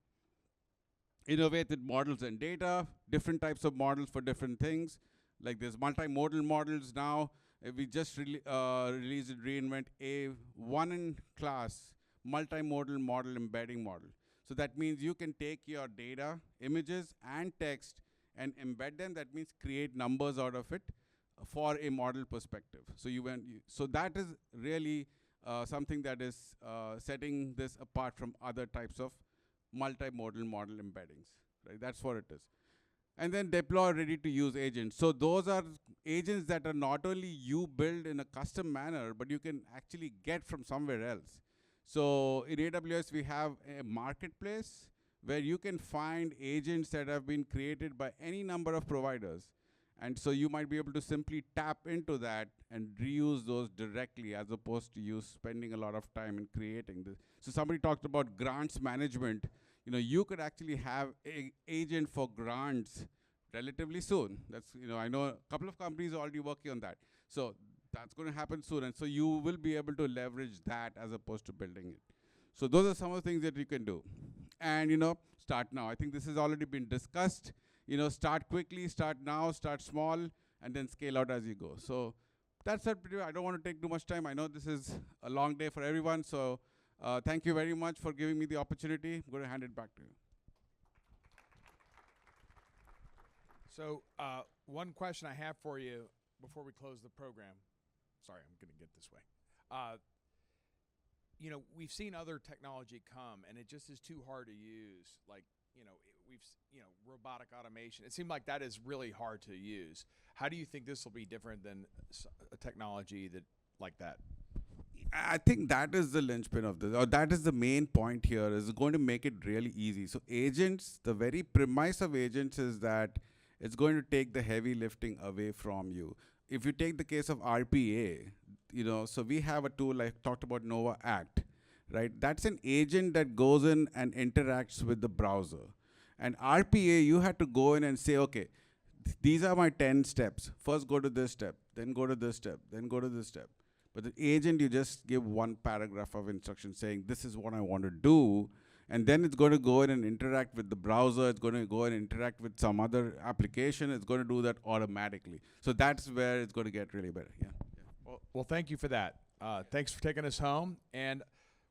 Innovate with models and data, different types of models for different things. Like there's multimodal models now. We just released reInvent a one-in-class multimodal model embedding model. So that means you can take your data, images, and text and embed them. That means create numbers out of it for a model perspective. So that is really something that is setting this apart from other types of multimodal model embeddings, right? That's what it is. And then deploy ready-to-use agents. So those are agents that are not only you build in a custom manner, but you can actually get from somewhere else. So in AWS, we have a marketplace where you can find agents that have been created by any number of providers. And so you might be able to simply tap into that and reuse those directly as opposed to you spending a lot of time in creating this. So somebody talked about grants management. You could actually have an agent for grants relatively soon. That's, I know a couple of companies are already working on that. So that's going to happen soon. And so you will be able to leverage that as opposed to building it. So those are some of the things that you can do. And, start now. I think this has already been discussed. Start quickly, start now, start small, and then scale out as you go. So that's it. I don't want to take too much time. I know this is a long day for everyone. So thank you very much for giving me the opportunity. I'm going to hand it back to you. So one question I have for you before we close the program. Sorry, I'm going to get this way. you know, we've seen other technology come, and it just is too hard to use. Like, you know, robotic automation. It seemed like that is really hard to use. How do you think this will be different than a technology that like that? I think that is the linchpin of this, or that is the main point here, is going to make it really easy. So agents, the very premise of agents is that it's going to take the heavy lifting away from you. If you take the case of RPA, you know, so we have a tool, I talked about Nova Act, right? That's an agent that goes in and interacts with the browser. And RPA, you had to go in and say, okay, these are my 10 steps. First go to this step, then go to this step, then go to this step. But the agent, you just give one paragraph of instruction saying, this is what I want to do. And then it's going to go in and interact with the browser. It's going to go and interact with some other application. It's going to do that automatically. So that's where it's going to get really better. Yeah. Well, thank you for that. Thanks for taking us home. And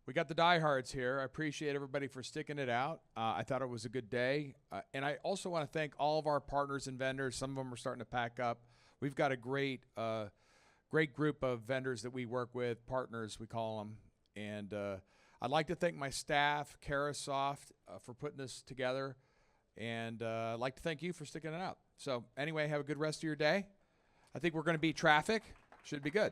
we got the diehards here. I appreciate everybody for sticking it out. I thought it was a good day. And I also want to thank all of our partners and vendors. Some of them are starting to pack up. We've got a great group of vendors that we work with, partners we call them. And I'd like to thank my staff, Carasoft, for putting this together. And I'd like to thank you for sticking it out. So anyway, have a good rest of your day. I think we're going to beat traffic. Should be good.